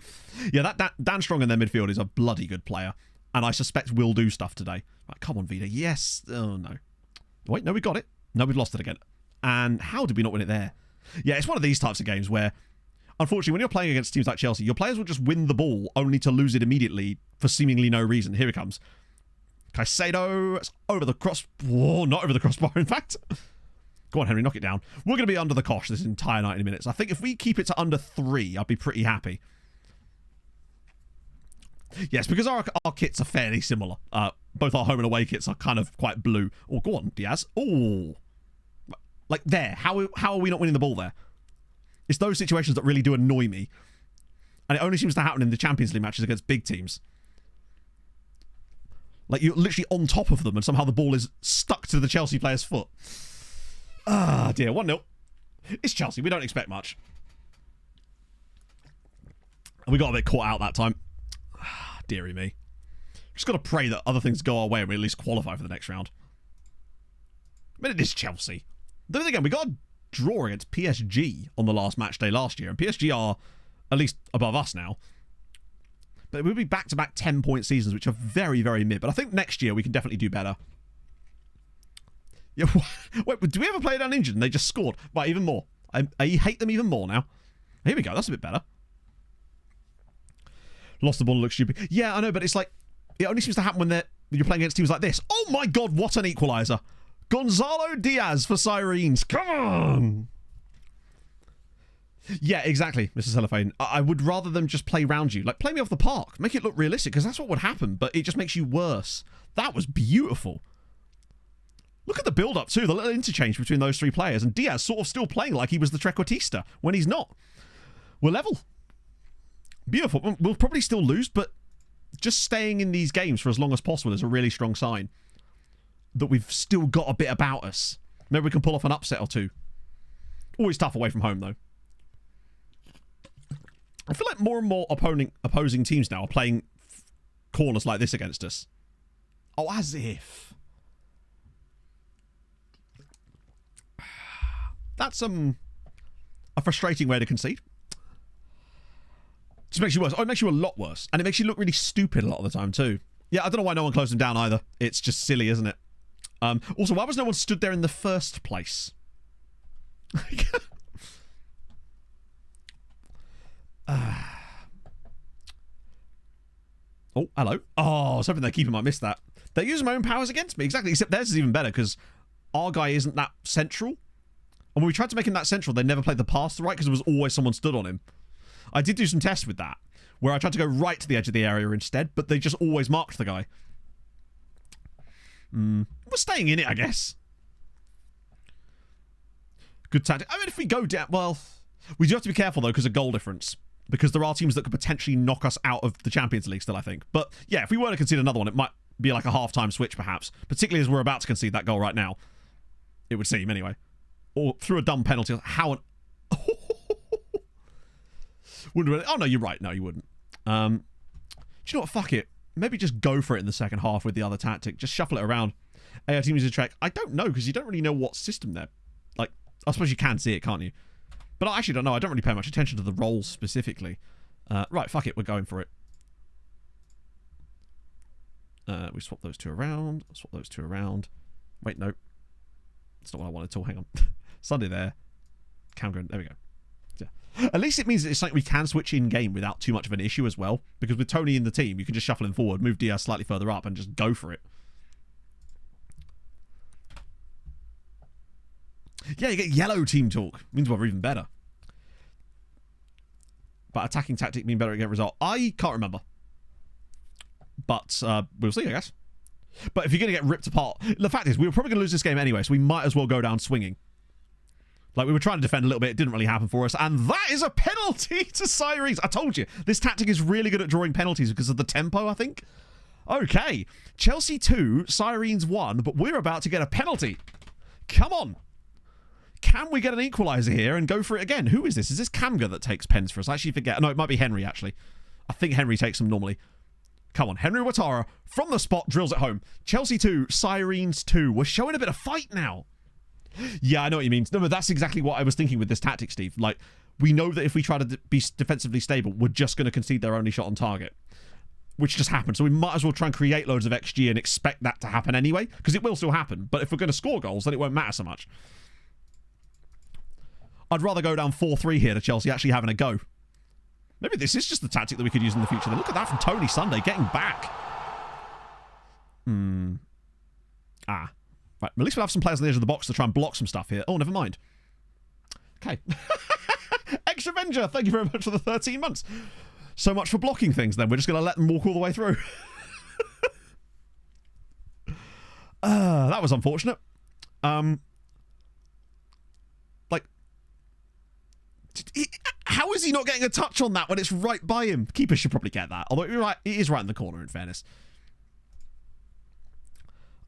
Yeah, that Dan Strong in their midfield is a bloody good player. And I suspect will do stuff today. Right, come on, Vida. Yes. Oh, no. Wait, no, we got it. No, we've lost it again. And how did we not win it there? Yeah, it's one of these types of games where, unfortunately, when you're playing against teams like Chelsea, your players will just win the ball only to lose it immediately for seemingly no reason. Here it comes. Caicedo, it's over the cross. Whoa, not over the crossbar, in fact. Go on, Henry, knock it down. We're going to be under the cosh this entire 90 minutes. I think if we keep it to under 3, I'd be pretty happy. Yes, because our kits are fairly similar. Both our home and away kits are kind of quite blue. Oh, go on, Diaz. Oh. Like there. How are we not winning the ball there? It's those situations that really do annoy me. And it only seems to happen in the Champions League matches against big teams. Like, you're literally on top of them and somehow the ball is stuck to the Chelsea player's foot. Ah, dear. 1-0. It's Chelsea. We don't expect much. And we got a bit caught out that time. Ah, dearie me. Just got to pray that other things go our way and we at least qualify for the next round. But it is Chelsea. Then again, we got a draw against PSG on the last match day last year. And PSG are at least above us now. But it would be back-to-back 10-point seasons, which are very, very mid. But I think next year we can definitely do better. Yeah, wait, do we ever play it uninjured and they just scored? Right, even more. I hate them even more now. Here we go. That's a bit better. Lost the ball and looked stupid. Yeah, I know, but it's like, it only seems to happen when you're playing against teams like this. Oh my God, what an equaliser. Gonzalo Diaz for Sirens. Come on. Yeah, exactly, Mr. Cellophane. I would rather them just play round you. Like, play me off the park. Make it look realistic, because that's what would happen, but it just makes you worse. That was beautiful. Look at the build-up, too. The little interchange between those three players. And Diaz sort of still playing like he was the trequartista when he's not. We're level. Beautiful. We'll probably still lose, but just staying in these games for as long as possible is a really strong sign that we've still got a bit about us. Maybe we can pull off an upset or two. Always tough away from home, though. I feel like more and more opposing teams now are playing corners like this against us. Oh, as if. That's a frustrating way to concede. Just makes you worse. Oh, it makes you a lot worse. And it makes you look really stupid a lot of the time, too. Yeah, I don't know why no one closed them down either. It's just silly, isn't it? Also, why was no one stood there in the first place? Oh, hello. Oh, I was hoping their keeper might miss that. They're using my own powers against me. Exactly, except theirs is even better because our guy isn't that central. And when we tried to make him that central, they never played the pass right because there was always someone stood on him. I did do some tests with that, where I tried to go right to the edge of the area instead, but they just always marked the guy. We're staying in it, I guess. Good tactic. I mean, if we go down... Well, we do have to be careful, though, because of goal difference. Because there are teams that could potentially knock us out of the Champions League still, I think. But, yeah, if we were to concede another one, it might be like a half-time switch, perhaps. Particularly as we're about to concede that goal right now. It would seem, anyway. Or through a dumb penalty. How... Wouldn't really... Oh, no, you're right. No, you wouldn't. Do you know what? Fuck it. Maybe just go for it in the second half with the other tactic. Just shuffle it around. AI team user Trek. I don't know, because you don't really know what system they're... Like, I suppose you can see it, can't you? But I actually don't know. I don't really pay much attention to the roles specifically. Right, fuck it. We're going for it. We swap those two around. Swap those two around. Wait, no. That's not what I wanted at all. Hang on. Sunday there. Cameron. There we go. Yeah. At least it means that it's something we can switch in-game without too much of an issue as well. Because with Tony in the team, you can just shuffle him forward, move Diaz slightly further up, and just go for it. Yeah, you get yellow team talk. Means we're even better. But attacking tactic mean better to get result. I can't remember. But we'll see, I guess. But if you're going to get ripped apart... The fact is, we were probably going to lose this game anyway, so we might as well go down swinging. Like, we were trying to defend a little bit. It didn't really happen for us. And that is a penalty to Sirens. I told you, this tactic is really good at drawing penalties because of the tempo, I think. Okay. Chelsea 2, Sirens 1, but we're about to get a penalty. Come on. Can we get an equaliser here and go for it again? Who is this? Is this Kamga that takes pens for us? I actually forget. No, it might be Henry, actually. I think Henry takes them normally. Come on. Henry Ouattara from the spot drills it home. Chelsea 2, Sirens 2. We're showing a bit of fight now. Yeah, I know what you mean. No, but that's exactly what I was thinking with this tactic, Steve. Like, we know that if we try to be defensively stable, we're just going to concede their only shot on target. Which just happened. So we might as well try and create loads of XG and expect that to happen anyway. Because it will still happen. But if we're going to score goals, then it won't matter so much. I'd rather go down 4-3 here to Chelsea actually having a go. Maybe this is just the tactic that we could use in the future. Then look at that from Tony Sunday, getting back. Right, at least we'll have some players on the edge of the box to try and block some stuff here. Oh, never mind. Okay. Extra Avenger, thank you very much for the 13 months. So much for blocking things then. We're just going to let them walk all the way through. That was unfortunate. How is he not getting a touch on that when it's right by him? Keeper should probably get that. Although it is right in the corner, in fairness.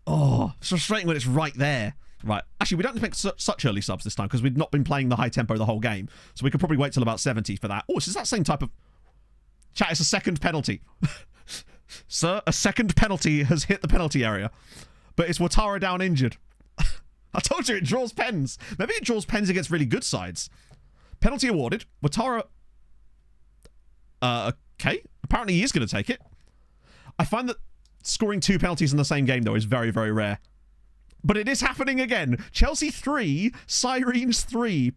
Oh, it's frustrating when it's right there. Right. Actually, we don't expect such early subs this time because we've not been playing the high tempo the whole game. So we could probably wait till about 70 for that. Oh, this is that same type of... Chat, it's a second penalty. Sir, a second penalty has hit the penalty area. But it's Ouattara down injured. I told you, it draws pens. Maybe it draws pens against really good sides. Penalty awarded. Ouattara... okay. Apparently he is going to take it. I find that scoring 2 penalties in the same game, though, is very, very rare. But it is happening again. Chelsea 3, Sirens 3.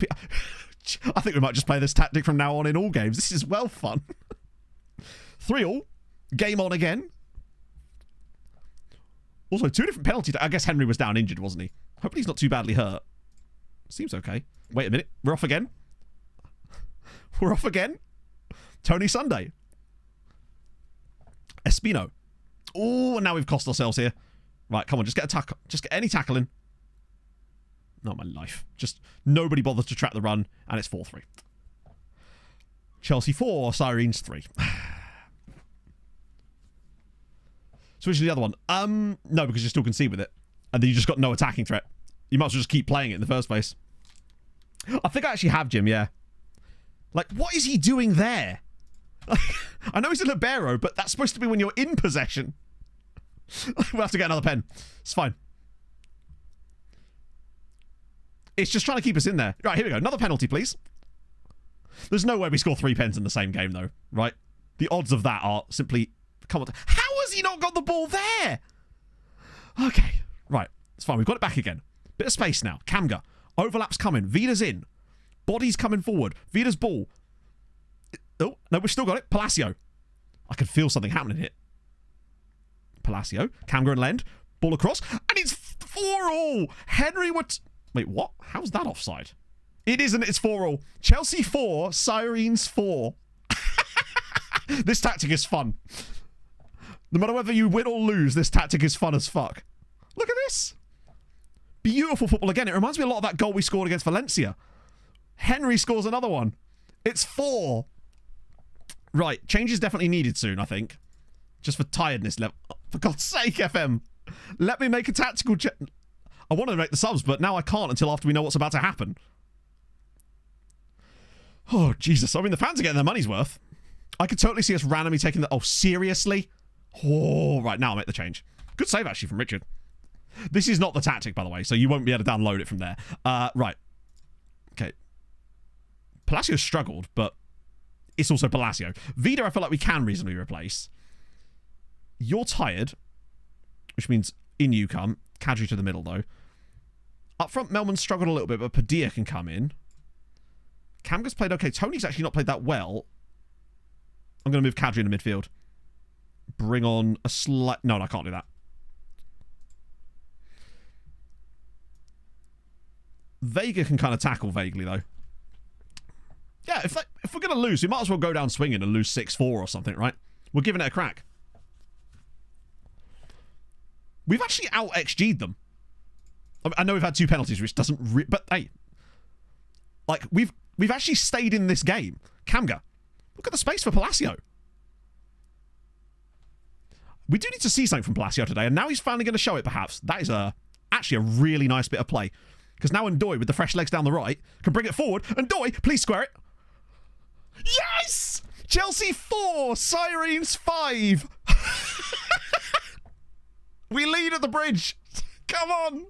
I think we might just play this tactic from now on in all games. This is well fun. 3-all. Game on again. Also, 2 different penalties. I guess Henry was down injured, wasn't he? Hopefully he's not too badly hurt. Seems okay. Wait a minute. We're off again. We're off again. Tony Sunday. Espino. Oh, and now we've cost ourselves here. Right, come on, just get a tackle. Just get any tackle in. Not my life. Just nobody bothers to track the run, and it's 4-3. Chelsea 4, Sirens 3. Switch to the other one. No, because you still concede with it. And then you just got no attacking threat. You might as well just keep playing it in the first place. I think I actually have Jim, yeah. Like, what is he doing there? I know he's a libero, but that's supposed to be when you're in possession. We'll have to get another pen. It's fine. It's just trying to keep us in there. Right, here we go. Another penalty, please. There's no way we score 3 pens in the same game, though, right? The odds of that are simply... Come on. How has he not got the ball there? Okay. Right. It's fine. We've got it back again. Bit of space now. Kamga. Overlap's coming. Vida's in. Body's coming forward. Vida's ball. Oh, no, we've still got it. Palacio. I can feel something happening here. Palacio. Kamga and Lend. Ball across. And it's 4-all. Henry would... Wait, what? How's that offside? It isn't. It's 4-all. Chelsea 4. Sirens 4. This tactic is fun. No matter whether you win or lose, this tactic is fun as fuck. Look at this. Beautiful football again. It reminds me a lot of that goal we scored against Valencia. Henry scores another one. It's 4. Right. Change is definitely needed soon, I think. Just for tiredness level. Oh, for God's sake, FM. Let me make a tactical check. I wanted to make the subs, but now I can't until after we know what's about to happen. Oh, Jesus. I mean, the fans are getting their money's worth. I could totally see us randomly taking the... Oh, seriously? Oh, right. Now I'll make the change. Good save, actually, from Richard. This is not the tactic, by the way, so you won't be able to download it from there. Right. Okay. Palacio struggled, but it's also Palacio. Vida, I feel like we can reasonably replace. You're tired, which means in you come. Kadri to the middle, though. Up front, Melman struggled a little bit, but Padilla can come in. Kamga's played okay. Tony's actually not played that well. I'm going to move Kadri in the midfield. Bring on a slight... No, I can't do that. Vega can kind of tackle vaguely, though. Yeah, if we're going to lose, we might as well go down swinging and lose 6-4 or something, right? We're giving it a crack. We've actually out-XG'd them. I know we've had 2 penalties, which doesn't... but, hey. Like, we've actually stayed in this game. Kamga. Look at the space for Palacio. We do need to see something from Palacio today, and now he's finally going to show it, perhaps. That is actually a really nice bit of play. Because now Ndoye, with the fresh legs down the right, can bring it forward. Ndoye, please square it. Yes! Chelsea 4, Sirens 5. We lead at the bridge. Come on.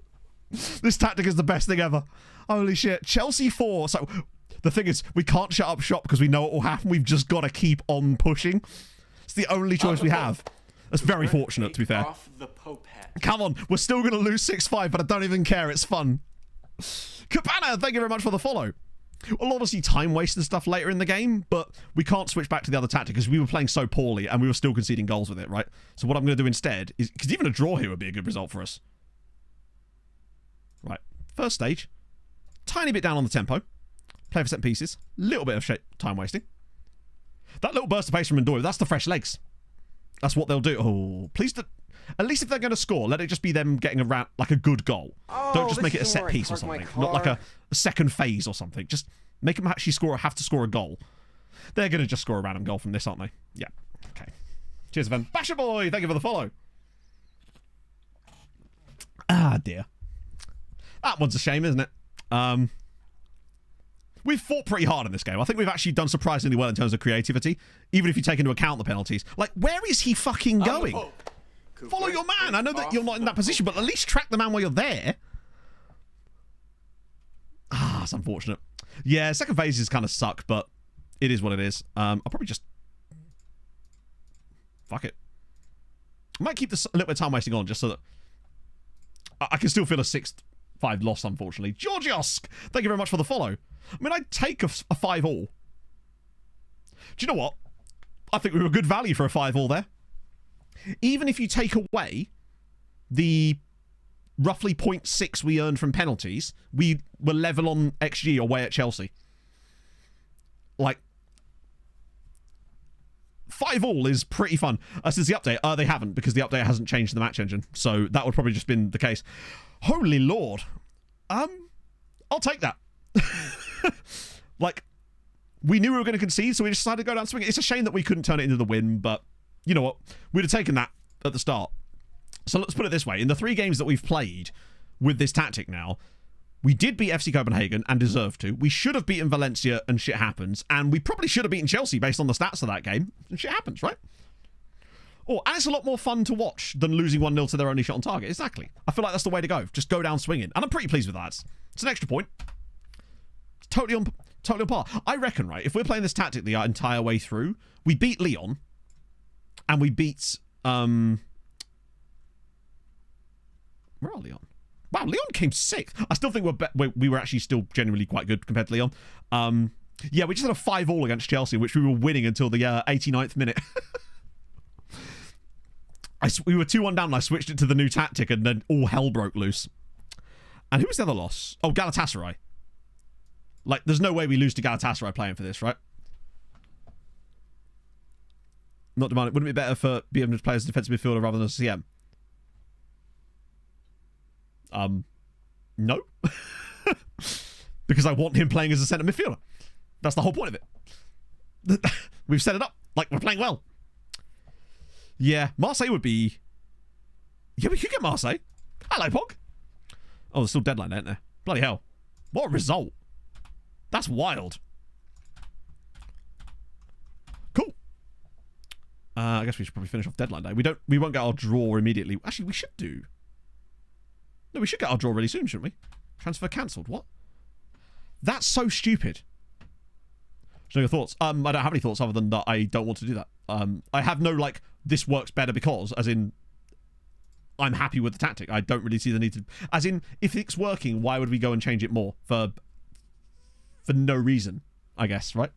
This tactic is the best thing ever. Holy shit. Chelsea 4. So the thing is, we can't shut up shop because we know what will happen. We've just got to keep on pushing. It's the only choice we have. That's very fortunate, to be fair. Off the Popet. Come on. We're still going to lose 6-5, but I don't even care. It's fun. Cabana, thank you very much for the follow. We'll obviously time waste and stuff later in the game, but we can't switch back to the other tactic because we were playing so poorly and we were still conceding goals with it, right? So what I'm going to do instead is, because even a draw here would be a good result for us. Right, first stage, tiny bit down on the tempo, play for set pieces, little bit of time wasting. That little burst of pace from Ndoye, that's the fresh legs. That's what they'll do. Oh, please do. At least if they're going to score, let it just be them getting around like a good goal. Oh, don't just make it a set piece or something. Not like a second phase or something. Just make them actually have to score a goal. They're going to just score a random goal from this, aren't they? Yeah. Okay. Cheers, Evan. Basher boy, thank you for the follow. Ah, dear. That one's a shame, isn't it? We've fought pretty hard in this game. I think we've actually done surprisingly well in terms of creativity, even if you take into account the penalties. Like, where is he fucking going? Follow your man. I know that you're not in that position, but at least track the man while you're there. Ah, it's unfortunate. Yeah, second phases kind of suck, but it is what it is. I'll probably just... Fuck it. I might keep this a little bit of time wasting on just so that... I can still feel a 6-5 loss, unfortunately. Georgios, thank you very much for the follow. I mean, I'd take a 5-all. Do you know what? I think we were good value for a 5-all there. Even if you take away the roughly 0.6 we earned from penalties, we were level on XG away at Chelsea. Like, 5-all is pretty fun. Since the update, they haven't, because the update hasn't changed the match engine. So that would probably just been the case. Holy Lord. I'll take that. Like, we knew we were going to concede, so we decided to go down swinging. It's a shame that we couldn't turn it into the win, but you know what? We'd have taken that at the start. So let's put it this way. In the 3 games that we've played with this tactic now, we did beat FC Copenhagen and deserved to. We should have beaten Valencia and shit happens. And we probably should have beaten Chelsea based on the stats of that game. And shit happens, right? Oh, and it's a lot more fun to watch than losing 1-0 to their only shot on target. Exactly. I feel like that's the way to go. Just go down swinging. And I'm pretty pleased with that. It's an extra point. Totally on par. I reckon, right, if we're playing this tactic the entire way through, we beat Lyon and we beat where are Lyon? Wow, Lyon came 6th. I still think we were actually still genuinely quite good compared to Lyon. Yeah, we just had a 5-all against Chelsea, which we were winning until the 89th minute. We were 2-1 down and I switched it to the new tactic and then all hell broke loose. And who was the other loss? Oh, Galatasaray. Like, there's no way we lose to Galatasaray playing for this, right? Not demanding. Wouldn't it be better for BM to play as a defensive midfielder rather than a CM? No. Because I want him playing as a centre midfielder. That's the whole point of it. We've set it up. Like, we're playing well. Yeah, Marseille would be... Yeah, we could get Marseille. Hello, Pog. Oh, there's still deadline, ain't there? Bloody hell. What a result. That's wild. Cool. I guess we should probably finish off deadline day. We won't get our draw immediately. Actually, we should do. No, we should get our draw really soon, shouldn't we? Transfer cancelled. What? That's so stupid. So your thoughts? I don't have any thoughts other than that I don't want to do that. I have no, like, this works better because, as in, I'm happy with the tactic. I don't really see the need to... As in, if it's working, why would we go and change it more? For no reason, I guess, right?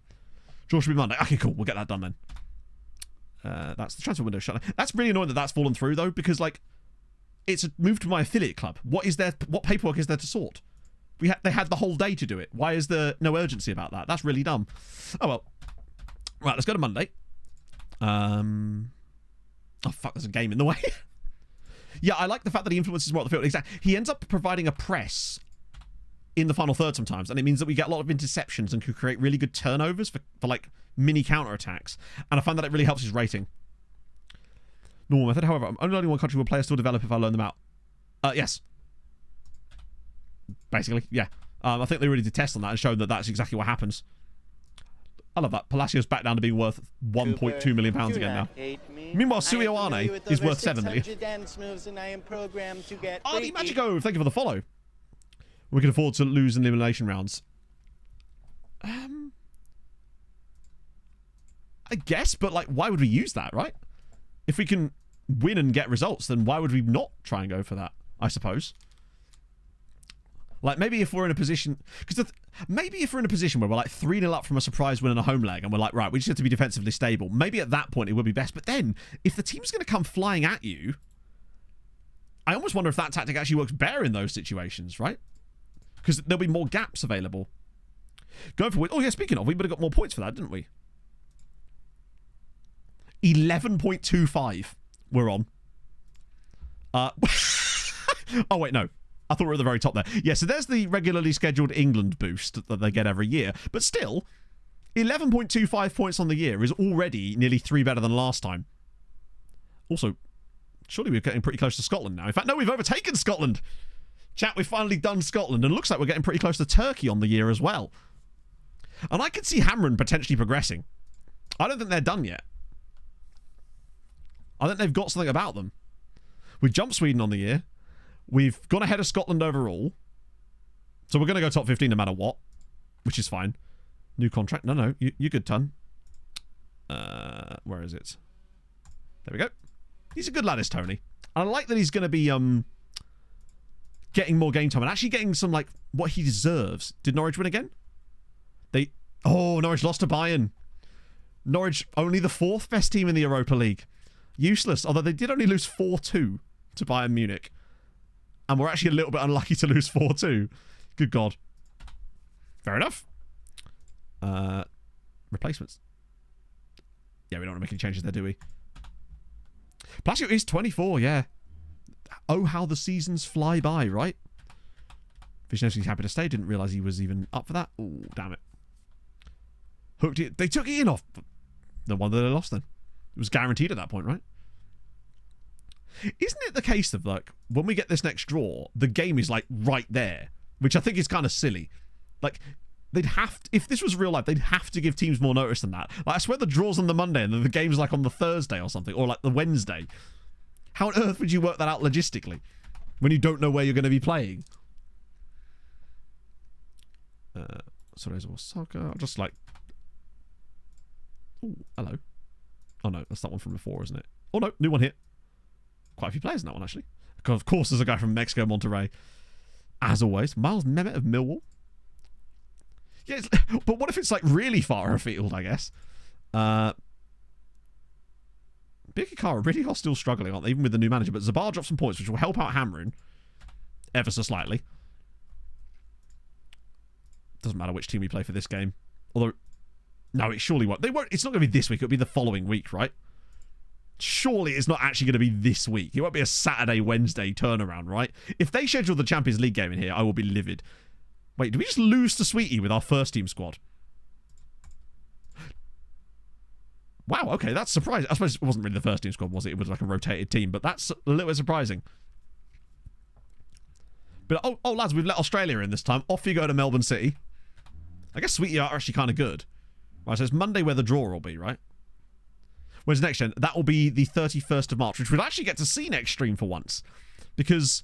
Draw should be Monday. Okay, cool. We'll get that done then. That's the transfer window shut. That's really annoying that that's fallen through, though, because, like, it's a move to my affiliate club. What paperwork is there to sort? They had the whole day to do it. Why is there no urgency about that? That's really dumb. Oh, well. Right, let's go to Monday. Oh, fuck, there's a game in the way. Yeah, I like the fact that he influences more at the field. Exactly. He ends up providing a press in the final third sometimes, and it means that we get a lot of interceptions and could create really good turnovers for like, mini counter-attacks. And I find that it really helps his rating. Normal method. However, only one country will players still develop if I learn them out. Yes. Basically, yeah. I think they really did test on that and showed that that's exactly what happens. I love that. Palacio's back down to being worth £1.2 million again now. Meanwhile, Suioane is worth 7 million. Arnie Magico, thank you for the follow. We can afford to lose in elimination rounds. I guess, but like, why would we use that, right? If we can win and get results, then why would we not try and go for that, I suppose? Like, maybe if we're in a position... Because maybe if we're in a position where we're like 3-0 up from a surprise win in a home leg and we're like, right, we just have to be defensively stable. Maybe at that point it would be best. But then, if the team's going to come flying at you, I almost wonder if that tactic actually works better in those situations, right? Because there'll be more gaps available. Going for... Oh, yeah, speaking of, we would have got more points for that, didn't we? 11.25 we're on. Oh, wait, no. I thought we were at the very top there. Yeah, so there's the regularly scheduled England boost that they get every year. But still, 11.25 points on the year is already nearly 3 better than last time. Also, surely we're getting pretty close to Scotland now. In fact, no, we've overtaken Scotland. Chat, we've finally done Scotland. And it looks like we're getting pretty close to Turkey on the year as well. And I could see Hamrun potentially progressing. I don't think they're done yet. I think they've got something about them. We jumped Sweden on the year. We've gone ahead of Scotland overall. So we're going to go top 15 no matter what. Which is fine. New contract. No, you're good, Ton. Where is it? There we go. He's a good lad, is Tony. I like that he's going to be getting more game time and actually getting some, like, what he deserves. Did Norwich win again? Oh, Norwich lost to Bayern. Norwich, only the 4th best team in the Europa League. Useless. Although they did only lose 4-2 to Bayern Munich. And we're actually a little bit unlucky to lose 4-2. Good God. Fair enough. Replacements. Yeah, we don't want to make any changes there, do we? Palacio is 24, yeah. Oh, how the seasons fly by, right? Wisniewski's happy to stay. Didn't realise he was even up for that. Oh, damn it. Hooked it. They took Ian off. No wonder they lost then. It was guaranteed at that point, right? Isn't it the case of, like, when we get this next draw, the game is, like, right there? Which I think is kind of silly. Like, they'd have to, if this was real life, they'd have to give teams more notice than that. Like, I swear the draw's on the Monday and then the game's, like, on the Thursday or something. Or, like, the Wednesday. How on earth would you work that out logistically? When you don't know where you're going to be playing? Sorry, soccer. I'll just, like... Oh, hello. Oh, no, that's that one from before, isn't it? Oh, no, new one here. Quite a few players in that one, actually. Of course, there's a guy from Mexico, Monterrey. As always. Miles Mehmet of Millwall. Yeah, but what if it's, like, really far afield, I guess? Bikikara really are still struggling, aren't they? Even with the new manager. But Zabar dropped some points, which will help out Hamrun. Ever so slightly. Doesn't matter which team we play for this game. Although... No, it surely won't. They won't. It's not going to be this week. It'll be the following week, right? Surely it's not actually going to be this week. It won't be a Saturday, Wednesday turnaround, right? If they schedule the Champions League game in here, I will be livid. Wait, did we just lose to Sweetie with our first team squad? Wow, okay, that's surprising. I suppose it wasn't really the first team squad, was it? It was like a rotated team, but that's a little bit surprising. But, oh lads, we've let Australia in this time. Off you go to Melbourne City. I guess Sweetie are actually kind of good. Right, so it's Monday where the draw will be, right? Where's next gen? That will be the 31st of March, which we'll actually get to see next stream for once. Because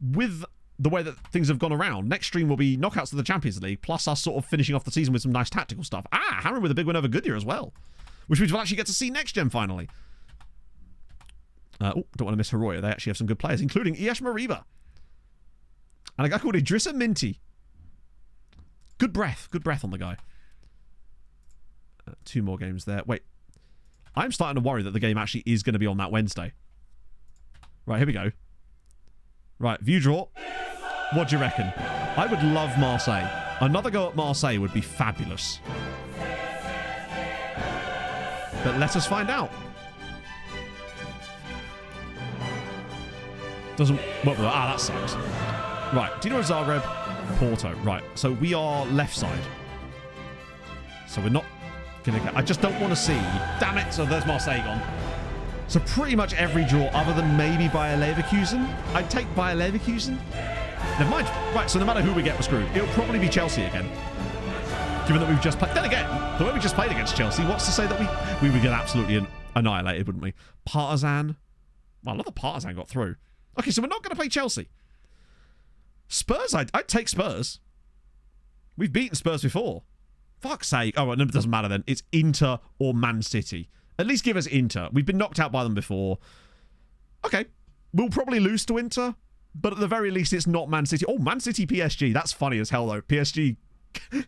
with the way that things have gone around, next stream will be knockouts of the Champions League, plus us sort of finishing off the season with some nice tactical stuff. Hammer with a big win over Goodyear as well, which means we'll actually get to see next gen finally. Don't want to miss Haroya. They actually have some good players, including Iash Mariba. And a guy called Idrissa Minty. Good breath on the guy. 2 more games there. Wait. I'm starting to worry that the game actually is going to be on that Wednesday. Right, here we go. Right, view draw. What do you reckon? I would love Marseille. Another go at Marseille would be fabulous. But let us find out. Doesn't... Well, that sucks. Right, Dinamo Zagreb, Porto. Right, so we are left side. So we're not going to get... I just don't want to see... Damn it, so there's Marseille gone. So pretty much every draw, other than maybe Bayer Leverkusen. I'd take Bayer Leverkusen. Never mind. Right, so no matter who we get, we're screwed. It'll probably be Chelsea again. Given that we've just played... Then again, the way we just played against Chelsea, what's to say that we would get absolutely annihilated, wouldn't we? Partizan. Well, I love that Partizan got through. Okay, so we're not going to play Chelsea. Spurs, I'd take Spurs. We've beaten Spurs before. Fuck's sake. Oh, well, it doesn't matter then. It's Inter or Man City. At least give us Inter. We've been knocked out by them before. Okay. We'll probably lose to Inter, but at the very least, it's not Man City. Oh, Man City PSG. That's funny as hell, though. PSG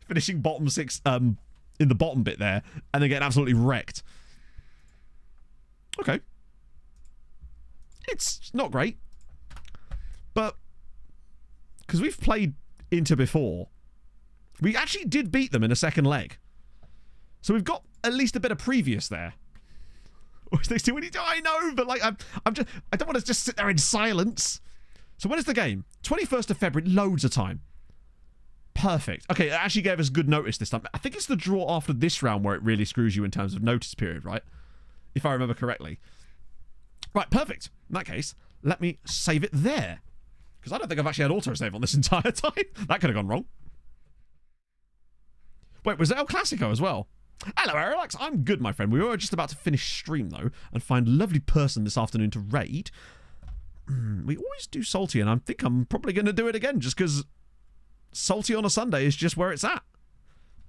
finishing bottom 6 in the bottom bit there, and then getting absolutely wrecked. Okay. It's not great. But because we've played Inter before, we actually did beat them in a second leg. So we've got at least a bit of previous there. I know, but like I don't want to just sit there in silence. So when is the game? 21st of February, loads of time. Perfect. Okay, it actually gave us good notice this time. I think it's the draw after this round where it really screws you in terms of notice period, right? If I remember correctly. Right, perfect. In that case, let me save it there. Because I don't think I've actually had autosave on this entire time. That could have gone wrong. Wait, was it El Clasico as well? Hello, Alex. I'm good, my friend. We were just about to finish stream, though, and find a lovely person this afternoon to raid. We always do Salty, and I think I'm probably going to do it again, just because Salty on a Sunday is just where it's at.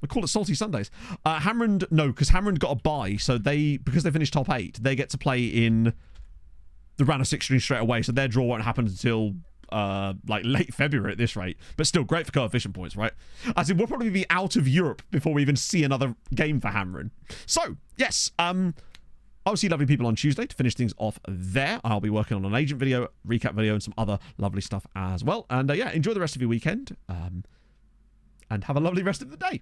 We call it Salty Sundays. Hamrand, no, because Hamrand got a bye, so because they finished top 8, they get to play in the round of 16 straight away, so their draw won't happen until like late February at this rate. But still, great for coefficient points, right? As in, we'll probably be out of Europe before we even see another game for Hamrand. So, yes, I'll see lovely people on Tuesday to finish things off there. I'll be working on an agent video, recap video, and some other lovely stuff as well. And yeah, enjoy the rest of your weekend. And have a lovely rest of the day.